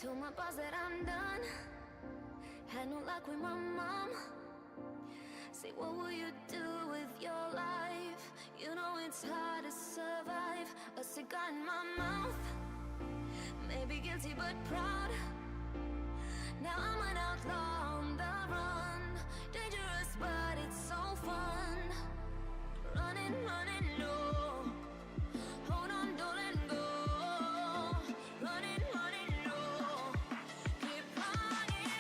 Told my boss that I'm done. Had no luck with my mom. Say, what will you do with your life? You know it's hard to survive. A cigar in my mouth. Maybe guilty but proud. Now I'm an outlaw on the run. Dangerous but it's so fun. Running, running low. Hold on, don't let go. Running, running low. Keep running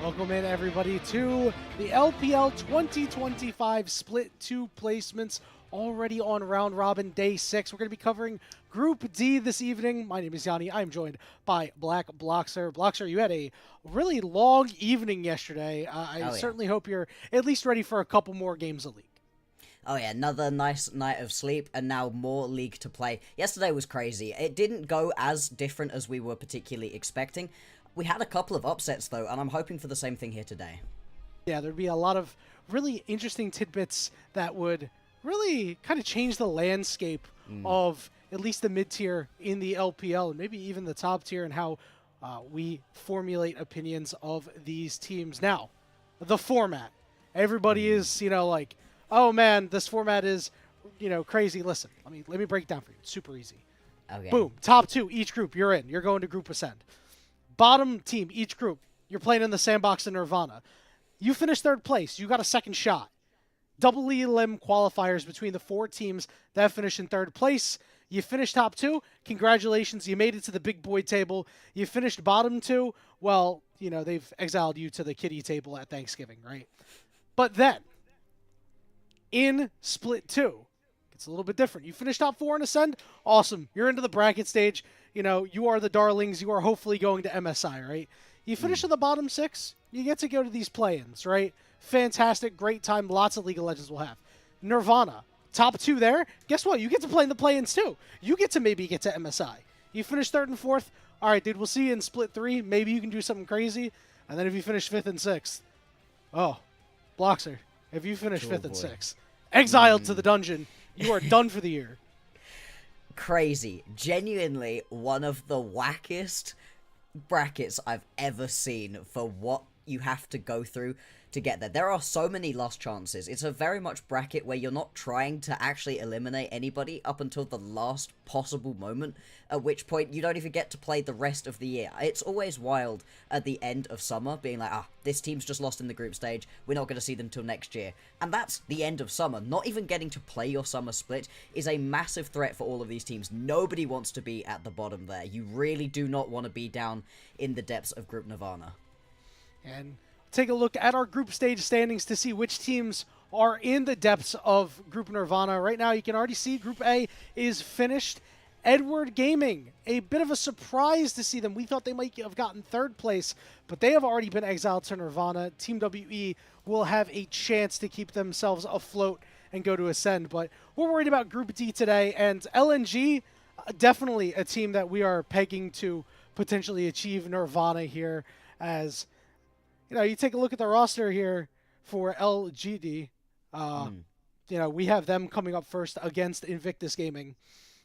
Welcome in, everybody, to the LPL 2025 Split 2 placements, already on round robin day 6. We're going to be covering Group D this evening. My name is Yanni. I'm joined by Black Bloxer. Bloxer, you had a really long evening yesterday. I certainly hope you're at least ready for a couple more games of League. Oh yeah, another nice night of sleep, and now more League to play. Yesterday was crazy. It didn't go as different as we were particularly expecting. We had a couple of upsets, though, and I'm hoping for the same thing here today. Yeah, there'd be a lot of really interesting tidbits that would really kind of change the landscape of at least the mid-tier in the LPL, and maybe even the top tier, and how we formulate opinions of these teams. Now, the format. Everybody is, like, oh man, this format is, crazy. Listen, let me break it down for you. It's super easy. Okay. Boom. Top 2, each group, you're in. You're going to Group Ascend. Bottom team, each group, you're playing in the sandbox in Nirvana. You finish 3rd place. You got a second shot. Double elim qualifiers between the 4 teams that finish in 3rd place. You finished top 2. Congratulations. You made it to the big boy table. You finished bottom 2. Well, they've exiled you to the kiddie table at Thanksgiving, right? But then, in Split 2, it's a little bit different. You finished top 4 in Ascend. Awesome. You're into the bracket stage. You are the darlings. You are hopefully going to MSI, right? You finish in the bottom 6. You get to go to these play-ins, right? Fantastic. Great time. Lots of League of Legends will have. Nirvana. Top 2 there. Guess what? You get to play in the play-ins too. You get to maybe get to MSI. You finish 3rd and 4th. All right, dude, we'll see you in Split 3. Maybe you can do something crazy. And then if you finish 5th and 6th. Oh, Bloxer. If you finish 5th and 6th. Exiled to the dungeon. You are done for the year. Crazy. Genuinely one of the wackiest brackets I've ever seen for what you have to go through to get there. There are so many lost chances. It's a very much bracket where you're not trying to actually eliminate anybody up until the last possible moment, at which point you don't even get to play the rest of the year. It's always wild at the end of summer being like, this team's just lost in the group stage, we're not going to see them till next year. And that's the end of summer. Not even getting to play your summer split is a massive threat for all of these teams. Nobody wants to be at the bottom there. You really do not want to be down in the depths of Group Nirvana. And take a look at our group stage standings to see which teams are in the depths of Group Nirvana. Right now, you can already see Group A is finished. Edward Gaming, a bit of a surprise to see them. We thought they might have gotten 3rd place, but they have already been exiled to Nirvana. Team WE will have a chance to keep themselves afloat and go to Ascend, but we're worried about Group D today, and LNG, definitely a team that we are pegging to potentially achieve Nirvana here, as you take a look at the roster here for LGD. We have them coming up first against Invictus Gaming.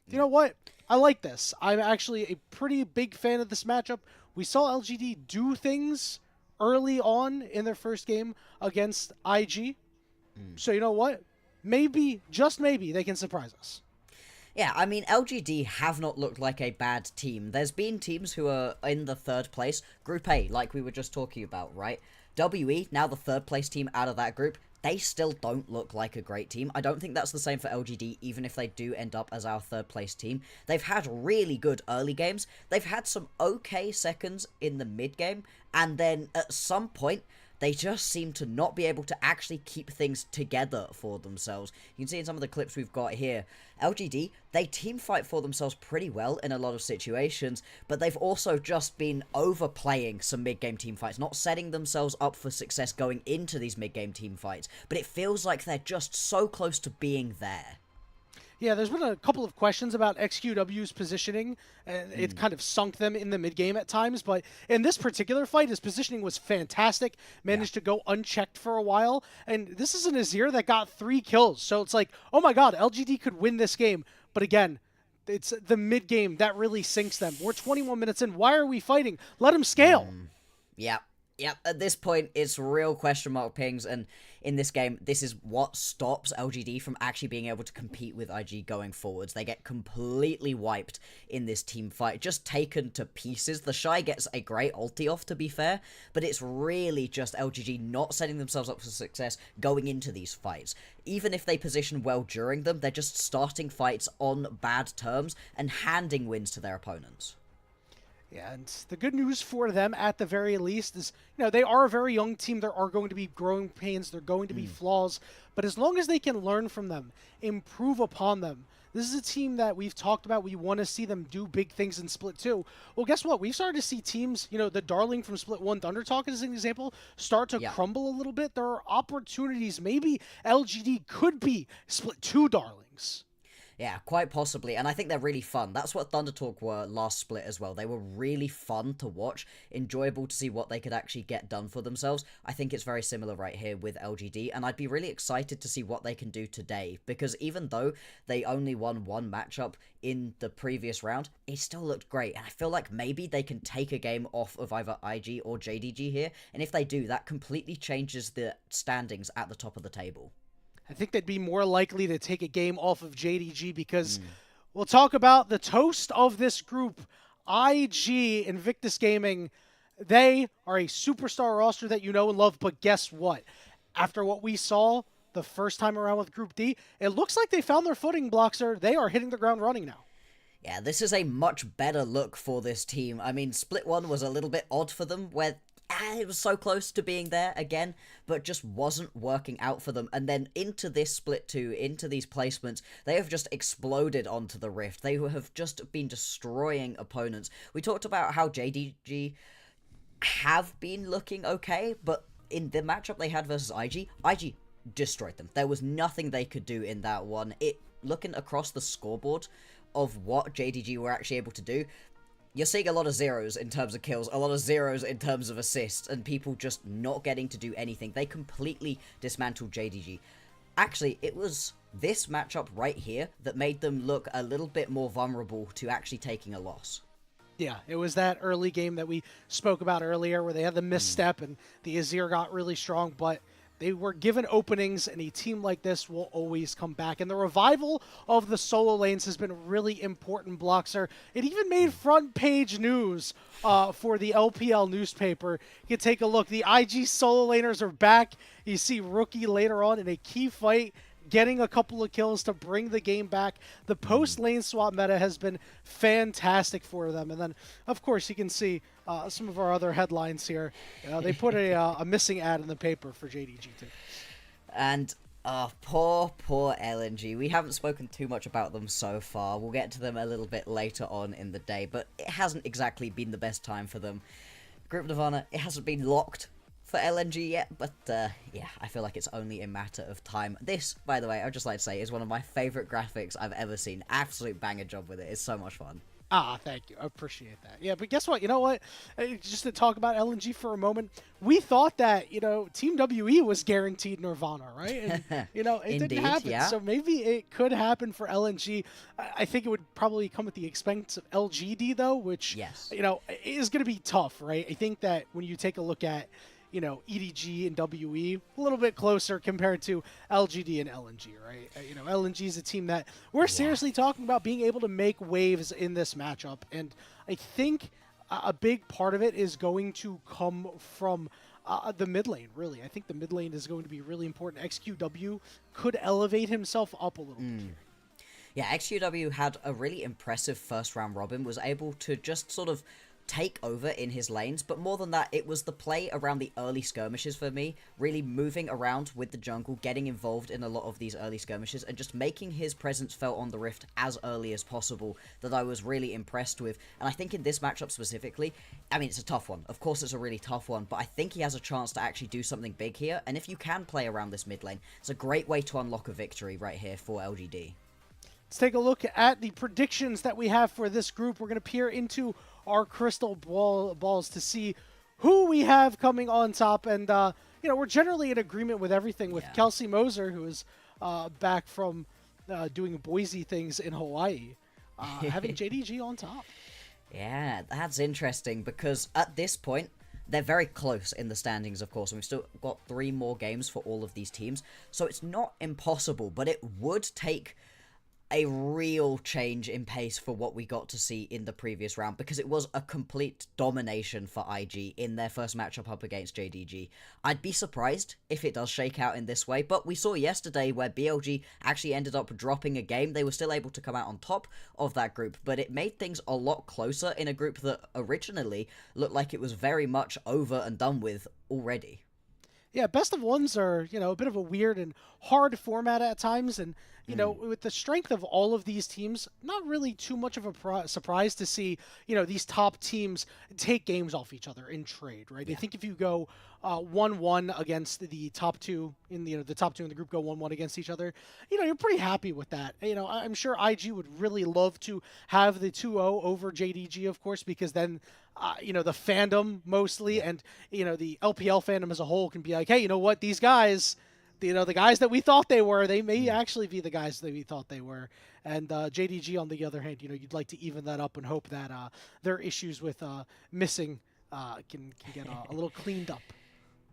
You know what? I like this. I'm actually a pretty big fan of this matchup. We saw LGD do things early on in their first game against IG. So you know what? Maybe, just maybe, they can surprise us. Yeah, LGD have not looked like a bad team. There's been teams who are in the 3rd place. Group A, like we were just talking about, right? WE, now the 3rd place team out of that group, they still don't look like a great team. I don't think that's the same for LGD, even if they do end up as our 3rd place team. They've had really good early games. They've had some okay seconds in the mid game, and then at some point, they just seem to not be able to actually keep things together for themselves. You can see in some of the clips we've got here, LGD, they team fight for themselves pretty well in a lot of situations, but they've also just been overplaying some mid-game team fights, not setting themselves up for success going into these mid-game team fights, but it feels like they're just so close to being there. Yeah, there's been a couple of questions about XQW's positioning, and it kind of sunk them in the mid-game at times, but in this particular fight, his positioning was fantastic, managed to go unchecked for a while, and this is an Azir that got 3 kills, so it's like, oh my god, LGD could win this game, but again, it's the mid-game that really sinks them. We're 21 minutes in, why are we fighting? Let him scale! Yep, at this point, it's real question mark pings, and in this game, this is what stops LGD from actually being able to compete with IG going forwards. They get completely wiped in this team fight, just taken to pieces. The Shy gets a great ulti off, to be fair, but it's really just LGD not setting themselves up for success going into these fights. Even if they position well during them, they're just starting fights on bad terms and handing wins to their opponents. Yeah, and the good news for them at the very least is, they are a very young team. There are going to be growing pains, there are going to be flaws, but as long as they can learn from them, improve upon them, this is a team that we've talked about. We want to see them do big things in Split 2. Well, guess what? We've started to see teams, the darling from Split 1, Thunder Talk as an example, start to crumble a little bit. There are opportunities. Maybe LGD could be Split 2 darlings. Yeah, quite possibly, and I think they're really fun. That's what Thunder Talk were last split as well. They were really fun to watch, enjoyable to see what they could actually get done for themselves. I think it's very similar right here with LGD, and I'd be really excited to see what they can do today, because even though they only won one matchup in the previous round, it still looked great, and I feel like maybe they can take a game off of either IG or JDG here, and if they do, that completely changes the standings at the top of the table. I think they'd be more likely to take a game off of JDG because we'll talk about the toast of this group, IG Invictus Gaming. They are a superstar roster that you know and love, but guess what? After what we saw the first time around with Group D, it looks like they found their footing, Bloxer. They are hitting the ground running now. Yeah, this is a much better look for this team. I mean, Split 1 was a little bit odd for them, where it was so close to being there again, but just wasn't working out for them. And then into this Split 2, into these placements, they have just exploded onto the Rift. They have just been destroying opponents. We talked about how JDG have been looking okay, but in the matchup they had versus IG destroyed them. There was nothing they could do in that one. Looking across the scoreboard of what JDG were actually able to do, you're seeing a lot of zeros in terms of kills, a lot of zeros in terms of assists, and people just not getting to do anything. They completely dismantled JDG. Actually, it was this matchup right here that made them look a little bit more vulnerable to actually taking a loss. Yeah, it was that early game that we spoke about earlier where they had the misstep and the Azir got really strong, but they were given openings, and a team like this will always come back. And the revival of the solo lanes has been really important, Bloxer. It even made front page news for the LPL newspaper. You can take a look. The IG solo laners are back. You see Rookie later on in a key fight, getting a couple of kills to bring the game back. The post-lane swap meta has been fantastic for them. And then, of course, you can see some of our other headlines here. They put a missing ad in the paper for JDG, too. And poor LNG. We haven't spoken too much about them so far. We'll get to them a little bit later on in the day, but it hasn't exactly been the best time for them. Group Nirvana, it hasn't been locked for LNG yet, but yeah, I feel like it's only a matter of time. This, by the way, I'd just like to say, is one of my favorite graphics I've ever seen. Absolute banger job with it. It's so much fun. Thank you. I appreciate that. Yeah, but guess what? You know what? Just to talk about LNG for a moment, we thought that, Team WE was guaranteed Nirvana, right? And, it Indeed, didn't happen. yeah. So maybe it could happen for LNG. I think it would probably come at the expense of LGD, though, which, Yes. Is going to be tough, right? I think that when you take a look at, EDG and WE, a little bit closer compared to LGD and LNG, right? LNG is a team that we're seriously talking about being able to make waves in this matchup. And I think a big part of it is going to come from the mid lane, really. I think the mid lane is going to be really important. XQW could elevate himself up a little bit here. Yeah, XQW had a really impressive first round robin, was able to just sort of take over in his lanes, but more than that, it was the play around the early skirmishes for me, really moving around with the jungle, getting involved in a lot of these early skirmishes, and just making his presence felt on the Rift as early as possible that I was really impressed with. And I think in this matchup specifically, I mean, it's a tough one. Of course, it's a really tough one, but I think he has a chance to actually do something big here, and if you can play around this mid lane, it's a great way to unlock a victory right here for LGD. Let's take a look at the predictions that we have for this group. We're going to peer into our crystal balls to see who we have coming on top. And, we're generally in agreement with everything with Kelsey Moser, who is back from doing Boise things in Hawaii, having JDG on top. Yeah, that's interesting because at this point, they're very close in the standings, of course, and we've still got 3 more games for all of these teams. So it's not impossible, but it would take a real change in pace for what we got to see in the previous round, because it was a complete domination for IG in their first matchup up against JDG. I'd be surprised if it does shake out in this way, but we saw yesterday where BLG actually ended up dropping a game. They were still able to come out on top of that group, but it made things a lot closer in a group that originally looked like it was very much over and done with already. Yeah, best of ones are, a bit of a weird and hard format at times. And, with the strength of all of these teams, not really too much of a surprise to see, these top teams take games off each other in trade, right? Yeah. I think if you go 1-1 against the top two the top two in the group go 1-1 against each other, you're pretty happy with that. I'm sure IG would really love to have the 2-0 over JDG, of course, because then the fandom mostly and the LPL fandom as a whole can be like, hey, you know what, these guys, the guys that we thought they were, they may actually be the guys that we thought they were. And JDG, on the other hand, you'd like to even that up and hope that their issues with missing can get a little cleaned up.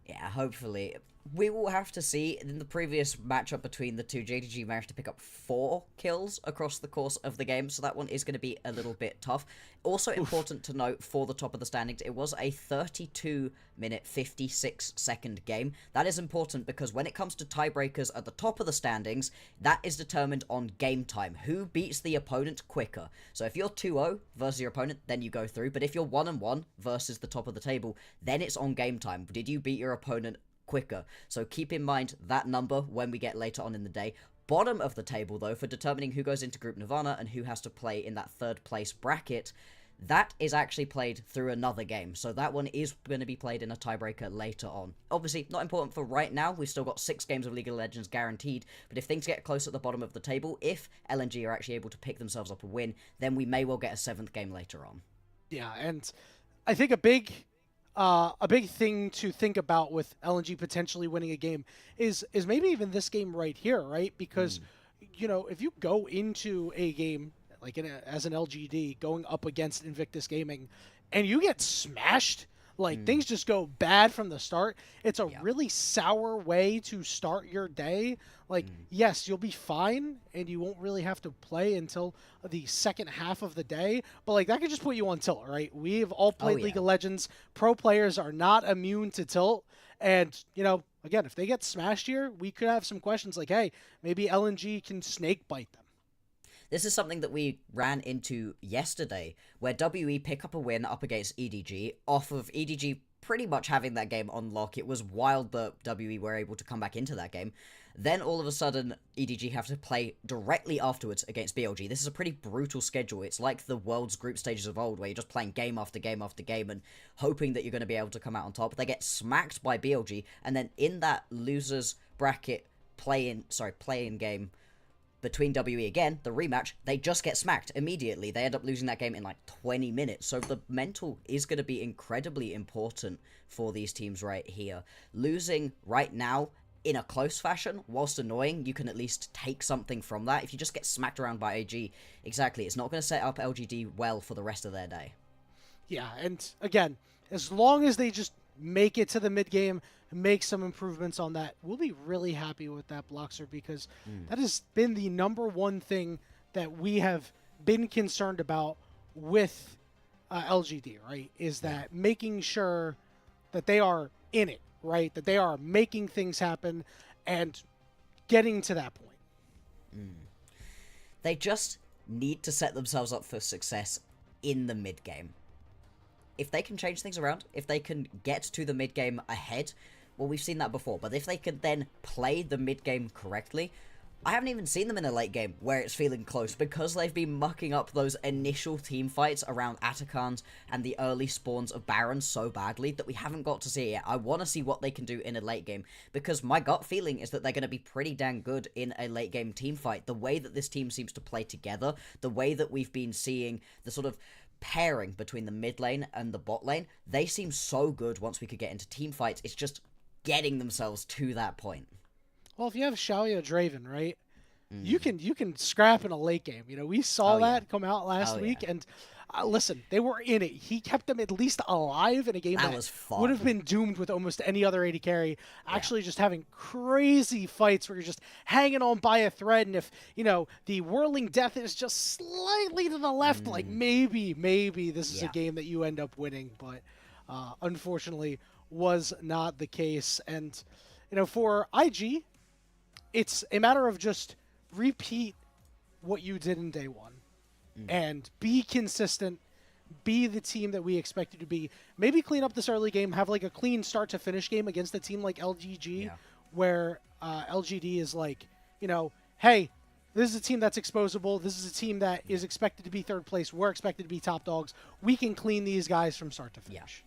Yeah, hopefully. We will have to see. In the previous matchup between the two, JDG managed to pick up 4 kills across the course of the game, so that one is going to be a little bit tough. Also important to note for the top of the standings, it was a 32-minute, 56-second game. That is important because when it comes to tiebreakers at the top of the standings, that is determined on game time. Who beats the opponent quicker? So if you're 2-0 versus your opponent, then you go through. But if you're 1-1 versus the top of the table, then it's on game time. Did you beat your opponent quicker? So keep in mind that number when we get later on in the day. Bottom of the table, though, for determining who goes into Group Nirvana and who has to play in that third place bracket, that is actually played through another game. So that one is going to be played in a tiebreaker later on. Obviously, not important for right now. We've still got 6 games of League of Legends guaranteed. But if things get close at the bottom of the table, if LNG are actually able to pick themselves up a win, then we may well get a 7th game later on. Yeah, and I think a big thing to think about with LNG potentially winning a game is maybe even this game right here, right? Because, if you go into a game like as an LGD going up against Invictus Gaming and you get smashed, like things just go bad from the start, it's a really sour way to start your day. Like, yes, you'll be fine and you won't really have to play until the second half of the day, but like that could just put you on tilt, right? We've all played League of Legends. Pro players are not immune to tilt. And, again, if they get smashed here, we could have some questions like, hey, maybe LNG can snake bite them. This is something that we ran into yesterday, where WE pick up a win up against EDG, off of EDG pretty much having that game on lock. It was wild that WE were able to come back into that game. Then all of a sudden, EDG have to play directly afterwards against BLG. This is a pretty brutal schedule. It's like the world's group stages of old, where you're just playing game after game after game and hoping that you're going to be able to come out on top. They get smacked by BLG, and then in that losers bracket play-in game between WE again, the rematch, they just get smacked immediately. They end up losing that game in like 20 minutes. So the mental is going to be incredibly important for these teams right here. Losing right now in a close fashion, whilst annoying, you can at least take something from that. If you just get smacked around by AG, exactly, it's not going to set up LGD well for the rest of their day. Yeah, and again, as long as they just make it to the mid-game, make some improvements on that, we'll be really happy with that, Bloxer, because that has been the number one thing that we have been concerned about with LGD, right? Is that making sure that they are in it, right? That they are making things happen and getting to that point. They just need to set themselves up for success in the mid-game. If they can change things around, if they can get to the mid-game ahead, well, we've seen that before, but if they can then play the mid-game correctly, I haven't even seen them in a late game where it's feeling close, because they've been mucking up those initial team fights around Atacans and the early spawns of Barons so badly that we haven't got to see it yet. I want to see what they can do in a late game, because my gut feeling is that they're going to be pretty dang good in a late game team fight. The way that this team seems to play together, the way that we've been seeing the sort of pairing between the mid lane and the bot lane, they seem so good once we could get into team fights. It's just getting themselves to that point. Well, if you have Xiaoya Draven, right, you can scrap in a late game. We saw that come out last week, and Listen, they were in it. He kept them at least alive in a game That that was fun. would have been doomed with almost any other AD carry. Actually, just having crazy fights where you're just hanging on by a thread, and if the whirling death is just slightly to the left, like maybe this is a game that you end up winning, but unfortunately was not the case. And for IG, it's a matter of just repeat what you did in day one and be consistent, be the team that we expect you to be. Maybe clean up this early game, have like a clean start to finish game against a team like LGG, where LGD is like, hey, this is a team that's exposable. This is a team that is expected to be third place. We're expected to be top dogs. We can clean these guys from start to finish.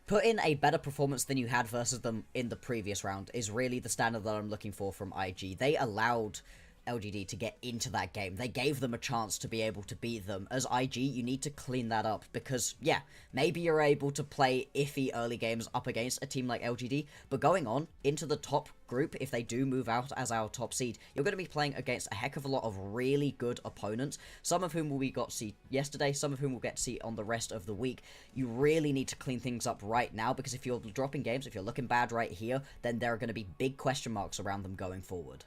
Put in a better performance than you had versus them in the previous round is really the standard that I'm looking for from IG. They allowed LGD to get into that game. They gave them a chance to be able to beat them. As IG, you need to clean that up because, maybe you're able to play iffy early games up against a team like LGD, but going on into the top group, if they do move out as our top seed, you're going to be playing against a heck of a lot of really good opponents, some of whom we got to see yesterday, some of whom we'll get to see on the rest of the week. You really need to clean things up right now because if you're dropping games, if you're looking bad right here, then there are going to be big question marks around them going forward.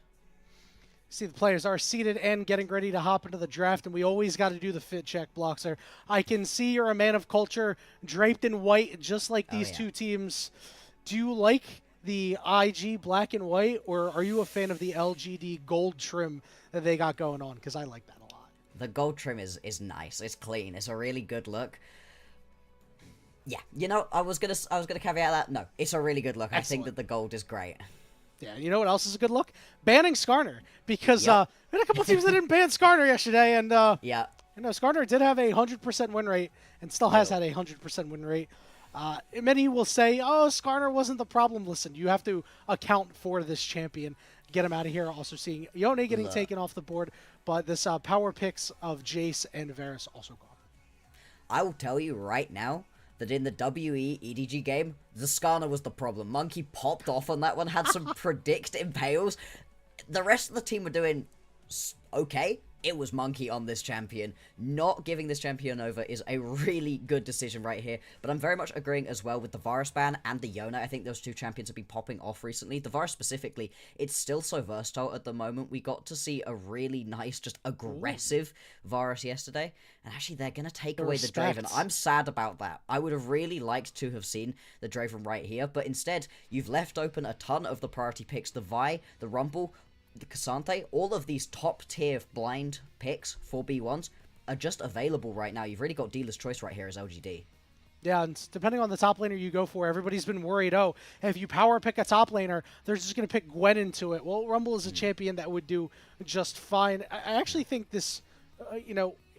See, the players are seated and getting ready to hop into the draft, and we always got to do the fit check, Bloxer. I can see you're a man of culture, draped in white, just like these two teams. Do you like the IG black and white, or are you a fan of the LGD gold trim that they got going on? Because I like that a lot. The gold trim is nice. It's clean. It's a really good look. Yeah, I was gonna caveat that. No, it's a really good look. Excellent. I think that the gold is great. Yeah, you know what else is a good look? Banning Skarner, because we had a couple teams that didn't ban Skarner yesterday, and Skarner did have a 100% win rate, and still has had a 100% win rate. Many will say, "Oh, Skarner wasn't the problem." Listen, you have to account for this champion, get him out of here. Also seeing Yone getting taken off the board, but this power picks of Jace and Varus also gone. I will tell you right now that in the WE EDG game, the Skarner was the problem. Monkey popped off on that one, had some predict impales. The rest of the team were doing okay. It was Monkey on this champion. Not giving this champion over is a really good decision right here. But I'm very much agreeing as well with the Varus ban and the Yone. I think those two champions have been popping off recently. The Varus specifically, it's still so versatile at the moment. We got to see a really nice, just aggressive Varus yesterday. And actually, they're going to take away the Draven. I'm sad about that. I would have really liked to have seen the Draven right here. But instead, you've left open a ton of the priority picks. The Vi, the Rumble, the Cassante, all of these top-tier blind picks for B1s are just available right now. You've really got dealer's choice right here as LGD. Yeah, and depending on the top laner you go for, everybody's been worried, if you power pick a top laner, they're just going to pick Gwen into it. Well, Rumble is a champion that would do just fine. I actually think this,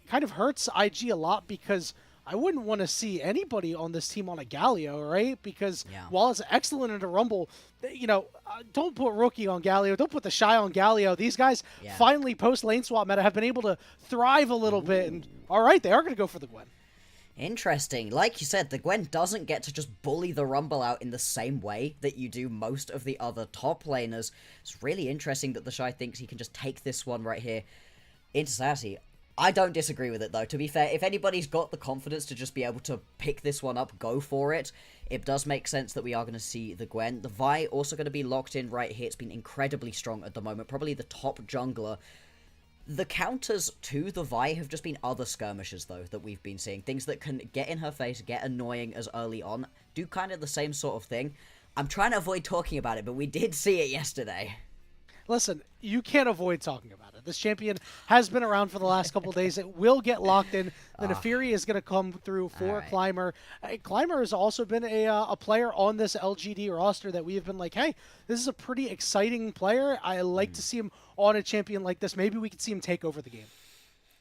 kind of hurts IG a lot because I wouldn't want to see anybody on this team on a Galio, right? Because while it's excellent in a Rumble, don't put Rookie on Galio. Don't put the Shy on Galio. These guys finally, post-lane swap meta, have been able to thrive a little bit. And all right, they are going to go for the Gwen. Interesting. Like you said, the Gwen doesn't get to just bully the Rumble out in the same way that you do most of the other top laners. It's really interesting that the Shy thinks he can just take this one right here into Sassy. I don't disagree with it, though. To be fair, if anybody's got the confidence to just be able to pick this one up, go for it. It does make sense that we are going to see the Gwen. The Vi also going to be locked in right here. It's been incredibly strong at the moment. Probably the top jungler. The counters to the Vi have just been other skirmishes, though, that we've been seeing. Things that can get in her face, get annoying as early on. Do kind of the same sort of thing. I'm trying to avoid talking about it, but we did see it yesterday. Listen, you can't avoid talking about it. This champion has been around for the last couple of days. It will get locked in. The Neferi is going to come through for Climber. Climber has also been a player on this LGD roster that we have been like, hey, this is a pretty exciting player. I like to see him on a champion like this. Maybe we could see him take over the game.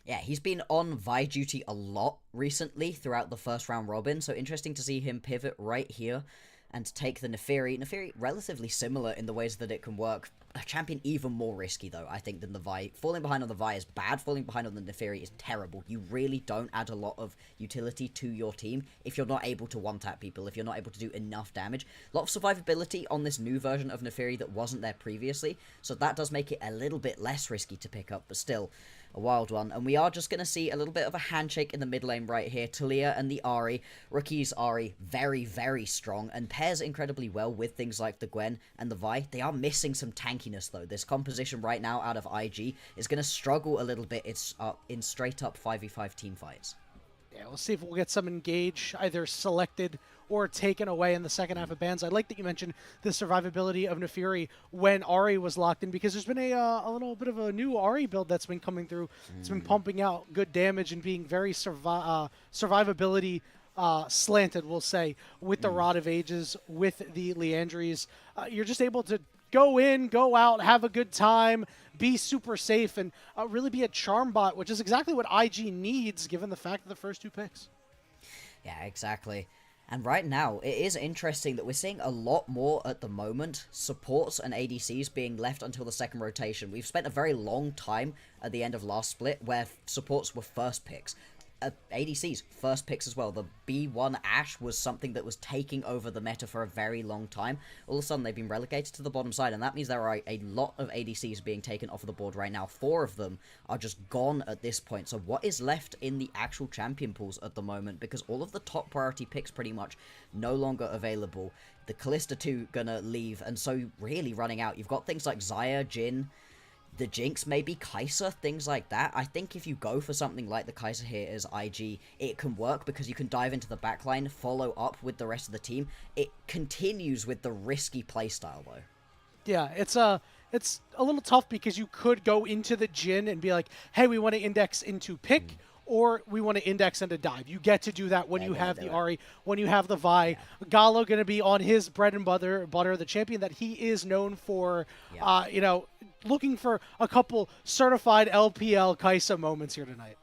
Yeah, he's been on Vi duty a lot recently throughout the first round robin, so interesting to see him pivot right here and take the Neferi. Neferi, relatively similar in the ways that it can work. A champion even more risky, though, I think, than the Vi. Falling behind on the Vi is bad. Falling behind on the Neferi is terrible. You really don't add a lot of utility to your team if you're not able to one-tap people, if you're not able to do enough damage. A lot of survivability on this new version of Neferi that wasn't there previously, so that does make it a little bit less risky to pick up, but still, A wild one. And we are just going to see a little bit of a handshake in the mid lane right here. Talia and the Ahri. Rookie's Ahri, very, very strong and pairs incredibly well with things like the Gwen and the Vi. They are missing some tankiness, though. This composition right now out of IG is going to struggle a little bit. It's in straight-up 5v5 team fights. Yeah, we'll see if we'll get some engage either selected or taken away in the second half of bans. I like that you mentioned the survivability of Nefiri when Ahri was locked in, because there's been a little bit of a new Ahri build that's been coming through. It's been pumping out good damage and being very survivability slanted, we'll say, with the Rod of Ages, with the Leandries. You're just able to go in, go out, have a good time, be super safe, and really be a charm bot, which is exactly what IG needs, given the fact of the first two picks. Yeah, exactly. And right now, it is interesting that we're seeing a lot more at the moment, supports and ADCs being left until the second rotation. We've spent a very long time at the end of last split where supports were first picks. ADCs, first picks as well. The B1 Ashe was something that was taking over the meta for a very long time. All of a sudden, they've been relegated to the bottom side, and that means there are a lot of ADCs being taken off of the board right now. 4 of them are just gone at this point. So what is left in the actual champion pools at the moment? Because all of the top priority picks pretty much no longer available. The Kalista 2 gonna leave, and so really running out. You've got things like Xayah, Jhin, the Jinx, maybe Kai'Sa, things like that. I think if you go for something like the Kai'Sa here as IG, it can work because you can dive into the backline, follow up with the rest of the team. It continues with the risky playstyle, though. Yeah, it's a little tough because you could go into the Jhin and be like, hey, we want to index into pick, or we want to index into dive. You get to do that when you have the Ahri, when you have the Vi. Yeah. Gallo going to be on his bread and butter, the champion that he is known for, looking for a couple certified LPL Kai'Sa moments here tonight.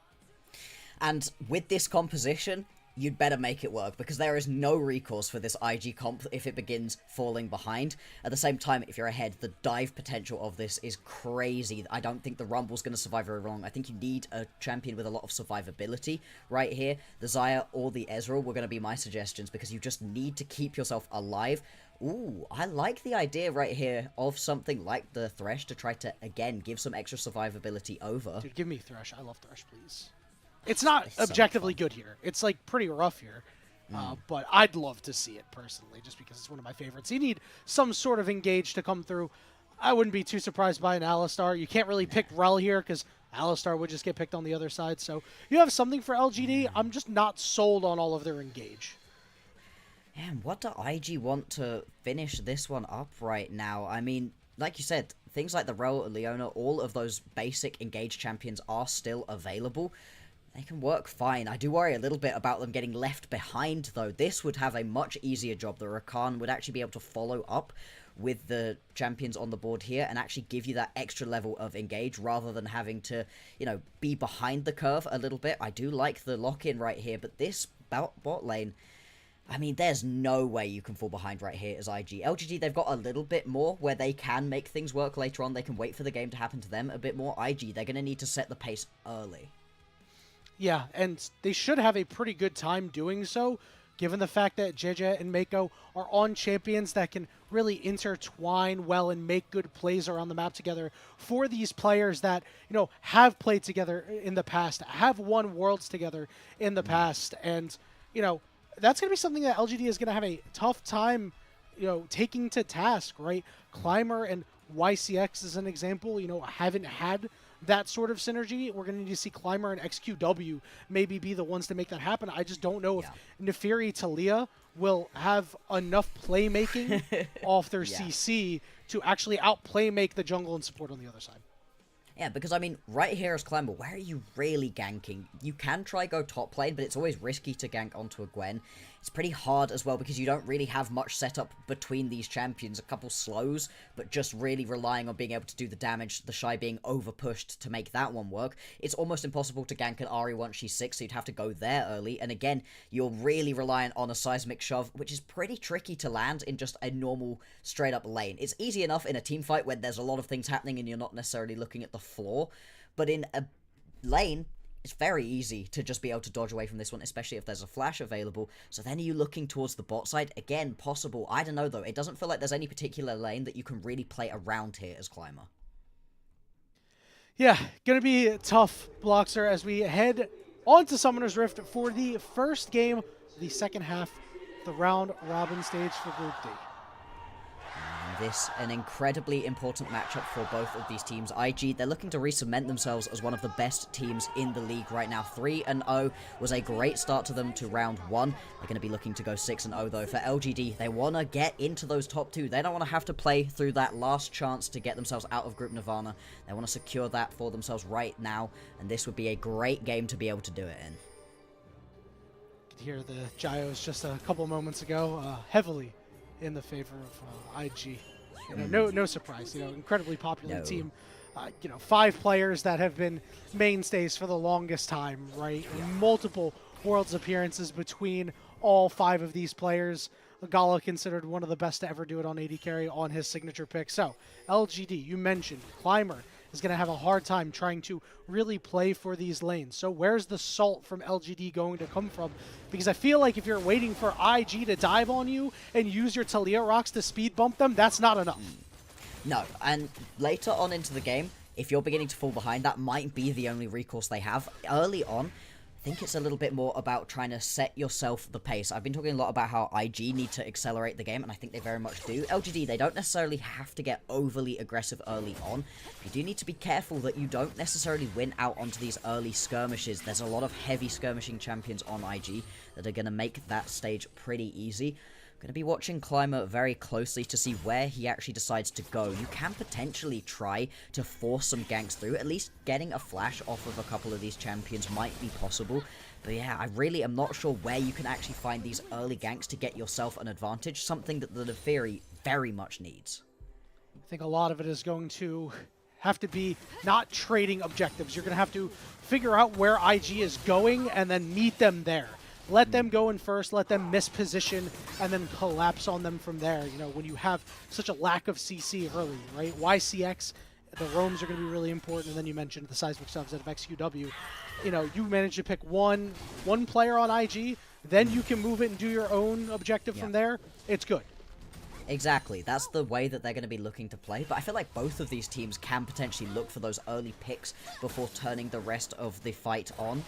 And with this composition, you'd better make it work, because there is no recourse for this IG comp if it begins falling behind. At the same time, if you're ahead, the dive potential of this is crazy. I don't think the Rumble's going to survive very long. I think you need a champion with a lot of survivability right here. The Xayah or the Ezreal were going to be my suggestions, because you just need to keep yourself alive. Ooh, I like the idea right here of something like the Thresh to try to, again, give some extra survivability over. Dude, give me Thresh. I love Thresh, please. It's not objectively good here. It's, like, pretty rough here. But I'd love to see it, personally, just because it's one of my favorites. You need some sort of engage to come through. I wouldn't be too surprised by an Alistar. You can't really pick Rel here, because Alistar would just get picked on the other side. So you have something for LGD. I'm just not sold on all of their engage. And what do IG want to finish this one up right now? I mean, like you said, things like the Rel, Leona, all of those basic engaged champions are still available. They can work fine. I do worry a little bit about them getting left behind, though. This would have a much easier job. The Rakan would actually be able to follow up with the champions on the board here and actually give you that extra level of engage rather than having to, be behind the curve a little bit. I do like the lock-in right here, but this bot lane, I mean, there's no way you can fall behind right here as IG. LGD, they've got a little bit more where they can make things work later on. They can wait for the game to happen to them a bit more. IG, they're going to need to set the pace early. Yeah, and they should have a pretty good time doing so, given the fact that JJ and Mako are on champions that can really intertwine well and make good plays around the map together for these players that, have played together in the past, have won worlds together in the past, and, that's going to be something that LGD is going to have a tough time, taking to task, right? Climber and YCX is an example, haven't had that sort of synergy. We're going to need to see Climber and XQW maybe be the ones to make that happen. I just don't know if Nefiri Talia will have enough playmaking off their CC to actually out-playmake the jungle and support on the other side. Yeah, because, I mean, right here as Climber, where are you really ganking? You can try go top lane, but it's always risky to gank onto a Gwen. It's pretty hard as well because you don't really have much setup between these champions. A couple slows, but just really relying on being able to do the damage, the Shy being over-pushed to make that one work. It's almost impossible to gank an Ahri once she's 6, so you'd have to go there early. And again, you're really reliant on a seismic shove, which is pretty tricky to land in just a normal, straight-up lane. It's easy enough in a team fight when there's a lot of things happening and you're not necessarily looking at the floor, but in a lane, it's very easy to just be able to dodge away from this one, especially if there's a flash available. So then are you looking towards the bot side? Again, possible. I don't know, though. It doesn't feel like there's any particular lane that you can really play around here as Climber. Yeah, gonna be tough, Bloxer, as we head on to Summoner's Rift for the first game of the second half, the round robin stage for Group D. This an incredibly important matchup for both of these teams. IG, they're looking to re-cement themselves as one of the best teams in the league right now. 3-0 was a great start to them to round 1. They're going to be looking to go 6-0 though. For LGD, they want to get into those top 2. They don't want to have to play through that last chance to get themselves out of Group Nirvana. They want to secure that for themselves right now, and this would be a great game to be able to do it in. You could hear the gyos just a couple moments ago, heavily in the favor of IG. You know, no surprise. You know, incredibly popular team. 5 players that have been mainstays for the longest time, right? Yeah. Multiple Worlds appearances between all 5 of these players. Gala considered one of the best to ever do it on AD carry on his signature pick. So, LGD, you mentioned, Climber is going to have a hard time trying to really play for these lanes. So where's the salt from LGD going to come from? Because I feel like if you're waiting for IG to dive on you and use your Talia rocks to speed bump them, that's not enough. No, and later on into the game, if you're beginning to fall behind, that might be the only recourse they have. Early on, I think it's a little bit more about trying to set yourself the pace. I've been talking a lot about how IG need to accelerate the game, and I think they very much do. LGD, they don't necessarily have to get overly aggressive early on. You do need to be careful that you don't necessarily win out onto these early skirmishes. There's a lot of heavy skirmishing champions on IG that are going to make that stage pretty easy. Going to be watching Climber very closely to see where he actually decides to go. You can potentially try to force some ganks through. At least getting a flash off of a couple of these champions might be possible. But yeah, I really am not sure where you can actually find these early ganks to get yourself an advantage. Something that the Neferi very much needs. I think a lot of it is going to have to be not trading objectives. You're going to have to figure out where IG is going and then meet them there. Let them go in first, let them miss position, and then collapse on them from there. You know, when you have such a lack of CC early, right? YCX, the roams are going to be really important, and then you mentioned the seismic subs of XQW. You know, you manage to pick one player on IG, then you can move it and do your own objective from there. It's good. Exactly. That's the way that they're going to be looking to play. But I feel like both of these teams can potentially look for those early picks before turning the rest of the fight on.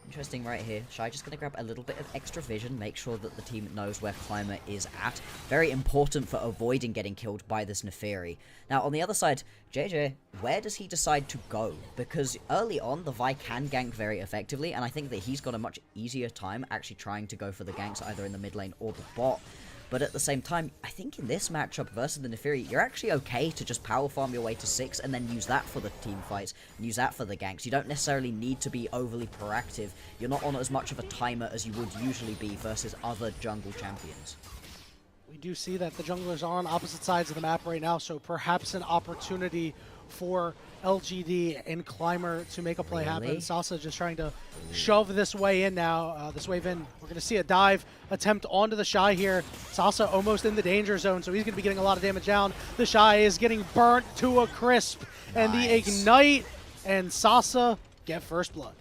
Interesting right here. Shy just going to grab a little bit of extra vision, make sure that the team knows where Climber is at. Very important for avoiding getting killed by this Neferi. Now, on the other side, JJ, where does he decide to go? Because early on, the Vi can gank very effectively, and I think that he's got a much easier time actually trying to go for the ganks either in the mid lane or the bot. But at the same time, I think in this matchup versus the Neferi, you're actually okay to just power farm your way to 6 and then use that for the team fights, and use that for the ganks. You don't necessarily need to be overly proactive. You're not on as much of a timer as you would usually be versus other jungle champions. We do see that the junglers are on opposite sides of the map right now, so perhaps an opportunity for LGD and Climber to make a play happen. Sasa just trying to shove this way in now. This wave in. We're going to see a dive attempt onto the Shy here. Sasa almost in the danger zone, so he's going to be getting a lot of damage down. The Shy is getting burnt to a crisp. And the Ignite and Sasa get first blood.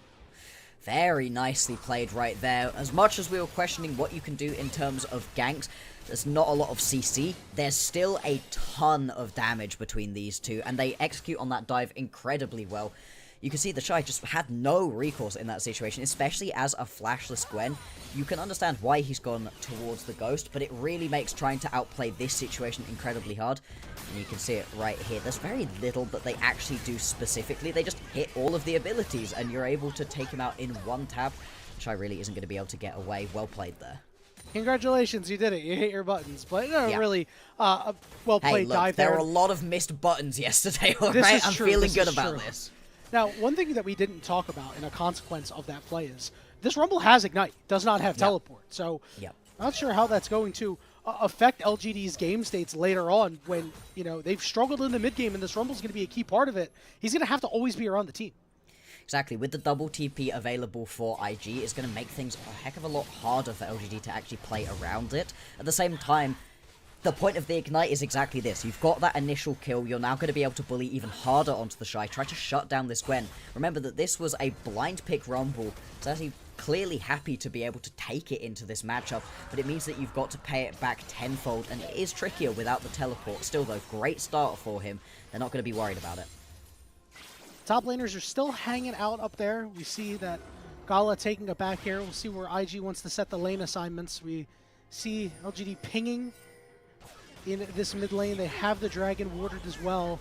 Very nicely played right there. As much as we were questioning what you can do in terms of ganks, there's not a lot of CC. There's still a ton of damage between these two, and they execute on that dive incredibly well. You can see the Shy just had no recourse in that situation, especially as a flashless Gwen. You can understand why he's gone towards the Ghost, but it really makes trying to outplay this situation incredibly hard. And you can see it right here. There's very little that they actually do specifically. They just hit all of the abilities, and you're able to take him out in one tap. Shy really isn't going to be able to get away. Well played there. Congratulations, you did it. You hit your buttons. But really well-played dive there. There were a lot of missed buttons yesterday, alright? I'm feeling good about this. Now, one thing that we didn't talk about in a consequence of that play is this Rumble has Ignite, does not have Teleport. So not sure how that's going to affect LGD's game states later on when, you know, they've struggled in the mid-game and this Rumble's going to be a key part of it. He's going to have to always be around the team. Exactly, with the double TP available for IG, it's going to make things a heck of a lot harder for LGD to actually play around it. At the same time, the point of the Ignite is exactly this. You've got that initial kill, you're now going to be able to bully even harder onto the Shy, try to shut down this Gwen. Remember that this was a blind pick Rumble, so actually clearly happy to be able to take it into this matchup, but it means that you've got to pay it back tenfold, and it is trickier without the teleport. Still though, great start for him. They're not going to be worried about it. Top laners are still hanging out up there. We see that Gala taking it back here. We'll see where IG wants to set the lane assignments. We see LGD pinging in this mid lane. They have the dragon warded as well.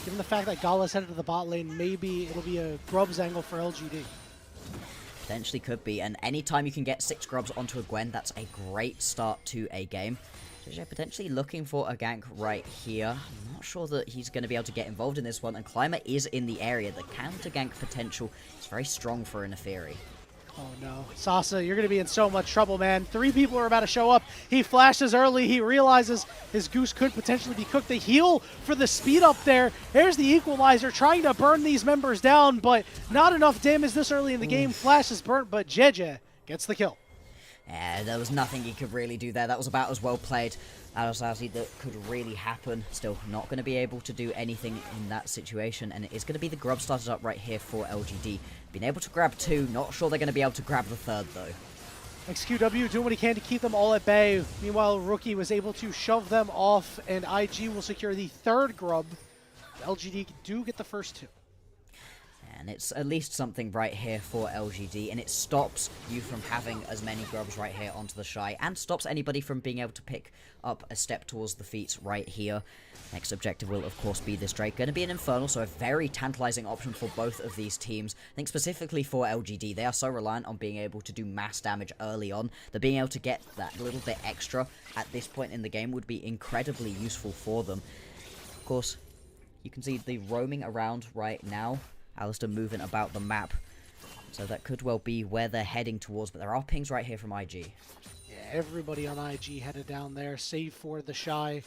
Given the fact that Gala's headed to the bot lane, maybe it'll be a Grubs angle for LGD. Potentially could be, and anytime you can get 6 Grubs onto a Gwen, that's a great start to a game. JJ potentially looking for a gank right here. I'm not sure that he's going to be able to get involved in this one, and Climber is in the area. The counter gank potential is very strong for an Neferi. Oh no. Sasa, you're going to be in so much trouble, man. 3 people are about to show up. He flashes early. He realizes his goose could potentially be cooked. The heal for the speed up there. There's the equalizer trying to burn these members down, but not enough damage this early in the game. Flash is burnt, but JJ gets the kill. Yeah, there was nothing he could really do there. That was about as well played as that could really happen. Still not going to be able to do anything in that situation, and it is going to be the Grub started up right here for LGD. Being able to grab 2, not sure they're going to be able to grab the 3rd though. XQW doing what he can to keep them all at bay. Meanwhile, Rookie was able to shove them off, and IG will secure the 3rd Grub. LGD do get the first 2. And it's at least something right here for LGD, and it stops you from having as many Grubs right here onto the Shy, and stops anybody from being able to pick up a step towards the feet right here. Next objective will, of course, be this Drake. Going to be an Infernal, so a very tantalizing option for both of these teams. I think specifically for LGD, they are so reliant on being able to do mass damage early on, that being able to get that little bit extra at this point in the game would be incredibly useful for them. Of course, you can see the roaming around right now. Alistair moving about the map. So that could well be where they're heading towards, but there are pings right here from IG. Yeah, everybody on IG headed down there, save for the Shy.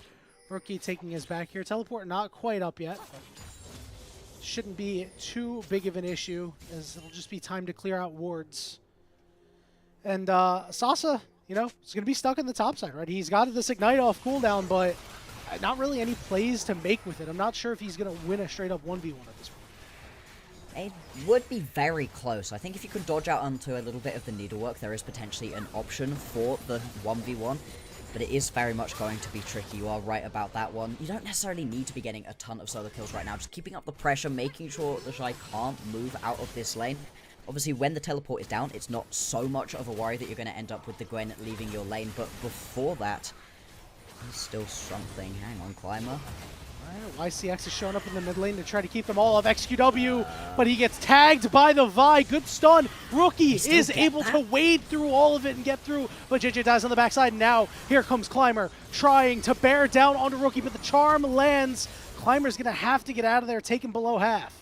Rookie taking his back here. Teleport not quite up yet, but shouldn't be too big of an issue, as it'll just be time to clear out wards. And Sasa, you know, is going to be stuck in the top side, right? He's got this Ignite off cooldown, but not really any plays to make with it. I'm not sure if he's going to win a straight up 1v1 at this point. It would be very close. I think if you could dodge out onto a little bit of the needlework, there is potentially an option for the 1v1, but it is very much going to be tricky. You are right about that one. You don't necessarily need to be getting a ton of solo kills right now, just keeping up the pressure, making sure the Shy can't move out of this lane. Obviously, when the teleport is down, it's not so much of a worry that you're going to end up with the Gwen leaving your lane, but before that, there's still something. Hang on, Climber. YCX is showing up in the mid lane to try to keep them all off XQW, but he gets tagged by the Vi. Good stun. Rookie is able to wade through all of it and get through, but JJ dies on the backside. Now, here comes Climber trying to bear down onto Rookie, but the charm lands. Climber's going to have to get out of there, taken below half.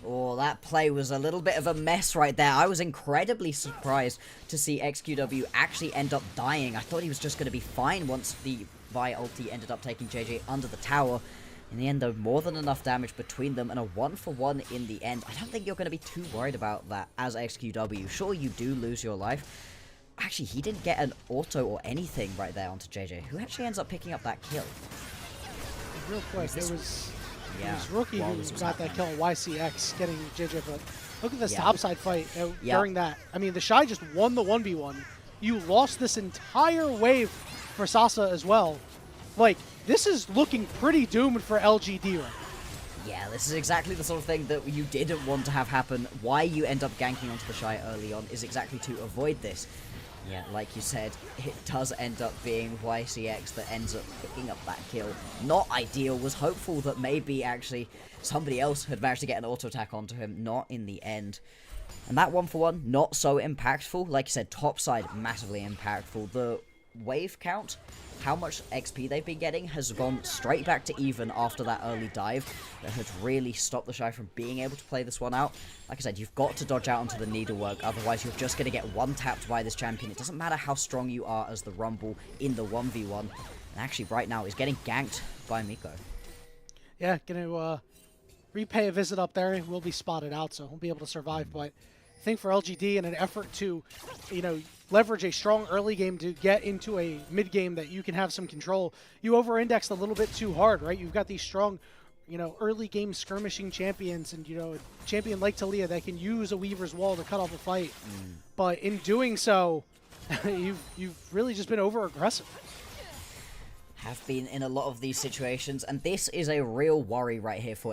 Oh, that play was a little bit of a mess right there. I was incredibly surprised to see XQW actually end up dying. I thought he was just going to be fine once the Vi ulti ended up taking JJ under the tower. In the end, though, more than enough damage between them and a 1-for-1 in the end. I don't think you're going to be too worried about that as XQW. Sure, you do lose your life. Actually, he didn't get an auto or anything right there onto JJ, who actually ends up picking up that kill. Real quick, it was Rookie who got happening. that kill on YCX, getting JJ, but look at this topside fight during that. I mean, the Shy just won the 1v1. You lost this entire wave for Sasa as well. Like, this is looking pretty doomed for LGD right now. Yeah, this is exactly the sort of thing that you didn't want to have happen. Why you end up ganking onto the Shy early on is exactly to avoid this. Yeah, like you said, it does end up being YCX that ends up picking up that kill. Not ideal. Was hopeful that maybe actually somebody else had managed to get an auto attack onto him. Not in the end. And that 1-for-1, not so impactful. Like you said, top side, massively impactful. The wave count, how much XP they've been getting, has gone straight back to even after that early dive. That has really stopped the Shy from being able to play this one out. Like I said, you've got to dodge out onto the needlework, otherwise you're just going to get one-tapped by this champion. It doesn't matter how strong you are as the Rumble in the 1v1. And actually, right now, he's getting ganked by Miko. Yeah, gonna repay a visit up there. Will be spotted out, so won't be able to survive. But I think for LGD, in an effort to, you know, leverage a strong early game to get into a mid game that you can have some control, you over-indexed a little bit too hard, right? You've got these strong, you know, early game skirmishing champions, and, you know, a champion like Talia that can use a Weaver's Wall to cut off a fight. But in doing so, you've really just been over-aggressive. Have been in a lot of these situations, and this is a real worry right here for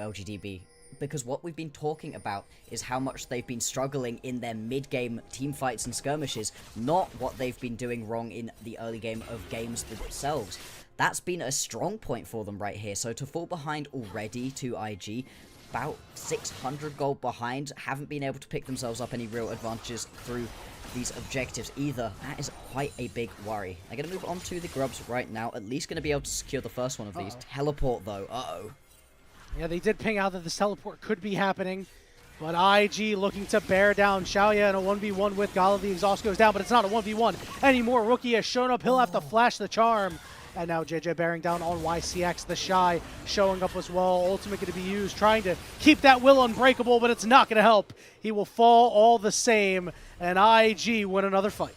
because what we've been talking about is how much they've been struggling in their mid-game team fights and skirmishes, not what they've been doing wrong in the early game of games themselves. That's been a strong point for them right here. So to fall behind already to IG, about 600 gold behind, haven't been able to pick themselves up any real advantages through these objectives either. That is quite a big worry. They're going to move on to the grubs right now, at least going to be able to secure the first one of these. Teleport though, Yeah, they did ping out that this teleport could be happening, but IG looking to bear down Xiaoya in a 1v1 with Gala. The exhaust goes down, but it's not a 1v1 anymore. Rookie has shown up. He'll have to flash the charm. And now JJ bearing down on YCX. The Shy showing up as well. Ultimate going to be used, trying to keep that will unbreakable, but it's not going to help. He will fall all the same, and IG win another fight.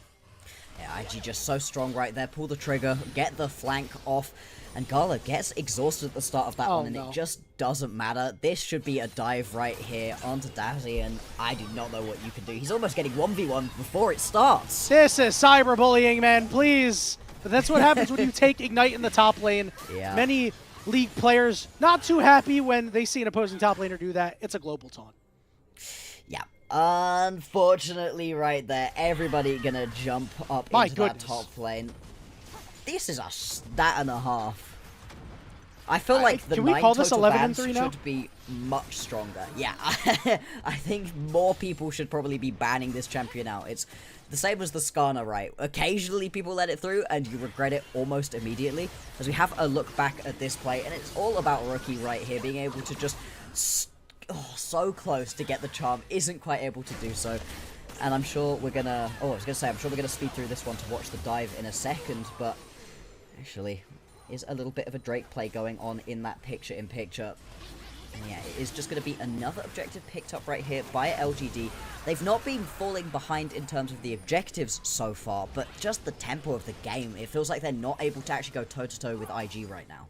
Yeah, IG just so strong right there. Pull the trigger, get the flank off, and Gala gets exhausted at the start of that one, and it just doesn't matter. This should be a dive right here onto Dazzy, and I do not know what you can do. He's almost getting 1v1 before it starts. This is cyberbullying, man, please. But that's what happens when you take Ignite in the top lane. Yeah. Many League players not too happy when they see an opposing top laner do that. It's a global taunt. Yeah. Unfortunately, right there, everybody gonna jump up into that top lane. This is a stat and a half. I feel like the 9 total bans should be much stronger. Yeah, I think more people should probably be banning this champion out. It's the same as the Skarner, right? Occasionally people let it through and you regret it almost immediately. As we have a look back at this play, and it's all about Rookie right here, being able to just so close to get the charm, isn't quite able to do so. And I'm sure we're gonna, I'm sure we're gonna speed through this one to watch the dive in a second, but actually is a little bit of a Drake play going on in that picture-in-picture. And yeah, it is just going to be another objective picked up right here by LGD. They've not been falling behind in terms of the objectives so far, but just the tempo of the game. It feels like they're not able to actually go toe-to-toe with IG right now.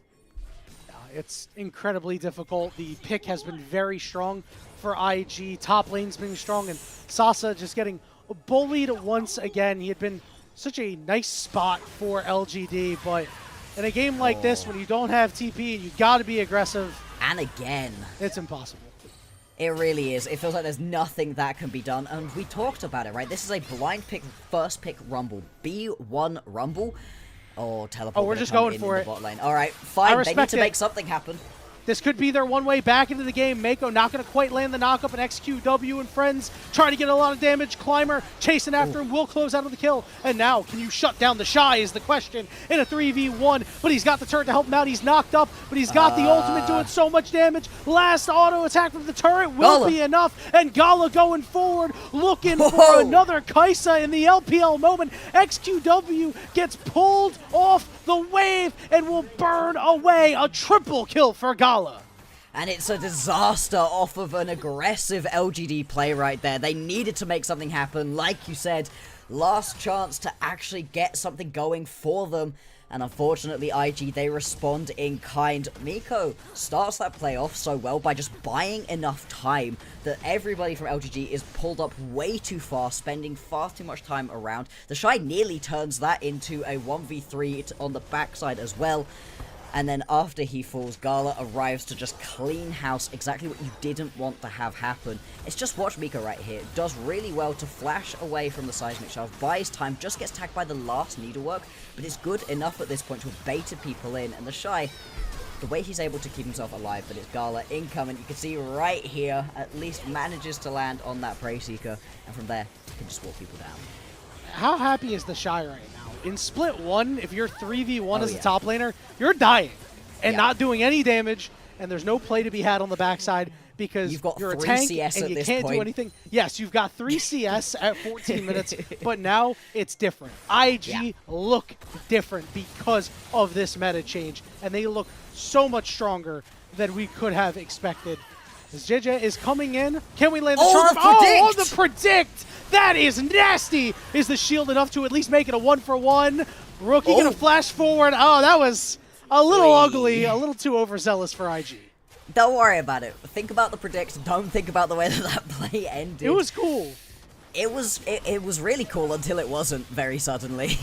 It's incredibly difficult. The pick has been very strong for IG. Top lane's been strong, and Sasa just getting bullied once again. He had been such a nice spot for LGD, but in a game like this, when you don't have TP, you got to be aggressive. And again, it's impossible. It really is. It feels like there's nothing that can be done. And we talked about it, right? This is a blind pick, first pick Rumble. B1 Rumble. Oh, teleport. Oh, we're just going for it. Bot lane. All right, fine. They need to make something happen. This could be their one way back into the game. Mako not going to quite land the knockup, and XQW and friends trying to get a lot of damage. Climber chasing after him, will close out of the kill. And now, can you shut down the Shy is the question in a 3v1. But he's got the turret to help him out. He's knocked up, but he's got the ultimate doing so much damage. Last auto attack from the turret will be enough. And Gala going forward, looking for another Kaisa in the LPL moment. XQW gets pulled off the wave and will burn away. A triple kill for Gala. And it's a disaster off of an aggressive LGD play right there. They needed to make something happen. Like you said, last chance to actually get something going for them. And unfortunately, IG, they respond in kind. Miko starts that play off so well by just buying enough time that everybody from LGD is pulled up way too far, spending far too much time around. The Shy nearly turns that into a 1v3 on the backside as well. And then after he falls, Gala arrives to just clean house, exactly what you didn't want to have happen. It's just watch Miko right here. Does really well to flash away from the seismic shove, buys time, just gets tagged by the last needlework, but it's good enough at this point to have baited people in. And the Shy, the way he's able to keep himself alive, but it's Gala incoming. You can see right here, at least manages to land on that Prey Seeker, and from there, can just walk people down. How happy is the Shy right now? In split 1, if you're 3v1 as a top laner, you're dying and not doing any damage, and there's no play to be had on the backside because you're a tank CS and you can't do anything. Yes, you've got 3 CS at 14 minutes, but now it's different. IG look different because of this meta change, and they look so much stronger than we could have expected. As JJ is coming in, can we land the charm? Oh, the predict! That is nasty! Is the shield enough to at least make it a 1-for-1? Rookie gonna flash forward. Oh, that was a little ugly, a little too overzealous for IG. Don't worry about it. Think about the predict. Don't think about the way that play ended. It was cool. It was really cool until it wasn't very suddenly.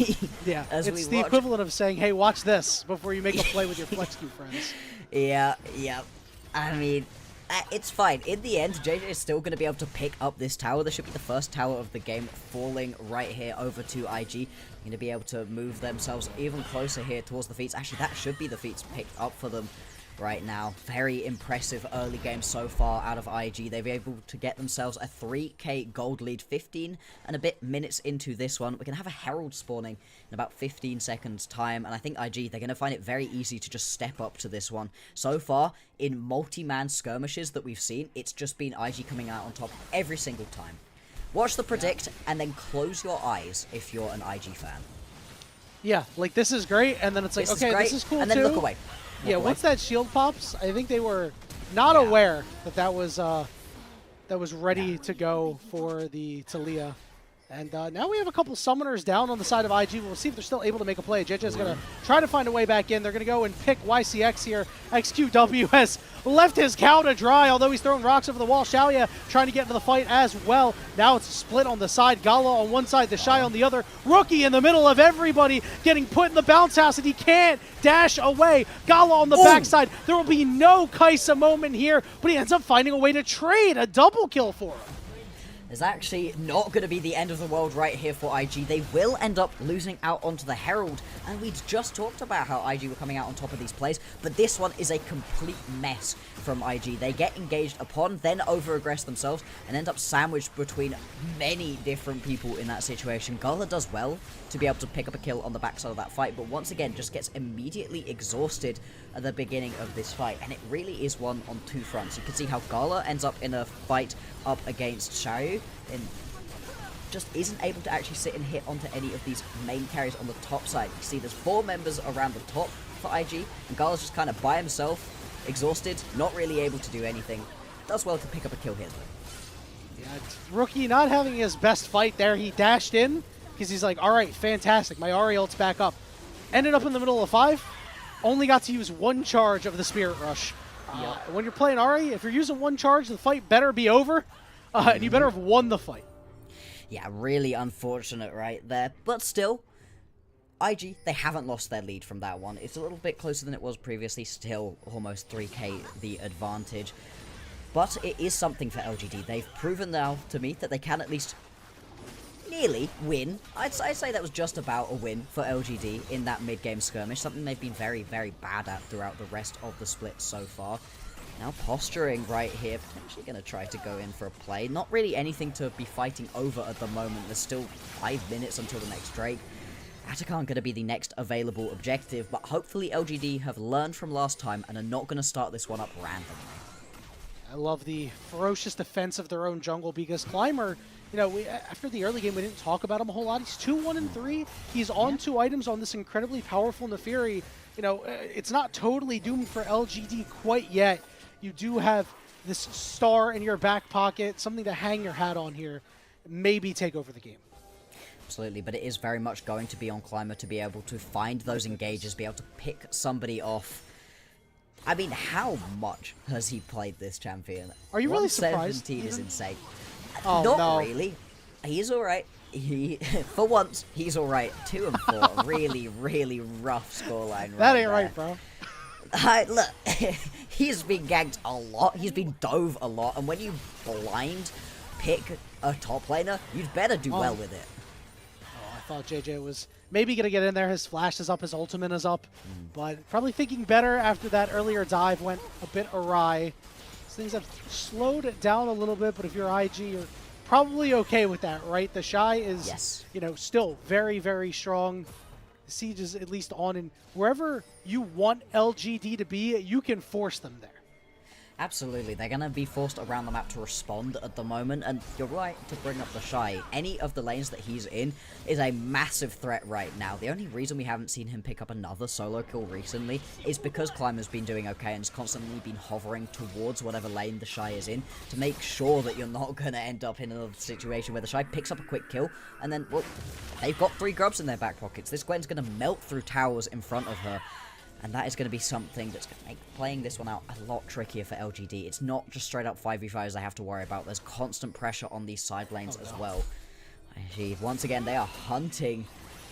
Yeah, it's the equivalent of saying, hey, watch this before you make a play with your Flex Q friends. Yeah. I mean, It's fine. In the end, JJ is still going to be able to pick up this tower. This should be the first tower of the game falling right here over to IG. Going to be able to move themselves even closer here towards the feats. Actually, that should be the feats picked up for them right now. Very impressive early game so far out of IG. They've been able to get themselves a 3k gold lead. 15 and a bit minutes into this one. We're going to have a Herald spawning in about 15 seconds time, and I think IG, they're going to find it very easy to just step up to this one. So far, in multi-man skirmishes that we've seen, it's just been IG coming out on top every single time. Watch the predict, and then close your eyes if you're an IG fan. Yeah, like this is great, and then it's like, okay, this is cool and then too. look away. Yeah, once that shield pops, I think they were not aware that that was ready to go for the Talia. And now we have a couple summoners down on the side of IG. We'll see if they're still able to make a play. JJ's going to try to find a way back in. They're going to go and pick YCX here. XQW has left his cow to dry, although he's throwing rocks over the wall. Xiaoya trying to get into the fight as well. Now it's a split on the side. Gala on one side, the Shy on the other. Rookie in the middle of everybody getting put in the bounce house, and he can't dash away. Gala on the backside. There will be no Kaisa moment here, but he ends up finding a way to trade a double kill for him. Is actually not going to be the end of the world right here for IG. They will end up losing out onto the Herald, and we'd just talked about how IG were coming out on top of these plays, but this one is a complete mess from IG. They get engaged upon, then over-aggress themselves, and end up sandwiched between many different people in that situation. Gala does well to be able to pick up a kill on the backside of that fight, but once again just gets immediately exhausted at the beginning of this fight, and it really is one on two fronts. You can see how Gala ends up in a fight up against Xiaoyu, and just isn't able to actually sit and hit onto any of these main carries on the top side. You see there's 4 members around the top for IG, and Gala's just kind of by himself, exhausted, not really able to do anything. Does well to pick up a kill here though. Yeah, Rookie not having his best fight there. He dashed in because he's like, all right, fantastic, my Ahri ult's back up. Ended up in the middle of 5, only got to use 1 charge of the Spirit Rush. When you're playing Ahri, if you're using 1 charge, the fight better be over, and you better have won the fight. Yeah, really unfortunate right there. But still, IG, they haven't lost their lead from that one. It's a little bit closer than it was previously, still almost 3k the advantage. But it is something for LGD. They've proven now to me that they can at least nearly win. I'd say that was just about a win for LGD in that mid-game skirmish, something they've been very, very bad at throughout the rest of the split so far. Now posturing right here, potentially going to try to go in for a play. Not really anything to be fighting over at the moment. There's still 5 minutes until the next Drake. Atakan going to be the next available objective, but hopefully LGD have learned from last time and are not going to start this one up randomly. I love the ferocious defense of their own jungle, because Climber, you know, after the early game, we didn't talk about him a whole lot. He's 2-1-3. He's on 2 items on this incredibly powerful Neferi. You know, it's not totally doomed for LGD quite yet. You do have this star in your back pocket, something to hang your hat on here, maybe take over the game. Absolutely, but it is very much going to be on Climber to be able to find those engages, be able to pick somebody off. I mean, how much has he played this champion? Are you really surprised? 117 is insane. Oh, Not really. He's alright. For once, he's alright. 2 and 4. Really, really rough scoreline. That ain't right, bro. Look, he's been ganked a lot. He's been dove a lot. And when you blind pick a top laner, you'd better do well with it. I thought JJ was maybe going to get in there. His flash is up, his ultimate is up. But probably thinking better after that earlier dive went a bit awry. So things have slowed it down a little bit, but if you're IG, you're probably okay with that, right? The Shy is, you know, still very, very strong. The Siege is at least on, and wherever you want LGD to be, you can force them there. Absolutely, they're going to be forced around the map to respond at the moment, and you're right to bring up the Shy. Any of the lanes that he's in is a massive threat right now. The only reason we haven't seen him pick up another solo kill recently is because Climber's been doing okay and has constantly been hovering towards whatever lane the Shy is in to make sure that you're not going to end up in another situation where the Shy picks up a quick kill, and then, well, they've got 3 grubs in their back pockets. This Gwen's going to melt through towers in front of her. And that is going to be something that's going to make playing this one out a lot trickier for LGD. It's not just straight up 5v5s they have to worry about. There's constant pressure on these side lanes as well. Actually, once again, they are hunting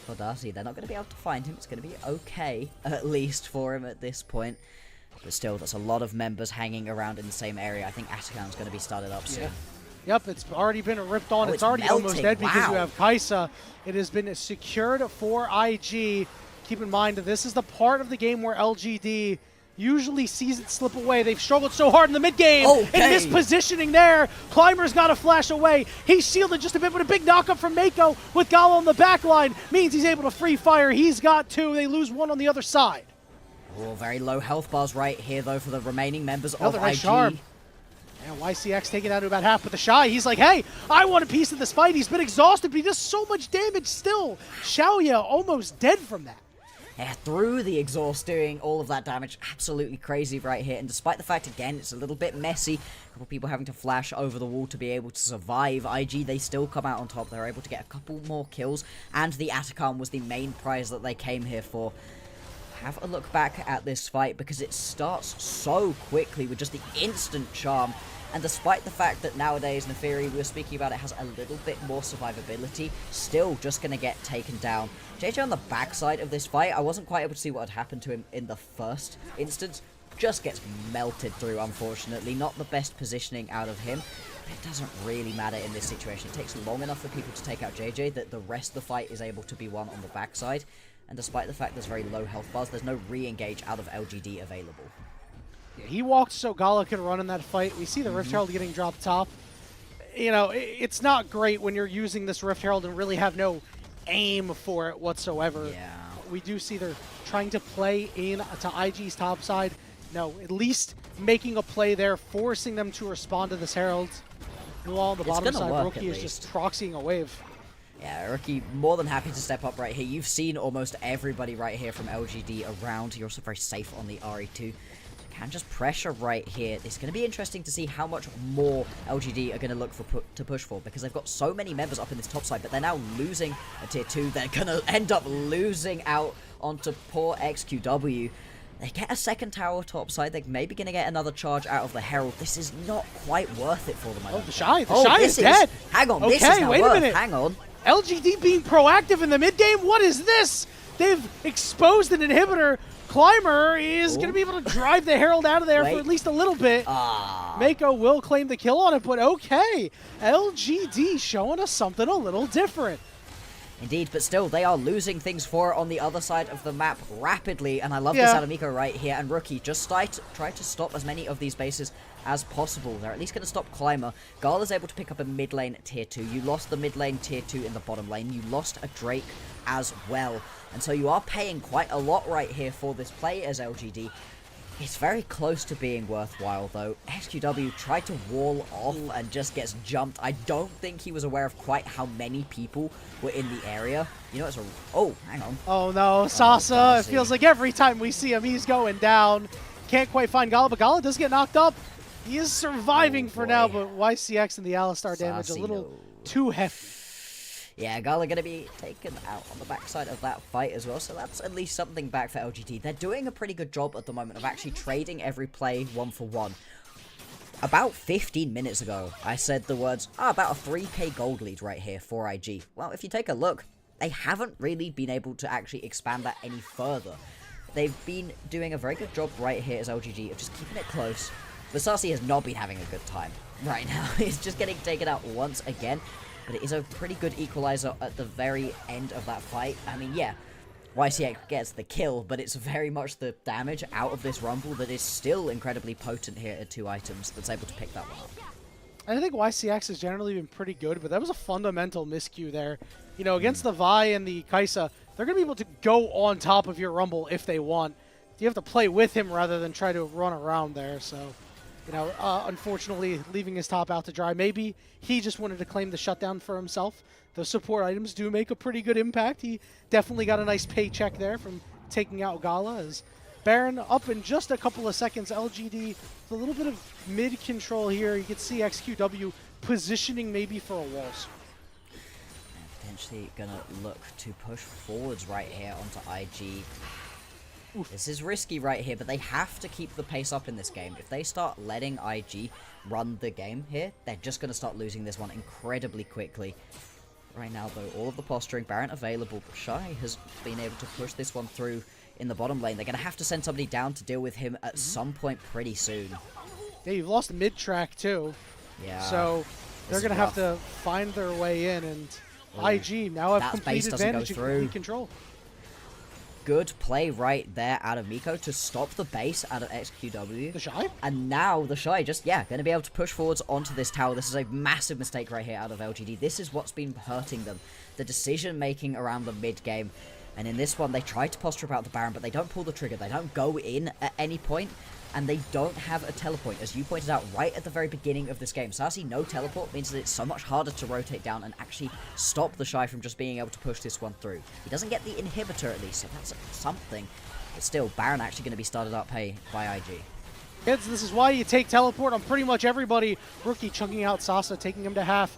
for Darcy. They're not going to be able to find him. It's going to be okay, at least, for him at this point. But still, that's a lot of members hanging around in the same area. I think Atakan's going to be started up soon. Yep, it's already been ripped on. Oh, it's already almost melting. dead because you Wow. have Kaisa. It has been secured for IG. Keep in mind that this is the part of the game where LGD usually sees it slip away. They've struggled so hard in the mid game. Okay. In this positioning there, Climber's got to flash away. He's shielded just a bit, but a big knockup from Mako with Gala on the back line means he's able to free fire. He's got 2. They lose 1 on the other side. Oh, very low health bars right here, though, for the remaining members Another of nice IG. charm. And YCX taking down to about half with the Shy. He's like, hey, I want a piece of this fight. He's been exhausted, but he does so much damage still. Xiaoya almost dead from that. Yeah, through the exhaust, doing all of that damage. Absolutely crazy right here. And despite the fact, again, it's a little bit messy, a couple people having to flash over the wall to be able to survive, IG, they still come out on top. They're able to get a couple more kills, and the Atakan was the main prize that they came here for. Have a look back at this fight, because it starts so quickly with just the instant charm. And despite the fact that nowadays Neferi, we were speaking about, it has a little bit more survivability, still just going to get taken down. JJ on the backside of this fight, I wasn't quite able to see what had happened to him in the first instance. Just gets melted through, unfortunately. Not the best positioning out of him. But it doesn't really matter in this situation. It takes long enough for people to take out JJ that the rest of the fight is able to be won on the backside. And despite the fact there's very low health bars, there's no re-engage out of LGD available. Yeah, he walked so Gala could run in that fight. We see the Rift Herald getting dropped top. You know, it's not great when you're using this Rift Herald and really have no aim for it whatsoever. Yeah. We do see they're trying to play in to IG's top side. No, at least making a play there, forcing them to respond to this Herald. Meanwhile, on the bottom side, work, Rookie is just proxying a wave. Yeah, Rookie more than happy to step up right here. You've seen almost everybody right here from LGD around. You're also very safe on the RE2. Can just pressure right here. It's going to be interesting to see how much more LGD are going to look for to push for, because they've got so many members up in this top side, but they're now losing a tier 2. They're going to end up losing out onto poor XQW. They get a second tower top side. They're maybe going to get another charge out of the Herald. This is not quite worth it for them. Oh, the Shy is dead. Hang on, okay, this is now wait worth. a minute. Hang on. LGD being proactive in the mid game. What is this? They've exposed an inhibitor. Climber is going to be able to drive the Herald out of there for at least a little bit. Mako will claim the kill on it, but okay. LGD showing us something a little different. Indeed, but still, they are losing things for it on the other side of the map rapidly, and I love this out of Miko right here, and Rookie just try to stop as many of these bases as possible. They're at least going to stop Climber. Gala's able to pick up a mid lane tier 2. You lost the mid lane tier 2 in the bottom lane. You lost a Drake as well. And so you are paying quite a lot right here for this play as LGD. It's very close to being worthwhile, though. XQW tried to wall off and just gets jumped. I don't think he was aware of quite how many people were in the area. You know, it's a... Oh, hang on. Oh, no. Sasa, it feels like every time we see him, he's going down. Can't quite find Gala, but Gala does get knocked up. He is surviving for now, but YCX and the Alistar damage a little too hefty. Yeah, Gala going to be taken out on the backside of that fight as well, so that's at least something back for LGD. They're doing a pretty good job at the moment of actually trading every play 1-for-1. About 15 minutes ago, I said the words, about a 3k gold lead right here for IG. Well, if you take a look, they haven't really been able to actually expand that any further. They've been doing a very good job right here as LGD of just keeping it close. Vasasi has not been having a good time right now. He's just getting taken out once again. But it is a pretty good equalizer at the very end of that fight. I mean, yeah, YCX gets the kill, but it's very much the damage out of this Rumble that is still incredibly potent here at 2 items that's able to pick that one up. I think YCX has generally been pretty good, but that was a fundamental miscue there. You know, against the Vi and the Kaisa, they're going to be able to go on top of your Rumble if they want. You have to play with him rather than try to run around there, so... You know, unfortunately, leaving his top out to dry. Maybe he just wanted to claim the shutdown for himself. Those support items do make a pretty good impact. He definitely got a nice paycheck there from taking out Gala. As Baron up in just a couple of seconds. LGD with a little bit of mid-control here. You can see XQW positioning maybe for a waltz. Potentially going to look to push forwards right here onto IG. Oof. This is risky right here, but they have to keep the pace up in this game. If they start letting IG run the game here, they're just going to start losing this one incredibly quickly. Right now, though, all of the posturing, Baron available, but Shy has been able to push this one through. in the bottom lane. They're going to have to send somebody down to deal with him at some point pretty soon. Yeah, you've lost mid-track too. Yeah. So they're going to have to find their way in, and IG now have complete advantage and complete control. Good play right there out of Miko to stop the base out of XQW. The Shy? And now the Shy just, going to be able to push forwards onto this tower. This is a massive mistake right here out of LGD. This is what's been hurting them. The decision-making around the mid-game. And in this one, they try to posture about the Baron, but they don't pull the trigger. They don't go in at any point, and they don't have a teleport. As you pointed out right at the very beginning of this game, Sassy, no teleport means that it's so much harder to rotate down and actually stop the Shy from just being able to push this one through. He doesn't get the inhibitor at least, so that's something. But still, Baron actually going to be started up by IG. Kids, this is why you take teleport on pretty much everybody. Rookie chunking out Sasa, taking him to half.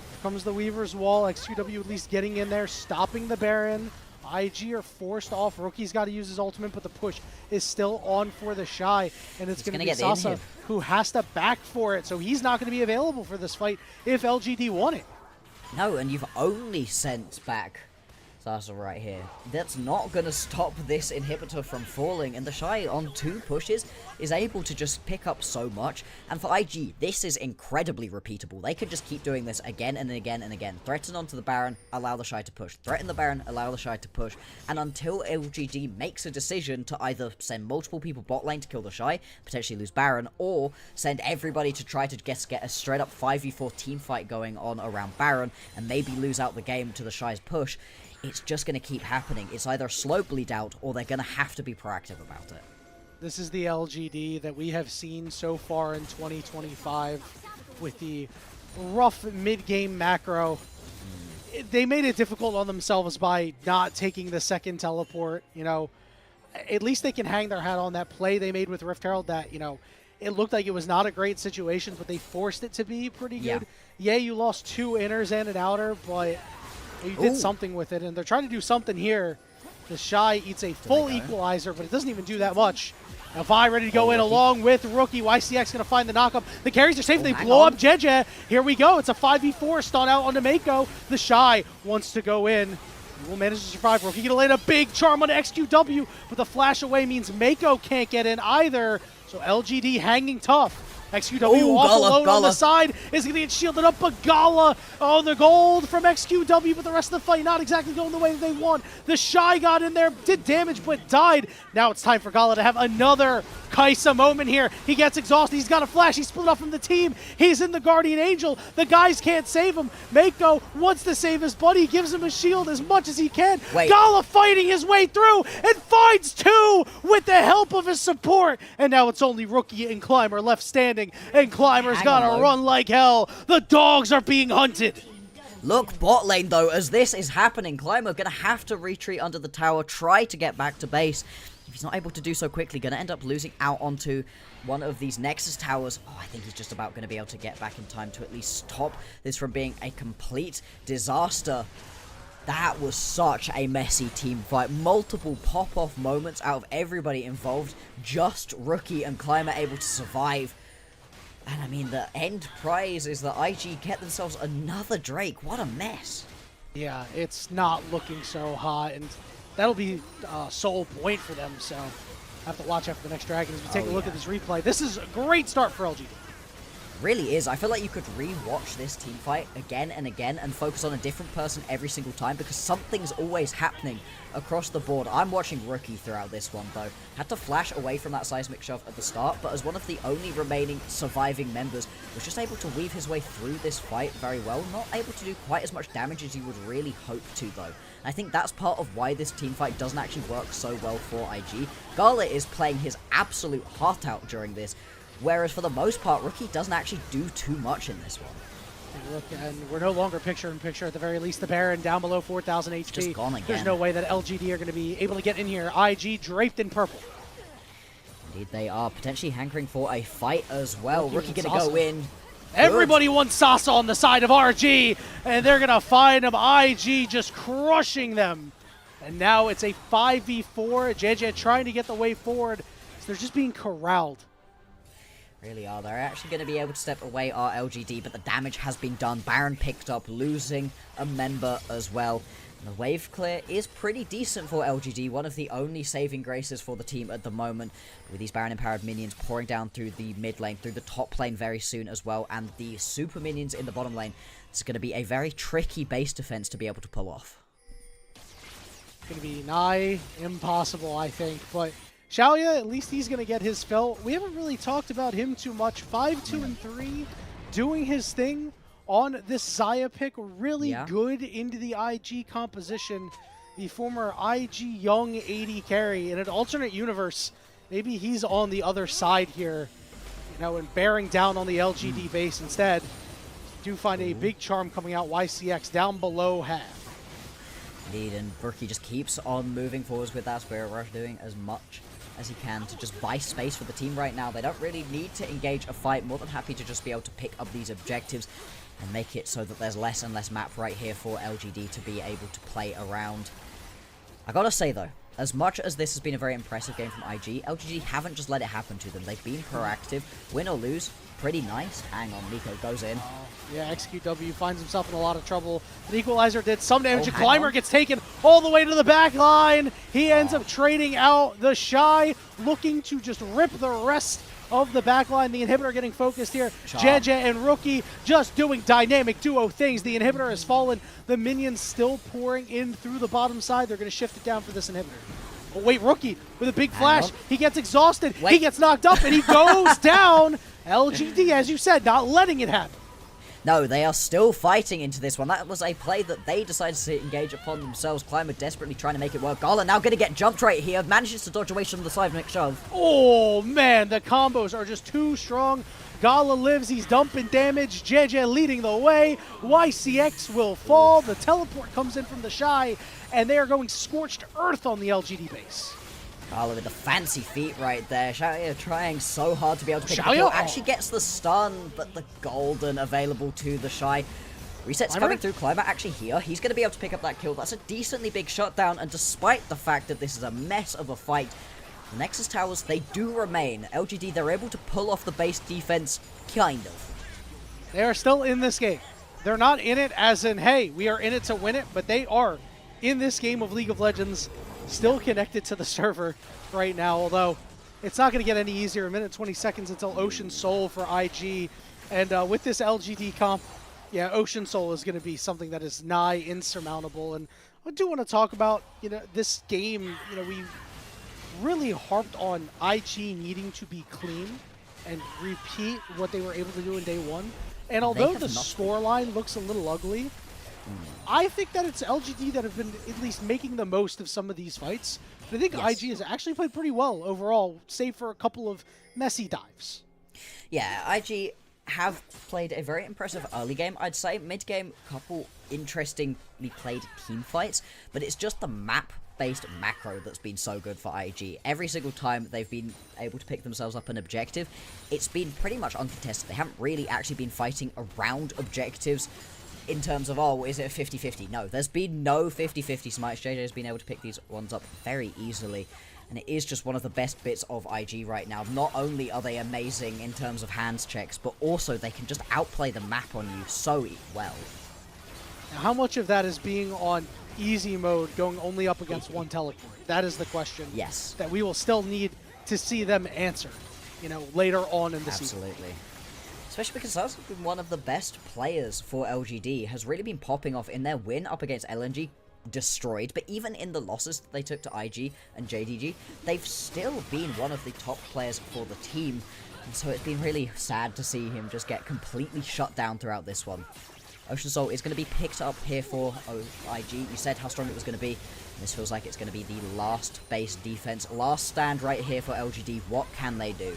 Here comes the Weaver's Wall. XQW at least getting in there, stopping the Baron. IG are forced off. Rookie's got to use his ultimate, but the push is still on for the Shy, and it's going to be Sasa who has to back for it, so he's not going to be available for this fight if LGD won it. No, and you've only sent back Sasa right here. That's not going to stop this inhibitor from falling, and the Shy on 2 pushes is able to just pick up so much. And for IG, this is incredibly repeatable. They could just keep doing this again and again and again. Threaten onto the Baron, allow the Shy to push. Threaten the Baron, allow the Shy to push. And until LGD makes a decision to either send multiple people bot lane to kill the Shy, potentially lose Baron, or send everybody to try to get a straight up 5v4 team fight going on around Baron, and maybe lose out the game to the Shy's push, it's just going to keep happening. It's either slow bleed out, or they're going to have to be proactive about it. This is the LGD that we have seen so far in 2025 with the rough mid-game macro. They made it difficult on themselves by not taking the second teleport. You know, at least they can hang their hat on that play they made with Rift Herald that, you know, it looked like it was not a great situation, but they forced it to be pretty good. Yeah, you lost 2 inners and an outer, but you did something with it, and they're trying to do something here. The Shy eats a full equalizer, but it doesn't even do that much. Now Vi ready to go in along with Rookie. YCX going to find the knockup. The carries are safe. They blow up JDG. Here we go. It's a 5v4 stun out onto Mako. The Shy wants to go in. He will manage to survive. Rookie going to land a big charm on XQW, but the flash away means Mako can't get in either. So LGD hanging tough. XQW off alone on the side is going to get shielded up, but Gala, the gold from XQW, but the rest of the fight not exactly going the way that they want. The Shy got in there, did damage, but died. Now it's time for Gala to have another Kaisa moment here. He gets exhausted, he's got a flash, he's split off from the team, he's in the Guardian Angel, the guys can't save him. Mako wants to save his buddy, gives him a shield as much as he can. Gala fighting his way through and finds 2 with the help of his support, and now it's only Rookie and Climber left standing. And Climber's gotta run like hell. The dogs are being hunted. Look, bot lane though, as this is happening, Climber gonna have to retreat under the tower, try to get back to base. If he's not able to do so quickly, gonna end up losing out onto one of these Nexus towers. Oh, I think he's just about gonna be able to get back in time to at least stop this from being a complete disaster. That was such a messy team fight. Multiple pop-off moments out of everybody involved. Just Rookie and Climber able to survive. And I mean, the end prize is that IG get themselves another Drake. What a mess. Yeah, it's not looking so hot, and that'll be sole point for them, so have to watch out for the next Dragon as we take a look at this replay. This is a great start for LGD. Really is. I feel like you could re-watch this team fight again and again and focus on a different person every single time because something's always happening across the board. I'm watching Rookie throughout this one though. Had to flash away from that seismic shove at the start, but as one of the only remaining surviving members, was just able to weave his way through this fight very well. Not able to do quite as much damage as you would really hope to though. I think that's part of why this team fight doesn't actually work so well for IG. Gala is playing his absolute heart out during this, whereas for the most part, Rookie doesn't actually do too much in this one. Look, and we're no longer picture-in-picture. At the very least, the Baron down below 4,000 HP. Just gone again. There's no way that LGD are going to be able to get in here. IG draped in purple. Indeed, they are potentially hankering for a fight as well. Rookie going to go in. Everybody wants Sasa on the side of RG, and they're going to find him. IG just crushing them. And now it's a 5v4. JJ trying to get the way forward. So they're just being corralled. Really are. They're actually going to be able to step away our LGD, but the damage has been done. Baron picked up, losing a member as well. And the wave clear is pretty decent for LGD, one of the only saving graces for the team at the moment, with these Baron empowered minions pouring down through the mid lane, through the top lane very soon as well, and the super minions in the bottom lane. It's going to be a very tricky base defense to be able to pull off. Going to be nigh impossible, I think, but Xiaoya, at least he's going to get his fill. We haven't really talked about him too much. 5-2-3, doing his thing on this Xayah pick. Really good into the IG composition. The former IG Young 80 carry. In an alternate universe, maybe he's on the other side here, you know, and bearing down on the LGD base instead. Do find a big charm coming out. YCX down below half. Indeed, and Rookie just keeps on moving forwards with that Spirit Rush, doing as much as he can to just buy space for the team right now. They don't really need to engage a fight. More than happy to just be able to pick up these objectives and make it so that there's less and less map right here for LGD to be able to play around. I gotta say though, as much as this has been a very impressive game from IG, LGD haven't just let it happen to them. They've been proactive. Win or lose, pretty nice. Hang on, Nico goes in. Yeah, XQW finds himself in a lot of trouble. The Equalizer did some damage. A Climber gets taken all the way to the back line. He ends up trading out the Shy, looking to just rip the rest of the back line. The Inhibitor getting focused here. JJ and Rookie just doing dynamic duo things. The Inhibitor has fallen. The minions still pouring in through the bottom side. They're going to shift it down for this Inhibitor. Oh, wait, Rookie with a big flash. He gets exhausted. He gets knocked up, and he goes down. LGD, as you said, not letting it happen. No, they are still fighting into this one. That was a play that they decided to engage upon themselves. Climber desperately trying to make it work. Gala now going to get jumped right here. Manages to dodge away from the seismic shove. Oh, man, the combos are just too strong. Gala lives. He's dumping damage. JJ leading the way. YCX will fall. The teleport comes in from the Shy, and they are going scorched earth on the LGD base. Gala with the fancy feet right there. Xiaoya trying so hard to be able to pick up the kill. Actually gets the stun, but the golden available to the Shy. Resets coming through. Climber actually here. He's going to be able to pick up that kill. That's a decently big shutdown, and despite the fact that this is a mess of a fight, the Nexus Towers, they do remain. LGD, they're able to pull off the base defense, kind of. They are still in this game. They're not in it as in, hey, we are in it to win it, but they are in this game of League of Legends, still connected to the server right now, although it's not going to get any easier. A minute 20 seconds until Ocean Soul for IG. And with this LGD comp, yeah, Ocean Soul is going to be something that is nigh insurmountable. And I do want to talk about, you know, this game. You know, we really harped on IG needing to be clean and repeat what they were able to do in day one. And although the scoreline looks a little ugly, I think that it's LGD that have been at least making the most of some of these fights. But I think IG has actually played pretty well overall, save for a couple of messy dives. Yeah, IG have played a very impressive early game, I'd say. Mid-game, couple interestingly played team fights, but it's just the map-based macro that's been so good for IG. Every single time they've been able to pick themselves up an objective, it's been pretty much uncontested. They haven't really actually been fighting around objectives in terms of, oh, is it a 50-50? No, there's been no 50-50 smites. JJ has been able to pick these ones up very easily, and it is just one of the best bits of IG right now. Not only are they amazing in terms of hands checks, but also they can just outplay the map on you so well. Now, how much of that is being on easy mode, going only up against one teleport? That is the question. Yes. That we will still need to see them answer, you know, later on in the season. Absolutely. Especially because that's been one of the best players for LGD, has really been popping off in their win up against LNG, destroyed, but even in the losses that they took to IG and JDG, they've still been one of the top players for the team, and so it's been really sad to see him just get completely shut down throughout this one. Ocean Soul is going to be picked up here for IG. You said how strong it was going to be. This feels like it's going to be the last base defense. Last stand right here for LGD. What can they do?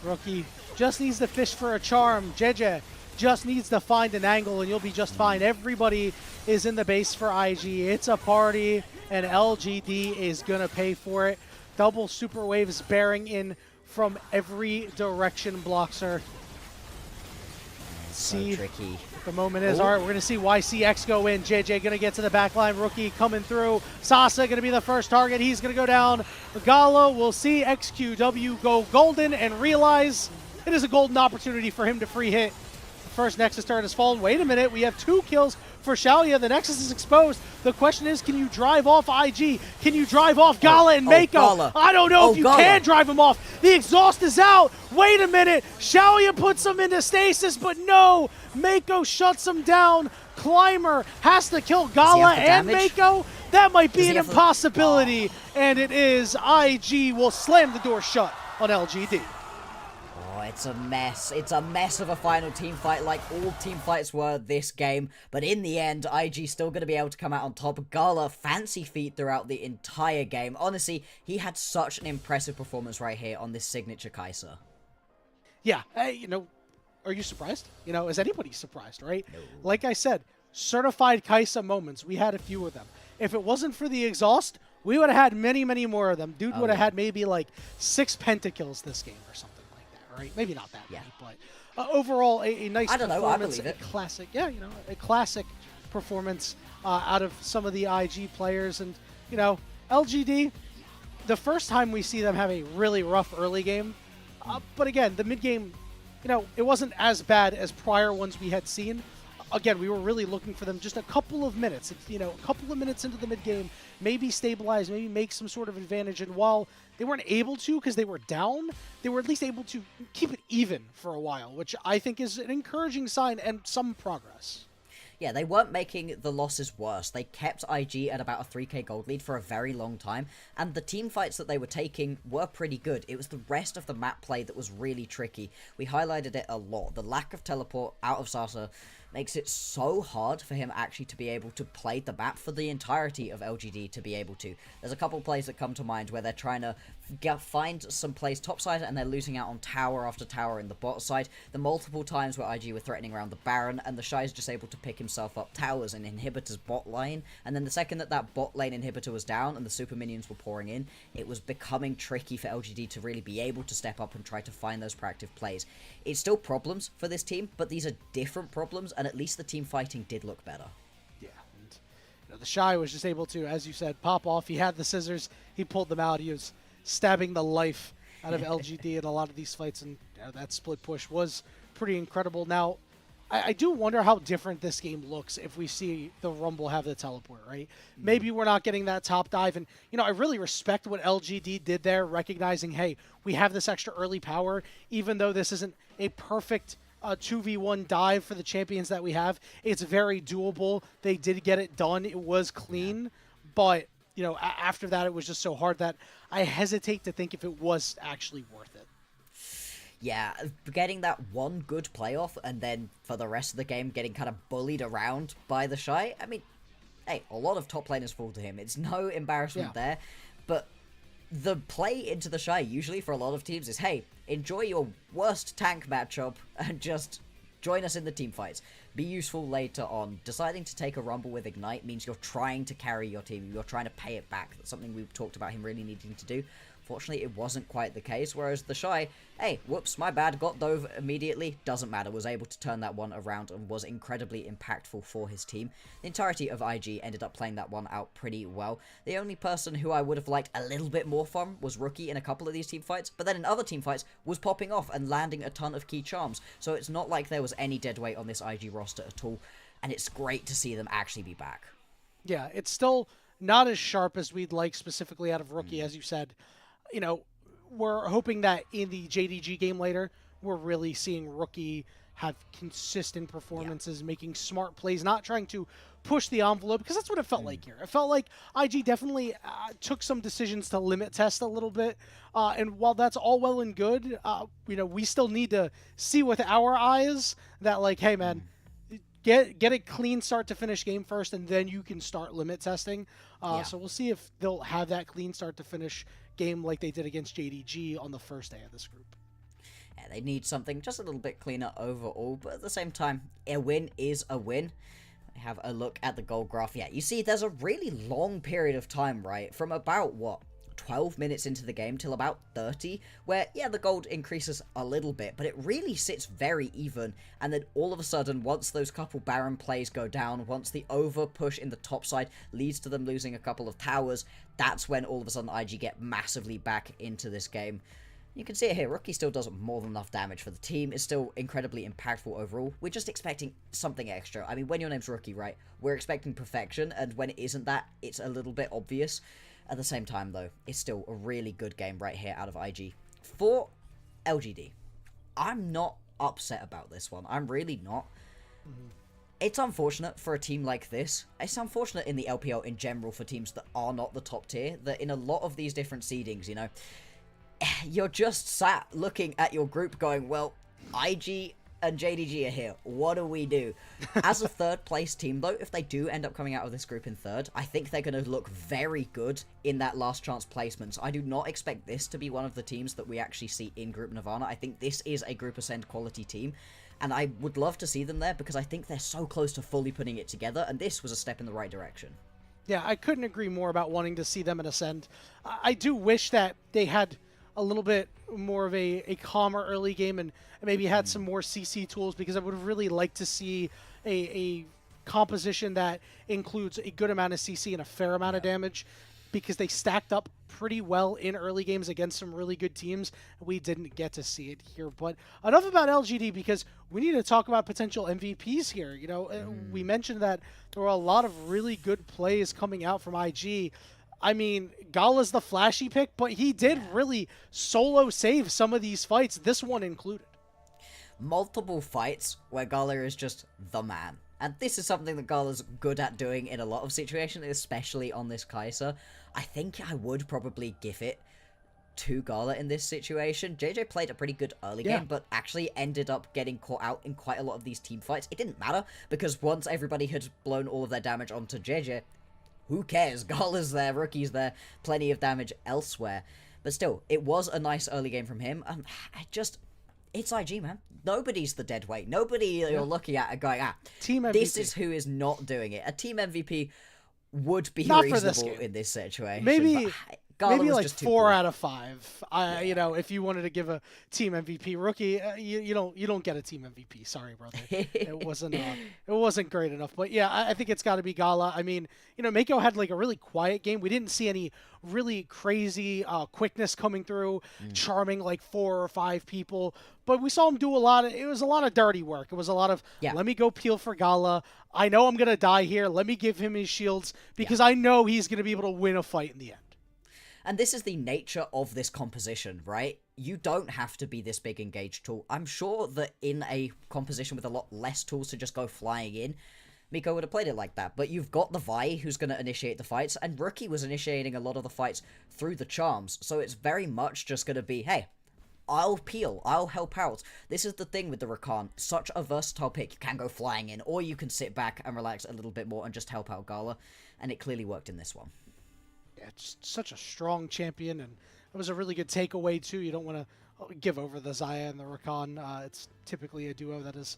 Rookie just needs to fish for a charm. JJ just needs to find an angle and you'll be just fine. Everybody is in the base for IG. It's a party and LGD is going to pay for it. Double super waves bearing in from every direction. Blocks her. So tricky. The moment is, all right, we're going to see YCX go in. JJ going to get to the back line. Rookie coming through. Sasa going to be the first target. He's going to go down. Gala will see XQW go golden and realize It is a golden opportunity for him to free hit. The first Nexus turret has fallen. Wait a minute, we have 2 kills for Xiaoya. The Nexus is exposed. The question is, can you drive off IG? Can you drive off Gala and Mako? Gala. I don't know if you Gala. can drive him off. The exhaust is out. Wait a minute. Xiaoya puts him into stasis, but no. Mako shuts him down. Climber has to kill Gala and Mako. That might be an impossibility, and it is. IG will slam the door shut on LGD. Oh, it's a mess. It's a mess of a final team fight like all team fights were this game. But in the end, IG still going to be able to come out on top. Gala, fancy feat throughout the entire game. Honestly, he had such an impressive performance right here on this signature Kai'Sa. Yeah, you know, are you surprised? You know, is anybody surprised, right? No. Like I said, certified Kai'Sa moments. We had a few of them. If it wasn't for the exhaust, we would have had many, many more of them. Dude would have had maybe like 6 pentakills this game or something like that, right? Maybe not that many, but overall, a nice I don't know, I believe it. a classic, yeah, you know, a classic performance out of some of the IG players. And, you know, LGD, the first time we see them have a really rough early game, but again, the mid game, you know, it wasn't as bad as prior ones we had seen. Again, we were really looking for them just a couple of minutes, you know, a couple of minutes into the mid game, maybe stabilize, maybe make some sort of advantage. And while they weren't able to because they were down, they were at least able to keep it even for a while, which I think is an encouraging sign and some progress. Yeah, they weren't making the losses worse. They kept IG at about a 3k gold lead for a very long time, and the team fights that they were taking were pretty good. It was the rest of the map play that was really tricky. We highlighted it a lot. The lack of teleport out of Sasa makes it so hard for him actually to be able to play the map for the entirety of LGD to be able to. There's a couple plays that come to mind where they're trying to find some plays topside and they're losing out on tower after tower in the bot side. The multiple times where IG were threatening around the Baron and the Shy is just able to pick himself up towers and Inhibitor's bot lane. And then the second that bot lane Inhibitor was down and the super minions were pouring in, it was becoming tricky for LGD to really be able to step up and try to find those proactive plays. It's still problems for this team, but these are different problems, and at least the team fighting did look better. Yeah, and you know, the Shy was just able to, as you said, pop off. He had the scissors, he pulled them out, he was stabbing the life out of LGD in a lot of these fights, and you know, that split push was pretty incredible. Now, I do wonder how different this game looks if we see the Rumble have the teleport, right? Maybe we're not getting that top dive, and you know, I really respect what LGD did there, recognizing, hey, we have this extra early power, even though this isn't a perfect 2v1 dive for the champions that we have. It's very doable. They did get it done. It was clean, but you know, after that, it was just so hard that I hesitate to think if it was actually worth it. Yeah, getting that one good playoff and then for the rest of the game getting kind of bullied around by the Shy. I mean, hey, a lot of top laners fall to him. It's no embarrassment there. But the play into the Shy usually for a lot of teams is, hey, enjoy your worst tank matchup and just join us in the team fights. Be useful later on. Deciding to take a Rumble with Ignite means you're trying to carry your team. You're trying to pay it back. That's something we've talked about him really needing to do. Fortunately, it wasn't quite the case, whereas the Shy, hey, whoops, my bad, got dove immediately, doesn't matter, was able to turn that one around and was incredibly impactful for his team. The entirety of IG ended up playing that one out pretty well. The only person who I would have liked a little bit more from was Rookie in a couple of these team fights, but then in other team fights was popping off and landing a ton of key charms, so it's not like there was any dead weight on this IG roster at all, and it's great to see them actually be back. Yeah, it's still not as sharp as we'd like specifically out of Rookie, as you said. You know, we're hoping that in the JDG game later, we're really seeing Rookie have consistent performances, making smart plays, not trying to push the envelope, because that's what it felt like here. It felt like IG definitely took some decisions to limit test a little bit, and while that's all well and good, you know, we still need to see with our eyes that, like, hey, man, get a clean start to finish game first, and then you can start limit testing. So we'll see if they'll have that clean start to finish game like they did against JDG on the first day of this group. Yeah, they need something just a little bit cleaner overall, but at the same time, a win is a win. Have a look at the gold graph. Yeah, you see there's a really long period of time, right? From about, 12 minutes into the game till about 30, where, yeah, the gold increases a little bit, but it really sits very even, and then all of a sudden, once those couple Baron plays go down, once the over push in the top side leads to them losing a couple of towers, that's when all of a sudden IG get massively back into this game. You can see it here. Rookie still does more than enough damage for the team. Is still incredibly impactful overall. We're just expecting something extra. I mean, when your name's Rookie, right, we're expecting perfection, and when it isn't that, it's a little bit obvious. At the same time, though, it's still a really good game right here out of IG. For LGD, I'm not upset about this one. I'm really not. It's unfortunate for a team like this. It's unfortunate in the LPL in general for teams that are not the top tier, that in a lot of these different seedings, you know, you're just sat looking at your group going, well, IG and JDG are here. What do we do? As a third place team, though, if they do end up coming out of this group in third, I think they're going to look very good in that last chance placements. I do not expect this to be one of the teams that we actually see in Group Nirvana. I think this is a Group Ascend quality team, and I would love to see them there because I think they're so close to fully putting it together, and this was a step in the right direction. Yeah, I couldn't agree more about wanting to see them in Ascend. I do wish that they had a little bit more of a calmer early game and maybe had some more CC tools, because I would have really liked to see a composition that includes a good amount of CC and a fair amount of damage, because they stacked up pretty well in early games against some really good teams. We didn't get to see it here. But enough about LGD, because we need to talk about potential MVPs here. You know, we mentioned that there were a lot of really good plays coming out from IG. I mean, Gala's the flashy pick, but he did really solo save some of these fights, this one included. Multiple fights where Gala is just the man. And this is something that Gala's good at doing in a lot of situations, especially on this Kai'Sa. I think I would probably give it to Gala in this situation. JJ played a pretty good early game, but actually ended up getting caught out in quite a lot of these team fights. It didn't matter, because once everybody had blown all of their damage onto JJ, who cares? Gala's there, Rookie's there, plenty of damage elsewhere. But still, it was a nice early game from him. It's IG, man. Nobody's the dead weight. Nobody you're looking at and going, Team MVP. This is who is not doing it. A team MVP would be not reasonable in this situation. Maybe Gala was like just 4 out of 5. You know, if you wanted to give a team MVP, Rookie, you don't get a team MVP. Sorry, brother. It wasn't great enough. But yeah, I think it's got to be Gala. I mean, you know, Mako had like a really quiet game. We didn't see any really crazy quickness coming through, charming like 4 or 5 people. But we saw him do it was a lot of dirty work. It was a lot of, let me go peel for Gala. I know I'm going to die here. Let me give him his shields, because I know he's going to be able to win a fight in the end. And this is the nature of this composition, right? You don't have to be this big engaged tool. I'm sure that in a composition with a lot less tools to just go flying in, Miko would have played it like that. But you've got the Vi who's going to initiate the fights, and Rookie was initiating a lot of the fights through the charms. So it's very much just going to be, hey, I'll peel, I'll help out. This is the thing with the Rakan. Such a versatile pick. You can go flying in, or you can sit back and relax a little bit more and just help out Gala. And it clearly worked in this one. Yeah, it's such a strong champion, and it was a really good takeaway too. You don't want to give over the Xayah and the Rakan. It's typically a duo that is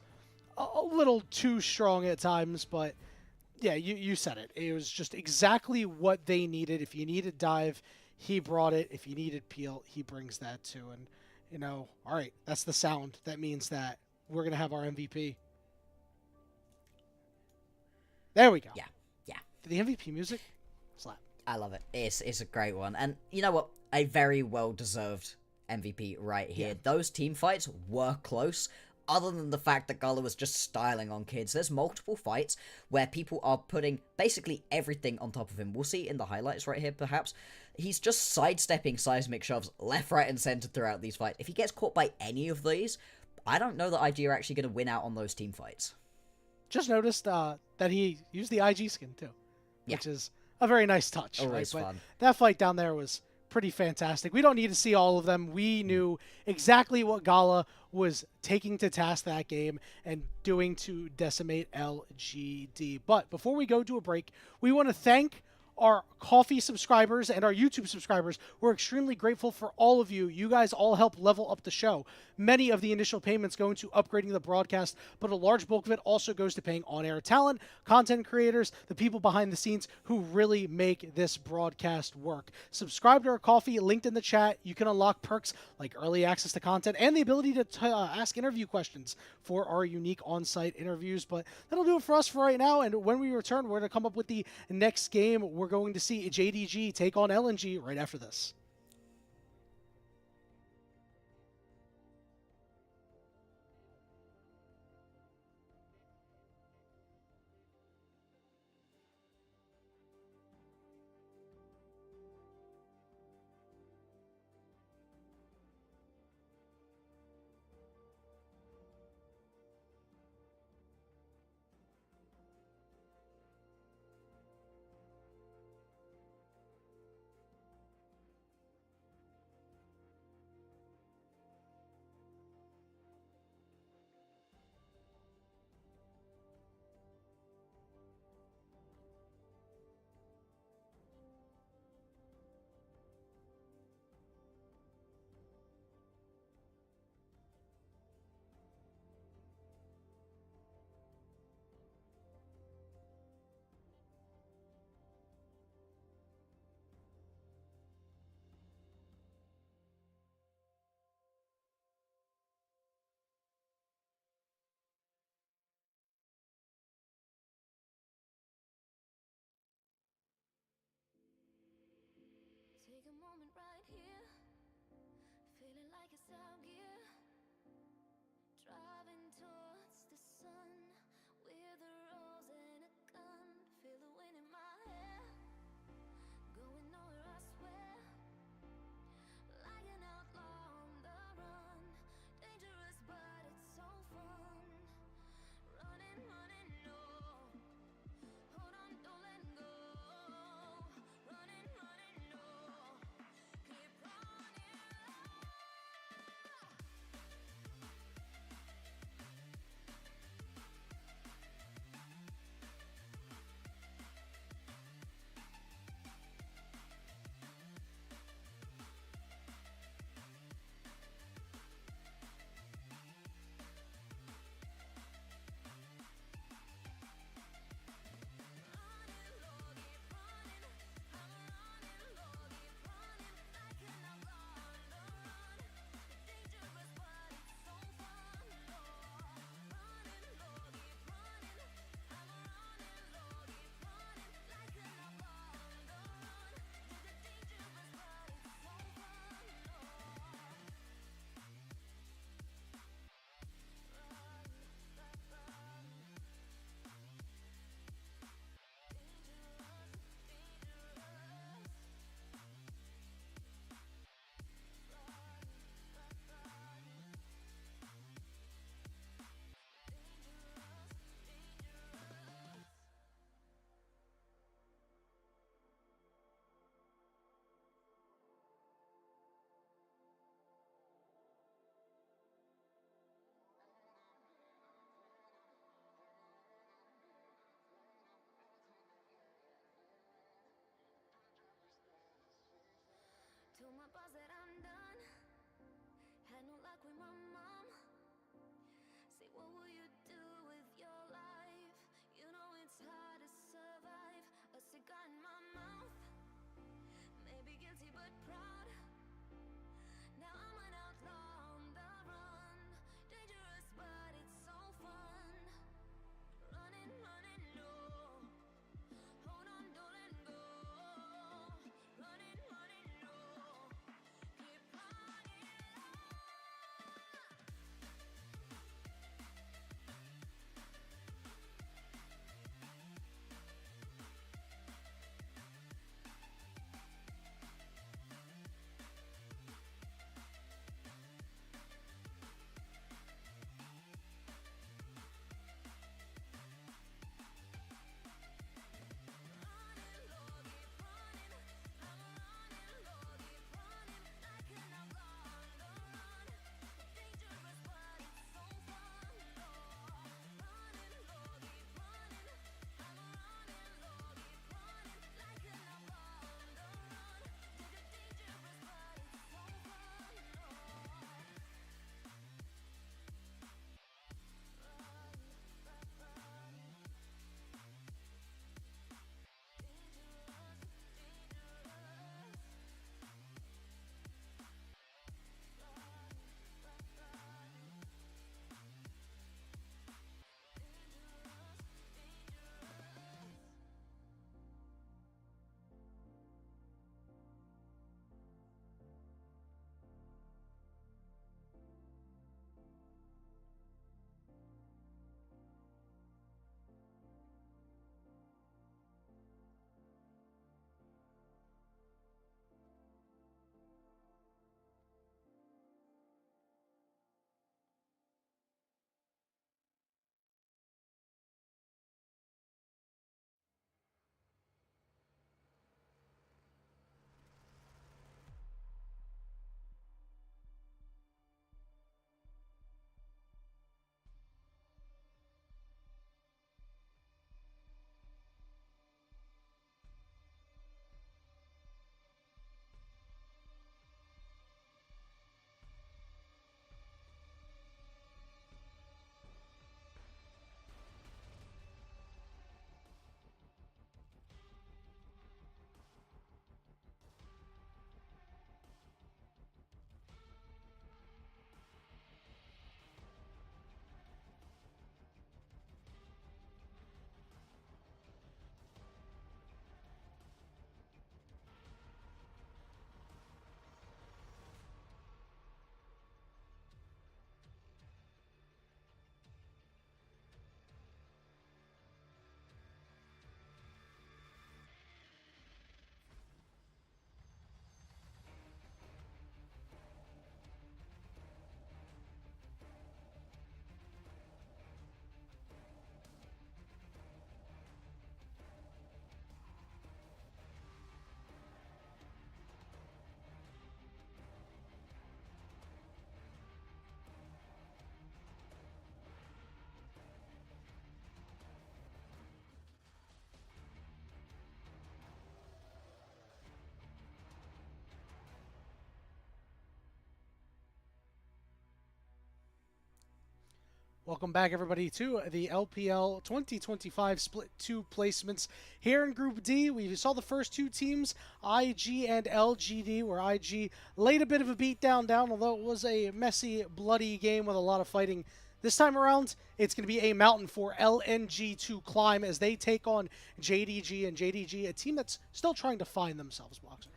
a little too strong at times, but yeah, you said it. It was just exactly what they needed. If you needed dive, he brought it. If you needed peel, he brings that too. And, you know, all right, that's the sound. That means that we're going to have our MVP. There we go. Yeah. The MVP music, slap. I love it. It's a great one. And you know what? A very well-deserved MVP right here. Yeah. Those team fights were close, other than the fact that Gala was just styling on kids. There's multiple fights where people are putting basically everything on top of him. We'll see in the highlights right here, perhaps. He's just sidestepping seismic shoves left, right, and center throughout these fights. If he gets caught by any of these, I don't know that IG are actually going to win out on those team fights. Just noticed that he used the IG skin, too, which is a very nice touch. Always right? fun. But that fight down there was pretty fantastic. We don't need to see all of them. We knew exactly what Gala was taking to task that game and doing to decimate LGD. But before we go to a break, we want to thank our Coffee subscribers and our YouTube subscribers. We're extremely grateful for all of you. You guys all help level up the show. Many of the initial payments go into upgrading the broadcast, but a large bulk of it also goes to paying on-air talent, content creators, the people behind the scenes who really make this broadcast work. Subscribe to our Coffee, linked in the chat. You can unlock perks like early access to content and the ability to ask interview questions for our unique on-site interviews. But that'll do it for us for right now, and when we return, we're going to come up with the next game. We're going to see JDG take on LNG right after this. like it's out gear. Driving towards the sun with a rose and a gun. Feel the wind in my hair, going nowhere I swear. Like an outlaw on the run, dangerous but it's so fun. Running, running, no. Hold on, don't let go. Running, running, no. Keep running. Told my boss that I'm done. Had no luck with my mom. Say, what will you do with your life? You know it's hard to survive. A cigar in my mouth. Maybe guilty but proud. Now I'm an outlaw on the run. Dangerous but it's so fun. Running, running, no. Hold on, don't let go. Running, running, no. Keep running. Welcome back, everybody, to the LPL 2025 Split 2 placements. Here in Group D, we saw the first two teams, IG and LGD, where IG laid a bit of a beat down, although it was a messy, bloody game with a lot of fighting. This time around, it's going to be a mountain for LNG to climb as they take on JDG, and JDG, a team that's still trying to find themselves, Boxer.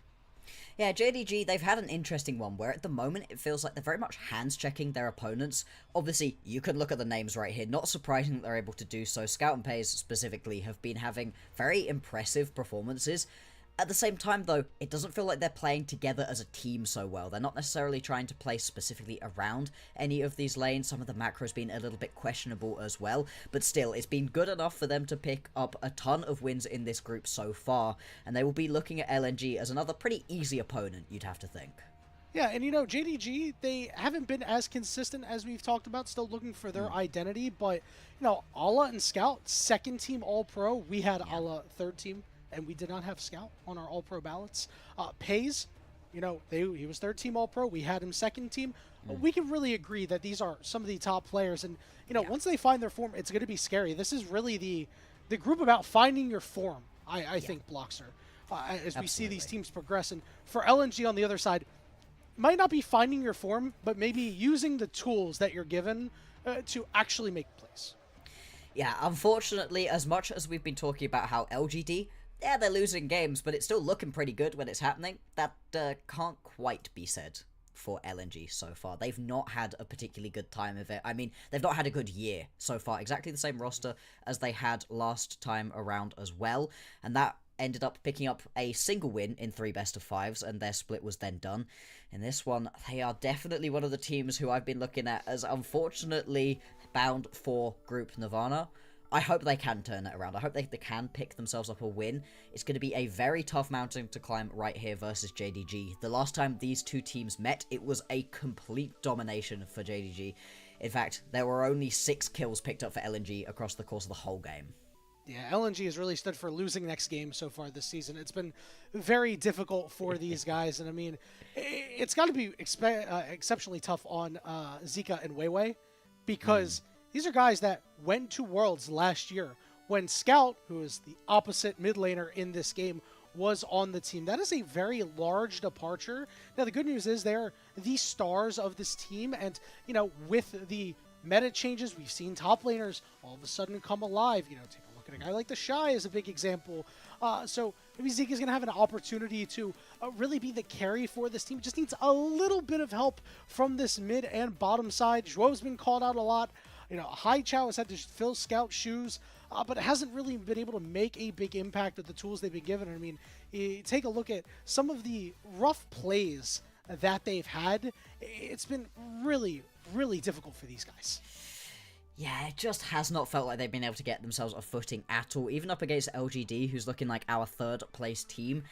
Yeah, JDG, they've had an interesting one where at the moment it feels like they're very much hands-checking their opponents. Obviously, you can look at the names right here. Not surprising that they're able to do so. Scout and Pays specifically have been having very impressive performances. At the same time, though, it doesn't feel like they're playing together as a team so well. They're not necessarily trying to play specifically around any of these lanes. Some of the macros been a little bit questionable as well. But still, it's been good enough for them to pick up a ton of wins in this group so far. And they will be looking at LNG as another pretty easy opponent, you'd have to think. Yeah, and JDG, they haven't been as consistent as we've talked about, still looking for their identity. But, Ala and Scout, second team All-Pro. We had Ala third team, and we did not have Scout on our All-Pro ballots. Pays, he was third team All-Pro. We had him second team. We can really agree that these are some of the top players. And, once they find their form, it's going to be scary. This is really the group about finding your form, I think, Bloxer, as we see these teams progress. And for LNG on the other side, might not be finding your form, but maybe using the tools that you're given to actually make plays. Yeah, unfortunately, as much as we've been talking about how LGD, they're losing games, but it's still looking pretty good when it's happening, that can't quite be said for LNG so far. They've not had a particularly good time of it. I mean, they've not had a good year so far. Exactly the same roster as they had last time around as well, and that ended up picking up a single win in 3 best-of-5s, and their split was then done. In this one, they are definitely one of the teams who I've been looking at as unfortunately bound for Group Nirvana. I hope they can turn it around. I hope they can pick themselves up a win. It's going to be a very tough mountain to climb right here versus JDG. The last time these two teams met, it was a complete domination for JDG. In fact, there were only 6 kills picked up for LNG across the course of the whole game. Yeah, LNG has really stood for losing next game so far this season. It's been very difficult for these guys, and I mean, it's got to be exceptionally tough on Zika and Weiwei, because these are guys that went to Worlds last year when Scout, who is the opposite mid laner in this game, was on the team. That is a very large departure. Now, the good news is they're the stars of this team, and, with the meta changes, we've seen top laners all of a sudden come alive. Take a look at a guy like the Shy is a big example. So maybe Zeke is going to have an opportunity to really be the carry for this team. Just needs a little bit of help from this mid and bottom side. Zhuo's been called out a lot. Hai Chao has had to fill Scout shoes, but hasn't really been able to make a big impact with the tools they've been given. I mean, take a look at some of the rough plays that they've had. It's been really, really difficult for these guys. Yeah, it just has not felt like they've been able to get themselves a footing at all. Even up against LGD, who's looking like our third place team,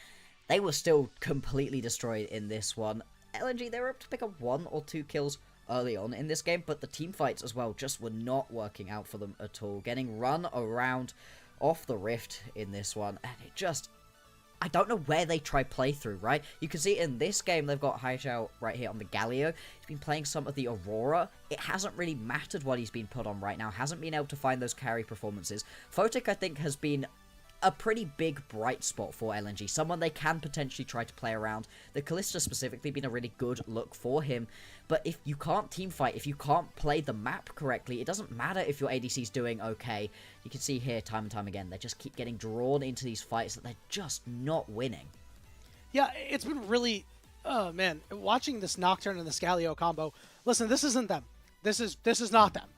they were still completely destroyed in this one. LNG, they were able to pick up 1 or 2 kills early on in this game, but the team fights as well just were not working out for them at all. Getting run around off the rift in this one, and it just, I don't know where they try playthrough, right? You can see in this game, they've got Haichao right here on the Galio. He's been playing some of the Aurora. It hasn't really mattered what he's been put on right now. Hasn't been able to find those carry performances. Photic, I think, has been a pretty big bright spot for LNG. Someone they can potentially try to play around. The Callista specifically been a really good look for him. But if you can't teamfight, if you can't play the map correctly, it doesn't matter if your ADC's doing okay. You can see here time and time again, they just keep getting drawn into these fights that they're just not winning. Yeah, it's been really, oh man, watching this Nocturne and this Galio combo. Listen, this isn't them. This is not them.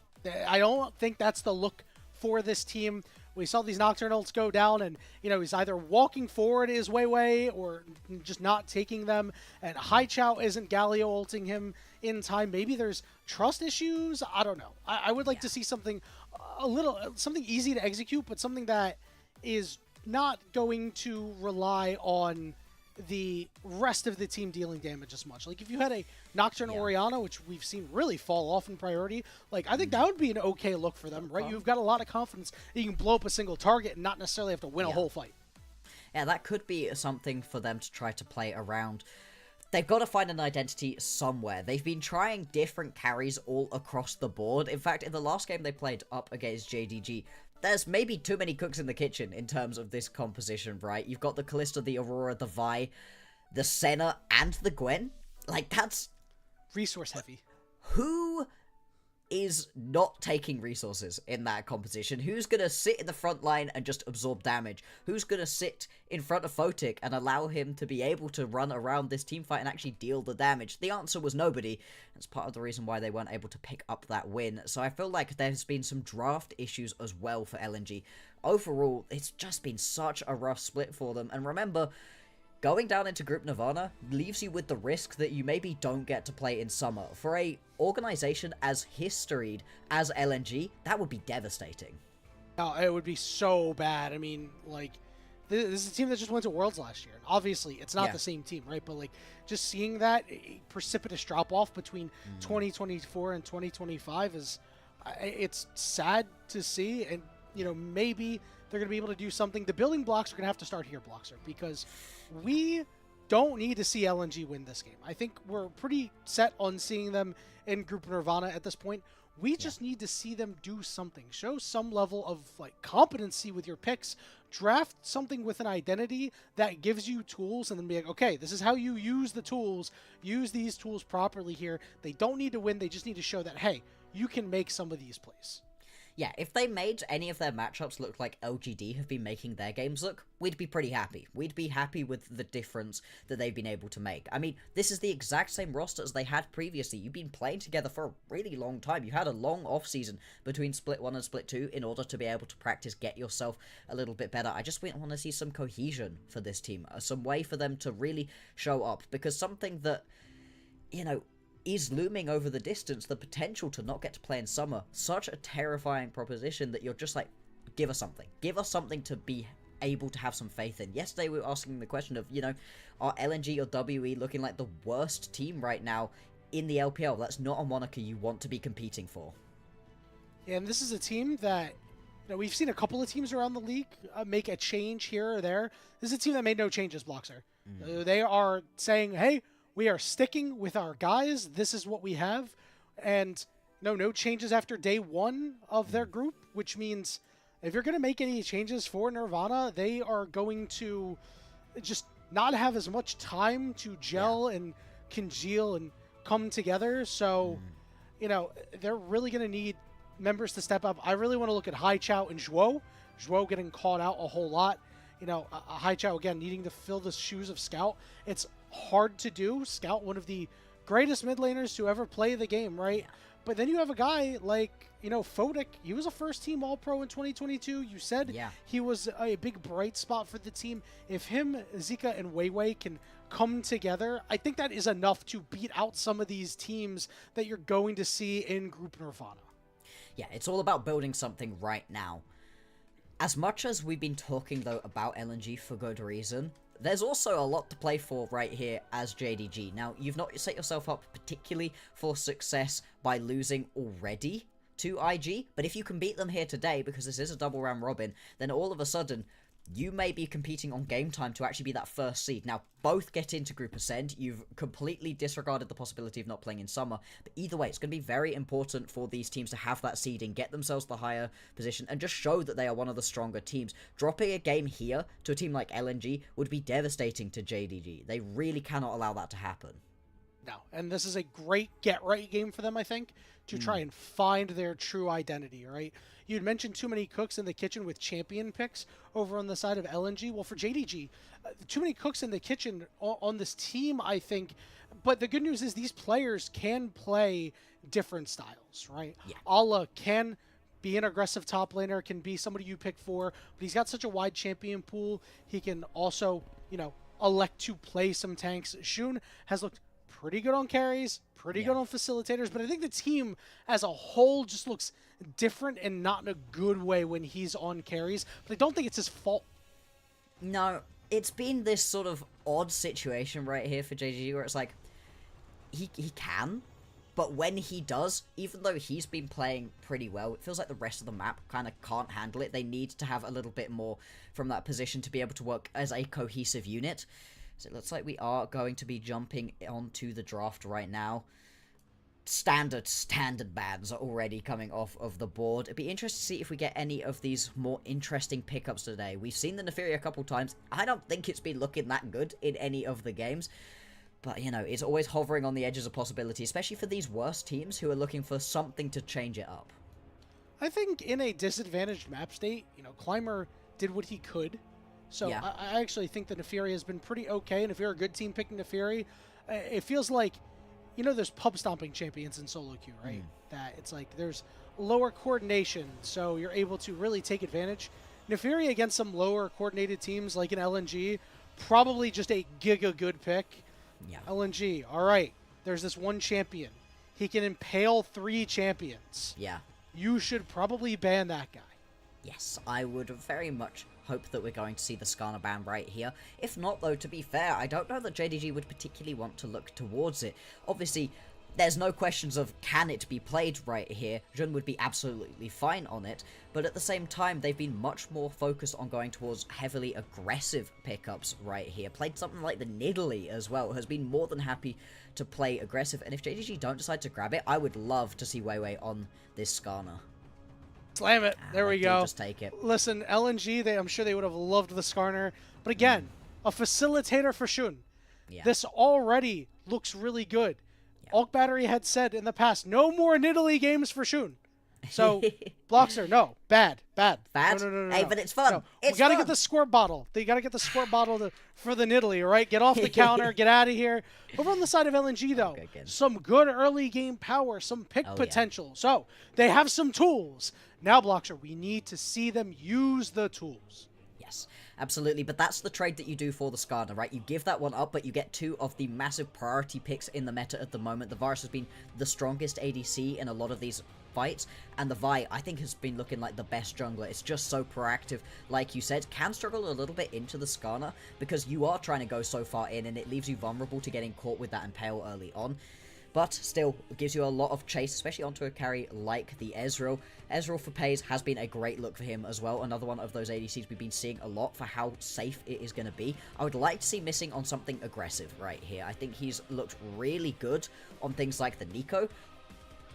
I don't think that's the look for this team. We saw these Nocturne ults go down, and, he's either walking forward his way or just not taking them, and Hai Chao isn't Galio ulting him in time. Maybe there's trust issues. I don't know. I would like to see something something easy to execute, but something that is not going to rely on the rest of the team dealing damage as much. Like, if you had a Nocturne Orianna, which we've seen really fall off in priority, like, I think that would be an okay look for them, right? You've got a lot of confidence that you can blow up a single target and not necessarily have to win a whole fight. Yeah, that could be something for them to try to play around. They've got to find an identity somewhere. They've been trying different carries all across the board. In fact, in the last game they played up against JDG, there's maybe too many cooks in the kitchen in terms of this composition, right? You've got the Kalista, the Aurora, the Vi, the Senna, and the Gwen. Like, that's... resource heavy. Who is not taking resources in that composition? Who's gonna sit in the front line and just absorb damage? Who's gonna sit in front of Photic and allow him to be able to run around this team fight and actually deal the damage? The answer was nobody. That's part of the reason why they weren't able to pick up that win. So I feel like there's been some draft issues as well for LNG. Overall, it's just been such a rough split for them. And remember, going down into Group Nirvana leaves you with the risk that you maybe don't get to play in summer. For a organization as historied as LNG, that would be devastating. No, it would be so bad. I mean, like, this is a team that just went to Worlds last year. And obviously, it's not the same team, right? But, like, just seeing that a precipitous drop-off between 2024 and 2025 is... it's sad to see. And, you know, maybe they're going to be able to do something. The building blocks are going to have to start here, Bloxer, because we don't need to see LNG win this game. I think we're pretty set on seeing them in Group Nirvana at this point. We just need to see them do something. Show some level of, like, competency with your picks. Draft something with an identity that gives you tools, and then be like, okay, this is how you use the tools. Use these tools properly here. They don't need to win. They just need to show that, hey, you can make some of these plays. Yeah, if they made any of their matchups look like LGD have been making their games look, we'd be pretty happy. We'd be happy with the difference that they've been able to make. I mean, this is the exact same roster as they had previously. You've been playing together for a really long time. You had a long off-season between Split 1 and Split 2 in order to be able to practice, get yourself a little bit better. I just want to see some cohesion for this team, some way for them to really show up, because something that, you know, is looming over the distance, the potential to not get to play in summer, such a terrifying proposition that you're just like, give us something. Give us something to be able to have some faith in. Yesterday we were asking the question of, you know, are LNG or WE looking like the worst team right now in the LPL? That's not a moniker you want to be competing for. Yeah, and this is a team that, you know, we've seen a couple of teams around the league make a change here or there. This is a team that made no changes, Bloxer. They are saying, hey, we are sticking with our guys. This is what we have. And no changes after day one of their group, which means if you're going to make any changes for Nirvana, they are going to just not have as much time to gel and congeal and come together. So, you know, they're really going to need members to step up. I really want to look at Haichao and Zhuo. Zhuo getting called out a whole lot. You know, Haichao, again, needing to fill the shoes of Scout. It's hard to do. Scout, one of the greatest mid laners to ever play the game, right? But then you have a guy like, you know, Photic. He was a first-team All-Pro in 2022. You said he was a big bright spot for the team. If him, Zika, and Weiwei can come together, I think that is enough to beat out some of these teams that you're going to see in Group Nirvana. Yeah, it's all about building something right now. As much as we've been talking, though, about LNG for good reason, there's also a lot to play for right here as JDG. Now, you've not set yourself up particularly for success by losing already to IG, but if you can beat them here today, because this is a double round robin, then all of a sudden, you may be competing on game time to actually be that first seed. Now, both get into Group Ascend. You've completely disregarded the possibility of not playing in summer. But either way, it's going to be very important for these teams to have that seeding, get themselves the higher position, and just show that they are one of the stronger teams. Dropping a game here to a team like LNG would be devastating to JDG. They really cannot allow that to happen. No, and this is a great get-right game for them, I think, to try and find their true identity, right? You'd mentioned too many cooks in the kitchen with champion picks over on the side of LNG. Well, for JDG, too many cooks in the kitchen on this team, I think. But the good news is these players can play different styles, right? Yeah. Allah can be an aggressive top laner, can be somebody you pick for, but he's got such a wide champion pool. He can also, you know, elect to play some tanks. Shun has looked pretty good on carries, pretty good on facilitators, but I think the team as a whole just looks different and not in a good way when he's on carries. But I don't think it's his fault. No, it's been this sort of odd situation right here for JDG where it's like, he can, but when he does, even though he's been playing pretty well, it feels like the rest of the map kind of can't handle it. They need to have a little bit more from that position to be able to work as a cohesive unit. So it looks like we are going to be jumping onto the draft right now. Standard bans are already coming off of the board. It'd be interesting to see if we get any of these more interesting pickups today. We've seen the Neferia a couple times. I don't think it's been looking that good in any of the games. But, you know, it's always hovering on the edges of possibility, especially for these worst teams who are looking for something to change it up. I think in a disadvantaged map state, you know, Climber did what he could. So Yeah. I actually think the Neferia has been pretty okay. And if you're a good team picking Neferia, it feels like, you know, there's pub stomping champions in solo queue, right? That it's like there's lower coordination, so you're able to really take advantage. Neferia against some lower coordinated teams like an LNG, probably just a giga good pick. Yeah. LNG, all right, there's this one champion. He can impale 3 champions. Yeah. You should probably ban that guy. Yes, I would very much hope that we're going to see the Skarner ban right here. If not, though, to be fair, I don't know that JDG would particularly want to look towards it. Obviously, there's no questions of can it be played right here. Jun would be absolutely fine on it, but at the same time, they've been much more focused on going towards heavily aggressive pickups right here. Played something like the Nidalee as well, has been more than happy to play aggressive, and if JDG don't decide to grab it, I would love to see Weiwei on this Skarner. Slam it. There we go. Just take it. Listen, LNG, I'm sure they would have loved the Skarner. But again, a facilitator for Shun. Yeah. This already looks really good. Alk Battery had said in the past, no more Nidalee games for Shun. So, Bloxer, no. Bad. Bad? No. Hey, but it's fun. No. It's We got to fun. get the squirt bottle. They got to get the squirt bottle for the Nidalee, right? Get off the counter. Get out of here. Over on the side of LNG, though, some good early game power, some pick potential. So, they have some tools. Now, Bloxer, we need to see them use the tools. Yes, absolutely, but that's the trade that you do for the Skarner, right? You give that one up, but you get 2 of the massive priority picks in the meta at the moment. The Varus has been the strongest ADC in a lot of these fights, and the Vi, I think, has been looking like the best jungler. It's just so proactive, like you said, can struggle a little bit into the Skarner, because you are trying to go so far in, and it leaves you vulnerable to getting caught with that Impale early on. But still, it gives you a lot of chase, especially onto a carry like the Ezreal. Ezreal for Pays has been a great look for him as well. Another one of those ADCs we've been seeing a lot for how safe it is going to be. I would like to see Missing on something aggressive right here. I think he's looked really good on things like the Nico.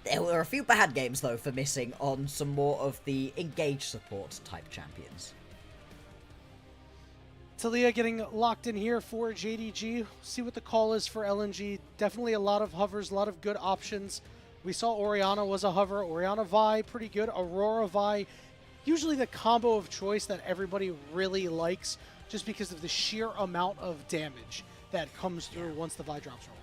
There were a few bad games, though, for Missing on some more of the engage support type champions. Talia getting locked in here for JDG. See what the call is for LNG. Definitely a lot of hovers, a lot of good options. We saw Orianna was a hover. Orianna Vi, pretty good. Aurora Vi, usually the combo of choice that everybody really likes just because of the sheer amount of damage that comes through once the Vi drops rolled.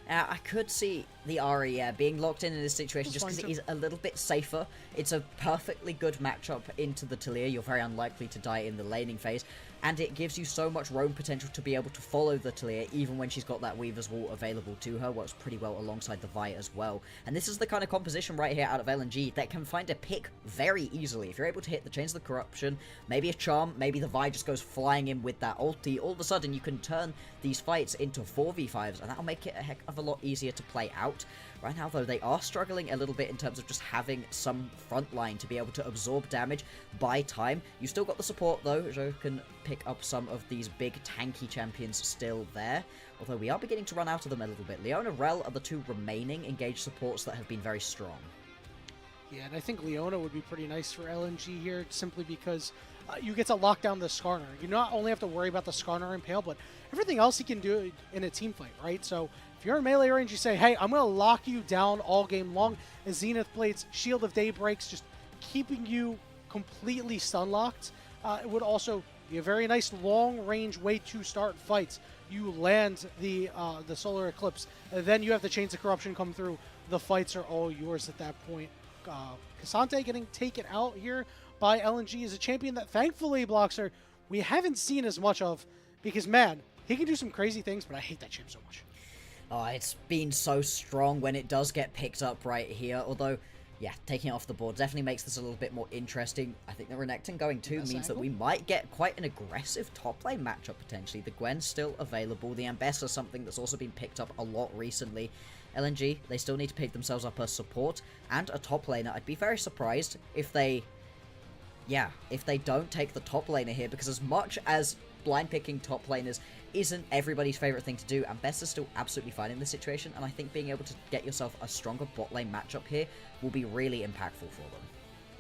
I could see the Ahri being locked in this situation just because it is a little bit safer. It's a perfectly good matchup into the Talia. You're very unlikely to die in the laning phase. And it gives you so much roam potential to be able to follow the Talia even when she's got that Weaver's Wall available to her. Works pretty well alongside the Vi as well. And this is the kind of composition right here out of LNG that can find a pick very easily. If you're able to hit the Chains of the Corruption, maybe a Charm, maybe the Vi just goes flying in with that ulti, all of a sudden you can turn these fights into 4v5s, and that'll make it a heck of a lot easier to play out. Right now, though, they are struggling a little bit in terms of just having some front line to be able to absorb damage by time. You still got the support, though. Jo can pick up some of these big tanky champions still there. Although we are beginning to run out of them a little bit. Leona and Rel are the 2 remaining engaged supports that have been very strong. Yeah, and I think Leona would be pretty nice for LNG here simply because you get to lock down the Skarner. You not only have to worry about the Skarner Impale, but everything else he can do in a team fight, right? So if you're in melee range, you say, hey, I'm going to lock you down all game long. And Zenith Blades, Shield of Daybreaks, just keeping you completely stun locked. It would also be a very nice long-range way to start fights. You land the Solar Eclipse, and then you have the Chains of Corruption come through. The fights are all yours at that point. Cassante getting taken out here by LNG is a champion that, thankfully, Bloxer, we haven't seen as much of because, man, he can do some crazy things, but I hate that champ so much. Oh, it's been so strong when it does get picked up right here, although, yeah, taking it off the board definitely makes this a little bit more interesting. I think the Renekton going 2 means that we might get quite an aggressive top lane matchup potentially. The Gwen's still available. The Ambessa, something that's also been picked up a lot recently. LNG, they still need to pick themselves up as support and a top laner. I'd be very surprised if they yeah, if they don't take the top laner here, because as much as blind picking top laners isn't everybody's favorite thing to do, and Best is still absolutely fine in this situation, and I think being able to get yourself a stronger bot lane matchup here will be really impactful for them.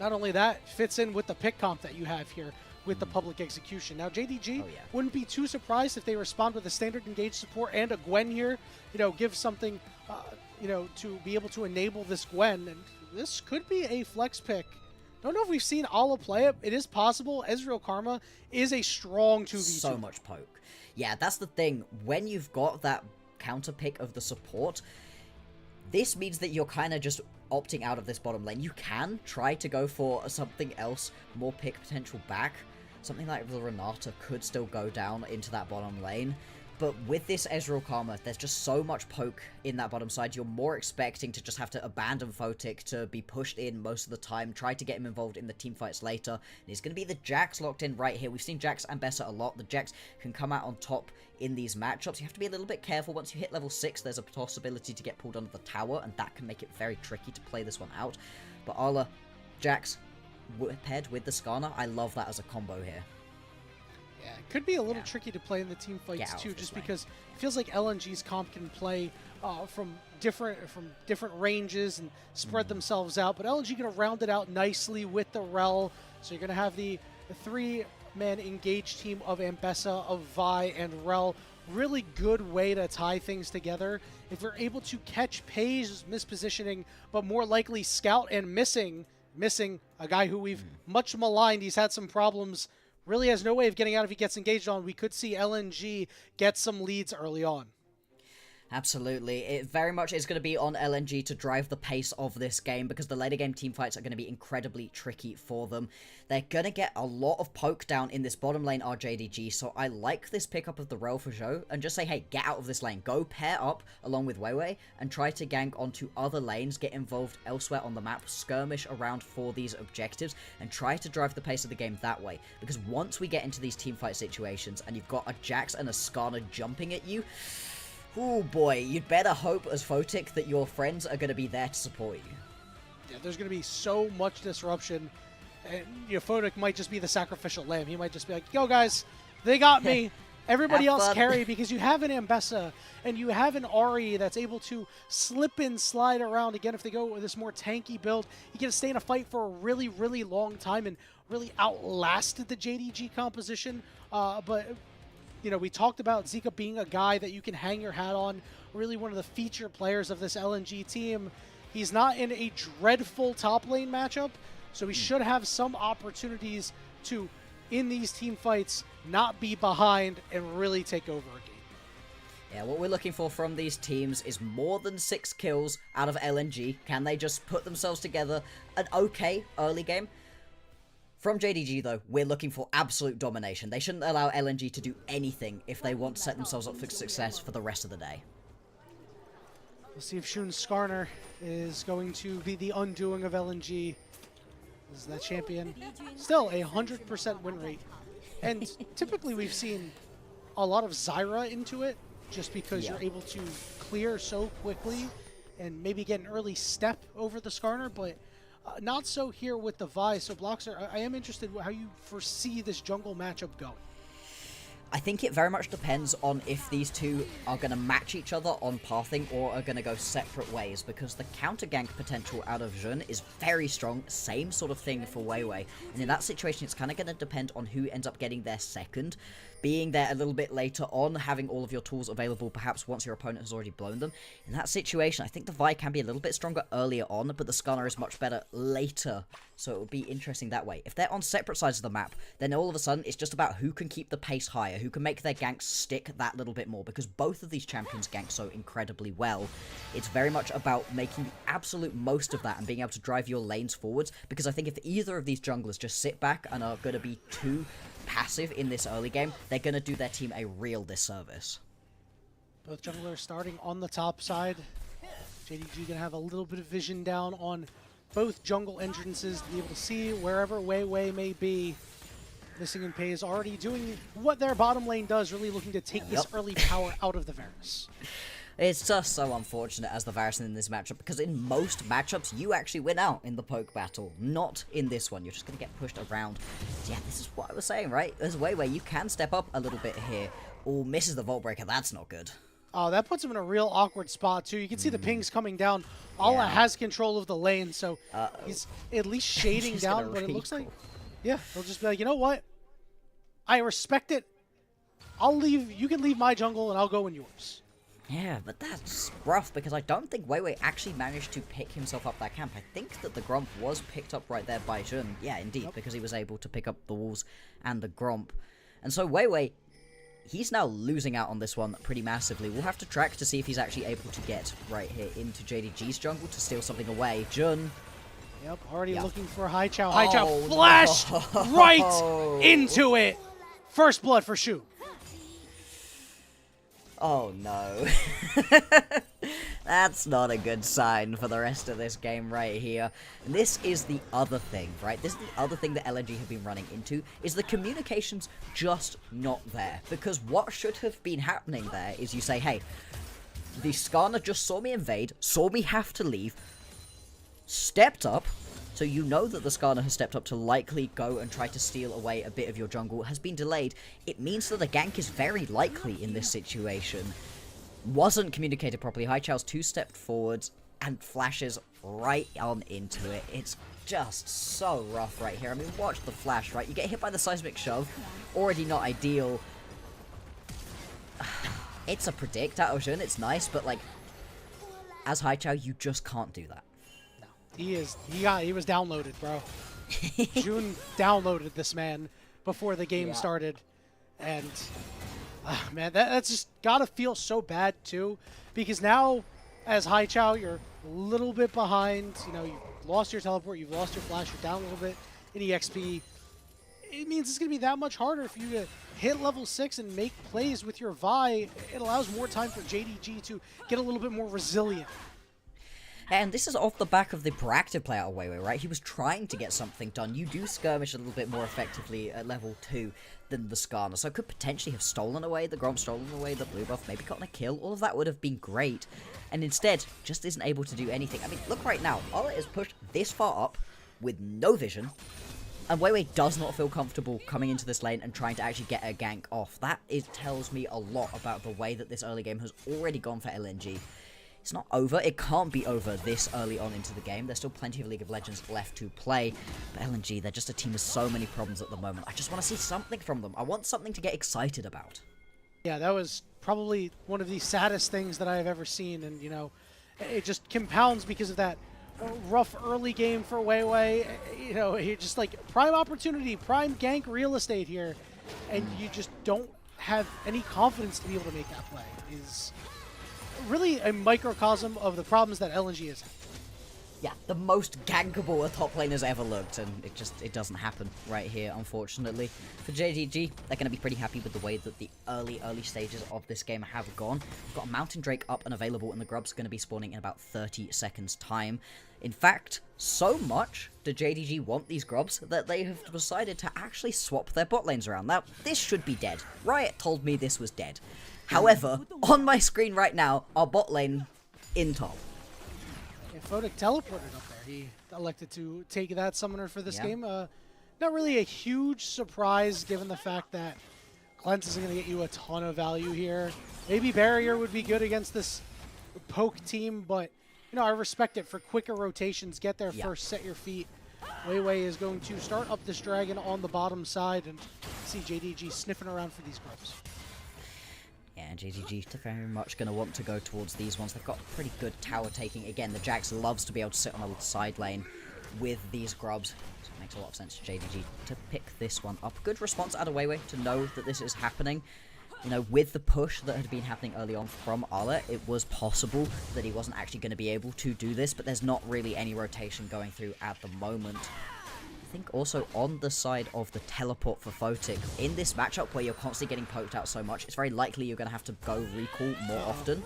Not only that, fits in with the pick comp that you have here with the public execution. Now, JDG wouldn't be too surprised if they respond with a standard engage support and a Gwen here. You know, give something, you know, to be able to enable this Gwen, and this could be a flex pick. Don't know if we've seen Ala play it. It is possible. Ezreal Karma is a strong 2v2. So much poke. Yeah, that's the thing. When you've got that counter pick of the support, this means that you're kind of just opting out of this bottom lane. You can try to go for something else, more pick potential back. Something like the Renata could still go down into that bottom lane. But with this Ezreal Karma, there's just so much poke in that bottom side. You're more expecting to just have to abandon Photic to be pushed in most of the time, try to get him involved in the team fights later. And it's going to be the Jax locked in right here. We've seen Jax and Bessa a lot. The Jax can come out on top in these matchups. You have to be a little bit careful. Once you hit level 6, there's a possibility to get pulled under the tower, and that can make it very tricky to play this one out. But Ala, Jax, paired with the Skarner, I love that as a combo here. Yeah, it could be a little tricky to play in the team fights too, just because it feels like LNG's comp can play from different ranges and spread themselves out. But LNG gonna round it out nicely with the Rel, so you're gonna have the 3-man engaged team of Ambessa, of Vi, and Rel. Really good way to tie things together. If you're able to catch Pei's mispositioning, but more likely Scout and missing a guy who we've much maligned. He's had some problems. Really has no way of getting out if he gets engaged on. We could see LNG get some leads early on. Absolutely. It very much is going to be on LNG to drive the pace of this game, because the later game team fights are going to be incredibly tricky for them. They're going to get a lot of poke down in this bottom lane RJDG, so I like this pickup of the Rel for Zhou, and just say, hey, get out of this lane. Go pair up along with Weiwei and try to gank onto other lanes, get involved elsewhere on the map, skirmish around for these objectives, and try to drive the pace of the game that way. Because once we get into these team fight situations and you've got a Jax and a Skarner jumping at you, oh boy, you'd better hope as Photic that your friends are going to be there to support you. Yeah, there's going to be so much disruption, and Photic might just be the sacrificial lamb. He might just be like, yo guys, they got me. Everybody else carry, because you have an Ambessa and you have an Ahri that's able to slip and slide around. Again, if they go with this more tanky build, he can stay in a fight for a really, really long time and really outlasted the JDG composition. But we talked about Zika being a guy that you can hang your hat on, really one of the feature players of this LNG team. He's not in a dreadful top lane matchup, so he should have some opportunities to, in these team fights, not be behind and really take over a game. Yeah, what we're looking for from these teams is more than 6 kills out of LNG. Can they just put themselves together an okay early game? From JDG, though, we're looking for absolute domination. They shouldn't allow LNG to do anything if they want to set themselves up for success for the rest of the day. We'll see if Shun Skarner is going to be the undoing of LNG. Is that champion? Still a 100% win rate. And typically we've seen a lot of Zyra into it, just because you're able to clear so quickly and maybe get an early step over the Skarner, but not so here with the Vi. So Bloxer, I am interested how you foresee this jungle matchup going. I think it very much depends on if these two are going to match each other on pathing or are going to go separate ways, because the counter gank potential out of Jun is very strong. Same sort of thing for Weiwei. And in that situation, it's kind of going to depend on who ends up getting there second. Being there a little bit later on, having all of your tools available perhaps once your opponent has already blown them. In that situation, I think the Vi can be a little bit stronger earlier on, but the Skarner is much better later. So it will be interesting that way. If they're on separate sides of the map, then all of a sudden it's just about who can keep the pace higher, who can make their ganks stick that little bit more, because both of these champions gank so incredibly well. It's very much about making the absolute most of that and being able to drive your lanes forwards, because I think if either of these junglers just sit back and are going to be too passive in this early game, they're going to do their team a real disservice. Both junglers starting on the top side. JDG going to have a little bit of vision down on both jungle entrances to be able to see wherever Weiwei may be. Missing and Pei is already doing what their bottom lane does, really looking to take this early power out of the Varus. It's just so unfortunate as the Varus in this matchup, because in most matchups, you actually win out in the poke battle. Not in this one. You're just going to get pushed around. So yeah, this is what I was saying, right? There's a way where you can step up a little bit here. Oh, misses the Vault Breaker. That's not good. Oh, that puts him in a real awkward spot, too. You can see the pings coming down. Ala has control of the lane, so he's at least shading down, but it looks like... Yeah, he'll just be like, you know what? I respect it. I'll leave. You can leave my jungle, and I'll go in yours. Yeah, but that's rough, because I don't think Weiwei actually managed to pick himself up that camp. I think that the Gromp was picked up right there by Jun. Yeah, indeed, because he was able to pick up the walls and the Gromp. And so Weiwei, he's now losing out on this one pretty massively. We'll have to track to see if he's actually able to get right here into JDG's jungle to steal something away. Jun. Yep, already looking for Hai Chao. Hai Chao flashed right into it. First blood for Shu. Oh no. That's not a good sign for the rest of this game right here. And this is the other thing, right? This is the other thing that LNG have been running into, is the communication's just not there. Because what should have been happening there is you say, hey, the Skarner just saw me invade, saw me have to leave, stepped up, so you know that the Skarner has stepped up to likely go and try to steal away a bit of your jungle, has been delayed. It means that a gank is very likely in this situation. Wasn't communicated properly. Hai Chao's two-stepped forwards and flashes right on into it. It's just so rough right here. I mean, watch the flash, right? You get hit by the seismic shove. Already not ideal. It's a predict out of Jun. It's nice, but like, as Hai Chao, you just can't do that. He was downloaded, bro. Jun downloaded this man before the game started, and man, that's just gotta feel so bad too, because now as Hai Chao, you're a little bit behind. You know, you've lost your teleport, you've lost your flash, you're down a little bit in EXP. It means it's gonna be that much harder for you to hit level 6 and make plays with your Vi. It allows more time for JDG to get a little bit more resilient. And this is off the back of the proactive play out of Weiwei, right? He was trying to get something done. You do skirmish a little bit more effectively at level 2 than the Skarner, so could potentially have stolen away the Gromp, stolen away the blue buff, maybe gotten a kill. All of that would have been great. And instead, just isn't able to do anything. I mean, look right now. Ala is pushed this far up with no vision, and Weiwei does not feel comfortable coming into this lane and trying to actually get a gank off. That tells me a lot about the way that this early game has already gone for LNG. It's not over. It can't be over this early on into the game. There's still plenty of League of Legends left to play. But LNG, they're just a team with so many problems at the moment. I just want to see something from them. I want something to get excited about. Yeah, that was probably one of the saddest things that I have ever seen. And, you know, it just compounds because of that rough early game for Weiwei. You know, it just like prime opportunity, prime gank real estate here. And you just don't have any confidence to be able to make that play. Is really a microcosm of the problems that LNG is having. Yeah, the most gankable a top laner's ever looked, and it doesn't happen right here, unfortunately. For JDG, they're going to be pretty happy with the way that the early stages of this game have gone. We've got a Mountain Drake up and available, and the Grub's going to be spawning in about 30 seconds time. In fact, so much do JDG want these Grubs that they have decided to actually swap their bot lanes around. Now, this should be dead. Riot told me this was dead. However, on my screen right now, our bot lane in top. Yeah, Photic teleported up there. He elected to take that summoner for this game. Not really a huge surprise given the fact that Cleanse isn't going to get you a ton of value here. Maybe Barrier would be good against this poke team, but you know, I respect it for quicker rotations. Get there first, set your feet. Weiwei is going to start up this dragon on the bottom side and see JDG sniffing around for these Grubs. Yeah, JDG very much going to want to go towards these ones. They've got pretty good tower taking. Again, the Jax loves to be able to sit on a side lane with these Grubs. So it makes a lot of sense to JDG to pick this one up. Good response out of Weiwei to know that this is happening. You know, with the push that had been happening early on from Ala, it was possible that he wasn't actually going to be able to do this, but there's not really any rotation going through at the moment. I think also on the side of the teleport for Photic, in this matchup where you're constantly getting poked out so much, it's very likely you're going to have to go recall more often.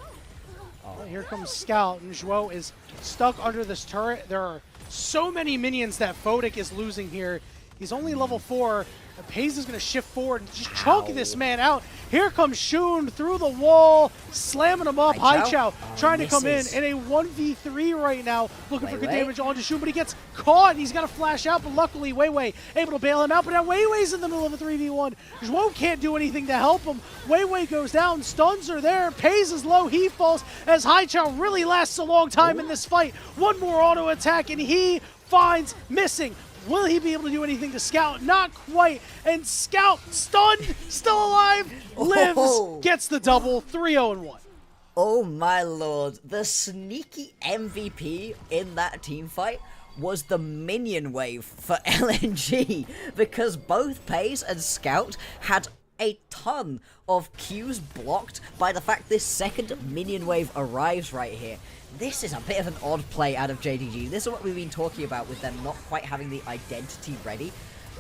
Well, here comes Scout, and Zhuo is stuck under this turret. There are so many minions that Photic is losing here. He's only level 4. And Pays is going to shift forward and just choke this man out. Here comes Shun through the wall, slamming him up. Haichao trying to come in a 1v3 right now, looking for good damage onto Shun, but he gets caught. He's got to flash out, but luckily Weiwei able to bail him out. But now Weiwei's in the middle of a 3v1. Zhuo can't do anything to help him. Weiwei goes down, stuns are there. Pays is low, he falls as Haichao really lasts a long time in this fight. One more auto attack and he finds Missing. Will he be able to do anything to Scout? Not quite. And Scout, stunned, still alive, lives, gets the double, 3-0-1. Oh my lord, the sneaky MVP in that team fight was the minion wave for LNG, because both Pays and Scout had a ton of Qs blocked by the fact this second minion wave arrives right here. This is a bit of an odd play out of JDG. This is what we've been talking about with them not quite having the identity ready.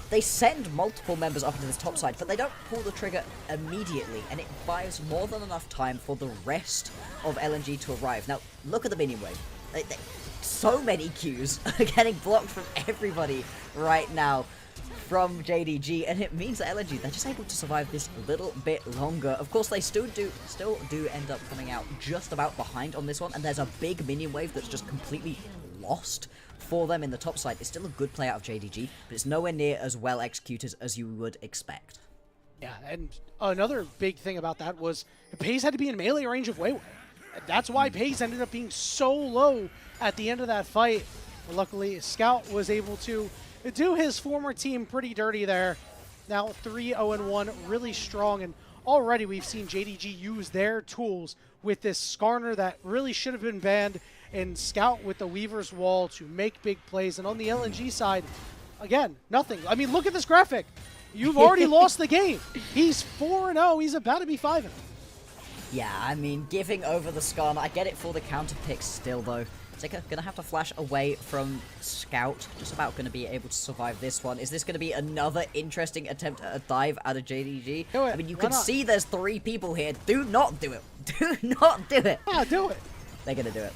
They send multiple members up into this top side, but they don't pull the trigger immediately, and it buys more than enough time for the rest of LNG to arrive. Now, look at the minion wave. So many Qs are getting blocked from everybody right now from JDG, and it means that LNG, they're just able to survive this little bit longer. Of course, they still do end up coming out just about behind on this one, and there's a big minion wave that's just completely lost for them in the top side. It's still a good play out of JDG, but it's nowhere near as well executed as you would expect. Yeah, and another big thing about that was Pays had to be in melee range of Weiwei. That's why Pays ended up being so low at the end of that fight. But luckily, Scout was able to do his former team pretty dirty there. Now 3-0-1, really strong, and already we've seen JDG use their tools with this Skarner that really should have been banned, and Scout with the Weaver's Wall to make big plays. And on the LNG side, again, nothing. I mean, look at this graphic. You've already lost the game. He's 4-0. He's about to be 5-0. Yeah, I mean, giving over the Skarner, I get it for the counter picks still, though. Zika gonna have to flash away from Scout. Just about gonna be able to survive this one. Is this gonna be another interesting attempt at a dive out of JDG? Do it. I mean, you can see there's 3 people here. Do not do it. Do not do it. Yeah, do it. They're gonna do it.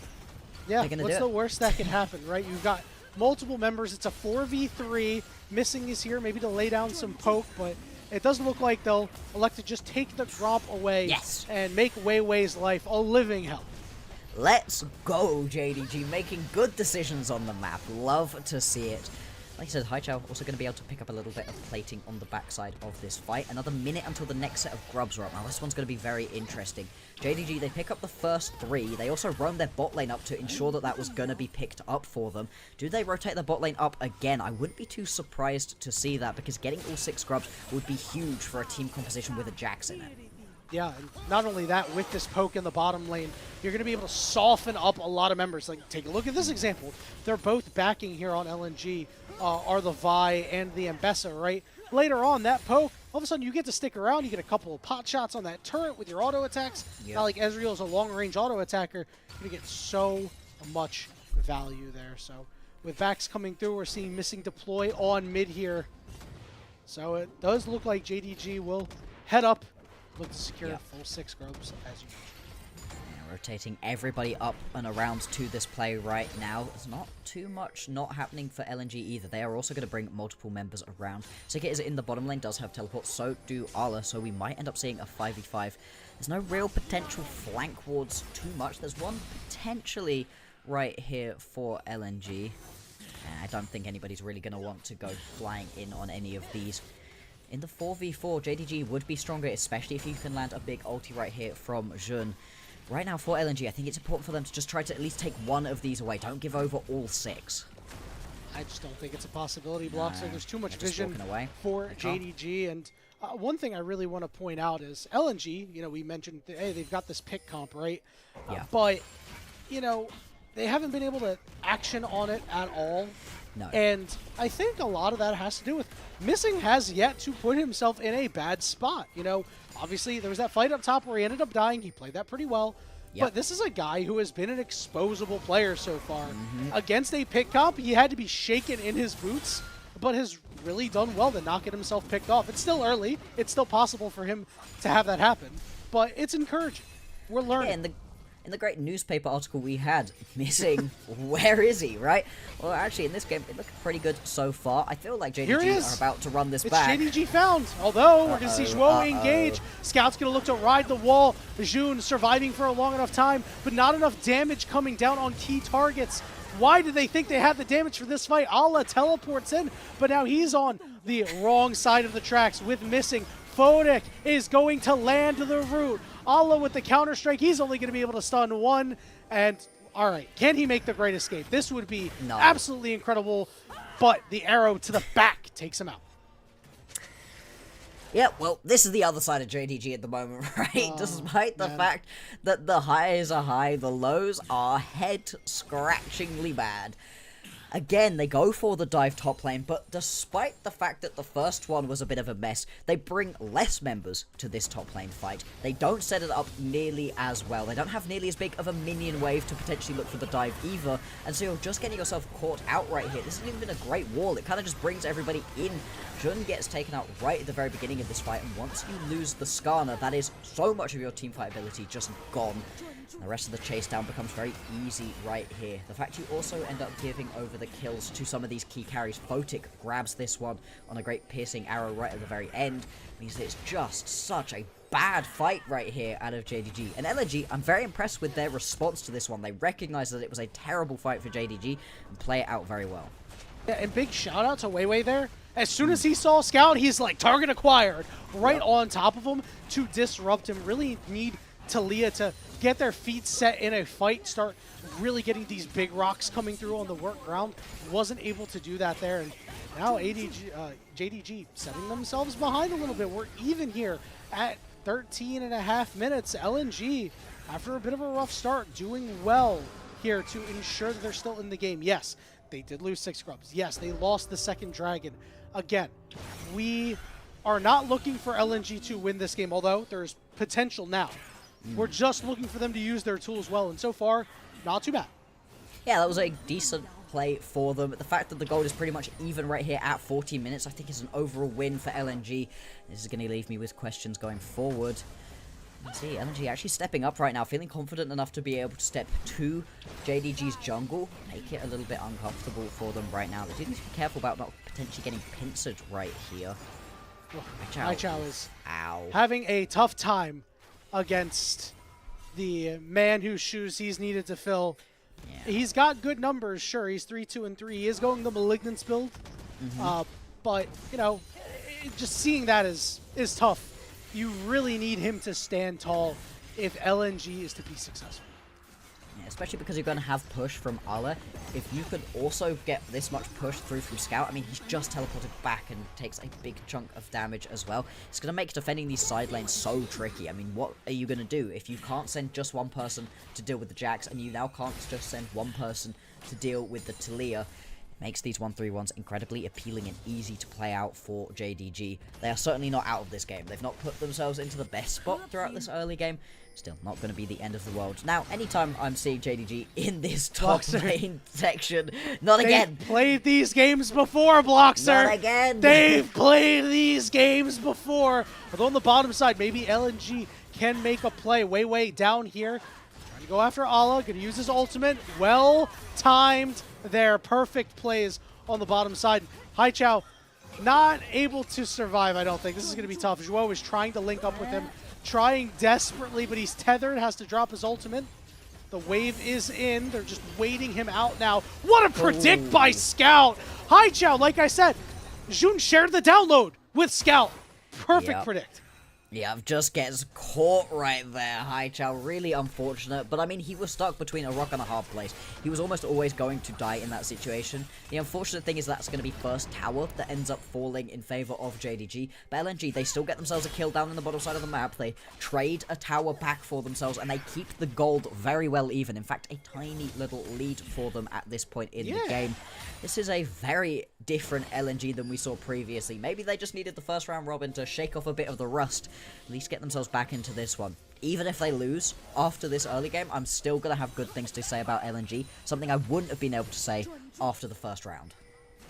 Yeah, what's the worst that can happen, right? You've got multiple members. It's a 4v3. Missing is here, maybe to lay down some poke, but it doesn't look like they'll elect to just take the drop away and make Weiwei's life a living hell. Let's go, JDG, making good decisions on the map. Love to see it. Like I said, Haichao also going to be able to pick up a little bit of plating on the backside of this fight. Another minute until the next set of grubs are up. Now, this one's going to be very interesting. JDG, they pick up the first 3. They also roam their bot lane up to ensure that that was going to be picked up for them. Do they rotate the bot lane up again? I wouldn't be too surprised to see that, because getting all 6 grubs would be huge for a team composition with a Jax in it. Yeah, and not only that, with this poke in the bottom lane, you're going to be able to soften up a lot of members. Like, take a look at this example. They're both backing here on LNG, are the Vi and the Ambessa, right? Later on, that poke, all of a sudden you get to stick around. You get a couple of pot shots on that turret with your auto attacks. Not like Ezreal's a long-range auto attacker. You're going to get so much value there. So with Vax coming through, we're seeing Missing deploy on mid here. So it does look like JDG will head up. Look to secure full 6 grubs, as you mentioned. Rotating everybody up and around to this play right now. There's not too much not happening for LNG either. They are also going to bring multiple members around. Sika is in the bottom lane, does have teleport, so do Arla, so we might end up seeing a 5v5. There's no real potential flank wards too much. There's one potentially right here for LNG. I don't think anybody's really going to want to go flying in on any of these. In the 4v4, JDG would be stronger, especially if you can land a big ulti right here from Jun. Right now for LNG, I think it's important for them to just try to at least take one of these away. Don't give over all 6. I just don't think it's a possibility, Block. So there's too much vision for JDG. And one thing I really want to point out is LNG, you know, we mentioned, hey, they've got this pick comp, right? But, you know, they haven't been able to action on it at all. No. And I think a lot of that has to do with Missing has yet to put himself in a bad spot. You know, obviously there was that fight up top where he ended up dying. He played that pretty well. But this is a guy who has been an exposable player so far. Against a pick comp, he had to be shaken in his boots, but has really done well to not get himself picked off. It's still early. It's still possible for him to have that happen, but it's encouraging. We're learning. Yeah, in the great newspaper article we had, missing, where is he, right? Well, actually, in this game, it looked pretty good so far. I feel like JDG are about to run this back. It's JDG found, although we're going to see Zhuo engage. Scout's going to look to ride the wall. Jun surviving for a long enough time, but not enough damage coming down on key targets. Why did they think they had the damage for this fight? Allah teleports in, but now he's on the wrong side of the tracks with missing. Photic is going to land the root. Allah with the counter-strike, he's only going to be able to stun one. And, all right, can he make the great escape? This would be absolutely incredible, but the arrow to the back takes him out. Yeah, well, this is the other side of JDG at the moment, right? Despite the fact that the highs are high, the lows are head-scratchingly bad. Again, they go for the dive top lane, but despite the fact that the first one was a bit of a mess, they bring less members to this top lane fight. They don't set it up nearly as well. They don't have nearly as big of a minion wave to potentially look for the dive either, and so you're just getting yourself caught out right here. This isn't even a great wall. It kind of just brings everybody in. Jun gets taken out right at the very beginning of this fight, and once you lose the Skarner, that is so much of your teamfight ability just gone. The rest of the chase down becomes very easy right here. The fact you also end up giving over the kills to some of these key carries. Photic grabs this one on a great piercing arrow right at the very end. Means that it's just such a bad fight right here out of JDG. And LNG, I'm very impressed with their response to this one. They recognize that it was a terrible fight for JDG and play it out very well. Yeah, and big shout out to Weiwei there. As soon as he saw Scout, he's like, target acquired, right on top of him to disrupt him. Really need Talia to get their feet set in a fight, start really getting these big rocks coming through on the work ground. Wasn't able to do that there, and now JDG setting themselves behind a little bit. We're even here at 13.5 minutes. LNG, after a bit of a rough start, doing well here to ensure that they're still in the game. Yes, they did lose 6 scrubs. Yes, they lost the second dragon. Again, we are not looking for LNG to win this game, although there's potential now. We're just looking for them to use their tools well, and so far, not too bad. Yeah, that was a decent play for them. The fact that the gold is pretty much even right here at 40 minutes, I think is an overall win for LNG. This is going to leave me with questions going forward. Let's see, LNG actually stepping up right now, feeling confident enough to be able to step to JDG's jungle, make it a little bit uncomfortable for them right now. They do need to be careful about not potentially getting pincered right here. Haichao is having a tough time against the man whose shoes he's needed to fill. Yeah. He's got good numbers, sure. He's 3-2-3. He is going the Malignance build. But, you know, just seeing that is tough. You really need him to stand tall if LNG is to be successful. Yeah, especially because you're going to have push from Allah. If you could also get this much push through from Scout, I mean, he's just teleported back and takes a big chunk of damage as well. It's going to make defending these side lanes so tricky. I mean, what are you going to do if you can't send just one person to deal with the Jax, and you now can't just send one person to deal with the Talia? Makes these 1-3-1s incredibly appealing and easy to play out for JDG. They are certainly not out of this game. They've not put themselves into the best spot throughout this early game. Still, not going to be the end of the world. Now, anytime I'm seeing JDG in this top lane section, not again. They've played these games before, Bloxer. Not again. They've played these games before. Although on the bottom side, maybe LNG can make a play. Weiwei down here. Trying to go after Allah. Going to use his ultimate. Well timed there. Perfect plays on the bottom side. Haichao not able to survive, I don't think. This is going to be tough. Zhuo is trying to link up with him. Trying desperately, but he's tethered, has to drop his ultimate. The wave is in. They're just waiting him out now. What a predict by Scout! Haichao, like I said, Jun shared the download with Scout. Perfect predict. Yeah, just gets caught right there. Haichao, really unfortunate. But I mean, he was stuck between a rock and a hard place. He was almost always going to die in that situation. The unfortunate thing is that's going to be first tower that ends up falling in favor of JDG. But LNG, they still get themselves a kill down in the bottom side of the map. They trade a tower back for themselves, and they keep the gold very well even. In fact, a tiny little lead for them at this point in the game. This is a very different LNG than we saw previously. Maybe they just needed the first round robin to shake off a bit of the rust. At least get themselves back into this one. Even if they lose after this early game, I'm still going to have good things to say about LNG. Something I wouldn't have been able to say after the first round.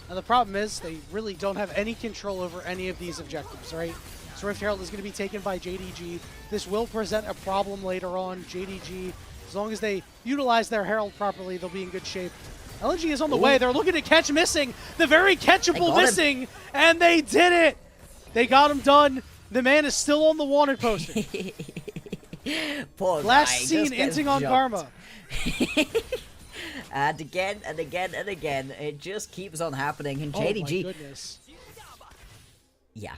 And the problem is they really don't have any control over any of these objectives, right? So Rift Herald is going to be taken by JDG. This will present a problem later on. JDG As long as they utilize their Herald properly, they'll be in good shape. LNG is on the way. They're looking to catch Missing. The very catchable Missing. And they did it. They got him done. The man is still on the wanted poster. Poor Last guy, seen inting on Karma. And again and again and again, it just keeps on happening. And JDG, oh my goodness. Yeah.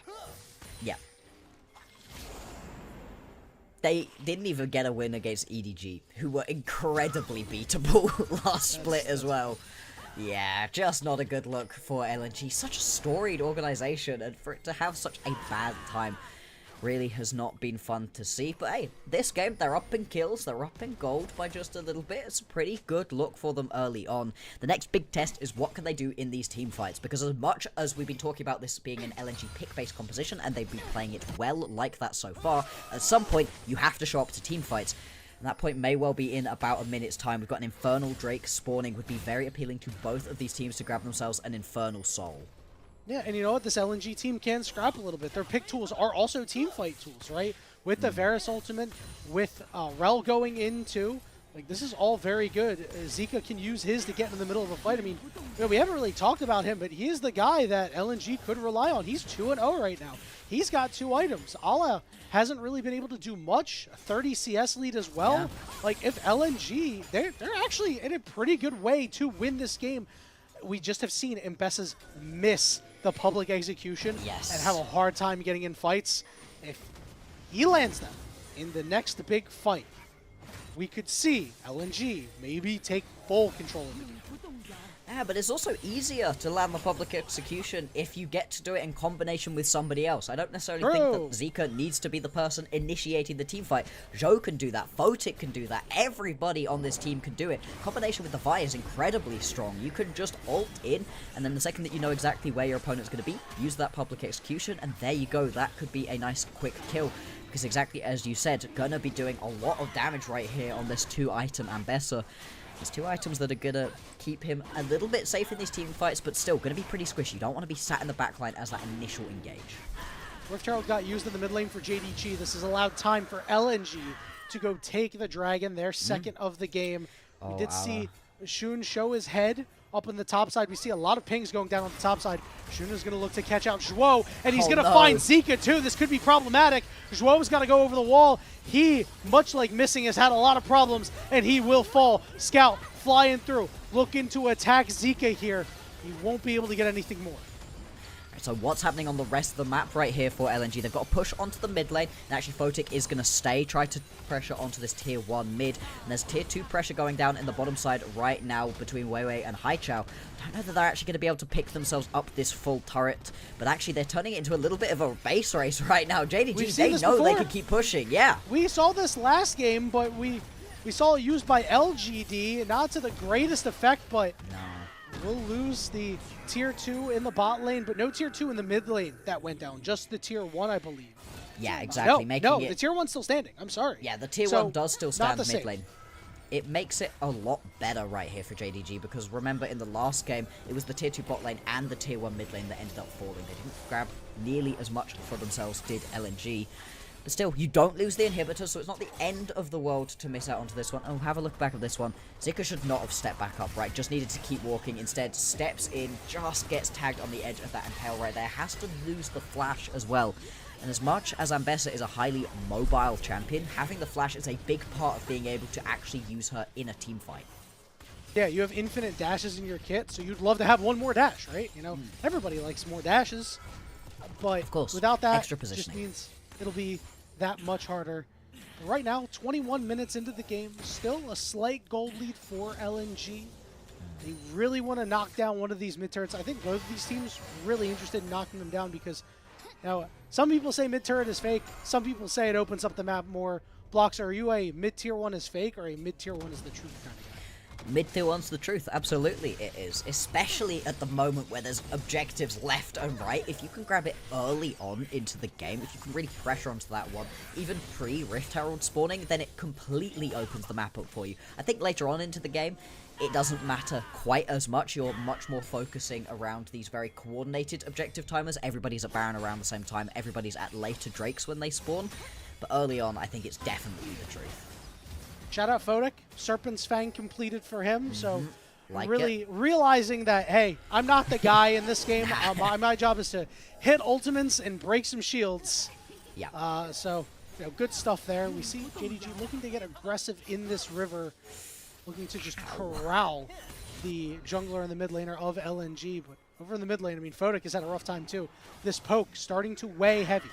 They didn't even get a win against EDG, who were incredibly beatable last split as well. Yeah, just not a good look for LNG. Such a storied organization, and for it to have such a bad time really has not been fun to see. But hey, this game, they're up in kills, they're up in gold by just a little bit. It's a pretty good look for them early on. The next big test is what can they do in these team fights, because as much as we've been talking about this being an LNG pick-based composition, and they've been playing it well like that so far, at some point you have to show up to team fights. And that point may well be in about a minute's time. We've got an Infernal Drake spawning, would be very appealing to both of these teams to grab themselves an Infernal Soul. Yeah, and you know what? This LNG team can scrap a little bit. Their pick tools are also team fight tools, right? With the Varus ultimate, with Rel going in too. Like, this is all very good. Zika can use his to get in the middle of a fight. I mean, you know, we haven't really talked about him, but he is the guy that LNG could rely on. He's 2-0 right now. He's got 2 items. Ala hasn't really been able to do much. A 30 CS lead as well. Yeah. Like, if LNG, they're actually in a pretty good way to win this game. We just have seen Mbessa's miss the public execution and have a hard time getting in fights. If he lands them in the next big fight, we could see LNG maybe take full control of the game. Yeah, but it's also easier to land the public execution if you get to do it in combination with somebody else. I don't necessarily think that Zika needs to be the person initiating the team fight. Zhou can do that, Photic can do that, everybody on this team can do it. Combination with the Vi is incredibly strong. You can just ult in, and then the second that you know exactly where your opponent's going to be, use that public execution, and there you go. That could be a nice quick kill. Because exactly as you said, gonna be doing a lot of damage right here on this 2-item Ambessa. There's 2 items that are gonna keep him a little bit safe in these team fights, but still gonna be pretty squishy. You don't want to be sat in the backline as that initial engage. Rift Herald got used in the mid lane for JDG. This has allowed time for LNG to go take the dragon, their second of the game. We did see Shun show his head up on the top side. We see a lot of pings going down on the top side. Shun is going to look to catch out Zhuo, and he's going to find Zika too. This could be problematic. Zhuo's got to go over the wall. He, much like Missing, has had a lot of problems, and he will fall. Scout flying through, looking to attack Zika here. He won't be able to get anything more. So what's happening on the rest of the map right here for LNG? They've got to push onto the mid lane, and actually Photic is going to stay, try to pressure onto this tier 1 mid, and there's tier 2 pressure going down in the bottom side right now between Weiwei and Haichao. I don't know that they're actually going to be able to pick themselves up this full turret, but actually they're turning it into a little bit of a base race right now. JDG, they know they can keep pushing, yeah. We saw this last game, but we saw it used by LGD, not to the greatest effect, but we'll lose the tier 2 in the bot lane, but no tier 2 in the mid lane that went down. Just the tier 1, I believe. Yeah, exactly. No, the tier 1's still standing. I'm sorry. Yeah, the tier 1 does still stand mid lane. Same. It makes it a lot better right here for JDG, because remember in the last game, it was the tier 2 bot lane and the tier 1 mid lane that ended up falling. They didn't grab nearly as much for themselves, did LNG. But still, you don't lose the inhibitor, so it's not the end of the world to miss out onto this one. Oh, have a look back at this one. Zika should not have stepped back up, right? Just needed to keep walking. Instead, steps in, just gets tagged on the edge of that impale right there. Has to lose the flash as well. And as much as Ambessa is a highly mobile champion, having the flash is a big part of being able to actually use her in a team fight. Yeah, you have infinite dashes in your kit, so you'd love to have one more dash, right? You know, everybody likes more dashes, but of course, without that, extra positioning just means it'll be that much harder. Right now, 21 minutes into the game, still a slight gold lead for LNG. They really want to knock down one of these mid turrets. I think both of these teams really interested in knocking them down, because now some people say mid turret is fake. Some people say it opens up the map more. Blocks, are you a mid tier 1 is fake or a mid tier 1 is the truth kind of guy? Mid tier 1's the truth, absolutely it is. Especially at the moment where there's objectives left and right. If you can grab it early on into the game, if you can really pressure onto that one, even pre-Rift Herald spawning, then it completely opens the map up for you. I think later on into the game, it doesn't matter quite as much. You're much more focusing around these very coordinated objective timers. Everybody's at Baron around the same time. Everybody's at later Drakes when they spawn. But early on, I think it's definitely the truth. shout out Fodic. Serpent's Fang completed for him, so Like really it. realizing that, hey, I'm not the guy in this game. My job is to hit ultimates and break some shields. Yeah. So, you know, good stuff there. We see JDG looking to get aggressive in this river, looking to just corral the jungler and the mid laner of LNG. But over in the mid lane, I mean, Fodic has had a rough time too. This poke starting to weigh heavy.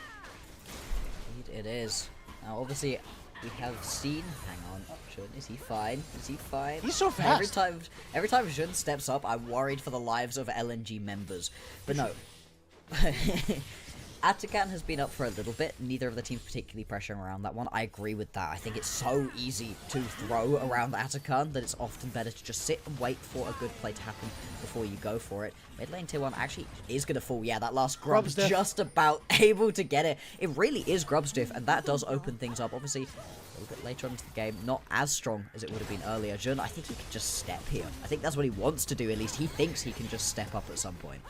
Indeed it is. Now, obviously, we have seen. Hang on, Shun, is he fine? Is he fine? He's so fast. Every time Shun steps up, I'm worried for the lives of LNG members. But no. Atakan has been up for a little bit. Neither of the teams particularly pressuring around that one. I agree with that. I think it's so easy to throw around the Atakan that it's often better to just sit and wait for a good play to happen before you go for it. Mid lane tier 1 actually is going to fall. Yeah, that last Grub's just about able to get it. It really is Grub's diff, and that does open things up. Obviously, a little bit later on into the game, not as strong as it would have been earlier. Jun, I think he can just step here. I think that's what he wants to do, at least. He thinks he can just step up at some point.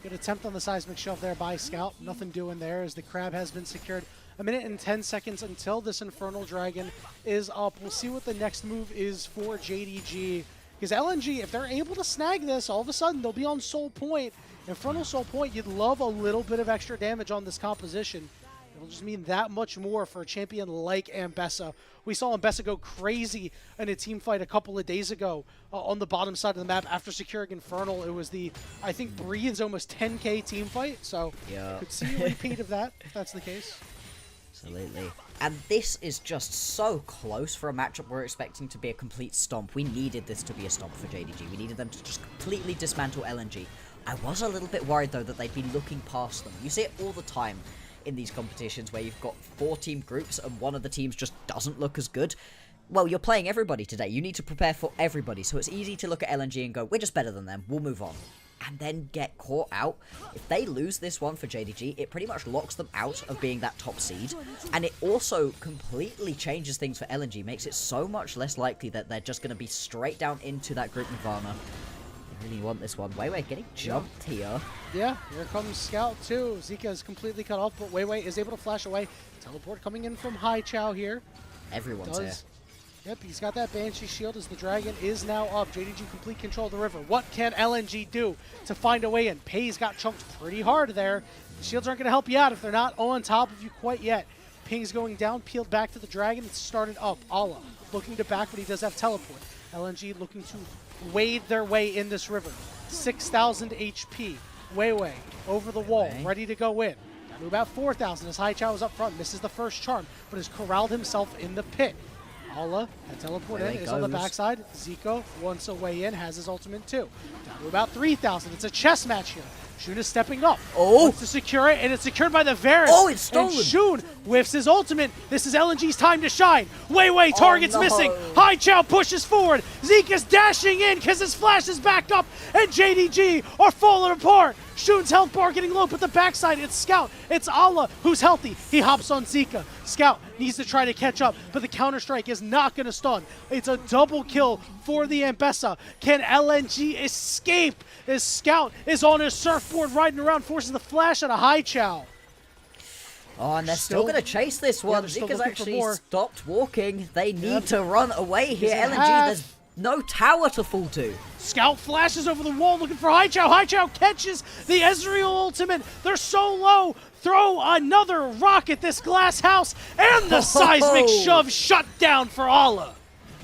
Good attempt on the seismic shove there by Scout. Nothing doing there as the crab has been secured. A minute and 10 seconds until this Infernal Dragon is up. We'll see what the next move is for JDG. Because LNG, if they're able to snag this, all of a sudden they'll be on Soul Point. Infernal Soul Point, you'd love a little bit of extra damage on this composition. It'll just mean that much more for a champion like Ambessa. We saw Ambessa go crazy in a team fight a couple of days ago on the bottom side of the map after securing Infernal. It was the, I think, Brienne's almost 10k team fight, so yeah. Could see a repeat of that, if that's the case. Absolutely. And this is just so close for a matchup we're expecting to be a complete stomp. We needed this to be a stomp for JDG. We needed them to just completely dismantle LNG. I was a little bit worried, though, that they'd be looking past them. You see it all the time in these competitions where you've got 4-team groups and one of the teams just doesn't look as good. Well, you're playing everybody today. You need to prepare for everybody, so it's easy to look at LNG and go, we're just better than them, we'll move on. And then get caught out. If they lose this one for JDG, it pretty much locks them out of being that top seed. And it also completely changes things for LNG, makes it so much less likely that they're just going to be straight down into that group Nirvana. Really want this one. Weiwei getting jumped here. Yeah, here comes Scout too. Zika is completely cut off, but Weiwei is able to flash away. Teleport coming in from Hai Chao here. Everyone's here. Yep, he's got that Banshee shield as the Dragon is now up. JDG complete control of the river. What can LNG do to find a way in? Pei's got chunked pretty hard there. The shields aren't going to help you out if they're not on top of you quite yet. Ping's going down, peeled back to the Dragon. It's started up. Allah looking to back, but he does have teleport. LNG looking to wade their way in this river. 6,000 HP. Weiwei over the wall, ready to go in. Down to about 4,000 as Hai Chao is up front. Misses the first charm, but has corralled himself in the pit. Allah had teleport in, is on the backside. Zico wants a way in, has his ultimate too. Down to about 3,000. It's a chess match here. Shun is stepping up. Oh! Wants to secure it, and it's secured by the Varus. Oh, it's stolen! And Shun whiffs his ultimate. This is LNG's time to shine. Weiwei target's missing. Hai Chao pushes forward. Zika's dashing in because his flash is back up, and JDG are falling apart. Shun's health bar getting low, but the backside, it's Scout. It's Allah who's healthy. He hops on Zika. Scout needs to try to catch up, but the counter-strike is not going to stun. It's a double kill for the Ambessa. Can LNG escape as Scout is on his surfboard riding around, forces the flash out of Hai Chao? Oh, and they're still going to chase this one. Zika's actually stopped walking. They need to run away here. LNG, there's no tower to fall to. Scout flashes over the wall looking for Hai Chao. Hai Chao catches the Ezreal ultimate. They're so low. Throw another rock at this glass house, and the seismic shove shut down for Allah.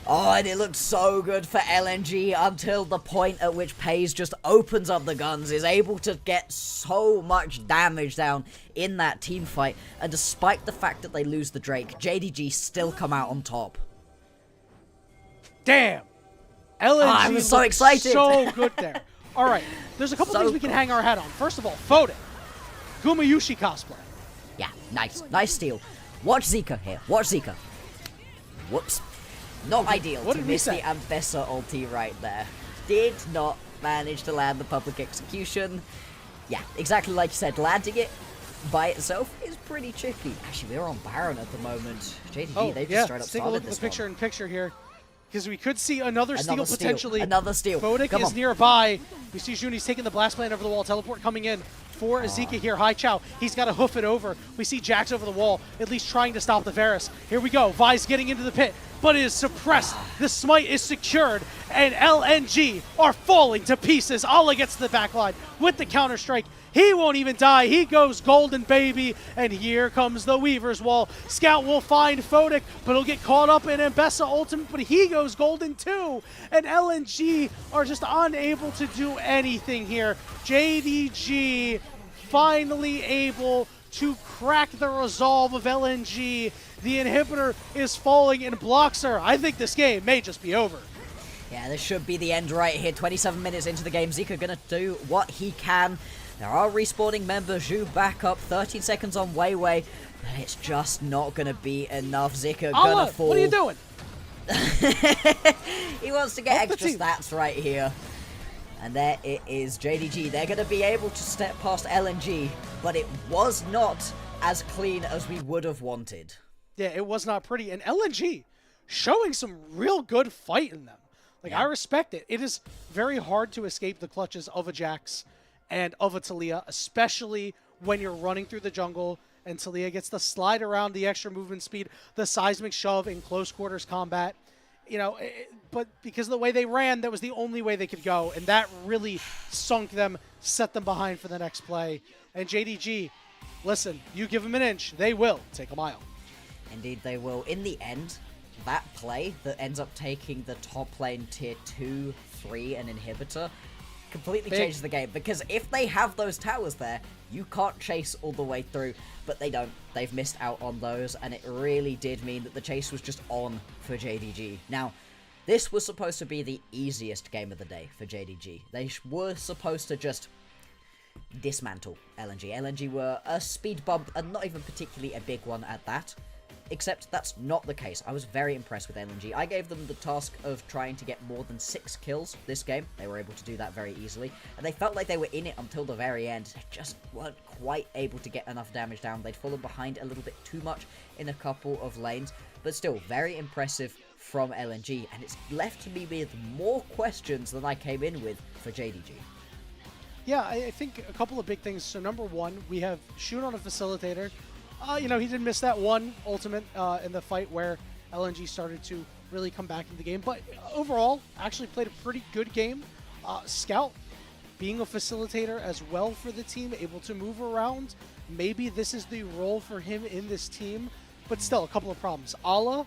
Oh, and it looked so good for LNG until the point at which Pei's just opens up the guns, is able to get so much damage down in that team fight, and despite the fact that they lose the Drake, JDG still come out on top. Damn. LNG I'm so excited. So good there. All right, there's a couple things we can hang our hat on. First of all, Foden. Gumayushi cosplay. Yeah, nice. Nice steal. Watch Zika here. Watch Zika. Whoops. Not ideal to miss the Ambessa ulti right there. Did not manage to land the public execution. Yeah, exactly like you said, landing it by itself is pretty tricky. Actually, we're on Baron at the moment. JDG, they've just straight up started this one. Take a look at the picture-in-picture here. Because we could see another steal potentially. Another steal. Fodic is nearby. We see Juni's taking the blast plant over the wall. Teleport coming in. for Zika here. High Chow, he's got to hoof it over. We see Jax over the wall, at least trying to stop the Varus. Here we go, Vi's getting into the pit, but it is suppressed. The smite is secured, and LNG are falling to pieces. Allah gets to the back line with the counter-strike. He won't even die. He goes golden, baby. And here comes the Weaver's Wall. Scout will find Photic, but he'll get caught up in Ambessa ultimate, but he goes golden too. And LNG are just unable to do anything here. JDG finally able to crack the resolve of LNG. The inhibitor is falling and blocks her. I think this game may just be over. Yeah, this should be the end right here. 27 minutes into the game. Zika gonna do what he can. There are respawning members. Zhu back up. 13 seconds on Weiwei. But it's just not gonna be enough. Zika gonna fall. What are you doing? He wants to get extra stats right here. And there it is. JDG. They're gonna be able to step past LNG. But it was not as clean as we would have wanted. Yeah, it was not pretty. And LNG showing some real good fight in them. Like, I respect it. It is very hard to escape the clutches of a Jax and of a Taliyah, especially when you're running through the jungle and Taliyah gets the slide around, the extra movement speed, the seismic shove in close quarters combat. You know, but because of the way they ran, that was the only way they could go, and that really sunk them, set them behind for the next play. And JDG, listen, you give them an inch, they will take a mile. Indeed they will. In the end, that play that ends up taking the top lane tier 2, 3, and inhibitor completely changes the game, because if they have those towers there, you can't chase all the way through, but they don't. They've missed out on those, and it really did mean that the chase was just on for JDG. Now, this was supposed to be the easiest game of the day for JDG. They were supposed to just dismantle LNG. LNG were a speed bump, and not even particularly a big one at that. Except that's not the case. I was very impressed with LNG. I gave them the task of trying to get more than 6 kills this game. They were able to do that very easily. And they felt like they were in it until the very end. They just weren't quite able to get enough damage down. They'd fallen behind a little bit too much in a couple of lanes. But still, very impressive from LNG. And it's left me with more questions than I came in with for JDG. Yeah, I think a couple of big things. So number one, we have Shun on a facilitator. You know, he did miss that one ultimate in the fight where LNG started to really come back into the game. But overall, actually played a pretty good game. Scout being a facilitator as well for the team, able to move around. Maybe this is the role for him in this team. But still, a couple of problems. Allah,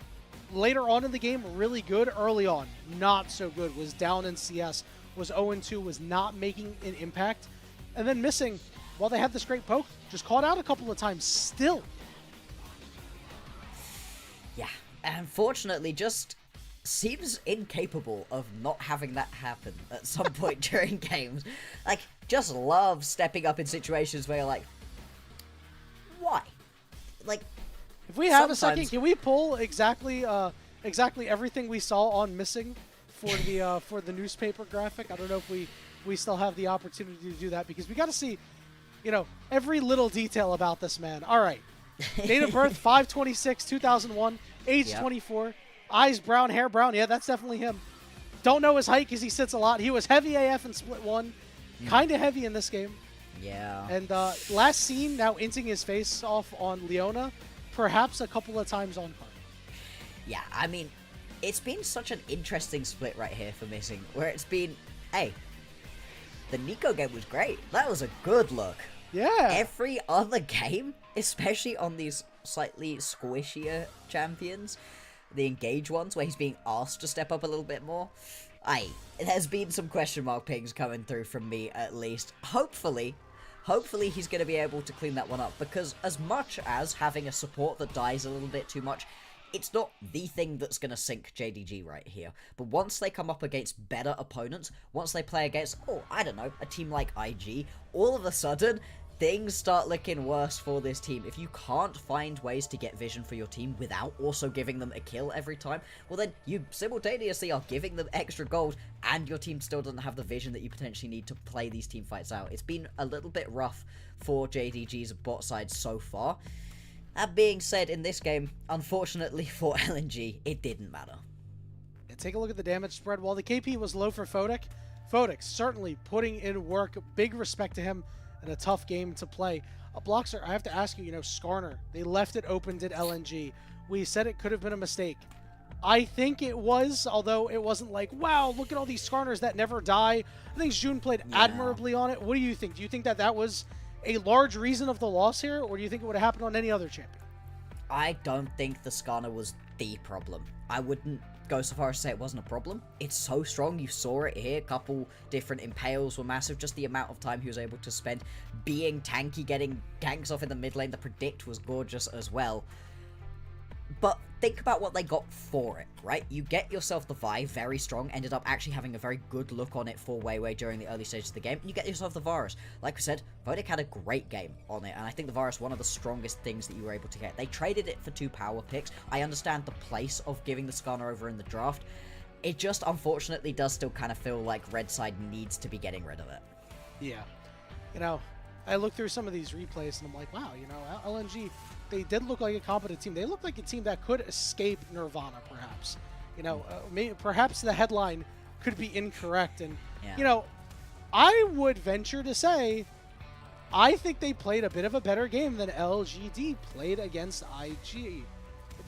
later on in the game, really good. Early on, not so good. Was down in CS. Was 0-2. Was not making an impact. And then missing, while they had this great poke, just caught out a couple of times still. Yeah, unfortunately, just seems incapable of not having that happen at some point during games. Like, just love stepping up in situations where you're like, why? Like, if we have a second, can we pull exactly everything we saw on missing for the newspaper graphic? I don't know if we still have the opportunity to do that, because we got to see, you know, every little detail about this man. All right. Date of birth, 5/26/2001. Age 24. Eyes brown, hair brown. Yeah, that's definitely him. Don't know his height because he sits a lot. He was heavy AF in Split 1. Kind of heavy in this game. Yeah. And last seen now inting his face off on Leona. Perhaps a couple of times on card. Yeah, I mean, it's been such an interesting split right here for Missing, where it's been, hey, the Nico game was great. That was a good look. Yeah. Every other game, especially on these slightly squishier champions, the engage ones where he's being asked to step up a little bit more, there's been some question mark pings coming through from me at least. Hopefully he's going to be able to clean that one up, because as much as having a support that dies a little bit too much, it's not the thing that's going to sink JDG right here. But once they come up against better opponents, once they play against, I don't know, a team like IG, all of a sudden, things start looking worse for this team. If you can't find ways to get vision for your team without also giving them a kill every time, well then you simultaneously are giving them extra gold, and your team still doesn't have the vision that you potentially need to play these team fights out. It's been a little bit rough for JDG's bot side so far. That being said, in this game, unfortunately for LNG, it didn't matter. And take a look at the damage spread. While the KP was low for Photic, Photic certainly putting in work. Big respect to him. and a tough game to play. Bloxer, I have to ask you, Skarner, they left it open, did LNG. We said it could have been a mistake. I think it was, although it wasn't like, wow, look at all these Skarners that never die. I think June played admirably on it. What do you think? Do you think that that was a large reason of the loss here, or do you think it would have happened on any other champion? I don't think the Skarner was the problem. I wouldn't go so far as to say it wasn't a problem. It's so strong. You saw it here. A couple different impales were massive. Just the amount of time he was able to spend being tanky, getting ganks off in the mid lane. The predict was gorgeous as well. But think about what they got for it, right? You get yourself the Vi, very strong, ended up actually having a very good look on it for Weiwei during the early stages of the game, and you get yourself the Varus. Like we said, Vodek had a great game on it, and I think the Varus one of the strongest things that you were able to get. They traded it for 2 power picks. I understand the place of giving the Skarner over in the draft. It just, unfortunately, does still kind of feel like Red Side needs to be getting rid of it. Yeah. I look through some of these replays, and I'm like, wow, LNG, they did look like a competent team. They looked like a team that could escape Nirvana, perhaps. Maybe, perhaps the headline could be incorrect. And, I would venture to say, I think they played a bit of a better game than LGD played against IG.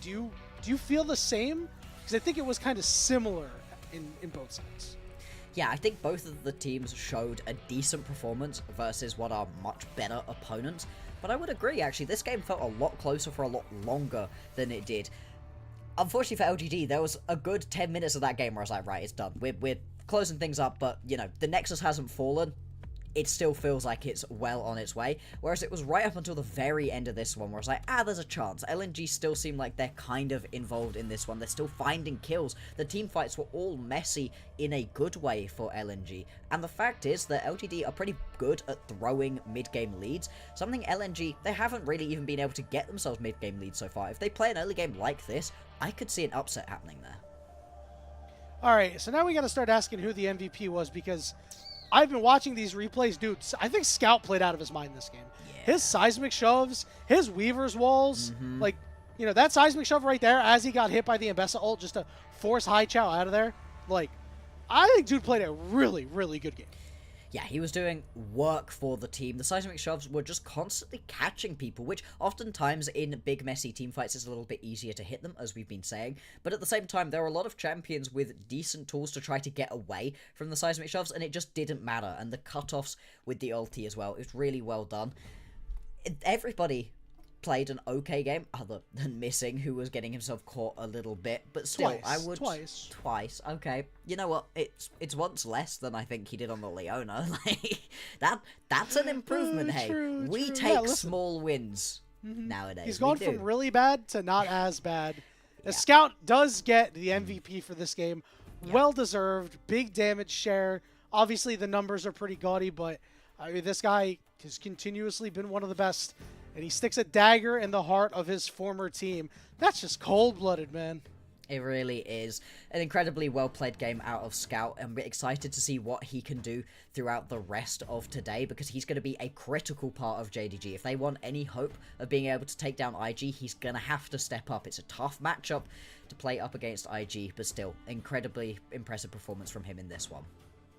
Do you feel the same? Because I think it was kind of similar in both sides. Yeah, I think both of the teams showed a decent performance versus what are much better opponents. But I would agree, actually, this game felt a lot closer for a lot longer than it did. Unfortunately for LGD, there was a good 10 minutes of that game where I was like, right, it's done. We're closing things up, but, the Nexus hasn't fallen. It still feels like it's well on its way. Whereas it was right up until the very end of this one where I was like, there's a chance. LNG still seem like they're kind of involved in this one. They're still finding kills. The team fights were all messy in a good way for LNG. And the fact is that LGD are pretty good at throwing mid-game leads. Something LNG, they haven't really even been able to get themselves mid-game leads so far. If they play an early game like this, I could see an upset happening there. All right, so now we got to start asking who the MVP was, because I've been watching these replays. Dude, I think Scout played out of his mind this game. Yeah. His seismic shoves, his Weaver's walls, that seismic shove right there as he got hit by the Ambessa ult just to force High Chow out of there. I think dude played a really, really good game. Yeah, he was doing work for the team. The seismic shoves were just constantly catching people, which oftentimes in big, messy team fights is a little bit easier to hit them, as we've been saying. But at the same time, there are a lot of champions with decent tools to try to get away from the seismic shoves, and it just didn't matter. And the cutoffs with the ulti as well, it was really well done. Everybody played an okay game, other than Missing, who was getting himself caught a little bit, but still, twice. Okay, you know what? It's once less than I think he did on the Leona. That's an improvement. True. We take small wins nowadays. He's gone from really bad to not as bad. The Scout does get the MVP for this game. Well deserved. Big damage share. Obviously, the numbers are pretty gaudy, but this guy has continuously been one of the best. And he sticks a dagger in the heart of his former team. That's just cold-blooded, man. It really is. An incredibly well-played game out of Scout, and we're excited to see what he can do throughout the rest of today, because he's going to be a critical part of JDG. If they want any hope of being able to take down IG, he's going to have to step up. It's a tough matchup to play up against IG, but still, incredibly impressive performance from him in this one.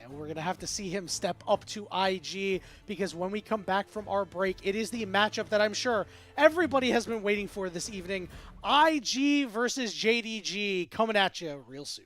And we're going to have to see him step up to IG, because when we come back from our break, it is the matchup that I'm sure everybody has been waiting for this evening. IG versus JDG coming at you real soon.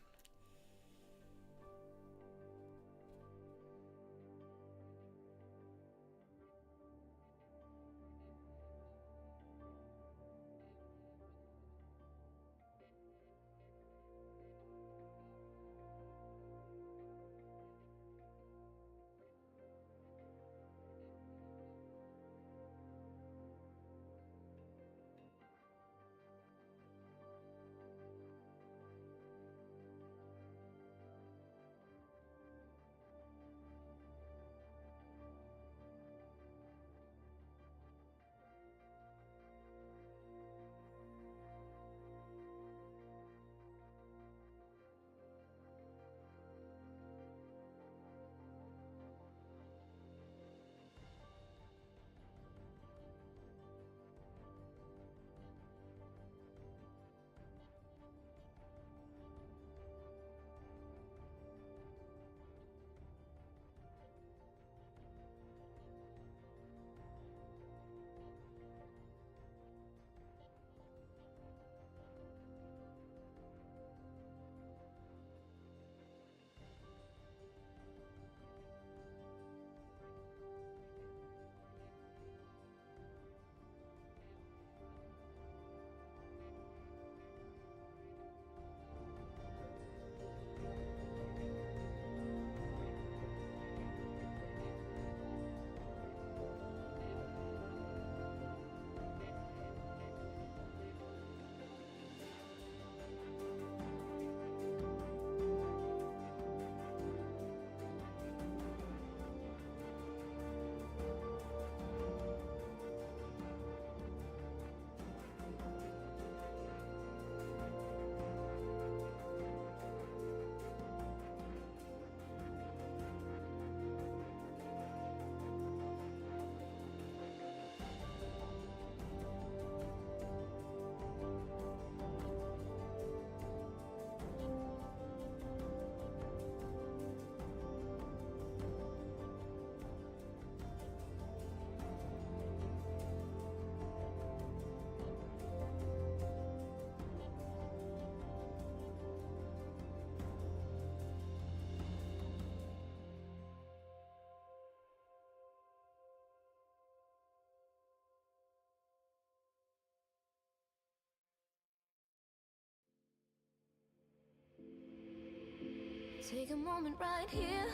Take a moment right here,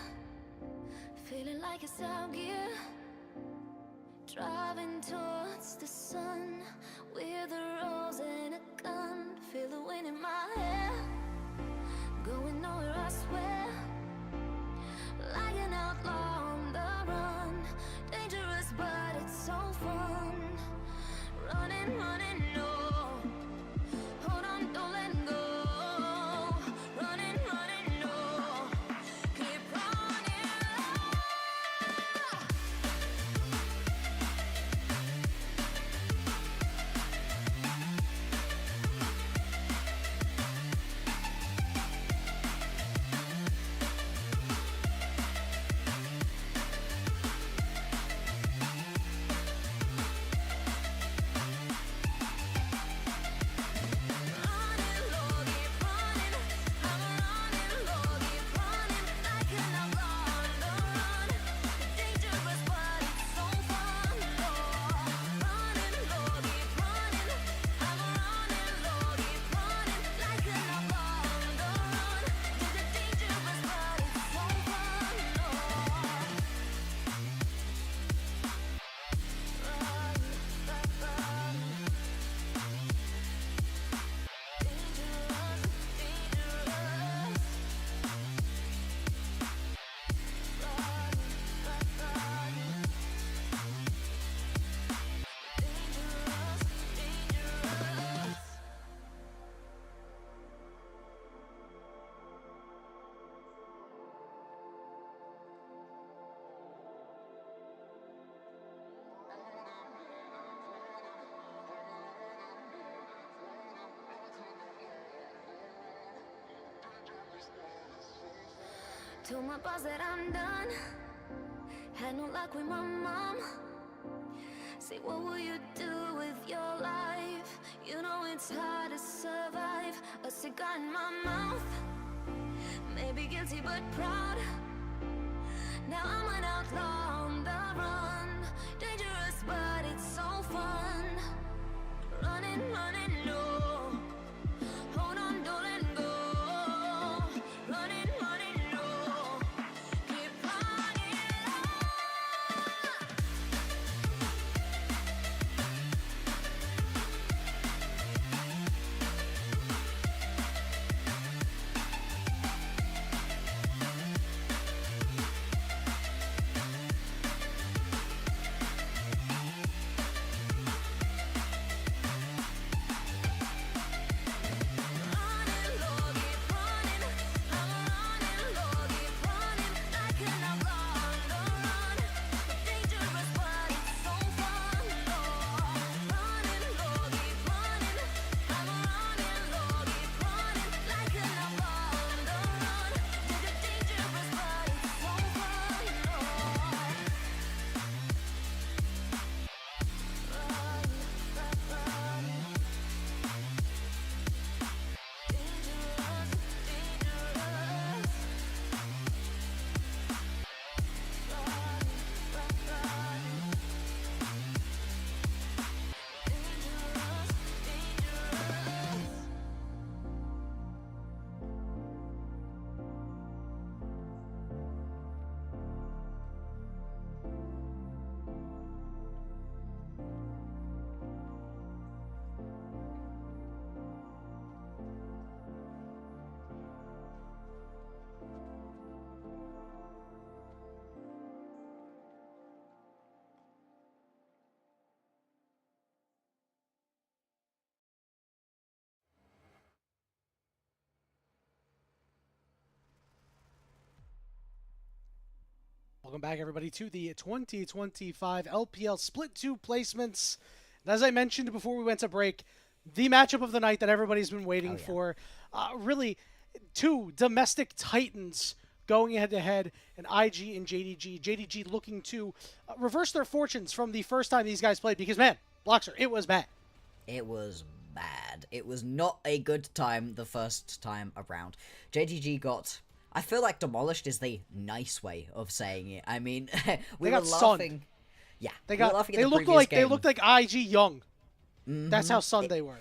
feeling like it's out gear. Driving towards the sun with a rose and a gun. Feel the wind in my hair, going nowhere I swear. Like an outlaw on the run, dangerous but it's so fun. Running, running, no. Hold on, don't let go. Running, running, no. Keep running. Told my boss that I'm done. Had no luck with my mom. Say, what will you do with your life? You know it's hard to survive. A cigar in my mouth. Maybe guilty but proud. Now I'm an outlaw on the run. Dangerous but it's so fun. Running, running, no. Hold on, don't let go. Running, running, no. Keep running. Welcome back, everybody, to the 2025 LPL Split 2 placements. And as I mentioned before we went to break, the matchup of the night that everybody's been waiting for. Really, two domestic titans going head-to-head, and IG and JDG. JDG looking to reverse their fortunes from the first time these guys played because, man, Bloxer, it was bad. It was bad. It was not a good time the first time around. JDG got... I feel like demolished is the nice way of saying it. I mean, we were laughing. Yeah, they looked like IG young. That's how stunned they were.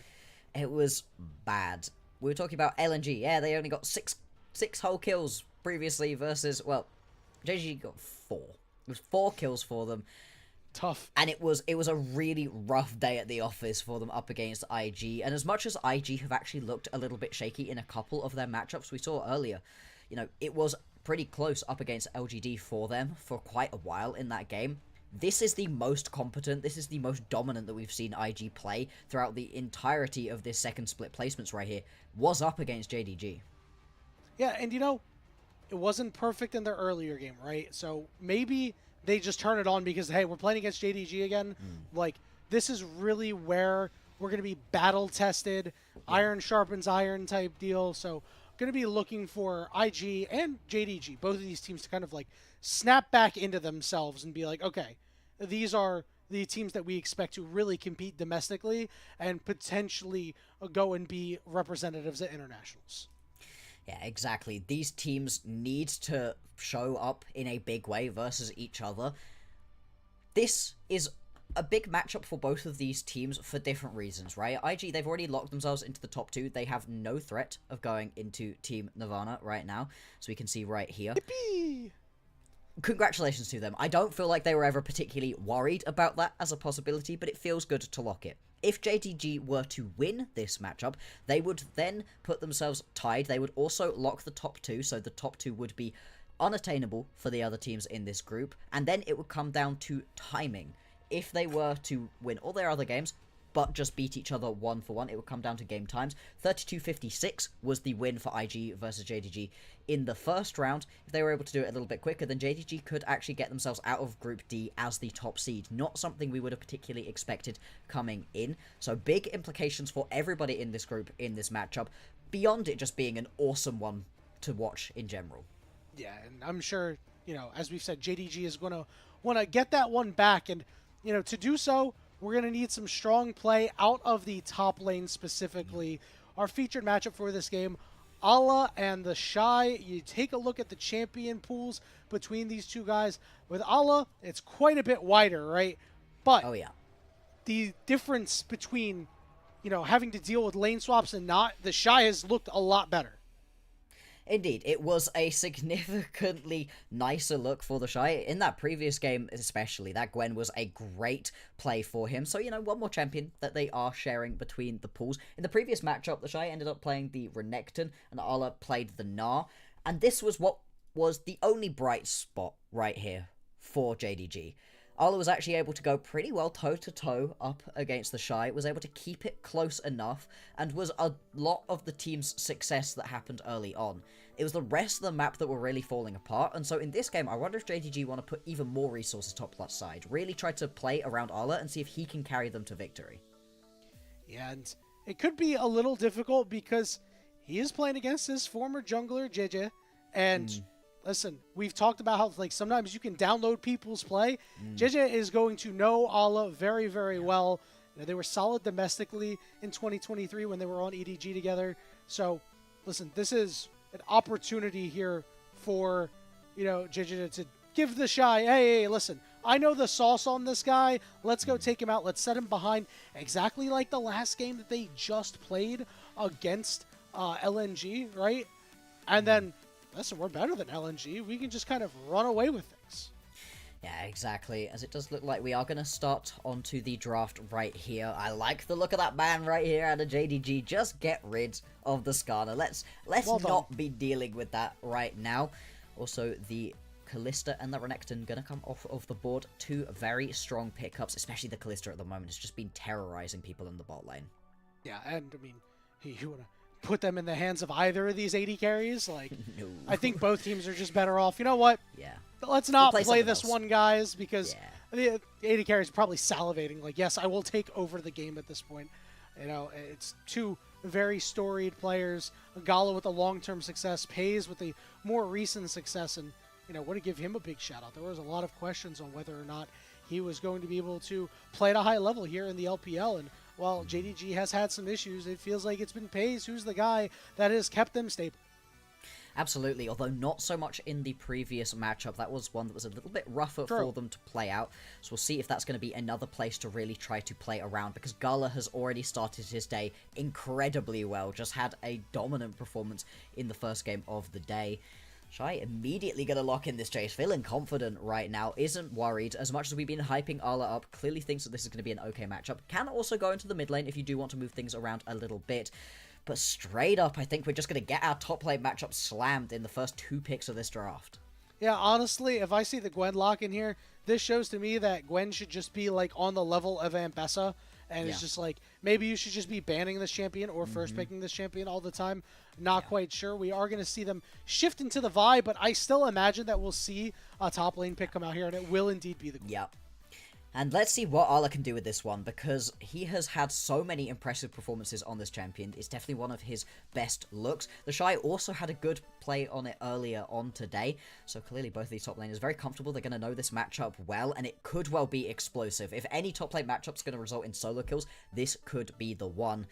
It was bad. We were talking about LNG. Yeah, they only got six whole kills previously versus, well, JDG got 4. It was 4 kills for them. Tough. And it was a really rough day at the office for them up against IG. And as much as IG have actually looked a little bit shaky in a couple of their matchups we saw earlier, you know, it was pretty close up against LGD for them for quite a while in that game. This is the most competent, this is the most dominant that we've seen IG play throughout the entirety of this second split placements right here, was up against JDG. Yeah, and you know, it wasn't perfect in their earlier game, right? So maybe they just turn it on because, hey, we're playing against JDG again. Like, this is really where we're going to be battle tested, iron sharpens iron type deal. So going to be looking for IG and JDG, both of these teams, to kind of like snap back into themselves and be like, okay, these are the teams that we expect to really compete domestically and potentially go and be representatives at internationals. Yeah, exactly. These teams need to show up in a big way versus each other. This is a big matchup for both of these teams for different reasons, right? IG, they've already locked themselves into the top 2. They have no threat of going into Team Nirvana right now. So we can see right here. Yippee! Congratulations to them. I don't feel like they were ever particularly worried about that as a possibility, but it feels good to lock it. If JDG were to win this matchup, they would then put themselves tied. They would also lock the top 2, so the top 2 would be unattainable for the other teams in this group, and then it would come down to timing. If they were to win all their other games, but just beat each other 1-for-1, it would come down to game times. 32-56 was the win for IG versus JDG in the first round. If they were able to do it a little bit quicker, then JDG could actually get themselves out of Group D as the top seed. Not something we would have particularly expected coming in. So big implications for everybody in this group in this matchup, beyond it just being an awesome one to watch in general. Yeah, and I'm sure, you know, as we've said, JDG is going to want to get that one back. And, you know, to do so, we're going to need some strong play out of the top lane specifically. Our featured matchup for this game, Allah and the Shy. You take a look at the champion pools between these two guys. With Allah, it's quite a bit wider, right? But oh yeah, the difference between, you know, having to deal with lane swaps and not, the Shy has looked a lot better. Indeed, it was a significantly nicer look for the Shy. In that previous game especially, that Gwen was a great play for him. So, you know, one more champion that they are sharing between the pools. In the previous matchup, the Shy ended up playing the Renekton, and Ala played the Gnar. And this was what was the only bright spot right here for JDG. Ala was actually able to go pretty well toe-to-toe up against the Shy, was able to keep it close enough, and was a lot of the team's success that happened early on. It was the rest of the map that were really falling apart, and so in this game, I wonder if JDG want to put even more resources top left side, really try to play around Ala and see if he can carry them to victory. Yeah, and it could be a little difficult because he is playing against his former jungler, JJ, and... Listen, we've talked about how, like, sometimes you can download people's play. JJ is going to know Allah very, very well. You know, they were solid domestically in 2023 when they were on EDG together. So, listen, this is an opportunity here for, you know, JJ to give the Shy, hey, listen, I know the sauce on this guy. Let's go take him out. Let's set him behind, exactly like the last game that they just played against LNG, right? And then... listen, we're better than LNG. We can just kind of run away with things. Yeah, exactly. As it does look like we are going to start onto the draft right here. I like the look of that ban right here out of JDG. Just get rid of the Skarner. Let's well not be dealing with that right now. Also, the Kalista and the Renekton going to come off of the board. 2 very strong pickups, especially the Kalista at the moment. It's just been terrorizing people in the bot lane. Yeah, and I mean, you want to put them in the hands of either of these 80 carries? Like, No. I think both teams are just better off. You know what? Yeah. Let's not We'll play play this someone one, guys, because Yeah. the 80 carries are probably salivating. Like, yes, I will take over the game at this point. You know, it's 2 very storied players. Gala with a long-term success, Pays with a more recent success, and, you know, want to give him a big shout-out. There was a lot of questions on whether or not he was going to be able to play at a high level here in the LPL, and while JDG has had some issues, it feels like it's been Pays who's the guy that has kept them stable. Absolutely, although not so much in the previous matchup. That was one that was a little bit rougher True. for them to play out. So we'll see if that's going to be another place to really try to play around, because Gala has already started his day incredibly well. Just had a dominant performance in the first game of the day. Shy immediately going to lock in this chase, feeling confident right now, isn't worried. As much as we've been hyping Arla up, clearly thinks that this is going to be an okay matchup. Can also go into the mid lane if you do want to move things around a little bit. But straight up, I think we're just going to get our top lane matchup slammed in the first 2 picks of this draft. Yeah, honestly, if I see the Gwen lock in here, this shows to me that Gwen should just be like on the level of Ambessa. And it's just like, maybe you should just be banning this champion or first picking this champion all the time. Not quite sure. We are going to see them shift into the Vi, but I still imagine that we'll see a top lane pick come out here, and it will indeed be the Gwen. Yep. And let's see what Arla can do with this one, because he has had so many impressive performances on this champion. It's definitely one of his best looks. The Shy also had a good play on it earlier on today, so clearly both of these top laners are very comfortable. They're going to know this matchup well, and it could well be explosive. If any top lane matchup is going to result in solo kills, this could be the one.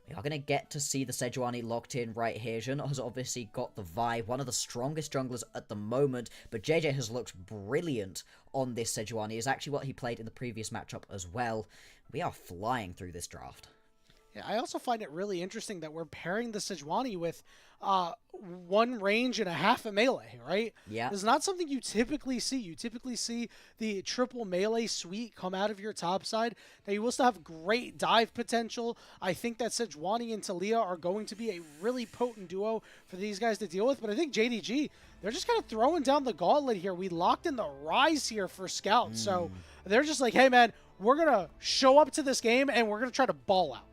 We are going to get to see the Sejuani locked in right here. Jhin has obviously got the Vi, one of the strongest junglers at the moment, but JJ has looked brilliant on this Sejuani. Is actually what he played in the previous matchup as well. We are flying through this draft. Yeah, I also find it really interesting that we're pairing the Sejuani with 1 range and a half a melee, right? Yeah. It's not something you typically see. You typically see the triple melee suite come out of your top side. Now, you will still have great dive potential. I think that Sejuani and Talia are going to be a really potent duo for these guys to deal with, but I think JDG, they're just kind of throwing down the gauntlet here. We locked in the Rise here for Scout, so they're just like, hey, man, we're going to show up to this game, and we're going to try to ball out.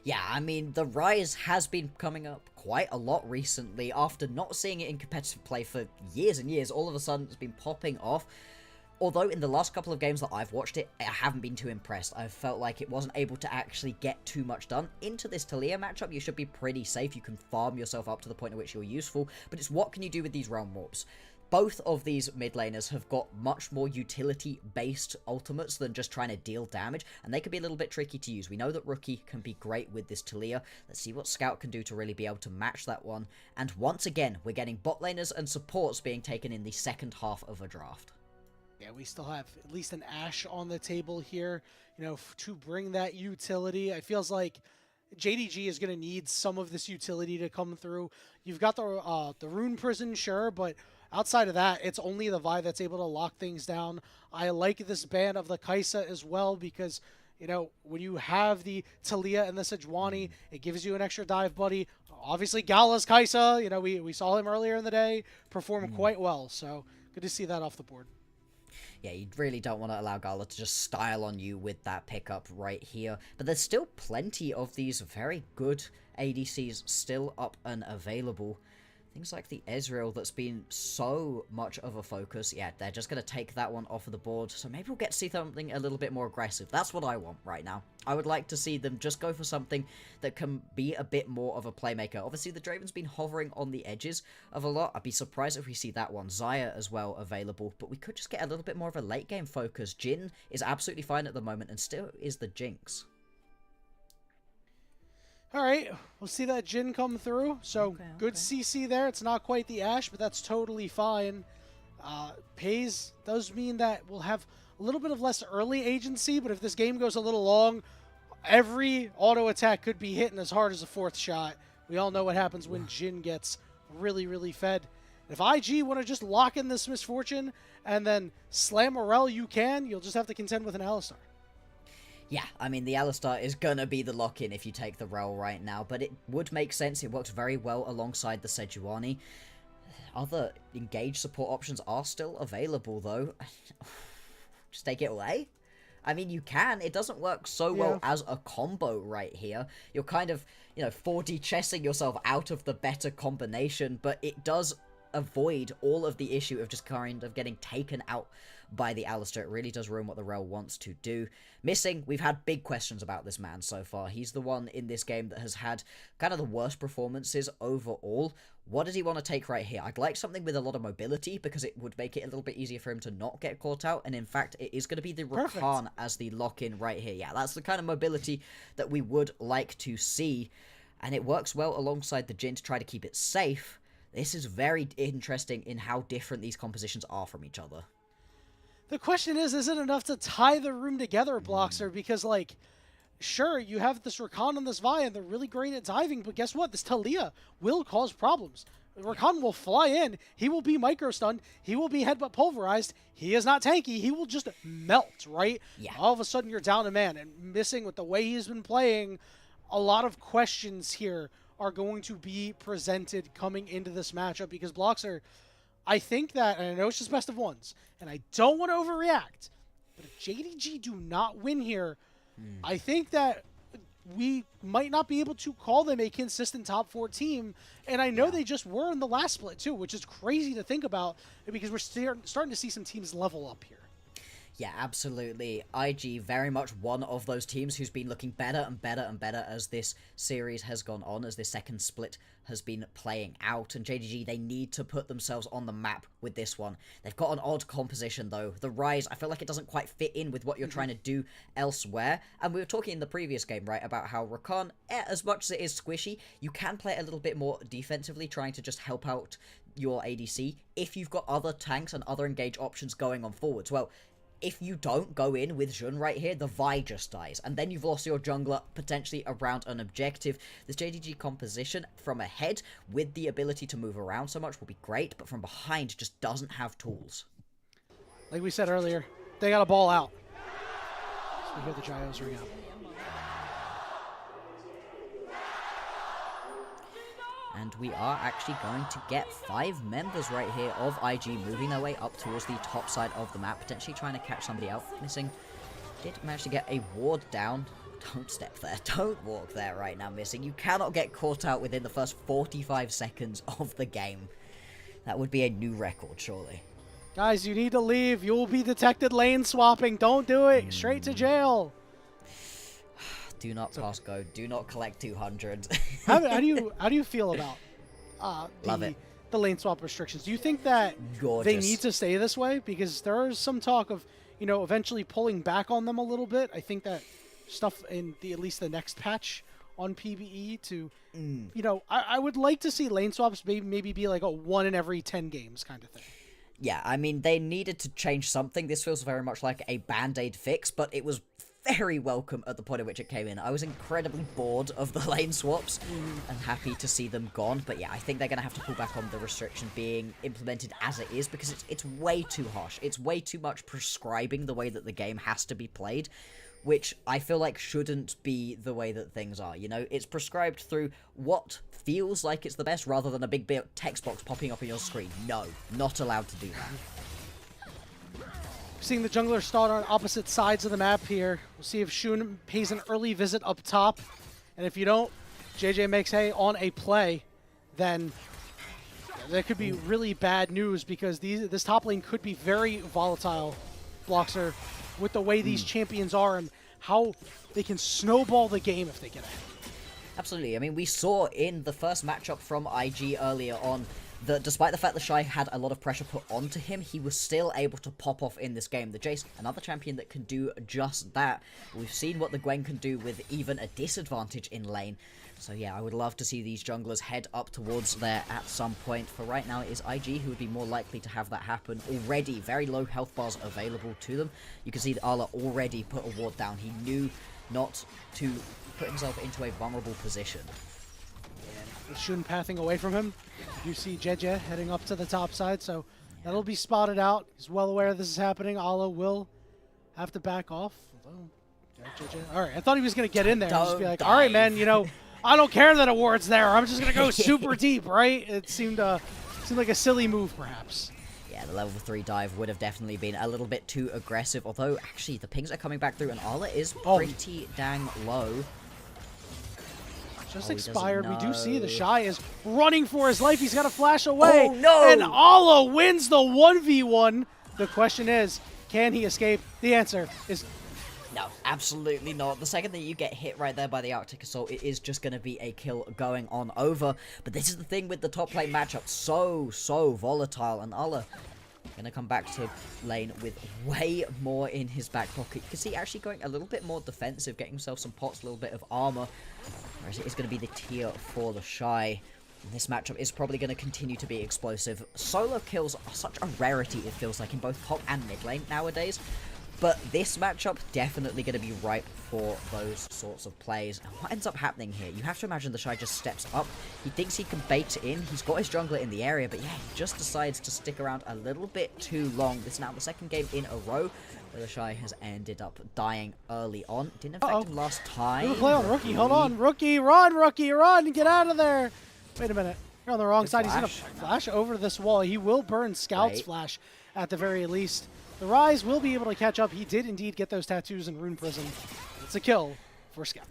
Yeah, I mean, the Rise has been coming up quite a lot recently. After not seeing it in competitive play for years and years, all of a sudden it's been popping off. Although in the last couple of games that I've watched it, I haven't been too impressed. I felt like it wasn't able to actually get too much done. Into this Talia matchup, you should be pretty safe. You can farm yourself up to the point at which you're useful. But it's what can you do with these realm warps? Both of these mid laners have got much more utility-based ultimates than just trying to deal damage, and they can be a little bit tricky to use. We know that Rookie can be great with this Talia. Let's see what Scout can do to really be able to match that one. And once again, we're getting bot laners and supports being taken in the second half of a draft. Yeah, we still have at least an Ashe on the table here, you know, to bring that utility. It feels like JDG is going to need some of this utility to come through. You've got the Rune Prison, sure, but outside of that, it's only the Vi that's able to lock things down. I like this ban of the Kai'Sa as well because, you know, when you have the Talia and the Sejuani, it gives you an extra dive buddy. Obviously, Gala's Kai'Sa, you know, we saw him earlier in the day perform quite well. So good to see that off the board. Yeah, you really don't want to allow Gala to just style on you with that pickup right here. But there's still plenty of these very good ADCs still up and available. Things like the Ezreal that's been so much of a focus. Yeah, they're just going to take that one off of the board. So maybe we'll get to see something a little bit more aggressive. That's what I want right now. I would like to see them just go for something that can be a bit more of a playmaker. Obviously, the Draven's been hovering on the edges of a lot. I'd be surprised if we see that one. Xayah as well available. But we could just get a little bit more of a late game focus. Jhin is absolutely fine at the moment and still is the Jinx. All right, we'll see that Jhin come through. So good CC there. It's not quite the Ashe, but that's totally fine. Pays does mean that we'll have a little bit of less early agency, but if this game goes a little long, every auto attack could be hitting as hard as a 4th shot. We all know what happens when Jhin gets really, really fed. If IG want to just lock in this Misfortune and then slam Morel, you can. You'll just have to contend with an Alistar. Yeah, I mean, the Alistar is going to be the lock-in if you take the Rel right now, but it would make sense. It works very well alongside the Sejuani. Other engage support options are still available, though. Just take it away? I mean, you can. It doesn't work so well as a combo right here. You're kind of, you know, 4D chessing yourself out of the better combination, but it does avoid all of the issue of just kind of getting taken out by the Alistar. It really does ruin what the Rel wants to do. Missing, we've had big questions about this man so far. He's the one in this game that has had kind of the worst performances overall. What does he want to take right here? I'd like something with a lot of mobility because it would make it a little bit easier for him to not get caught out. And in fact, it is going to be the Rakan as the lock-in right here. Yeah, that's the kind of mobility that we would like to see. And it works well alongside the Jhin to try to keep it safe. This is very interesting in how different these compositions are from each other. The question is it enough to tie the room together, Bloxer? Because, like, sure, you have this Rakan and this Vi, and they're really great at diving, but guess what? This Talia will cause problems. Rakan will fly in. He will be micro-stunned. He will be headbutt pulverized. He is not tanky. He will just melt, right? Yeah. All of a sudden, you're down a man. And missing with the way he's been playing, a lot of questions here are going to be presented coming into this matchup because Bloxer, I think that, and I know it's just best of ones, and I don't want to overreact, but if JDG do not win here, I think that we might not be able to call them a consistent top 4 team. And I know they just were in the last split too, which is crazy to think about because we're starting to see some teams level up here. Yeah, absolutely. IG very much one of those teams who's been looking better and better and better as this series has gone on, as this second split has been playing out. And JDG, they need to put themselves on the map with this one. They've got an odd composition, though. The Rise, I feel like it doesn't quite fit in with what you're trying to do elsewhere. And we were talking in the previous game, right, about how Rakan, as much as it is squishy, you can play it a little bit more defensively, trying to just help out your ADC if you've got other tanks and other engage options going on forwards. Well, if you don't go in with Jun right here, the Vi just dies. And then you've lost your jungler potentially around an objective. This JDG composition from ahead with the ability to move around so much will be great, but from behind just doesn't have tools. Like we said earlier, they got a ball out. So we hear the gyros ring out. And we are actually going to get 5 members right here of IG moving their way up towards the top side of the map, potentially trying to catch somebody out. Missing. Did manage to get a ward down. Don't step there. Don't walk there right now, Missing. You cannot get caught out within the first 45 seconds of the game. That would be a new record, surely. Guys, you need to leave. You will be detected lane swapping. Don't do it. Straight to jail. Do not pass go. Do not collect 200. how do you feel about Love it. the lane swap restrictions? Do you think that they need to stay this way? Because there is some talk of, you know, eventually pulling back on them a little bit. I think that stuff in at least the next patch on PvE to, you know, I would like to see lane swaps maybe be like a 1 in every 10 games kind of thing. Yeah, I mean, they needed to change something. This feels very much like a band-aid fix, but it was very welcome at the point at which it came in. I was incredibly bored of the lane swaps and happy to see them gone. But yeah, I think they're going to have to pull back on the restriction being implemented as it is because it's way too harsh. It's way too much prescribing the way that the game has to be played, which I feel like shouldn't be the way that things are. You know, it's prescribed through what feels like it's the best rather than a big text box popping up on your screen. No, not allowed to do that. Seeing the jungler start on opposite sides of the map here. We'll see if Shun pays an early visit up top. And if you don't, JJ makes hay on a play, then that could be really bad news because this top lane could be very volatile, Bloxer, with the way these champions are and how they can snowball the game if they get ahead. Absolutely. I mean, we saw in the first matchup from IG earlier on that despite the fact that Shy had a lot of pressure put onto him, he was still able to pop off in this game. The Jace, another champion that can do just that. We've seen what the Gwen can do with even a disadvantage in lane. So yeah, I would love to see these junglers head up towards there at some point. For right now, it is IG who would be more likely to have that happen. Already very low health bars available to them. You can see that Arla already put a ward down. He knew not to put himself into a vulnerable position. With Shun pathing away from him, you see JJ heading up to the top side, so that'll be spotted out. He's well aware this is happening. Ala will have to back off. All right, I thought he was going to get in there and just be like, all right, man, you know, I don't care that a ward's there. I'm just going to go super deep, right? It seemed like a silly move, perhaps. Yeah, the level 3 dive would have definitely been a little bit too aggressive, although actually the pings are coming back through and Arla is pretty dang low. Just expired. We do see the Shy is running for his life. He's got to flash away. Oh, no! And Ala wins the 1v1. The question is, can he escape? The answer is no, absolutely not. The second that you get hit right there by the Arctic Assault, it is just going to be a kill going on over. But this is the thing with the top lane matchup. So volatile. And Ala going to come back to lane with way more in his back pocket. You can see actually going a little bit more defensive, getting himself some pots, a little bit of armor. Whereas it is going to be the tier for the Shy. This matchup is probably going to continue to be explosive. Solo kills are such a rarity, it feels like, in both top and mid lane nowadays. But this matchup definitely going to be ripe for those sorts of plays. And what ends up happening here, you have to imagine the Shy just steps up. He thinks he can bait it in. He's got his jungler in the area, but yeah, he just decides to stick around a little bit too long. This is now the second game in a row where the Shy has ended up dying early on. Didn't affect him last time. Good play on Rookie. Hold on. Rookie, run. Get out of there. Wait a minute. You're on the wrong side. He's going to flash over this wall. He will burn Scout's flash at the very least. The Rise will be able to catch up. He did indeed get those tattoos in Rune Prison. It's a kill for Scout.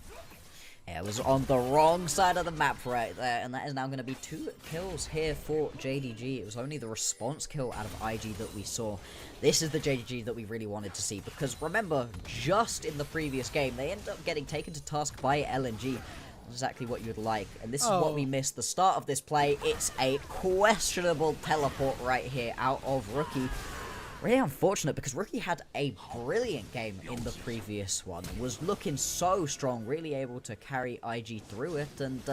Yeah, it was on the wrong side of the map right there, and that is now going to be 2 kills here for JDG. It was only the response kill out of IG that we saw. This is the JDG that we really wanted to see, because remember, just in the previous game, they ended up getting taken to task by LNG. Exactly what you'd like, and this is what we missed the start of this play. It's a questionable teleport right here out of Rookie. Really unfortunate, because Rookie had a brilliant game in the previous one. Was looking so strong, really able to carry IG through it, and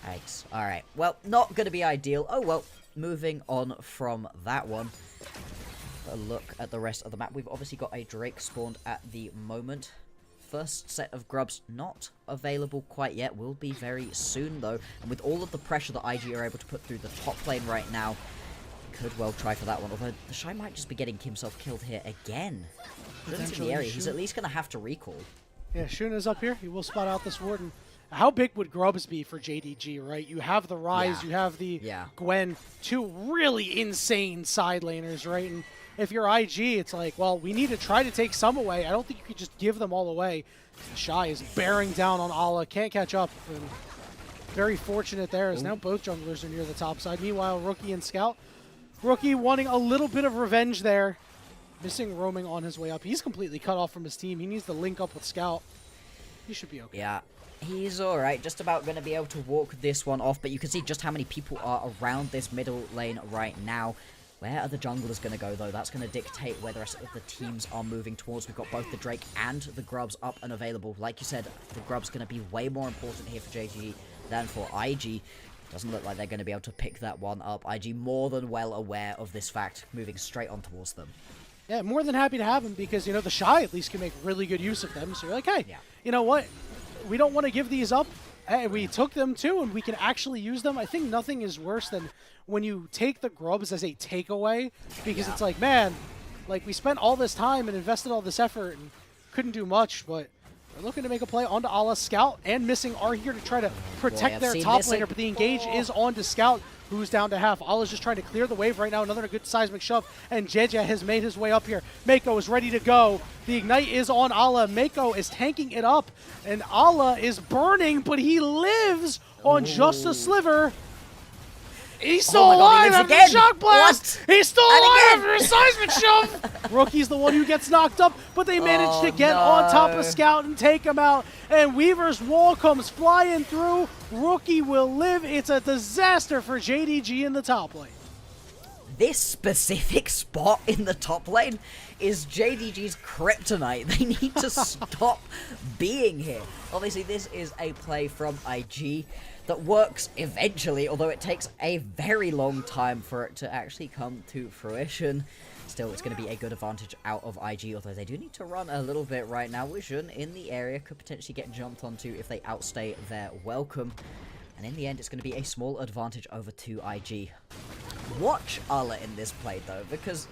yikes. Alright, well, not going to be ideal. Oh well, moving on from that one. A look at the rest of the map. We've obviously got a Drake spawned at the moment. First set of grubs not available quite yet. Will be very soon, though. And with all of the pressure that IG are able to put through the top lane right now, could well try for that one, although the Shy might just be getting himself killed here again. Shun's in the area, he's at least going to have to recall. Yeah, Shun is up here. He will spot out this Warden. How big would Grubs be for JDG, right? You have the Rise, you have the Gwen, 2 really insane side laners, right? And if you're IG, it's like, well, we need to try to take some away. I don't think you could just give them all away. The Shy is bearing down on Allah, can't catch up. And very fortunate there, as now both junglers are near the top side. Meanwhile, Rookie and Scout. Rookie wanting a little bit of revenge there. Missing roaming on his way up. He's completely cut off from his team. He needs to link up with Scout. He should be okay. Yeah, he's alright. Just about going to be able to walk this one off. But you can see just how many people are around this middle lane right now. Where are the junglers going to go, though? That's going to dictate where the rest of the teams are moving towards. We've got both the Drake and the Grubs up and available. Like you said, the Grub's going to be way more important here for JG than for IG. Doesn't look like they're going to be able to pick that one up. IG more than well aware of this fact, moving straight on towards them. Yeah, more than happy to have him, because, you know, the Shy at least can make really good use of them. So you're like, hey, you know what? We don't want to give these up. Hey, we took them too, and we can actually use them. I think nothing is worse than when you take the Grubs as a takeaway, because it's like, man, like, we spent all this time and invested all this effort and couldn't do much, but they're looking to make a play onto Allah. Scout and Missing are here to try to protect their top laner, but the engage is on to Scout, who's down to half. Allah's just trying to clear the wave right now. Another good seismic shove, and Jeja has made his way up here. Mako is ready to go. The Ignite is on Allah. Mako is tanking it up, and Allah is burning, but he lives on just a sliver. He's still alive after the shock blast! What? He's still alive after a seismic shove! Rookie's the one who gets knocked up, but they manage to get on top of Scout and take him out. And Weaver's wall comes flying through. Rookie will live. It's a disaster for JDG in the top lane. This specific spot in the top lane is JDG's kryptonite. They need to stop being here. Obviously, this is a play from IG that works eventually, although it takes a very long time for it to actually come to fruition. Still, it's going to be a good advantage out of IG, although they do need to run a little bit right now. Wishun in the area could potentially get jumped onto if they outstay their welcome. And in the end, it's going to be a small advantage over to IG. Watch Allah in this play, though, because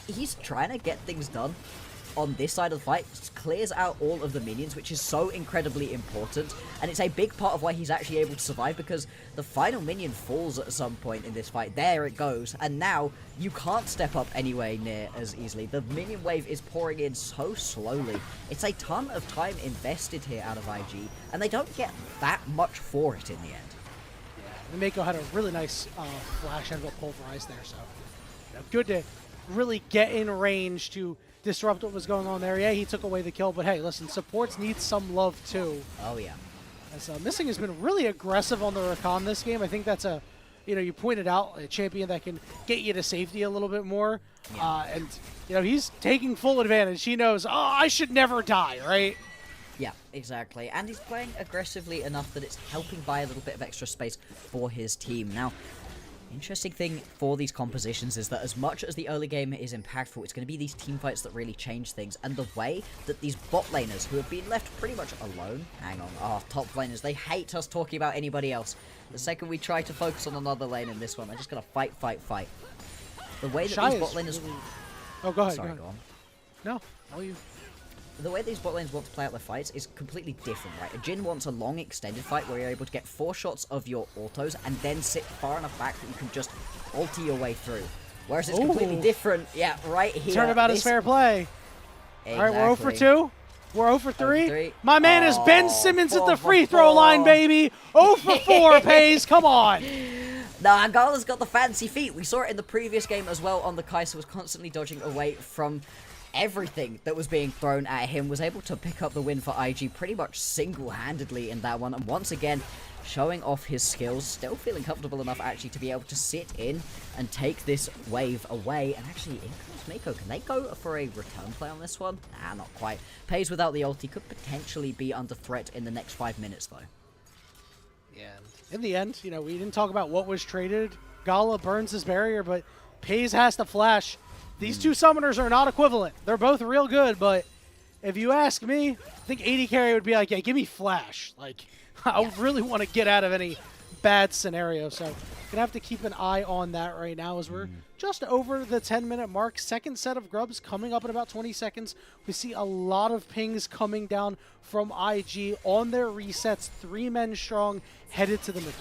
he's trying to get things done on this side of the fight. Clears out all of the minions, which is so incredibly important, and it's a big part of why he's actually able to survive, because the final minion falls at some point in this fight. There it goes, and now you can't step up anywhere near as easily. The minion wave is pouring in so slowly. It's a ton of time invested here out of IG, and they don't get that much for it in the end. And Mako had a really nice flash and pulverize there, so good to really get in range to disrupt what was going on there. Yeah, he took away the kill, but hey, listen, supports need some love too. Oh yeah. As Missing has been really aggressive on the Rakan this game. I think that's a, you know, you pointed out a champion that can get you to safety a little bit more. Yeah. And, you know, he's taking full advantage. He knows, oh, I should never die, right? Yeah, exactly. And he's playing aggressively enough that it's helping buy a little bit of extra space for his team. Now, Interesting thing for these compositions is that as much as the early game is impactful, it's going to be these team fights that really change things. And the way that these bot laners, who have been left pretty much alone, hang on, our top laners, they hate us talking about anybody else. The second we try to focus on another lane in this one, they're just going to fight, fight, fight. The way that these bot laners... Really... Oh, go ahead. Sorry, go on. No, all you. The way these bot lanes want to play out their fights is completely different, right? A Jhin wants a long extended fight where you're able to get 4 shots of your autos and then sit far enough back that you can just ulti your way through. Whereas it's completely different, yeah, right here. Turnabout is fair play. Exactly. All right, we're 0 for 2. We're 0 for 3. My man is Ben Simmons at the free throw line, baby. 0 for 4, Pays. Come on. Nah, Gala's got the fancy feet. We saw it in the previous game as well on the Kai'Sa, was constantly dodging away from everything that was being thrown at him, was able to pick up the win for IG pretty much single-handedly in that one, and once again showing off his skills, still feeling comfortable enough actually to be able to sit in and take this wave away. And actually, in comes Mako. Can they go for a return play on this one? Nah, not quite. Pays without the ulti could potentially be under threat in the next 5 minutes though. Yeah, in the end, you know, we didn't talk about what was traded. Gala burns his barrier, but Pays has to flash. These two summoners are not equivalent. They're both real good, but if you ask me, I think 80 carry would be like, yeah, give me flash. Like, I really want to get out of any bad scenario. So, gonna have to keep an eye on that right now as we're just over the 10-minute mark. Second set of grubs coming up in about 20 seconds. We see a lot of pings coming down from IG on their resets. 3 men strong, headed to the mid.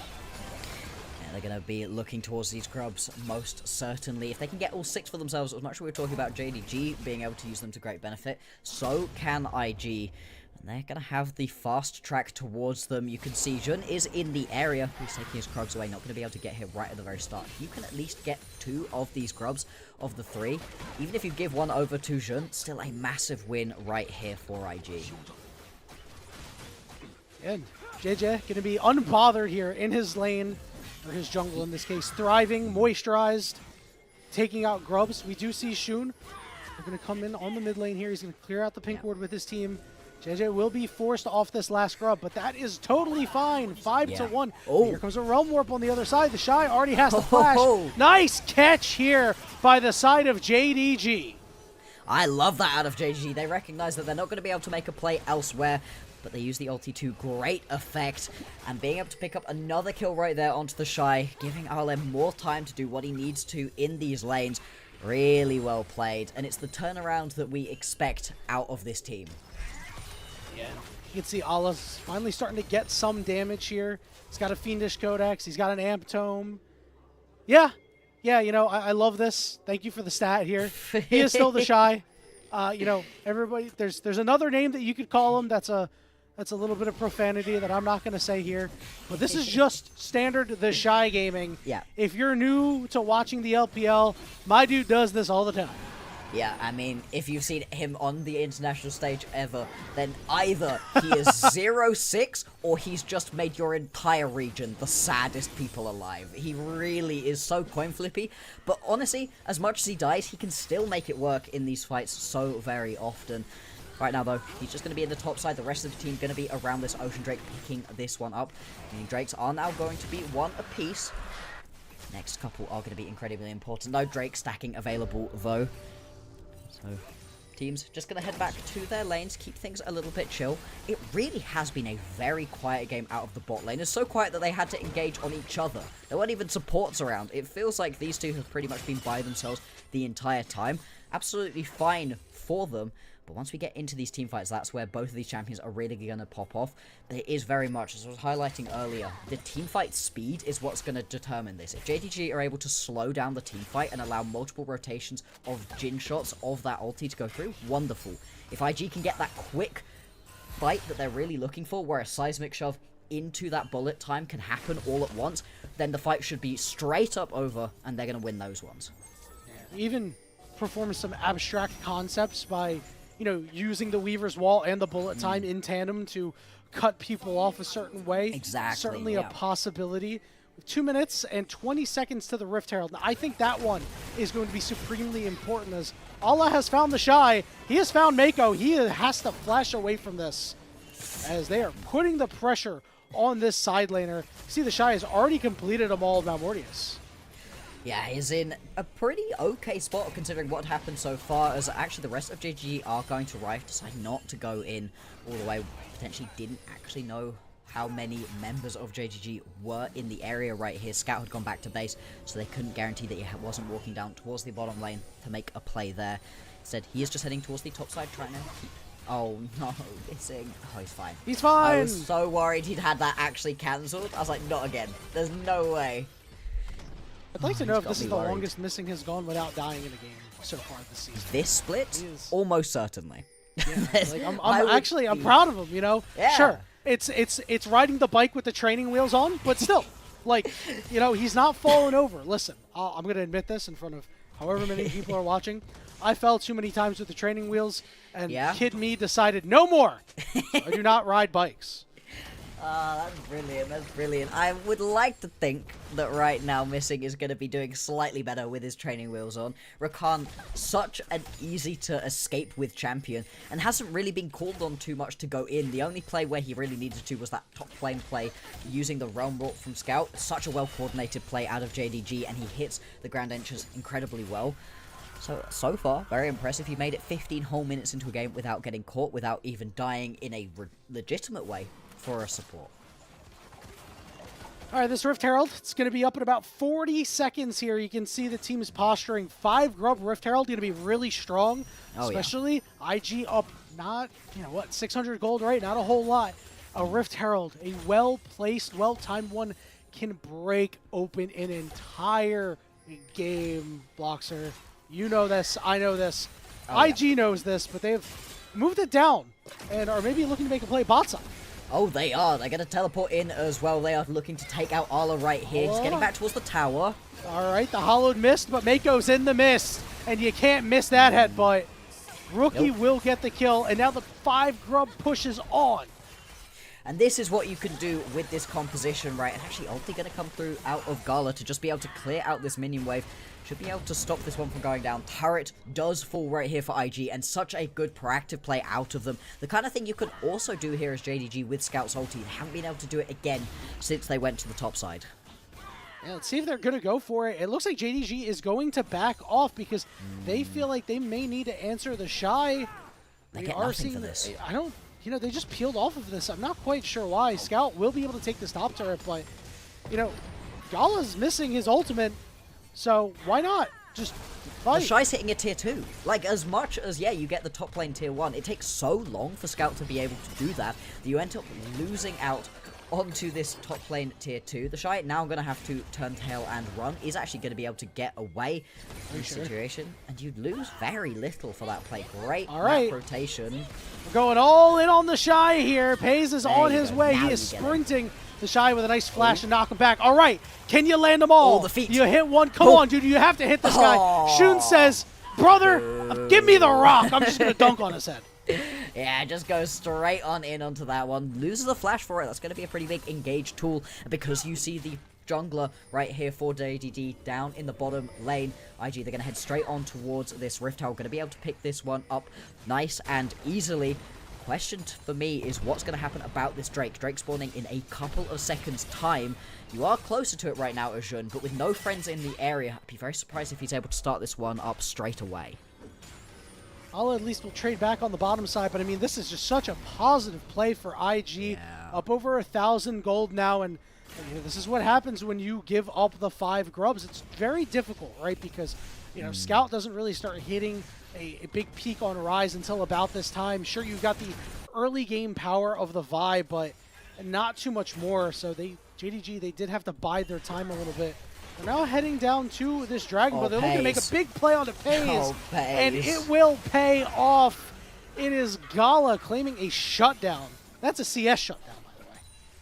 They're going to be looking towards these grubs most certainly. If they can get all 6 for themselves, as much as we were talking about JDG being able to use them to great benefit, so can IG. And they're going to have the fast track towards them. You can see Jun is in the area. He's taking his grubs away, not going to be able to get here right at the very start. If you can at least get 2 of these grubs of the 3, even if you give 1 over to Jun, still a massive win right here for IG. And JJ going to be unbothered here in his lane. Or his jungle in this case, thriving, moisturized, taking out grubs. We do see Shun. They're going to come in on the mid lane here. He's going to clear out the pink ward with his team. JJ will be forced off this last grub, but that is totally fine. 5 to 1. Oh. Here comes a Realm Warp on the other side. The Shy already has the flash. Nice catch here by the side of JDG. I love that out of JDG. They recognize that they're not going to be able to make a play elsewhere, but they use the ulti to great effect, and being able to pick up another kill right there onto the Shy, giving RLM more time to do what he needs to in these lanes. Really well played, and it's the turnaround that we expect out of this team. Yeah. You can see Allah's finally starting to get some damage here. He's got a Fiendish Codex. He's got an Amp Tome. Yeah, you know, I love this. Thank you for the stat here. He is still the Shy. You know, everybody, there's another name that you could call him that's a little bit of profanity that I'm not going to say here. But this is just standard the Shy gaming. Yeah. If you're new to watching the LPL, my dude does this all the time. Yeah, I mean, if you've seen him on the international stage ever, then either he is 0-6 or he's just made your entire region the saddest people alive. He really is so coin flippy, but honestly, as much as he dies, he can still make it work in these fights so very often. Right now, though, he's just going to be in the top side. The rest of the team going to be around this Ocean Drake, picking this one up. Meaning Drakes are now going to be 1 apiece. Next couple are going to be incredibly important. No Drake stacking available, though. So, teams just going to head back to their lanes, keep things a little bit chill. It really has been a very quiet game out of the bot lane. It's so quiet that they had to engage on each other. There weren't even supports around. It feels like these two have pretty much been by themselves the entire time. Absolutely fine for them. But once we get into these team fights, that's where both of these champions are really going to pop off. There is very much, as I was highlighting earlier, the team fight speed is what's going to determine this. If JDG are able to slow down the team fight and allow multiple rotations of Jhin shots of that ulti to go through, wonderful. If IG can get that quick fight that they're really looking for, where a seismic shove into that bullet time can happen all at once, then the fight should be straight up over, and they're going to win those ones. Even perform some abstract concepts by, you know, using the Weaver's Wall and the bullet time in tandem to cut people off a certain way. Exactly. Certainly a possibility. 2 minutes and 20 seconds to the Rift Herald. I think that one is going to be supremely important as Allah has found the Shy. He has found Mako. He has to flash away from this as they are putting the pressure on this side laner. See, the Shy has already completed a Maul of Malmortius. Yeah, he's in a pretty okay spot considering what happened so far, as actually the rest of JDG are going to arrive, decide not to go in all the way, potentially didn't actually know how many members of JDG were in the area right here. Scout had gone back to base, so they couldn't guarantee that he wasn't walking down towards the bottom lane to make a play there. Instead, he is just heading towards the top side, trying to keep... Oh no, missing. Oh, he's fine. He's fine! I was so worried he'd had that actually cancelled. I was like, not again. There's no way. I'd like to know if this is the worried. longest missing has gone without dying in a game so far this season. This split? Is. Almost certainly. Yeah, like, I'm proud of him, you know? Yeah. Sure, it's riding the bike with the training wheels on, but still, like, you know, he's not falling over. Listen, I'm going to admit this in front of however many people are watching. I fell too many times with the training wheels, and kid me decided, no more! I do not ride bikes. That's brilliant, that's brilliant. I would like to think that right now Missing is going to be doing slightly better with his training wheels on. Rakan, such an easy to escape with champion, and hasn't really been called on too much to go in. The only play where he really needed to was that top lane play using the Realm Walk from Scout. Such a well coordinated play out of JDG, and he hits the ground entrance incredibly well. So far, very impressive. He made it 15 whole minutes into a game without getting caught, without even dying in a legitimate way for a support. All right, this Rift Herald, it's going to be up in about 40 seconds here. You can see the team is posturing 5 Grub Rift Herald, going to be really strong, especially IG up not, 600 gold, right? Not a whole lot. A Rift Herald, a well-placed, well-timed one, can break open an entire game, Bloxer. You know this, I know this. IG knows this, but they've moved it down and are maybe looking to make a play bot side. Oh, they are. They're going to teleport in as well. They are looking to take out Arla right here. He's getting back towards the tower. All right, the Hollowed missed, but Mako's in the mist, and you can't miss that headbutt. Rookie will get the kill, and now the 5 Grub pushes on. And this is what you can do with this composition, right? And actually, ulti going to come through out of Gala to just be able to clear out this minion wave. Should be able to stop this one from going down. Turret does fall right here for IG, and such a good proactive play out of them. The kind of thing you could also do here as JDG with Scout's ulti. They haven't been able to do it again since they went to the top side. Yeah, let's see if they're going to go for it. It looks like JDG is going to back off because they feel like they may need to answer the Shy. They get nothing for this. I don't... they just peeled off of this. I'm not quite sure why. Scout will be able to take this top turret, but, Gala's missing his ultimate, so why not? Just fight. The Shy's hitting a tier 2. Like, as much as, you get the top lane tier 1, it takes so long for Scout to be able to do that you end up losing out onto this top lane tier 2. The Shy now going to have to turn tail and run. Is actually going to be able to get away from the situation, and you'd lose very little for that play. Great map rotation. We're going all in on the Shy here. Pays is on his way. He is sprinting the Shy with a nice flash and knock him back. All right, can you land them all? The feet. You hit one. Come on, dude. You have to hit this guy. Shun says, brother, give me the rock. I'm just going to dunk on his head. Yeah, just goes straight on in onto that one. Loses a flash for it. That's going to be a pretty big engage tool because you see the jungler right here for JDG down in the bottom lane. IG, they're going to head straight on towards this Rift Tower. Going to be able to pick this one up nice and easily. Question for me is what's going to happen about this Drake. Drake spawning in a couple of seconds time. You are closer to it right now, Ajun, but with no friends in the area, I'd be very surprised if he's able to start this one up straight away. I'll at least will trade back on the bottom side, but I mean, this is just such a positive play for IG. Up over 1,000 gold now, and this is what happens when you give up the 5 grubs. It's very difficult, right? Because, Scout doesn't really start hitting a big peak on Rise until about this time. Sure, you've got the early game power of the Vi, but not too much more. So JDG, they did have to bide their time a little bit. They're now heading down to this dragon, but they're looking to make a big play onto Pays, and it will pay off. It is Gala claiming a shutdown. That's a CS shutdown, by the way.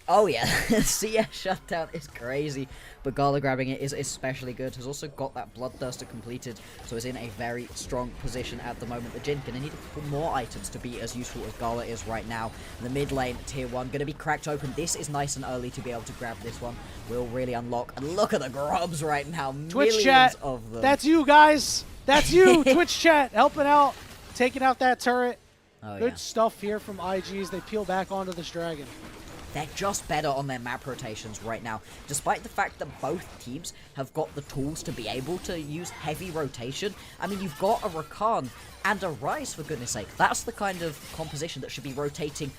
Oh yeah, CS shutdown is crazy, but Gala grabbing it is especially good. Has also got that Bloodthirster completed, so is in a very strong position at the moment. The Jin gonna need a couple more items to be as useful as Gala is right now. The mid lane, tier 1, gonna be cracked open. This is nice and early to be able to grab this one. Will really unlock, and look at the grubs right now. Twitch chat, of them. That's you guys. That's you, Twitch chat, helping out, taking out that turret. Good stuff here from IGs. They peel back onto this dragon. they're just better on their map rotations right now. Despite the fact that both teams have got the tools to be able to use heavy rotation. I mean, you've got a Rakan and a Ryze, for goodness sake. That's the kind of composition that should be rotating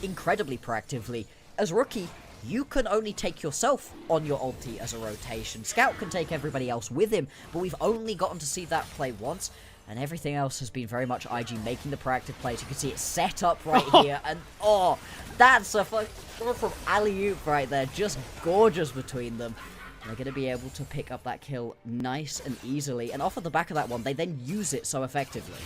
incredibly proactively. As Rookie, you can only take yourself on your ulti as a rotation. Scout can take everybody else with him, but we've only gotten to see that play once, and everything else has been very much IG making the proactive plays. You can see it set up right here, and oh, that's a from alley-oop right there. Just gorgeous between them. They're going to be able to pick up that kill nice and easily, and off of the back of that one, they then use it so effectively.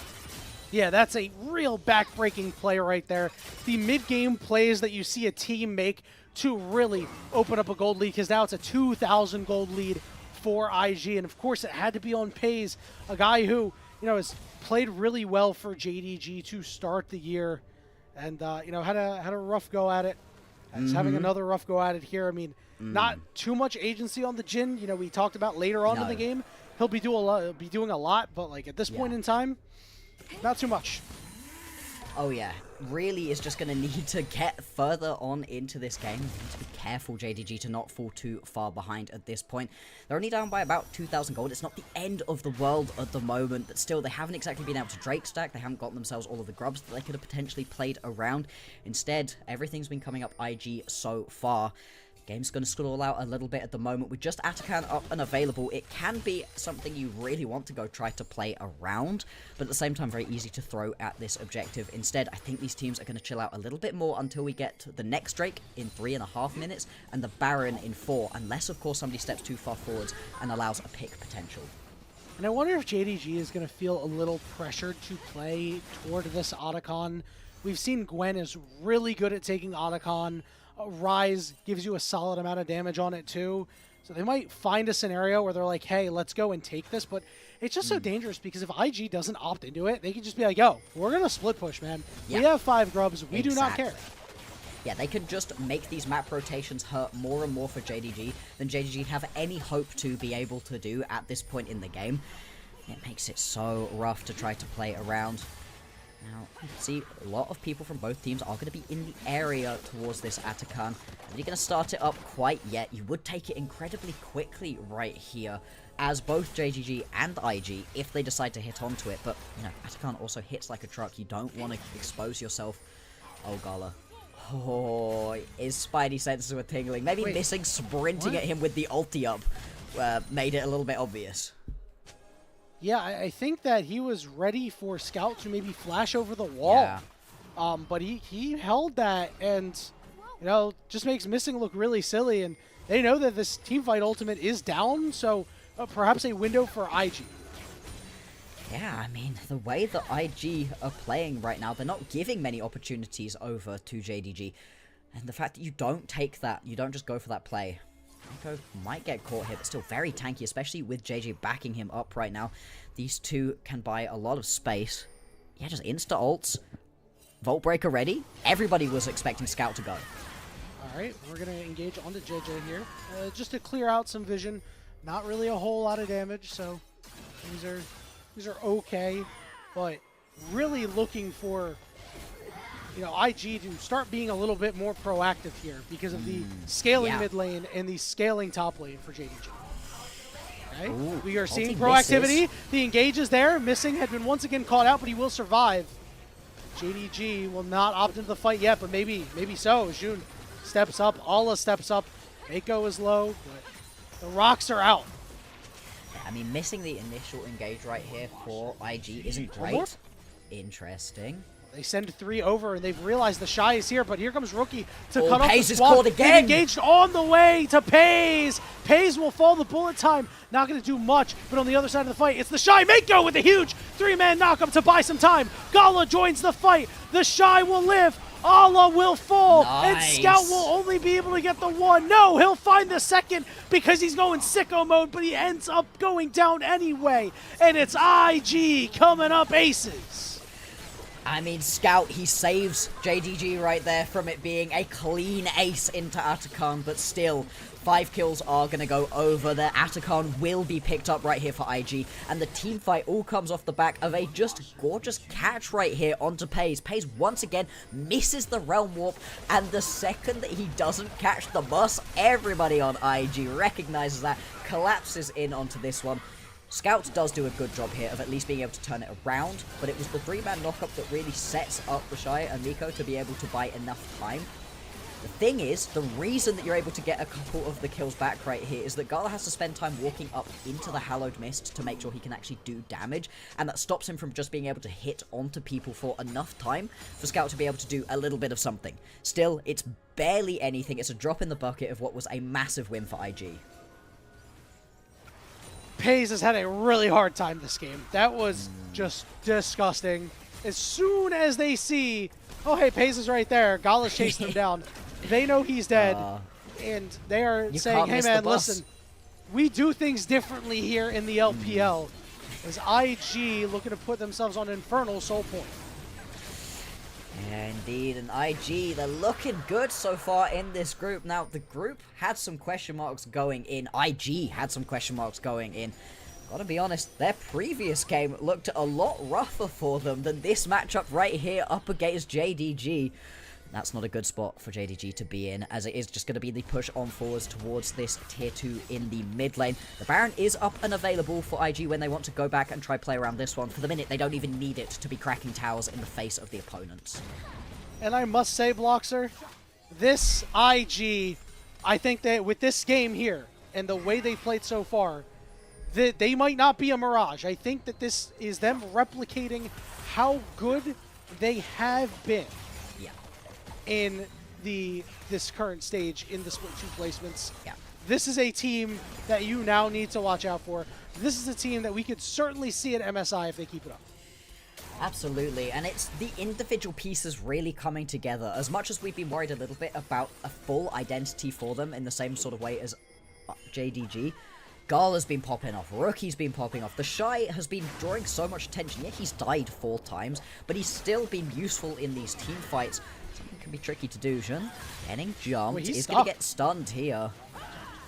Yeah, that's a real back-breaking play right there. The mid-game plays that you see a team make to really open up a gold lead, because now it's a 2,000 gold lead for IG, and of course it had to be on Paze, a guy who, you know, has played really well for JDG to start the year, and you know, had a rough go at it. He's having another rough go at it here. I mean, not too much agency on the Jhin. You know, we talked about later on in the game, he'll be doing a lot, but like at this point in time, not too much. Oh yeah, really is just going to need to get further on into this game. You need to be careful, JDG, to not fall too far behind at this point. They're only down by about 2,000 gold. It's not the end of the world at the moment, but still, they haven't exactly been able to Drake stack. They haven't gotten themselves all of the grubs that they could have potentially played around. Instead, everything's been coming up IG so far. Game's going to stall out a little bit at the moment. With just Atakan up and available, it can be something you really want to go try to play around, but at the same time, very easy to throw at this objective. Instead, I think these teams are going to chill out a little bit more until we get the next Drake in 3.5 minutes and the Baron in 4, unless, of course, somebody steps too far forwards and allows a pick potential. And I wonder if JDG is going to feel a little pressured to play toward this Otacon. We've seen Gwen is really good at taking Otacon. Ryze gives you a solid amount of damage on it too. So they might find a scenario where they're like, hey, let's go and take this. But it's just so dangerous, because if IG doesn't opt into it, they can just be like, yo, we're going to split push, man. We have 5 grubs. We do not care. Yeah, they could just make these map rotations hurt more and more for JDG than JDG have any hope to be able to do at this point in the game. It makes it so rough to try to play around. Now, you can see a lot of people from both teams are going to be in the area towards this Atakan. Are you going to start it up quite yet? You would take it incredibly quickly right here, as both JGG and IG, if they decide to hit onto it. But, you know, Atakan also hits like a truck. You don't want to expose yourself. Oh, Gala. Oh, his spidey senses were tingling. Maybe missing sprinting at him with the ulti up made it a little bit obvious. Yeah, I think that he was ready for Scout to maybe flash over the wall. Yeah. But he held that, and, you know, just makes Missing look really silly. And they know that this teamfight ultimate is down, so perhaps a window for IG. Yeah, I mean, the way that IG are playing right now, they're not giving many opportunities over to JDG. And the fact that you don't take that, you don't just go for that play. Nico might get caught here, but still very tanky, especially with JJ backing him up right now. These two can buy a lot of space. Yeah, just insta-ults. Vault Breaker ready. Everybody was expecting Scout to go. Alright, we're going to engage onto JJ here. Just to clear out some vision. Not really a whole lot of damage, so these are okay. But really looking for, you know, IG to start being a little bit more proactive here because of the scaling mid lane and the scaling top lane for JDG. Okay. Ooh, we are seeing proactivity. The engage is there. Missing had been once again caught out, but he will survive. JDG will not opt into the fight yet, but maybe so. Jun steps up. Alla steps up. Mako is low, but the rocks are out. I mean, missing the initial engage right here for IG isn't great. Interesting. They send 3 over, and they've realized the Shy is here, but here comes Rookie to cut off Paze the is swamp. caught again. They've engaged on the way to Paze. Paze will fall the bullet time. Not going to do much, but on the other side of the fight, it's the Shy. Mako with a huge 3-man knockup to buy some time. Gala joins the fight. The Shy will live. Alla will fall, and Scout will only be able to get the 1. No, he'll find the 2nd because he's going sicko mode, but he ends up going down anyway. And it's IG coming up aces. I mean, Scout, he saves JDG right there from it being a clean ace into Atakan, but still, 5 kills are going to go over there. Atakan will be picked up right here for IG, and the team fight all comes off the back of a just gorgeous catch right here onto Pays. Pays once again misses the Realm Warp, and the second that he doesn't catch the bus, everybody on IG recognizes that, collapses in onto this one. Scout does do a good job here of at least being able to turn it around, but it was the 3-man knockup that really sets up the Shy and Miko to be able to buy enough time. The thing is, the reason that you're able to get a couple of the kills back right here is that Gala has to spend time walking up into the Hallowed Mist to make sure he can actually do damage, and that stops him from just being able to hit onto people for enough time for Scout to be able to do a little bit of something. Still, it's barely anything. It's a drop in the bucket of what was a massive win for IG. Pays has had a really hard time this game. That was just disgusting. As soon as they see, oh hey, Pays is right there, Gala's chasing him down, they know he's dead, and they are saying, hey man, listen, we do things differently here in the LPL. As IG looking to put themselves on Infernal Soul Point. Yeah, indeed, and IG, they're looking good so far in this group. Now, the group had some question marks going in. IG had some question marks going in. Gotta be honest, their previous game looked a lot rougher for them than this matchup right here up against JDG. That's not a good spot for JDG to be in, as it is just going to be the push on forwards towards this tier 2 in the mid lane. The Baron is up and available for IG when they want to go back and try play around this one. For the minute, they don't even need it to be cracking towers in the face of the opponents. And I must say, Bloxer, this IG, I think that with this game here and the way they played so far, that they might not be a mirage. I think that this is them replicating how good they have been in this current stage in the split 2 placements. Yeah. This is a team that you now need to watch out for. This is a team that we could certainly see at MSI if they keep it up. Absolutely, and it's the individual pieces really coming together. As much as we've been worried a little bit about a full identity for them in the same sort of way as JDG, Gala's been popping off, Rookie's been popping off, the Shy has been drawing so much attention. Yeah, he's died 4 times, but he's still been useful in these team fights. Something can be tricky to do. Jun getting jumped. He's going to get stunned here.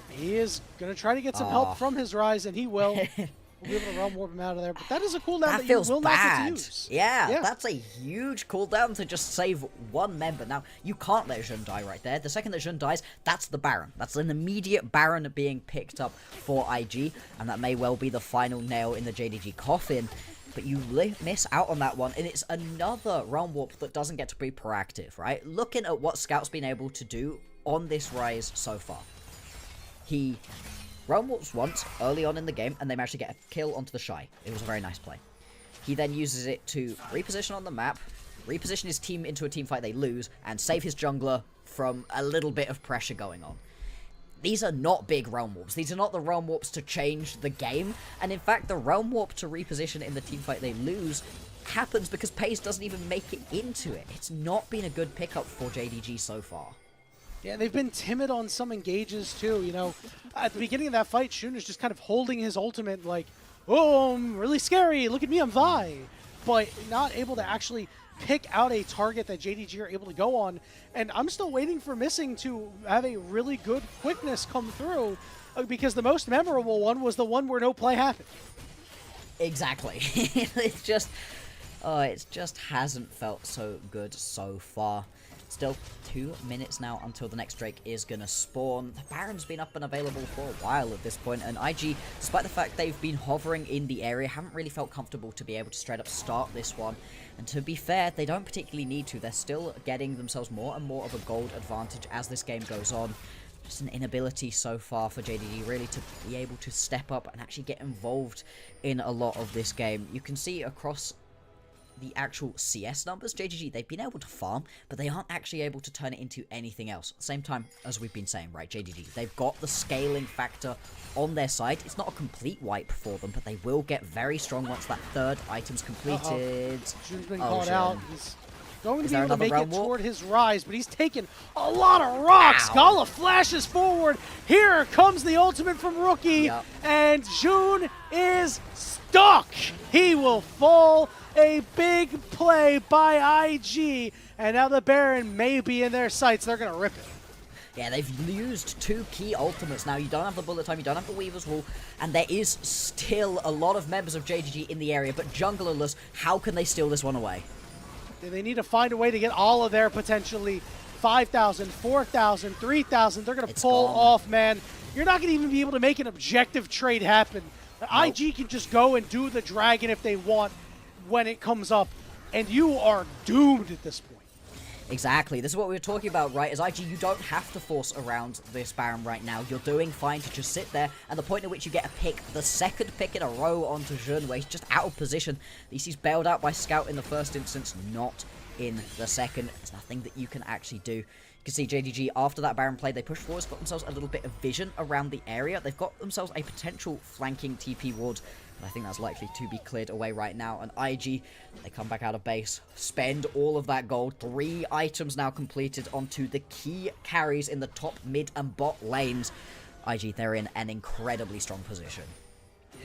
He is going to try to get some help from his Rise, and he will. We'll be able to Realm Warp him out of there. But that is a cooldown that you will not get to use. Yeah, that's a huge cooldown to just save one member. Now, you can't let Jun die right there. The second that Jun dies, that's the Baron. That's an immediate Baron being picked up for IG, and that may well be the final nail in the JDG coffin. But you miss out on that one, and it's another Realm Warp that doesn't get to be proactive, right? Looking at what Scout's been able to do on this Rise so far. He Realm Warps once early on in the game, and they managed to get a kill onto the Shy. It was a very nice play. He then uses it to reposition on the map, reposition his team into a team fight they lose, and save his jungler from a little bit of pressure going on. These are not big Realm Warps. These are not the Realm Warps to change the game. And in fact, the Realm Warp to reposition in the teamfight they lose happens because Pays doesn't even make it into it. It's not been a good pickup for JDG so far. Yeah, they've been timid on some engages too. You know, at the beginning of that fight, Shun is just kind of holding his ultimate like, oh, I'm really scary. Look at me, I'm Vi. But not able to actually pick out a target that JDG are able to go on. And I'm still waiting for Missing to have a really good quickness come through because the most memorable one was the one where no play happened. Exactly. it just hasn't felt so good so far. Still 2 minutes now until the next Drake is going to spawn. The Baron's been up and available for a while at this point, and IG, despite the fact they've been hovering in the area, haven't really felt comfortable to be able to straight up start this one. And to be fair, they don't particularly need to. They're still getting themselves more and more of a gold advantage as this game goes on. Just an inability so far for JDG really to be able to step up and actually get involved in a lot of this game. You can see across the actual CS numbers, JDG, they've been able to farm, but they aren't actually able to turn it into anything else. At the same time, as we've been saying, right, JDG, they've got the scaling factor on their side. It's not a complete wipe for them, but they will get very strong once that third item's completed. Jun's been called out. He's going to be able to make it toward his Rise, but he's taken a lot of rocks. Gala flashes forward. Here comes the ultimate from Rookie, and Jun is stuck. He will fall A big play by IG, and now the Baron may be in their sights. They're going to rip it. Yeah, they've used 2 key ultimates now. You don't have the bullet time, you don't have the Weaver's Wall, and there is still a lot of members of JDG in the area, but junglerless, how can they steal this one away? They need to find a way to get all of their potentially 5,000, 4,000, 3,000. They're going to pull off, man. You're not going to even be able to make an objective trade happen. Nope. IG can just go and do the dragon if they want when it comes up, and you are doomed at this point. Exactly. This is what we were talking about, right? As IG, you don't have to force around this Baron right now. You're doing fine to just sit there, and the point at which you get a pick, the second pick in a row onto Jun, where he's just out of position. He's bailed out by Scout in the first instance, not in the second. There's nothing that you can actually do. You can see JDG, after that Baron play, they push forwards, got themselves a little bit of vision around the area. They've got themselves a potential flanking TP ward, but I think that's likely to be cleared away right now. And IG, they come back out of base, spend all of that gold. 3 items now completed onto the key carries in the top, mid, and bot lanes. IG, they're in an incredibly strong position.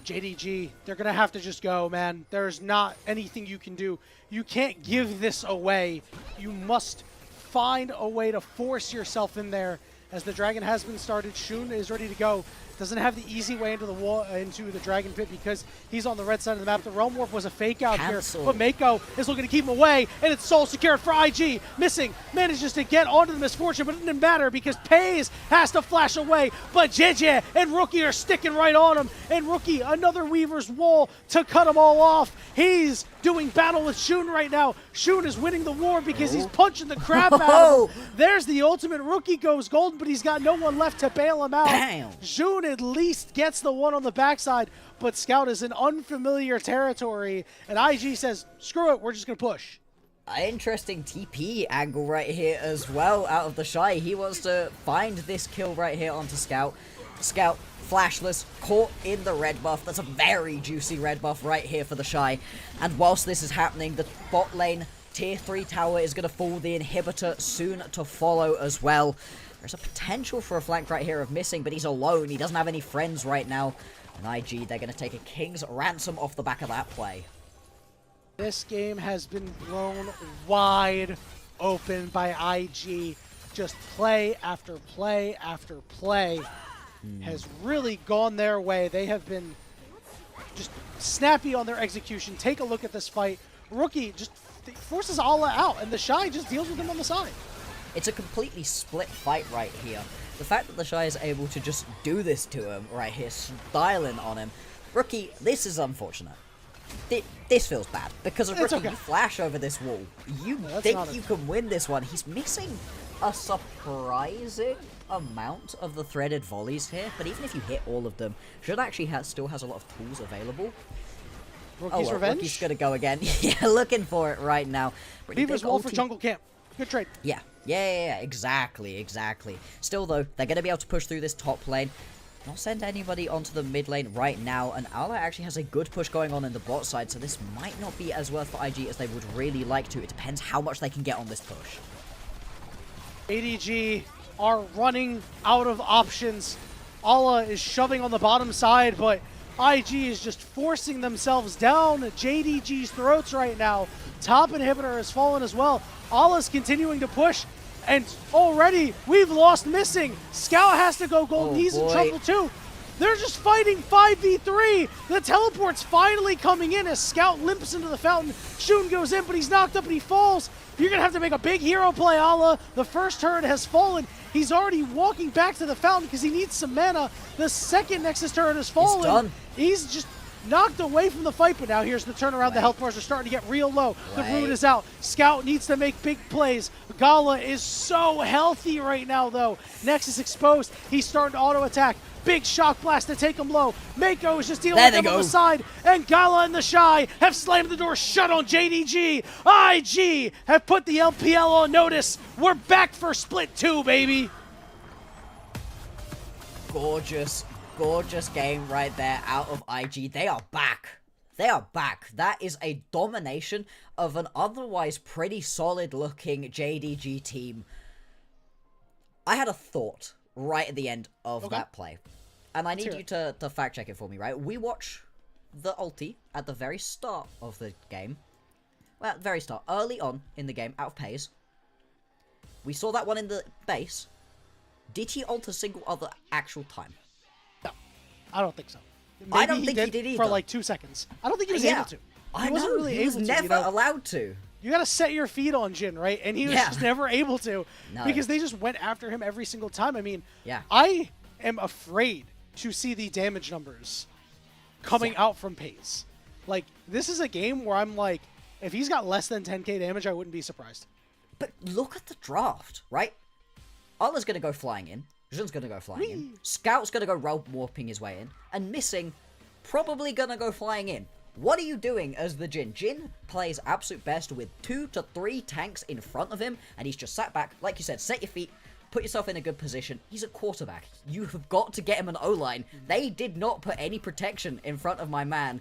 JDG, they're going to have to just go, man. There's not anything you can do. You can't give this away. You must find a way to force yourself in there. As the dragon has been started, Shun is ready to go. Doesn't have the easy way into the wall, into the dragon pit because he's on the red side of the map. The Realm Warp was a fake out here, but Mako is looking to keep him away, and it's soul secured for IG. Missing manages to get onto the Misfortune, but it didn't matter because Pays has to flash away. But JJ and Rookie are sticking right on him, and Rookie, another Weaver's Wall to cut them all off. He's doing battle with Shun right now. Shun is winning the war because he's punching the crap out of him. There's the ultimate. Rookie goes golden, but he's got no one left to bail him out. Damn. Shun at least gets the one on the backside, but Scout is in unfamiliar territory, and IG says, screw it, we're just going to push. Interesting TP angle right here as well out of the Shy. He wants to find this kill right here onto Scout. Scout, flashless, caught in the red buff. That's a very juicy red buff right here for the Shy. And whilst this is happening, the bot lane tier 3 tower is going to fall. The inhibitor soon to follow as well. There's a potential for a flank right here of Missing, but he's alone. He doesn't have any friends right now. And IG, they're going to take a king's ransom off the back of that play. This game has been blown wide open by IG. Just play after play after play has really gone their way. They have been just snappy on their execution. Take a look at this fight. Rookie just forces Ala out, and the Shy just deals with him on the side. It's a completely split fight right here. The fact that the Shy is able to just do this to him right here, styling on him. Rookie, this is unfortunate. This feels bad, because of Rookie, you flash over this wall. You think you can win this one. He's missing a surprising amount of the threaded volleys here, but even if you hit all of them, Jun actually still has a lot of tools available. Rookie's revenge? Rookie's gonna go again. Yeah, looking for it right now. Beaver's Wall for jungle camp. Good trade. Yeah, exactly. Still, though, they're going to be able to push through this top lane. Not send anybody onto the mid lane right now, and Ala actually has a good push going on in the bot side, so this might not be as worth for IG as they would really like to. It depends how much they can get on this push. JDG are running out of options. Ala is shoving on the bottom side, but IG is just forcing themselves down JDG's throats right now. Top inhibitor has fallen as well. Ala's continuing to push, and already we've lost Missing. Scout has to go gold. He's in trouble too. They're just fighting 5v3. The teleport's finally coming in as Scout limps into the fountain. Shun goes in, but he's knocked up and he falls. You're going to have to make a big hero play, Ala. The first turret has fallen. He's already walking back to the fountain because he needs some mana. The second Nexus turret has fallen. It's done. He's just knocked away from the fight, but now here's the turnaround. The health bars are starting to get real low. The rune is out. Scout needs to make big plays. Gala is so healthy right now, though. Nexus exposed. He's starting to auto-attack. Big shock blast to take him low. Mako is just dealing with him on the side. And Gala and the Shy have slammed the door shut on JDG. IG have put the LPL on notice. We're back for Split 2, baby. Gorgeous game right there out of IG. They are back. That is a domination of an otherwise pretty solid looking JDG team. I had a thought right at the end of that play, and I need you to fact check it for me, right? We watch the ulti at the very start of the game, well, at the very start, early on in the game, out of Pays. We saw that one in the base. Did he ult a single other actual time? No, I don't think so. Maybe I don't think he did either. For like 2 seconds. I don't think he was able to. I wasn't know, really he was able to, never you know? allowed to. You gotta set your feet on Jhin, right? And he was just never able to No. because they just went after him every single time. I mean, Yeah. I am afraid to see the damage numbers coming out from Pays. Like, this is a game where I'm like, if he's got less than 10k damage, I wouldn't be surprised. But look at the draft, right? Allah's gonna go flying in. Jhin's gonna go flying in. Scout's gonna go roll warping his way in. And Missing, probably gonna go flying in. What are you doing as the Jhin? Jhin plays absolute best with 2 to 3 tanks in front of him, and he's just sat back. Like you said, set your feet, put yourself in a good position. He's a quarterback. You have got to get him an O-line. They did not put any protection in front of my man.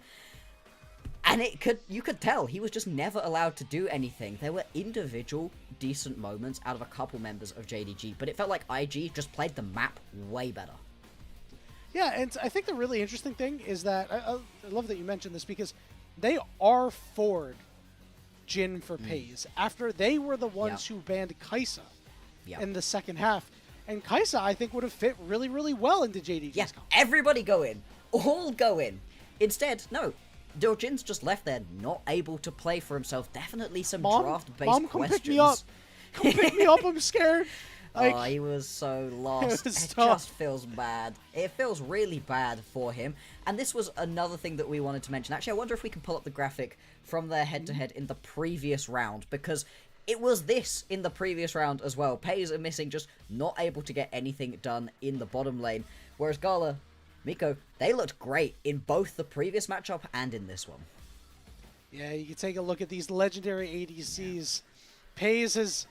And you could tell he was just never allowed to do anything. There were individual decent moments out of a couple members of JDG, but it felt like IG just played the map way better. Yeah, and I think the really interesting thing is that I love that you mentioned this because they are forward Jhin for Pays after they were the ones who banned Kai'Sa in the second half. And Kai'Sa, I think, would have fit really, really well into JDG's comp. Everybody go in. All go in. Instead, no. Jin's just left there, not able to play for himself. Definitely some draft-based Mom, questions. come pick me up. Come pick me up, I'm scared. Like, he was so lost. It was It tough. just feels bad. It feels really bad for him. And this was another thing that we wanted to mention. Actually, I wonder if we can pull up the graphic from their head-to-head in the previous round, because it was this in the previous round as well. Pays and Missing just not able to get anything done in the bottom lane, whereas Gala, Miko, they looked great in both the previous matchup and in this one. Yeah, you can take a look at these legendary ADCs. Pays has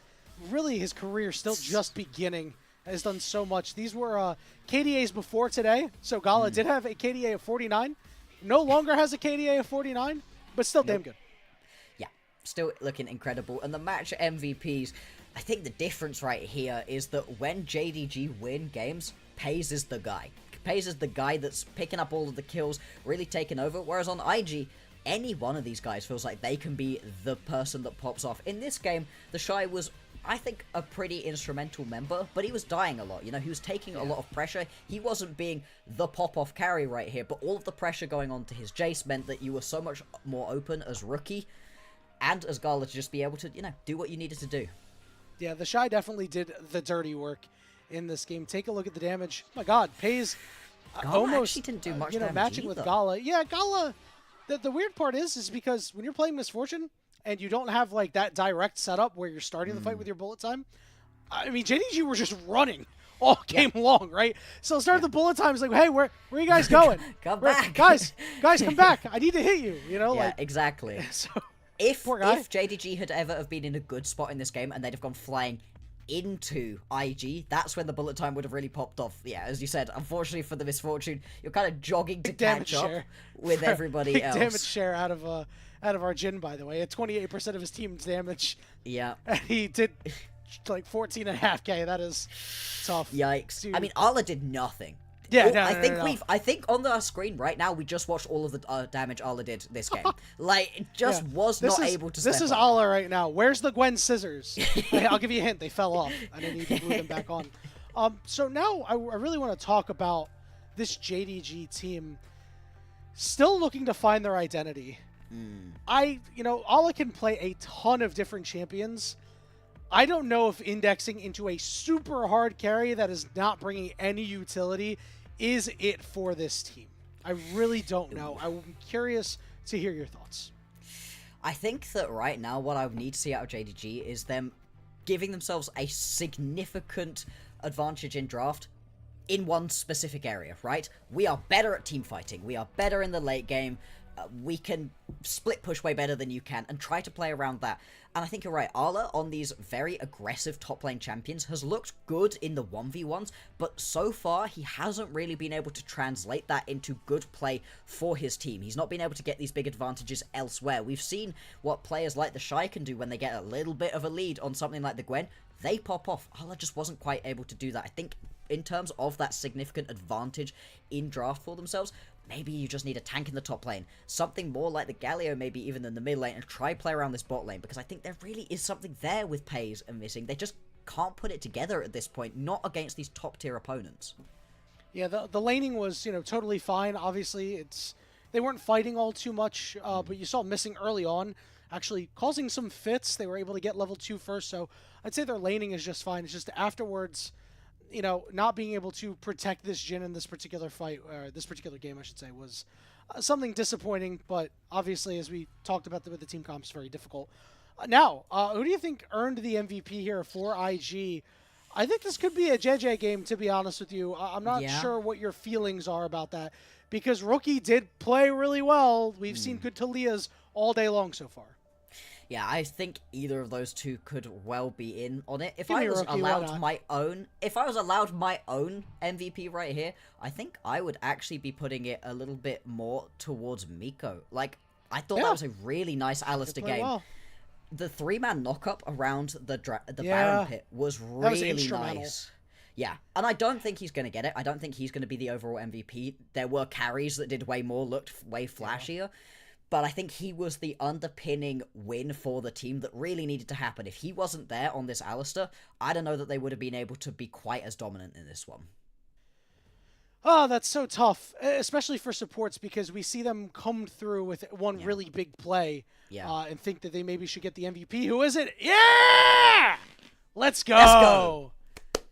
really his career still just beginning. Has done so much. These were KDAs before today. So Gala did have a KDA of 49. No longer has a KDA of 49, but still damn good. Yeah, still looking incredible. And the match MVPs, I think the difference right here is that when JDG win games, Pays is the guy. Pays is the guy that's picking up all of the kills, really taking over. Whereas on IG, any one of these guys feels like they can be the person that pops off. In this game, the Shy was, I think, a pretty instrumental member, but he was dying a lot. You know, he was taking a lot of pressure. He wasn't being the pop-off carry right here, but all of the pressure going on to his Jace meant that you were so much more open as Rookie and as Gala to just be able to, you know, do what you needed to do. Yeah, the Shy definitely did the dirty work in this game. Take a look at the damage. Oh my God, Pays almost actually didn't do much you know, damage matching either. with Gala. Yeah, Gala. The weird part is because when you're playing Misfortune and you don't have like that direct setup where you're starting the fight with your bullet time. I mean, JDG were just running all game long, right? So start the bullet time is like, hey, where are you guys going? Come back, guys, come back! I need to hit you. You know, yeah, like exactly. So If poor guy. JDG had ever have been in a good spot in this game and they'd have gone flying into IG, that's when the bullet time would have really popped off. Yeah, as you said, unfortunately for the Misfortune, you're kind of jogging to catch up with everybody big else. Damage share out of our Jhin, by the way, at 28% of his team's damage. Yeah. And he did like 14.5k. That is tough. Yikes. Dude. I mean, Arla did nothing. Yeah, I think on the screen right now we just watched all of the damage Arla did this game. Like, it just was not able to. This is up. Ala right now. Where's the Gwen scissors? Hey, I'll give you a hint. They fell off. I didn't need to glue them back on. So now I really want to talk about this JDG team still looking to find their identity. Ala can play a ton of different champions. I don't know if indexing into a super hard carry that is not bringing any utility is it for this team. I really don't know. I'm curious to hear your thoughts. I think that right now what I need to see out of JDG is them giving themselves a significant advantage in draft in one specific area, right? We are better at team fighting. We are better in the late game. We can split push way better than you can and try to play around that. And I think you're right. Arla on these very aggressive top lane champions has looked good in the 1v1s, but so far he hasn't really been able to translate that into good play for his team. He's not been able to get these big advantages elsewhere. We've seen what players like the Shy can do when they get a little bit of a lead on something like the Gwen. They pop off. Arla just wasn't quite able to do that. I think in terms of that significant advantage in draft for themselves, maybe you just need a tank in the top lane. Something more like the Galio, maybe even in the mid lane, and try play around this bot lane, because I think there really is something there with Pays and Missing. They just can't put it together at this point, not against these top tier opponents. Yeah, the laning was, totally fine. Obviously, they weren't fighting all too much, but you saw Missing early on, actually causing some fits. They were able to get level 2 first, so I'd say their laning is just fine. It's just afterwards, not being able to protect this Jhin in this particular fight, or this particular game, I should say, was something disappointing. But obviously, as we talked about with the team comps, very difficult. Now, who do you think earned the MVP here for IG? I think this could be a JJ game, to be honest with you. I'm not sure what your feelings are about that, because Rookie did play really well. We've seen good Talias all day long so far. Yeah, I think either of those two could well be in on it. If Give me I was Rookie, allowed my own MVP right here, I think I would actually be putting it a little bit more towards Miko. Like, I thought that was a really nice Alistair game. Well. The 3-man knock-up around the Baron pit was really nice. Yeah, and I don't think he's going to get it. I don't think he's going to be the overall MVP. There were carries that did way more, looked way flashier. But I think he was the underpinning win for the team that really needed to happen. If he wasn't there on this Alistair, I don't know that they would have been able to be quite as dominant in this one. Oh, that's so tough, especially for supports, because we see them come through with one really big play and think that they maybe should get the MVP. Who is it? Yeah! Let's go! Let's go!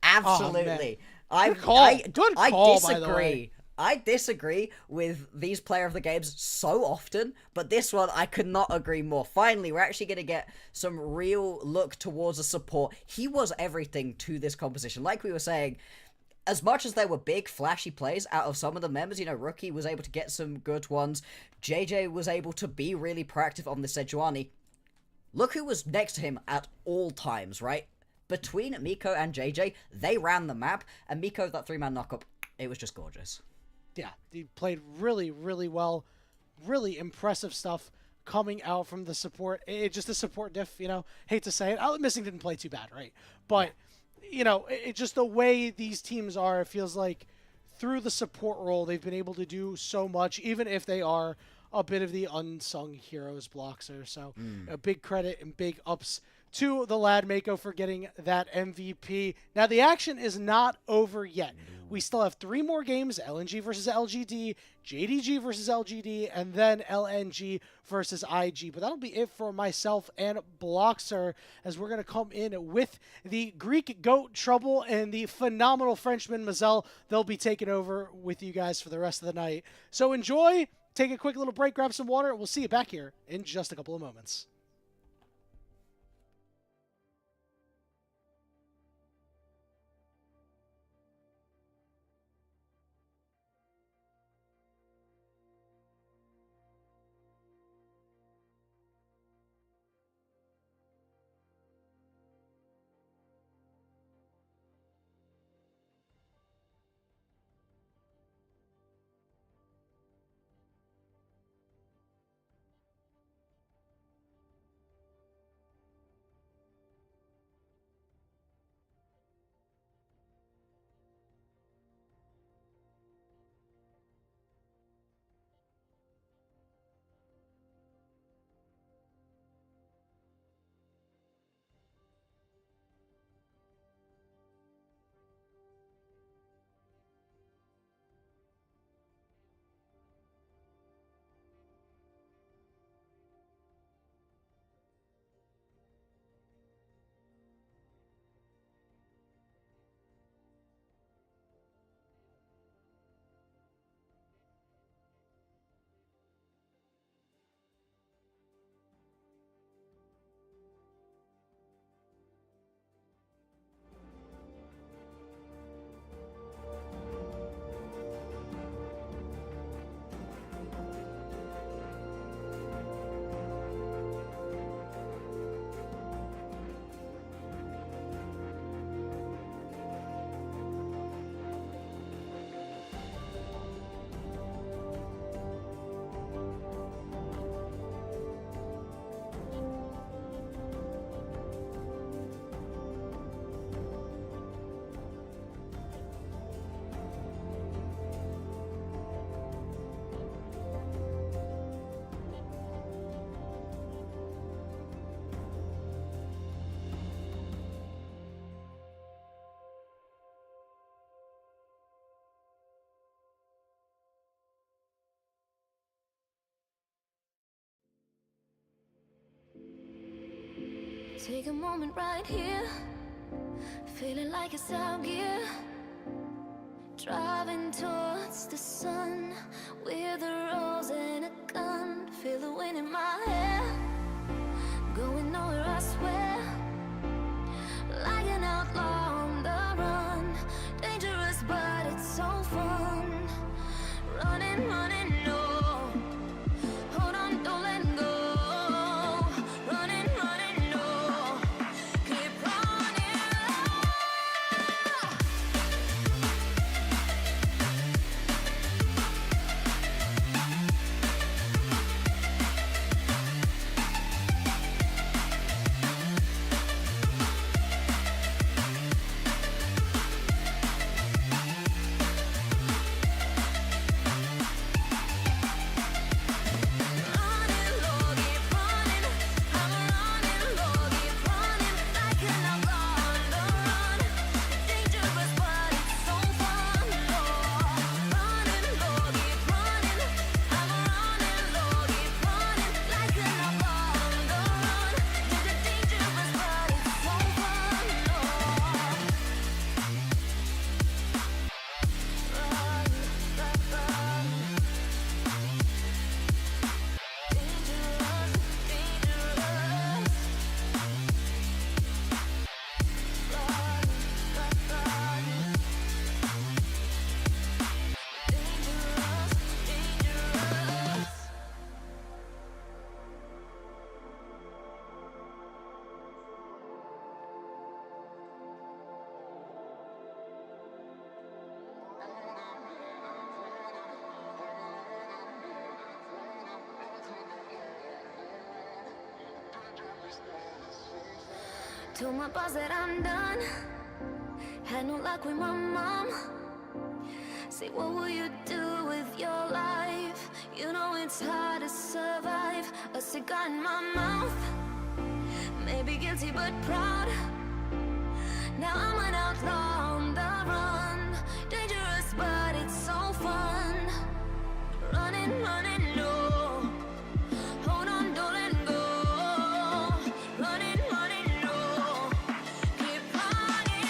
Absolutely. Good call. Good call, disagree. By the way. I disagree with these player of the games so often, but this one I could not agree more. Finally, we're actually going to get some real look towards a support. He was everything to this composition. Like we were saying, as much as there were big, flashy plays out of some of the members, Rookie was able to get some good ones. JJ was able to be really proactive on the Sejuani. Look who was next to him at all times, right? Between Miko and JJ, they ran the map, and Miko, that 3-man knockup, it was just gorgeous. Yeah, he played really, really well. Really impressive stuff coming out from the support. Just the support diff, hate to say it. Missing didn't play too bad, right? But... it just the way these teams are, it feels like through the support role, they've been able to do so much, even if they are a bit of the unsung heroes Bloxer. So a big credit and big ups to the lad Mako for getting that MVP. Now, the action is not over yet. We still have 3 more games, LNG versus LGD, JDG versus LGD, and then LNG versus IG. But that'll be it for myself and Bloxer, as we're going to come in with the Greek GOAT Trouble and the phenomenal Frenchman Mazel. They'll be taking over with you guys for the rest of the night. So enjoy, take a quick little break, grab some water, and we'll see you back here in just a couple of moments. Take a moment right here, feeling like it's out gear. Driving towards the sun with a rose and a gun. Feel the wind in my hair, going nowhere I swear. Like an outlaw on the run, dangerous but it's so fun. Running, running, no. Hold on, don't let go. Running, running, no. Keep running. Running low, keep running. I'm running low, keep running. Like an outlaw on the run. Dangerous but it's so fun. Running low, keep running. I'm running low, keep running. Like an outlaw on the run. Dangerous but it's so fun. Run, run, run. Dangerous, dangerous. Run, run, run. Dangerous, dangerous. Told my boss that I'm done. Had no luck with my mom. Say, what will you do with your life? You know it's hard to survive. A cigar in my mouth. Maybe guilty but proud. Now I'm an outlaw on the run. Dangerous but it's so fun. Running, running, no. Hold on, don't let go. Running, running, no. Keep running.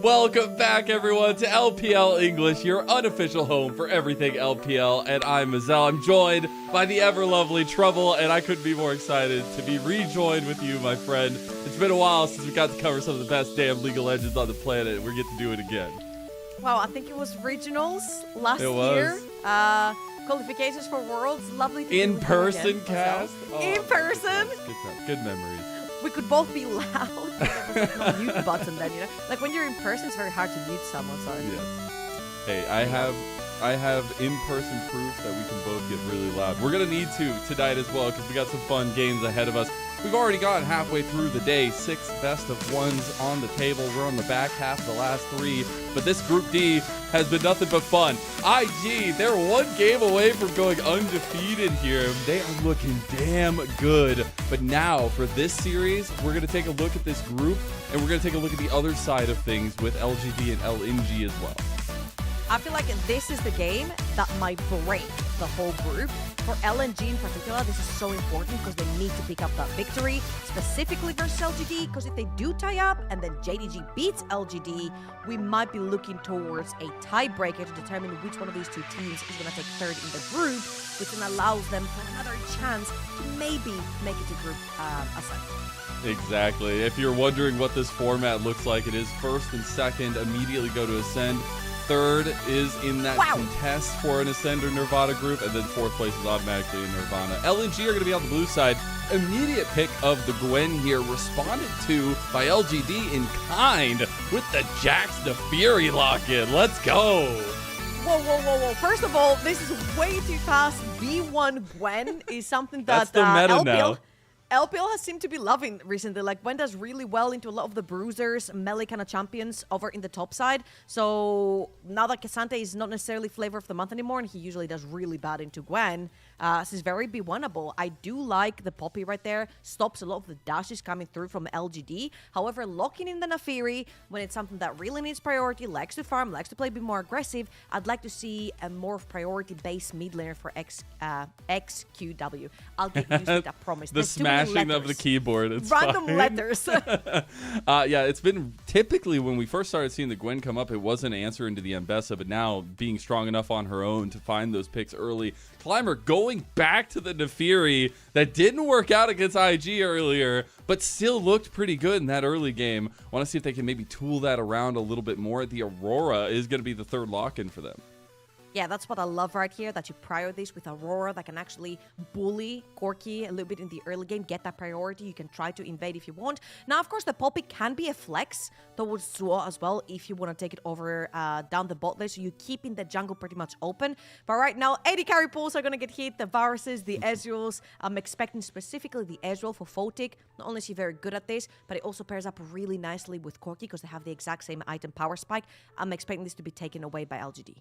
Welcome back, everyone, to LPL English, your unofficial home for everything LPL, and I'm Mazel. I'm joined by the ever-lovely Trouble, and I couldn't be more excited to be rejoined with you, my friend. It's been a while since we got to cover some of the best damn League of Legends on the planet, and we get to do it again. Wow, I think it was regionals last It was. year. Qualifications for Worlds, lovely to In-person cast? Oh, in person. Good time. Good memories. We could both be loud. There was like no mute button then, you know? Like when you're in person, it's very hard to mute someone, sorry. Yes. Hey, I have in-person proof that we can both get really loud. We're gonna need to tonight as well because we got some fun games ahead of us. We've already gotten halfway through the day. 6 best of ones on the table. We're on the back half of the last 3, but this Group D has been nothing but fun. IG, they're 1 game away from going undefeated here. They are looking damn good. But now for this series, we're gonna take a look at this group, and we're gonna take a look at the other side of things with LGD and LNG as well. I feel like this is the game that might break the whole group. For LNG in particular, this is so important because they need to pick up that victory, specifically versus LGD, because if they do tie up and then JDG beats LGD, we might be looking towards a tiebreaker to determine which one of these two teams is going to take third in the group, which then allows them for another chance to maybe make it to group ascent. Exactly. If you're wondering what this format looks like, it is first and second immediately go to Ascend. Third is in that contest for an Ascend or Nirvana group, and then 4th place is automatically in Nirvana. LNG are going to be on the blue side. Immediate pick of the Gwen here, responded to by LGD in kind with the Jax the Fury lock-in. Let's go! Whoa. First of all, this is way too fast. B1 Gwen is something that That's the meta now. LPL has seemed to be loving recently. Like, Gwen does really well into a lot of the bruisers, melee kind of champions over in the top side. So now that Cassante is not necessarily flavor of the month anymore, and he usually does really bad into Gwen, this is very B1able. I do like the Poppy right there. Stops a lot of the dashes coming through from LGD. However, locking in the Nafiri, when it's something that really needs priority, likes to farm, likes to play a bit more aggressive, I'd like to see a more priority-based mid laner for XQW. I'll get used to it, I promise. The smashing of the keyboard. It's random fine. letters. Yeah, it's been typically when we first started seeing the Gwen come up, it was an answer into the Ambessa, but now being strong enough on her own to find those picks early. Climber going back to the Nefiri that didn't work out against IG earlier, but still looked pretty good in that early game. Want to see if they can maybe tool that around a little bit more. The Aurora is going to be the 3rd lock-in for them. Yeah, that's what I love right here, that you prior this with Aurora that can actually bully Corki a little bit in the early game, get that priority. You can try to invade if you want. Now, of course, the Poppy can be a flex towards Zuo as well if you want to take it over down the bot lane, so you're keeping the jungle pretty much open. But right now, 80 carry pools are going to get hit, the Varuses, the Ezreals. I'm expecting specifically the Ezreal for Photic. Not only is he very good at this, but it also pairs up really nicely with Corki because they have the exact same item power spike. I'm expecting this to be taken away by LGD.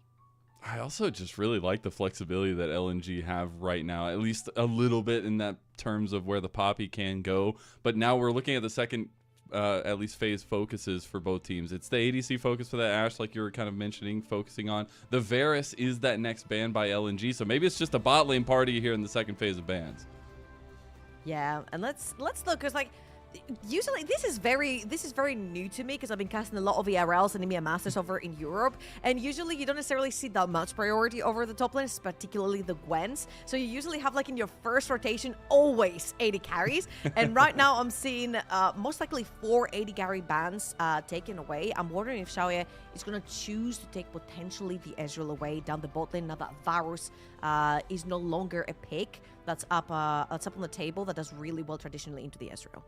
I also just really like the flexibility that LNG have right now, at least a little bit in that terms of where the Poppy can go. But now we're looking at the second, at least phase focuses for both teams. It's the ADC focus for that Ashe, like you were kind of mentioning, focusing on. The Varus is that next ban by LNG, so maybe it's just a bot lane party here in the second phase of bans. Yeah, and let's look, because like usually this is very new to me because I've been casting a lot of ERLs and EMEA Masters over in Europe, and usually you don't necessarily see that much priority over the top lanes, particularly the Gwens. So you usually have, like, in your first rotation always 80 carries, and right now I'm seeing most likely 4 80 carry bans taken away. I'm wondering if Xiaoye is going to choose to take potentially the Ezreal away down the bot lane now that Varus is no longer a pick that's up on the table that does really well traditionally into the Ezreal.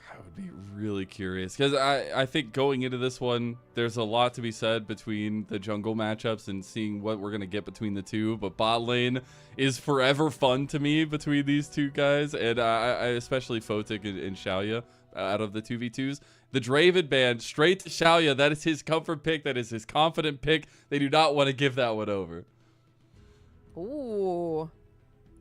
I would be really curious because I think going into this one, there's a lot to be said between the jungle matchups and seeing what we're going to get between the two. But bot lane is forever fun to me between these two guys. And I especially Photic and Xiaoya out of the 2v2s. The Draven ban straight to Xiaoya. That is his comfort pick. That is his confident pick. They do not want to give that one over. Ooh.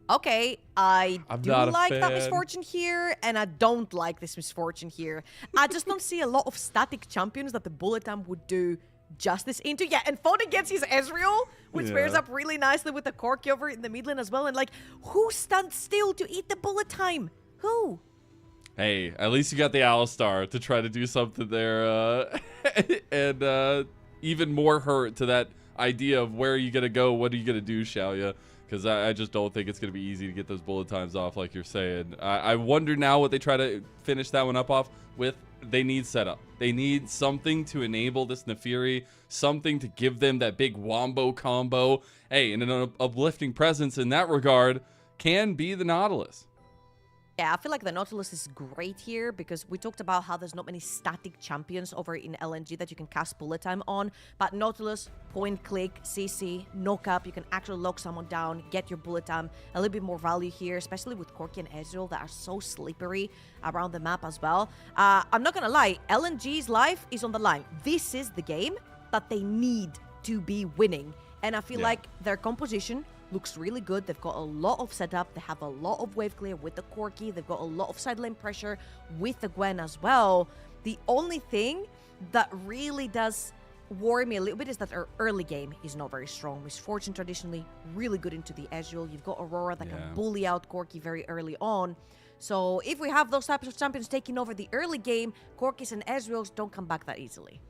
Okay, I do like that misfortune here, and I don't like this misfortune here. I just don't see a lot of static champions that the bullet time would do justice into. Yeah, and Foden gets his Ezreal, which pairs up really nicely with the Corki over in the mid lane as well. And, like, who stands still to eat the bullet time? Who? Hey, at least you got the Alistar to try to do something there. and even more hurt to that idea of where are you going to go, what are you going to do, Xiaoya? Because I just don't think it's going to be easy to get those bullet times off like you're saying. I wonder now what they try to finish that one up off with. They need setup. They need something to enable this Nefiri, something to give them that big wombo combo. Hey, and an uplifting presence in that regard can be the Nautilus. Yeah, I feel like the Nautilus is great here because we talked about how there's not many static champions over in LNG that you can cast bullet time on. But Nautilus, point click, CC, knock up, you can actually lock someone down, get your bullet time, a little bit more value here, especially with Corki and Ezreal that are so slippery around the map as well. I'm not gonna lie, LNG's life is on the line. This is the game that they need to be winning. And I feel like their composition looks really good. They've got a lot of setup. They have a lot of wave clear with the Corki. They've got a lot of side lane pressure with the Gwen as well. The only thing that really does worry me a little bit is that our early game is not very strong. Misfortune traditionally really good into the Ezreal. You've got Aurora that can bully out Corki very early on. So if we have those types of champions taking over the early game, Corkis and Ezreals don't come back that easily.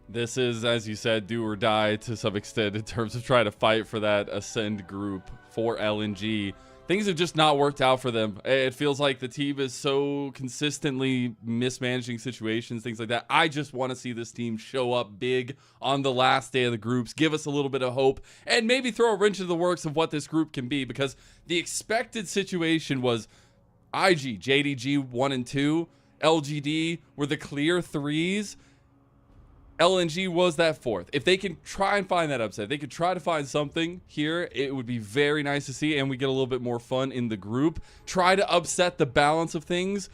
This is, as you said, do or die to some extent in terms of trying to fight for that Ascend group for LNG. Things have just not worked out for them. It feels like the team is so consistently mismanaging situations, things like that. I just want to see this team show up big on the last day of the groups, give us a little bit of hope, and maybe throw a wrench into the works of what this group can be, because the expected situation was IG, JDG 1 and 2, LGD were the clear 3s. LNG was that 4th. If they can try and find that upset, they could try to find something here, it would be very nice to see, and we get a little bit more fun in the group. Try to upset the balance of things.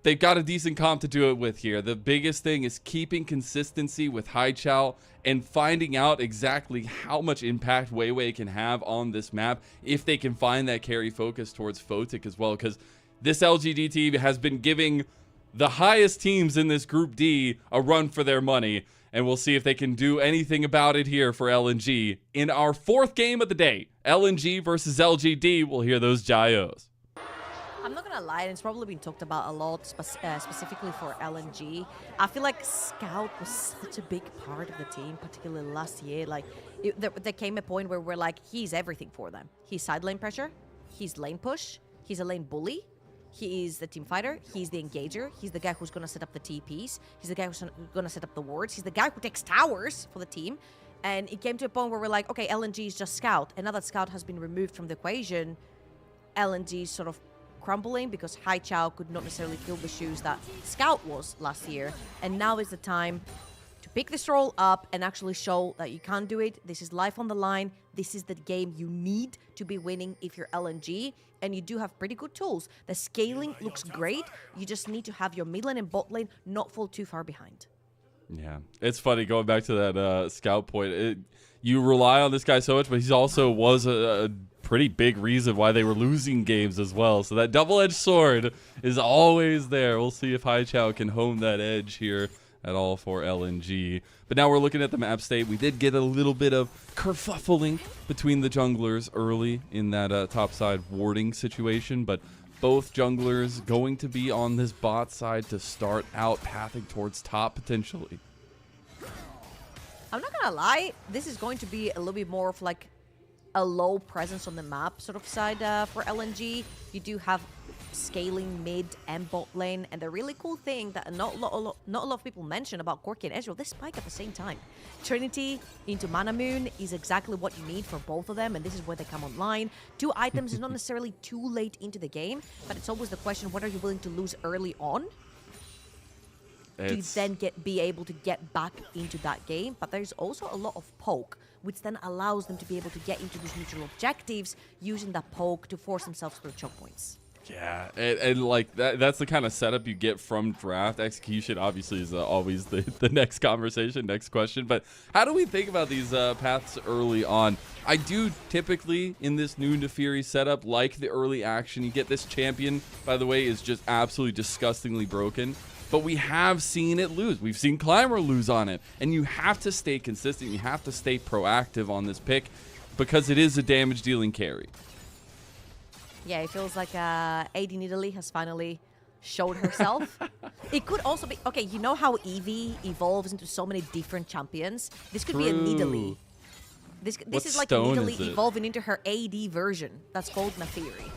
They've got a decent comp to do it with here. The biggest thing is keeping consistency with Haichao and finding out exactly how much impact Weiwei can have on this map if they can find that carry focus towards Photic as well, because this LGD team has been giving the highest teams in this Group D a run for their money, and we'll see if they can do anything about it here for LNG. In our 4th game of the day, LNG versus LGD, we'll hear those Jaios. I'm not gonna lie, and it's probably been talked about a lot, specifically for LNG. I feel like Scout was such a big part of the team, particularly last year. Like, there came a point where we're like, he's everything for them. He's side lane pressure, he's lane push, he's a lane bully, he is the team fighter, he's the engager, he's the guy who's going to set up the TPs, he's the guy who's going to set up the wards, he's the guy who takes towers for the team. And it came to a point where we're like, okay, LNG is just Scout. And now that Scout has been removed from the equation, LNG is sort of crumbling because Haichao could not necessarily fill the shoes that Scout was last year. And now is the time to pick this role up and actually show that you can do it. This is life on the line. This is the game you need to be winning if you're LNG, and you do have pretty good tools. The scaling looks great. You just need to have your mid lane and bot lane not fall too far behind. Yeah, it's funny going back to that Scout point. You rely on this guy so much, but he also was a pretty big reason why they were losing games as well. So that double-edged sword is always there. We'll see if Haichao can hone that edge here at all for LNG. But now we're looking at the map state. We did get a little bit of kerfuffling between the junglers early in that top side warding situation, but both junglers going to be on this bot side to start out pathing towards top potentially. I'm not gonna lie, this is going to be a little bit more of like a low presence on the map sort of side for LNG. You do have scaling mid and bot lane, and the really cool thing that not a lot of people mention about Corki and Ezreal, they spike at the same time. Trinity into Mana Moon is exactly what you need for both of them, and this is where they come online. 2 items is not necessarily too late into the game, but it's always the question, what are you willing to lose early on to then be able to get back into that game? But there's also a lot of poke, which then allows them to be able to get into these neutral objectives using that poke to force themselves through choke points. Yeah, and like that's the kind of setup you get from draft. Execution obviously is always the next conversation, next question. But how do we think about these paths early on? I do typically in this new Nefiri setup like the early action. You get this champion, by the way, is just absolutely disgustingly broken. But we have seen it lose. We've seen Climber lose on it. And you have to stay consistent. You have to stay proactive on this pick because it is a damage dealing carry. Yeah, it feels like AD in Italy has finally showed herself. It could also be, okay, you know how Eevee evolves into so many different champions? This could be a Nidalee. This is like Nidalee evolving into her AD version. That's called Nathiri.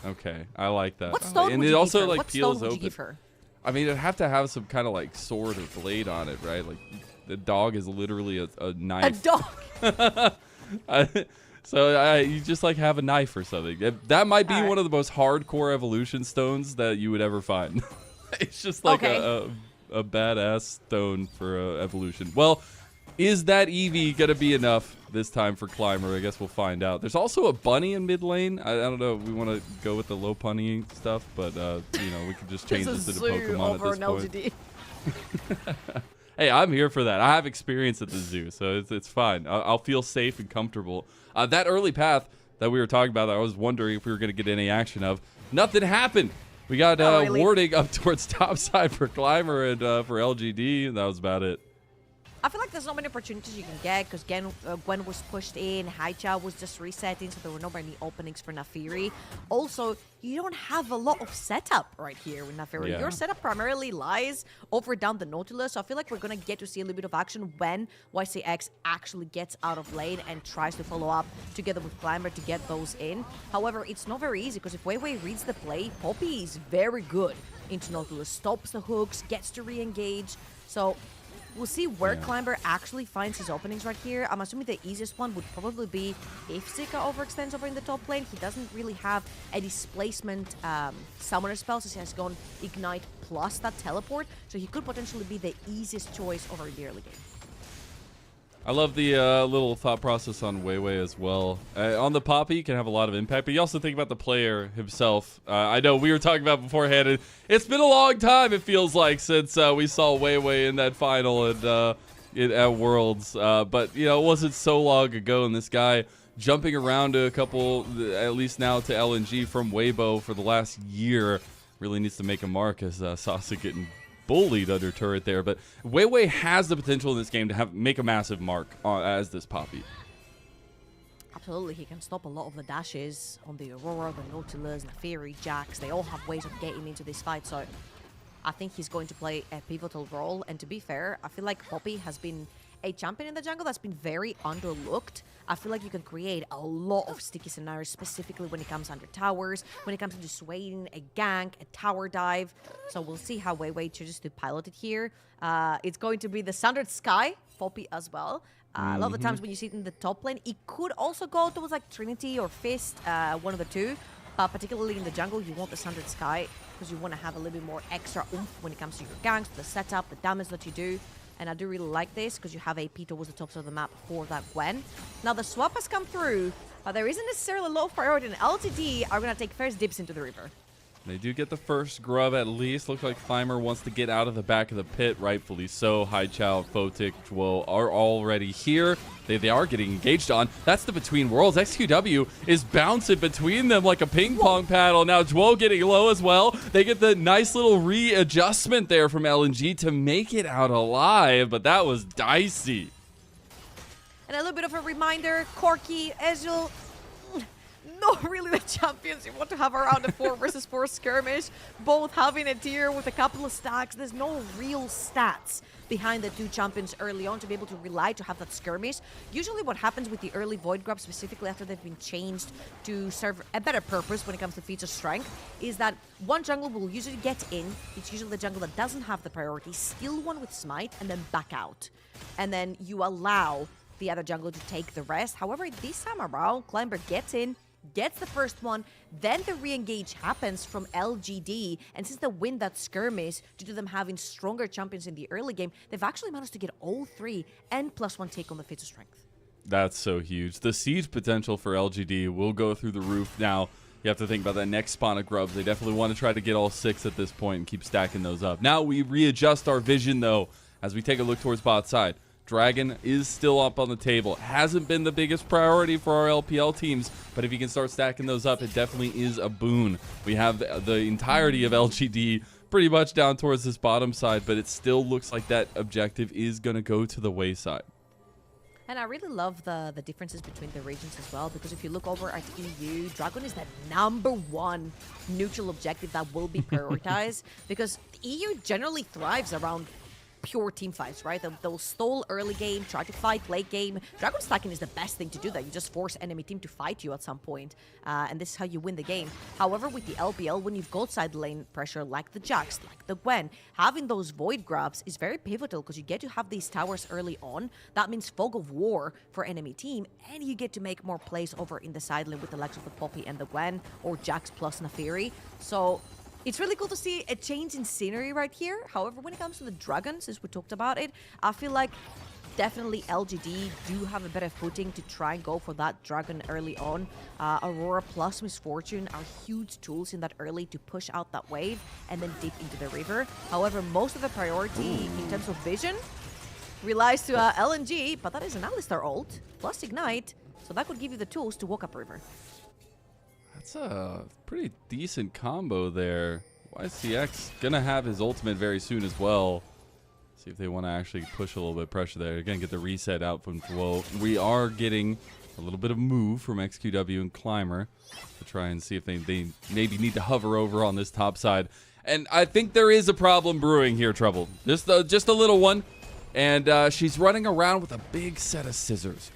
Okay, I like that. What stone and would it you also give her? like What peels stone would open. you give her? I mean, it'd have to have some kind of like sword or blade on it, right? Like the dog is literally a knife. A dog. So you just like have a knife or something. That might be All right. one of the most hardcore evolution stones that you would ever find. It's just like a badass stone for evolution. Well, is that Eevee gonna be enough this time for Climber? I guess we'll find out. There's also a bunny in mid lane. I don't know if we want to go with the low punny stuff, but we could just change this into Pokemon at this point. Hey, I'm here for that. I have experience at the zoo, so it's fine. I'll feel safe and comfortable. That early path that we were talking about, I was wondering if we were going to get any action of. Nothing happened. We got warding up towards top side for Climber and for LGD, and that was about it. I feel like there's not many opportunities you can get because Gwen was pushed in, Haicha was just resetting, so there were not many openings for Nathiri. Also, you don't have a lot of setup right here with Nathiri. Yeah. Your setup primarily lies over down the Nautilus, so I feel like we're going to get to see a little bit of action when YCX actually gets out of lane and tries to follow up together with Climber to get those in. However, it's not very easy because if Weiwei reads the play, Poppy is very good into Nautilus, stops the hooks, gets to re-engage, so we'll see where Climber actually finds his openings right here. I'm assuming the easiest one would probably be if Zika overextends over in the top lane. He doesn't really have a displacement summoner spell, since he has gone Ignite plus that teleport, so he could potentially be the easiest choice over in the early game. I love the little thought process on Weiwei as well. On the Poppy, you can have a lot of impact, but you also think about the player himself. I know we were talking about beforehand, and it's been a long time, it feels like, since we saw Weiwei in that final at Worlds. But, it wasn't so long ago, and this guy jumping around to a couple, at least now to LNG from Weibo for the last year, really needs to make a mark as Sasa getting bullied under turret there, but Weiwei has the potential in this game to make a massive mark as this Poppy. Absolutely, he can stop a lot of the dashes on the Aurora, the Nautilus, Nathiri, Jax. They all have ways of getting into this fight, so I think he's going to play a pivotal role. And to be fair, I feel like Poppy has been a champion in the jungle that's been very underlooked. I feel like you can create a lot of sticky scenarios, specifically when it comes under towers, when it comes to dissuading a gank, a tower dive. So we'll see how Weiwei chooses to pilot it here. It's going to be the Sundered Sky, Poppy as well. A lot of the times when you see it in the top lane, it could also go towards like Trinity or Fist, one of the two. Particularly in the jungle, you want the Sundered Sky because you want to have a little bit more extra oomph when it comes to your ganks, the setup, the damage that you do. And I do really like this because you have AP towards the top of the map for that Gwen. Now the swap has come through, but there isn't necessarily a low priority, and LGD are going to take first dips into the river. They do get the first grub at least. Looks like Climber wants to get out of the back of the pit, rightfully so. Haichao, Photic, Jwo are already here. They are getting engaged on. That's the Between Worlds. XQW is bouncing between them like a ping pong paddle. Now Jwo getting low as well. They get the nice little readjustment there from LNG to make it out alive, but that was dicey. And a little bit of a reminder, Corki, Ezreal, not really the champions you want to have around a 4 versus 4 skirmish. Both having a tier with a couple of stacks. There's no real stats behind the two champions early on to be able to rely to have that skirmish. Usually what happens with the early Void Grab, specifically after they've been changed to serve a better purpose when it comes to feats of strength, is that one jungle will usually get in. It's usually the jungle that doesn't have the priority, steal one with Smite, and then back out. And then you allow the other jungle to take the rest. However, this time around, Climber gets in, gets the first one, then the re-engage happens from LGD, and since they win that skirmish, due to them having stronger champions in the early game, they've actually managed to get all 3 and +1 take on the feats of strength. That's so huge. The siege potential for LGD will go through the roof now. You have to think about that next spawn of grubs. They definitely want to try to get all 6 at this point and keep stacking those up. Now we readjust our vision, though, as we take a look towards bot side. Dragon is still up on the table. Hasn't been the biggest priority for our LPL teams, but if you can start stacking those up, it definitely is a boon. We have the entirety of LGD pretty much down towards this bottom side, but it still looks like that objective is going to go to the wayside. And I really love the differences between the regions as well, because if you look over at EU, Dragon is the #1 neutral objective that will be prioritized, because EU generally thrives around pure team fights, right? They'll stall early game, try to fight late game. Dragon stacking is the best thing to do that. You just force enemy team to fight you at some point, and this is how you win the game. However, with the LPL, when you've got side lane pressure like the Jax, like the Gwen, having those void grabs is very pivotal because you get to have these towers early on. That means fog of war for enemy team, and you get to make more plays over in the side lane with the likes of the Poppy and the Gwen, or Jax plus Nafiri. So it's really cool to see a change in scenery right here. However, when it comes to the Dragon, since we talked about it, I feel like definitely LGD do have a better footing to try and go for that Dragon early on. Aurora plus Misfortune are huge tools in that early to push out that wave and then dip into the river. However, most of the priority in terms of vision relies to LNG, but that is an Alistar ult plus Ignite, so that could give you the tools to walk up river. That's a pretty decent combo there. YCX gonna have his ultimate very soon as well. See if they want to actually push a little bit of pressure there. Again, get the reset out from Dwo. We are getting a little bit of move from XQW and Climber to try and see if they maybe need to hover over on this top side. And I think there is a problem brewing here, Trouble. Just a little one. And she's running around with a big set of scissors.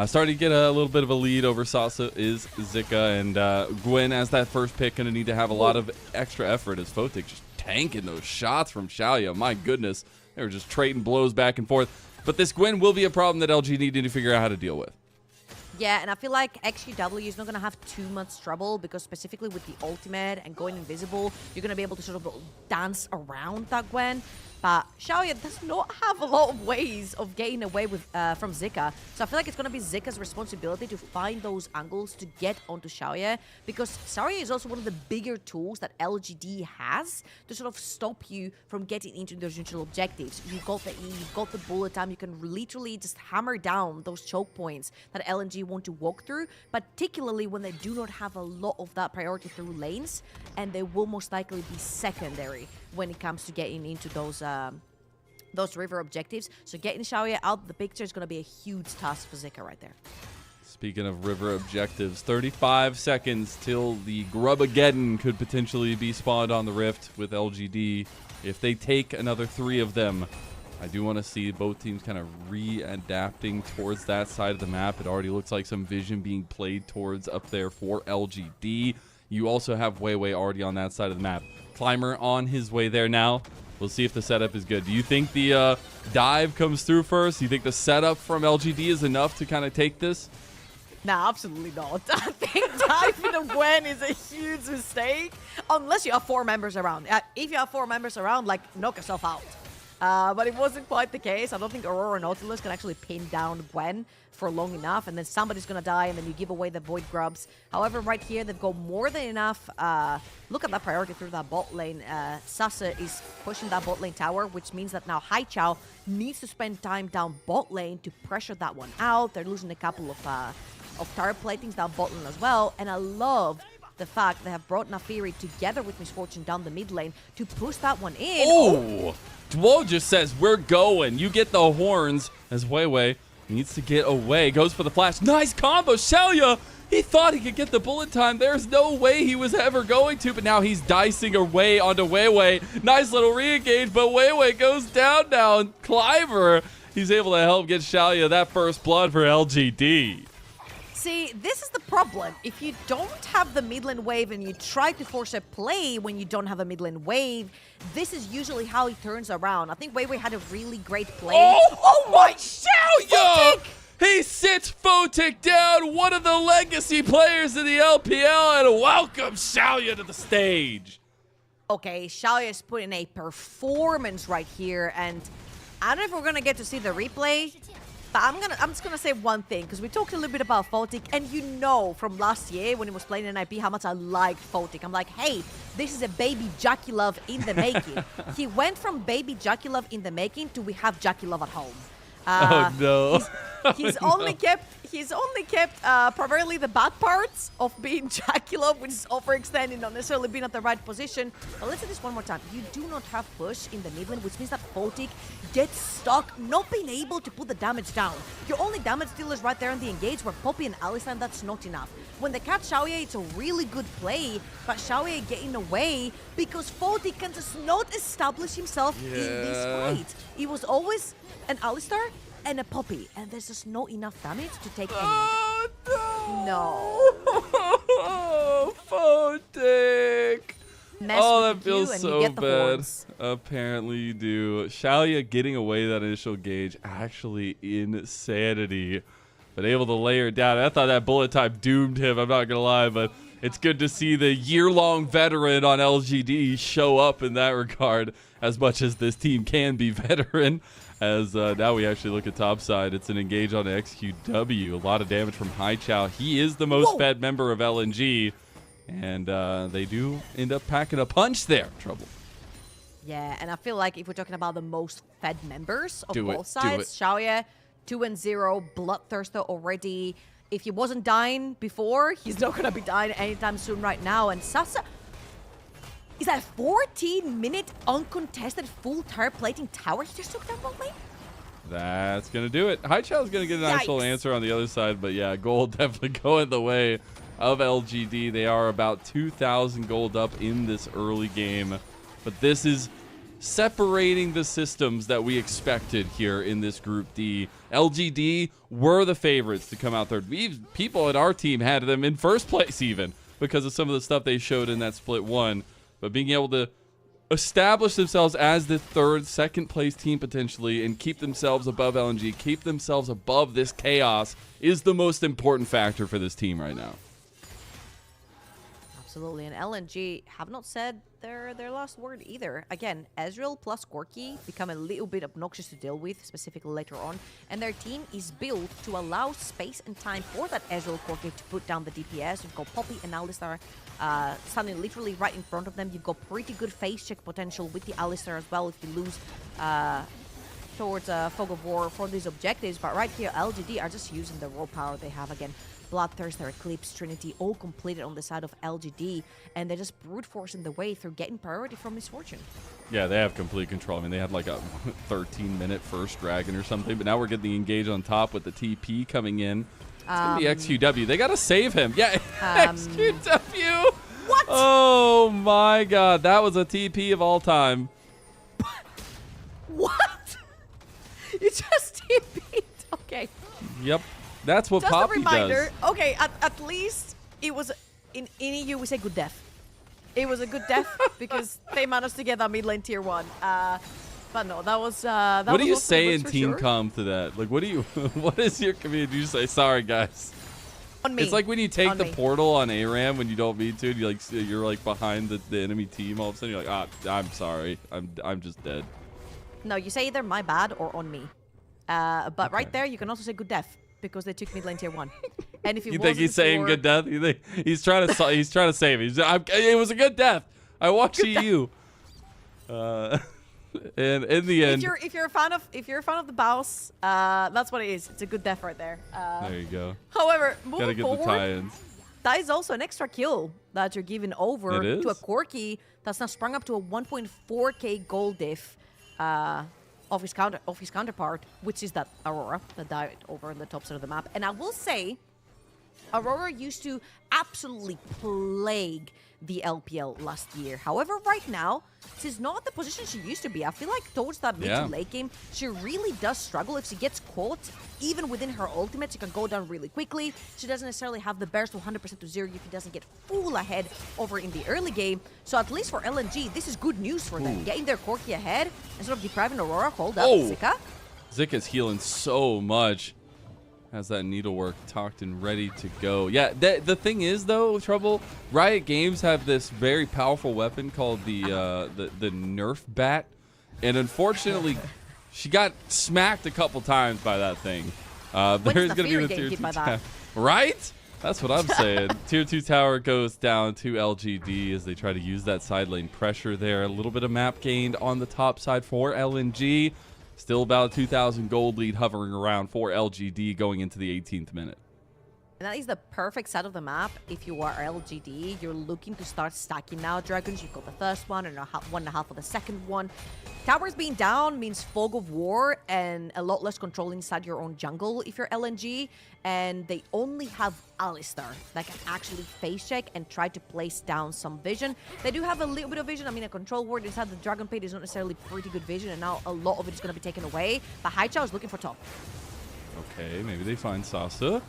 Starting to get a little bit of a lead over Sasa is Zika, and Gwen, as that first pick, going to need to have a lot of extra effort as Photic just tanking those shots from Xiaoya. My goodness, they were just trading blows back and forth. But this Gwen will be a problem that LG need to figure out how to deal with. Yeah, and I feel like XQW is not going to have too much trouble, because specifically with the ultimate and going invisible, you're going to be able to sort of dance around that Gwen. But Xiaoya does not have a lot of ways of getting away with from Zika. So I feel like it's going to be Zika's responsibility to find those angles to get onto Xiaoya, because Xiaoya is also one of the bigger tools that LGD has to sort of stop you from getting into those neutral objectives. You've got the E, you've got the bullet time, you can literally just hammer down those choke points that LNG want to walk through, particularly when they do not have a lot of that priority through lanes, and they will most likely be secondary when it comes to getting into those river objectives. So getting Xiaoya out of the picture is going to be a huge task for Zika right there. Speaking of river objectives, 35 seconds till the Grubageddon could potentially be spawned on the Rift with LGD. If they take another 3 of them, I do want to see both teams kind of readapting towards that side of the map. It already looks like some vision being played towards up there for LGD. You also have Weiwei already on that side of the map. Climber on his way there now. We'll see if the setup is good. Do you think the dive comes through first? Do you think the setup from LGD is enough to kind of take this? Nah, absolutely not. I think diving a Gwen is a huge mistake, unless you have 4 members around. If you have 4 members around, like, knock yourself out. But it wasn't quite the case. I don't think Aurora and Nautilus can actually pin down Gwen for long enough, and then somebody's gonna die, and then you give away the Void Grubs. However, right here, they've got more than enough. Look at that priority through that bot lane. Sasa is pushing that bot lane tower, which means that now Haichao needs to spend time down bot lane to pressure that one out. They're losing a couple of tower platings down bot lane as well, and I love the fact they have brought Nafiri together with Misfortune down the mid lane to push that one in. Oh! Dwo just says, we're going. You get the horns as Weiwei needs to get away. Goes for the flash. Nice combo. Xiaoya, he thought he could get the bullet time. There's no way he was ever going to, but now he's dicing away onto Weiwei. Nice little re-engage, but Weiwei goes down now. And Climber, he's able to help get Xiaoya that first blood for LGD. See, this is the problem. If you don't have the mid lane wave and you try to force a play when you don't have a mid lane wave, this is usually how it turns around. I think Weiwei had a really great play. Oh my Xiaoya! He sits Photic down, one of the legacy players in the LPL, and welcomes Xiaoya to the stage. Okay, Xiaoya is putting a performance right here, and I don't know if we're gonna get to see the replay. But I'm just gonna say one thing, because we talked a little bit about Photic, and you know from last year when he was playing in IP how much I liked Photic. I'm like, hey, this is a baby Jackie Love in the making. He went from baby Jackie Love in the making to we have Jackie Love at home. Oh no. He's only kept primarily the bad parts of being Jackalope, which is overextending, not necessarily being at the right position. But let's say this one more time. You do not have push in the mid lane, which means that Photic gets stuck, not being able to put the damage down. Your only damage dealer is right there in the engage, where Poppy and Alistar, and that's not enough. When they catch Xiaoye, it's a really good play, but Xiaoye getting away because Photic can just not establish himself in this fight. It was always an Alistar and a Poppy, and there's just not enough damage to take anyone down. No. Oh, Photic. Oh, that feels so bad. Apparently you do. Xiaoye getting away that initial gauge, actually insanity. But able to lay her down. I thought that bullet time doomed him, I'm not going to lie, but it's good to see the year-long veteran on LGD show up in that regard, as much as this team can be veteran. As now we actually look at top side. It's an engage on XQW. A lot of damage from Haichao. He is the most fed member of LNG. And they do end up packing a punch there. Trouble. Yeah, and I feel like if we're talking about the most fed members of both sides, Xiaoye, 2-0, Bloodthirster already. If he wasn't dying before, he's not going to be dying anytime soon right now. And Sasa... Is that a 14-minute uncontested full tire plating tower he just took down bot lane? That's going to do it. Haichao's going to get a nice little answer on the other side. But yeah, gold definitely going the way of LGD. They are about 2,000 gold up in this early game. But this is separating the systems that we expected here in this Group D. LGD were the favorites to come out third. People at our team had them in first place even because of some of the stuff they showed in that split one. But being able to establish themselves as the second place team potentially and keep themselves above LNG, keep themselves above this chaos is the most important factor for this team right now. Absolutely, and LNG have not said their last word either. Again, Ezreal plus Corki become a little bit obnoxious to deal with, specifically later on, and their team is built to allow space and time for that Ezreal Corki to put down the DPS. You've got Poppy and Alistar standing literally right in front of them. You've got pretty good face check potential with the Alistar as well if you lose towards Fog of War for these objectives. But right here, LGD are just using the raw power they have again. Bloodthirster, Eclipse, Trinity, all completed on the side of LGD, and they're just brute forcing the way through getting priority from Misfortune. Yeah, they have complete control. I mean, they had like a 13-minute first dragon or something, but now we're getting the engage on top with the TP coming in. It's going to be XQW. They got to save him. Yeah, XQW. What? Oh, my God. That was a TP of all time. What? You just TP'd. Okay. Yep. That's what just Poppy a reminder. does. Okay, at least it was in EU we say good death. It was a good death because they managed to get that mid lane tier 1. But no, that was that what was do you also say in for team sure. comm to that? Like, what do you? What is your community? You say sorry, guys. On me. It's like when you take On the me. portal on ARAM when you don't mean to. And you're like behind the enemy team. All of a sudden you're like, I'm sorry. I'm just dead. No, you say either my bad or on me. But right there, you can also say good death because they took mid lane tier 1. And if You think he's saying for... good death? You think he's trying to save it? It was a good death. I watched EU. And in the end, if you're a fan of the boss, that's what it is. It's a good death right there. there you go. However, Gotta moving get forward, the tie-ins. that is also an extra kill that you're giving over It is? to a Corki that's now sprung up to a 1.4k gold diff of his counterpart, which is that Aurora that died over on the top side of the map. And I will say, Aurora used to absolutely plague the LPL last year. However, right now, she's not the position she used to be. I feel like towards that mid to late game, she really does struggle. If she gets caught, even within her ultimate, she can go down really quickly. She doesn't necessarily have the burst to 100% to 0 if he doesn't get full ahead over in the early game. So at least for LNG, this is good news for them. Getting their Corki ahead and sort of depriving Aurora. Hold up, Zika. Zika's healing so much. Has that needlework tucked and ready to go. Yeah, the thing is though, Trouble, Riot Games have this very powerful weapon called the Nerf Bat, and unfortunately, she got smacked a couple times by that thing. There's gonna be the tier 2 tower, right? That's what I'm saying. Tier 2 tower goes down to LGD as they try to use that side lane pressure there. A little bit of map gained on the top side for LNG. Still about a 2,000 gold lead hovering around for LGD going into the 18th minute. And that is the perfect side of the map. If you are LGD, you're looking to start stacking now dragons. You've got the first one and 1.5 of the second one. Towers being down means fog of war and a lot less control inside your own jungle if you're LNG. And they only have Alistar that can actually face check and try to place down some vision. They do have a little bit of vision. I mean, a control ward inside the Dragon Pit is not necessarily pretty good vision, and now a lot of it is going to be taken away. But Haichao is looking for top. Okay, maybe they find Sasa.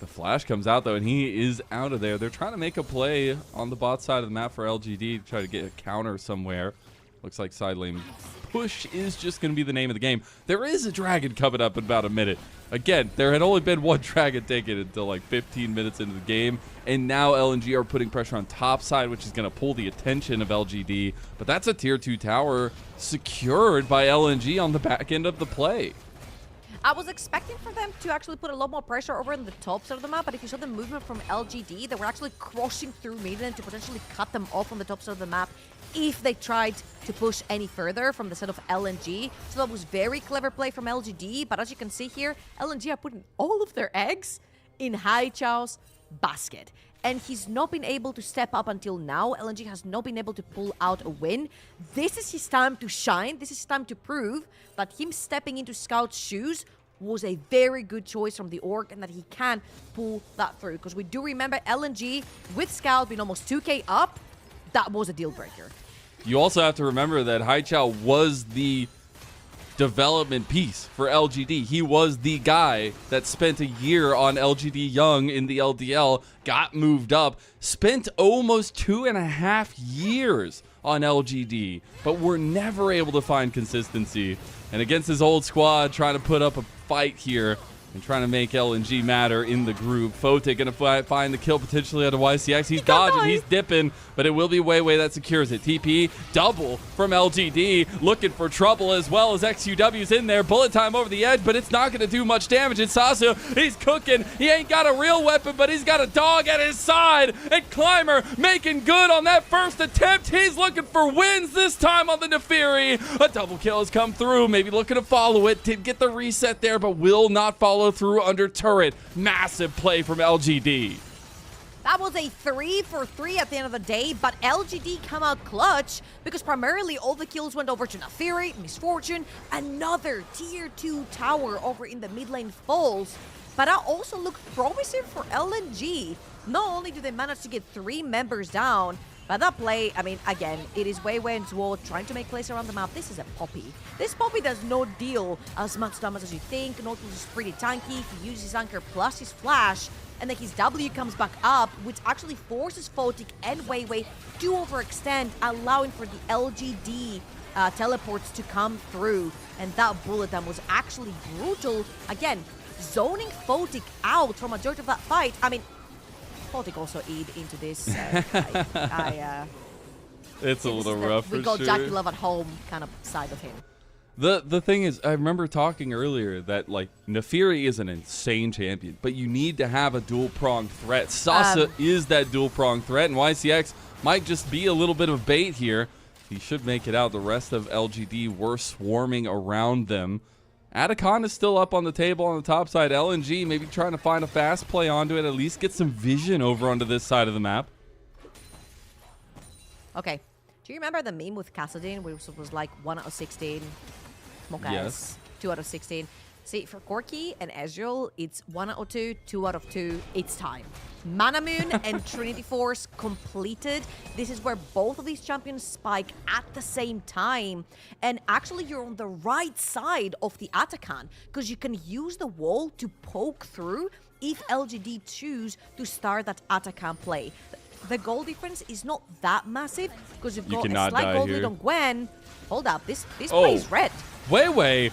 The flash comes out, though, and he is out of there. They're trying to make a play on the bot side of the map for LGD to try to get a counter somewhere. Looks like side lane push is just going to be the name of the game. There is a dragon coming up in about a minute. Again, there had only been one dragon taken until like 15 minutes into the game, and now LNG are putting pressure on top side, which is going to pull the attention of LGD. But that's a tier 2 tower secured by LNG on the back end of the play. I was expecting for them to actually put a lot more pressure over in the top side of the map, but if you saw the movement from LGD, they were actually crossing through mid-lane to potentially cut them off on the top side of the map if they tried to push any further from the side of LNG. So that was very clever play from LGD, but as you can see here, LNG are putting all of their eggs in Haichao's basket. And he's not been able to step up until now. LNG has not been able to pull out a win. This is his time to shine. This is his time to prove that him stepping into Scout's shoes was a very good choice from the org and that he can pull that through. Because we do remember LNG with Scout being almost 2k up, that was a deal breaker. You also have to remember that Haichao was the development piece for LGD. He was the guy that spent a year on LGD Young in the LDL, got moved up, spent almost 2.5 years on LGD, but were never able to find consistency. And against his old squad, trying to put up a fight here and trying to make LNG matter in the group. Fote gonna find the kill potentially out of YCX. He's dodging, he's dipping, but it will be Weiwei that secures it. TP double from LGD, looking for trouble as well as XUW's in there. Bullet time over the edge, but it's not gonna do much damage. And Sasu, he's cooking. He ain't got a real weapon, but he's got a dog at his side. And Climber making good on that first attempt. He's looking for wins this time on the Nefiri. A double kill has come through, maybe looking to follow it. Did get the reset there, but will not follow through under turret. Massive play from LGD. That was a 3 for 3 at the end of the day, but LGD come out clutch because primarily all the kills went over to Nefiri, Misfortune, another tier 2 tower over in the mid lane falls. But that also looked promising for LNG. Not only do they manage to get 3 members down, but that play, I mean, again, it is Weiwei and Zwo trying to make plays around the map. This is a Poppy. This Poppy does not deal as much damage as you think. Nautilus is pretty tanky. He uses his anchor plus his flash, and then his W comes back up, which actually forces Photic and Weiwei to overextend, allowing for the LGD teleports to come through. And that bullet time was actually brutal. Again, zoning Photic out for majority of that fight. I mean, Photic also eat into this. It's a little rough for sure. We got Jackie Love at home kind of side of him. The thing is, I remember talking earlier that, like, Nefiri is an insane champion, but you need to have a dual-pronged threat. Sasa is that dual-pronged threat, and YCX might just be a little bit of bait here. He should make it out. The rest of LGD were swarming around them. Atacon is still up on the table on the top side. LNG maybe trying to find a fast play onto it, at least get some vision over onto this side of the map. Okay. Do you remember the meme with Kassadin, which was like 1 out of 16? Mocha Yes. 2 out of 16. See, for Corki and Ezreal, it's 1 out of 2, 2 out of 2. It's time. Manamoon and Trinity Force completed. This is where both of these champions spike at the same time. And actually, you're on the right side of the Atacon because you can use the wall to poke through if LGD choose to start that Atacon play. The goal difference is not that massive because you've got a slight gold lead on Gwen. Hold up, this play is red. Weiwei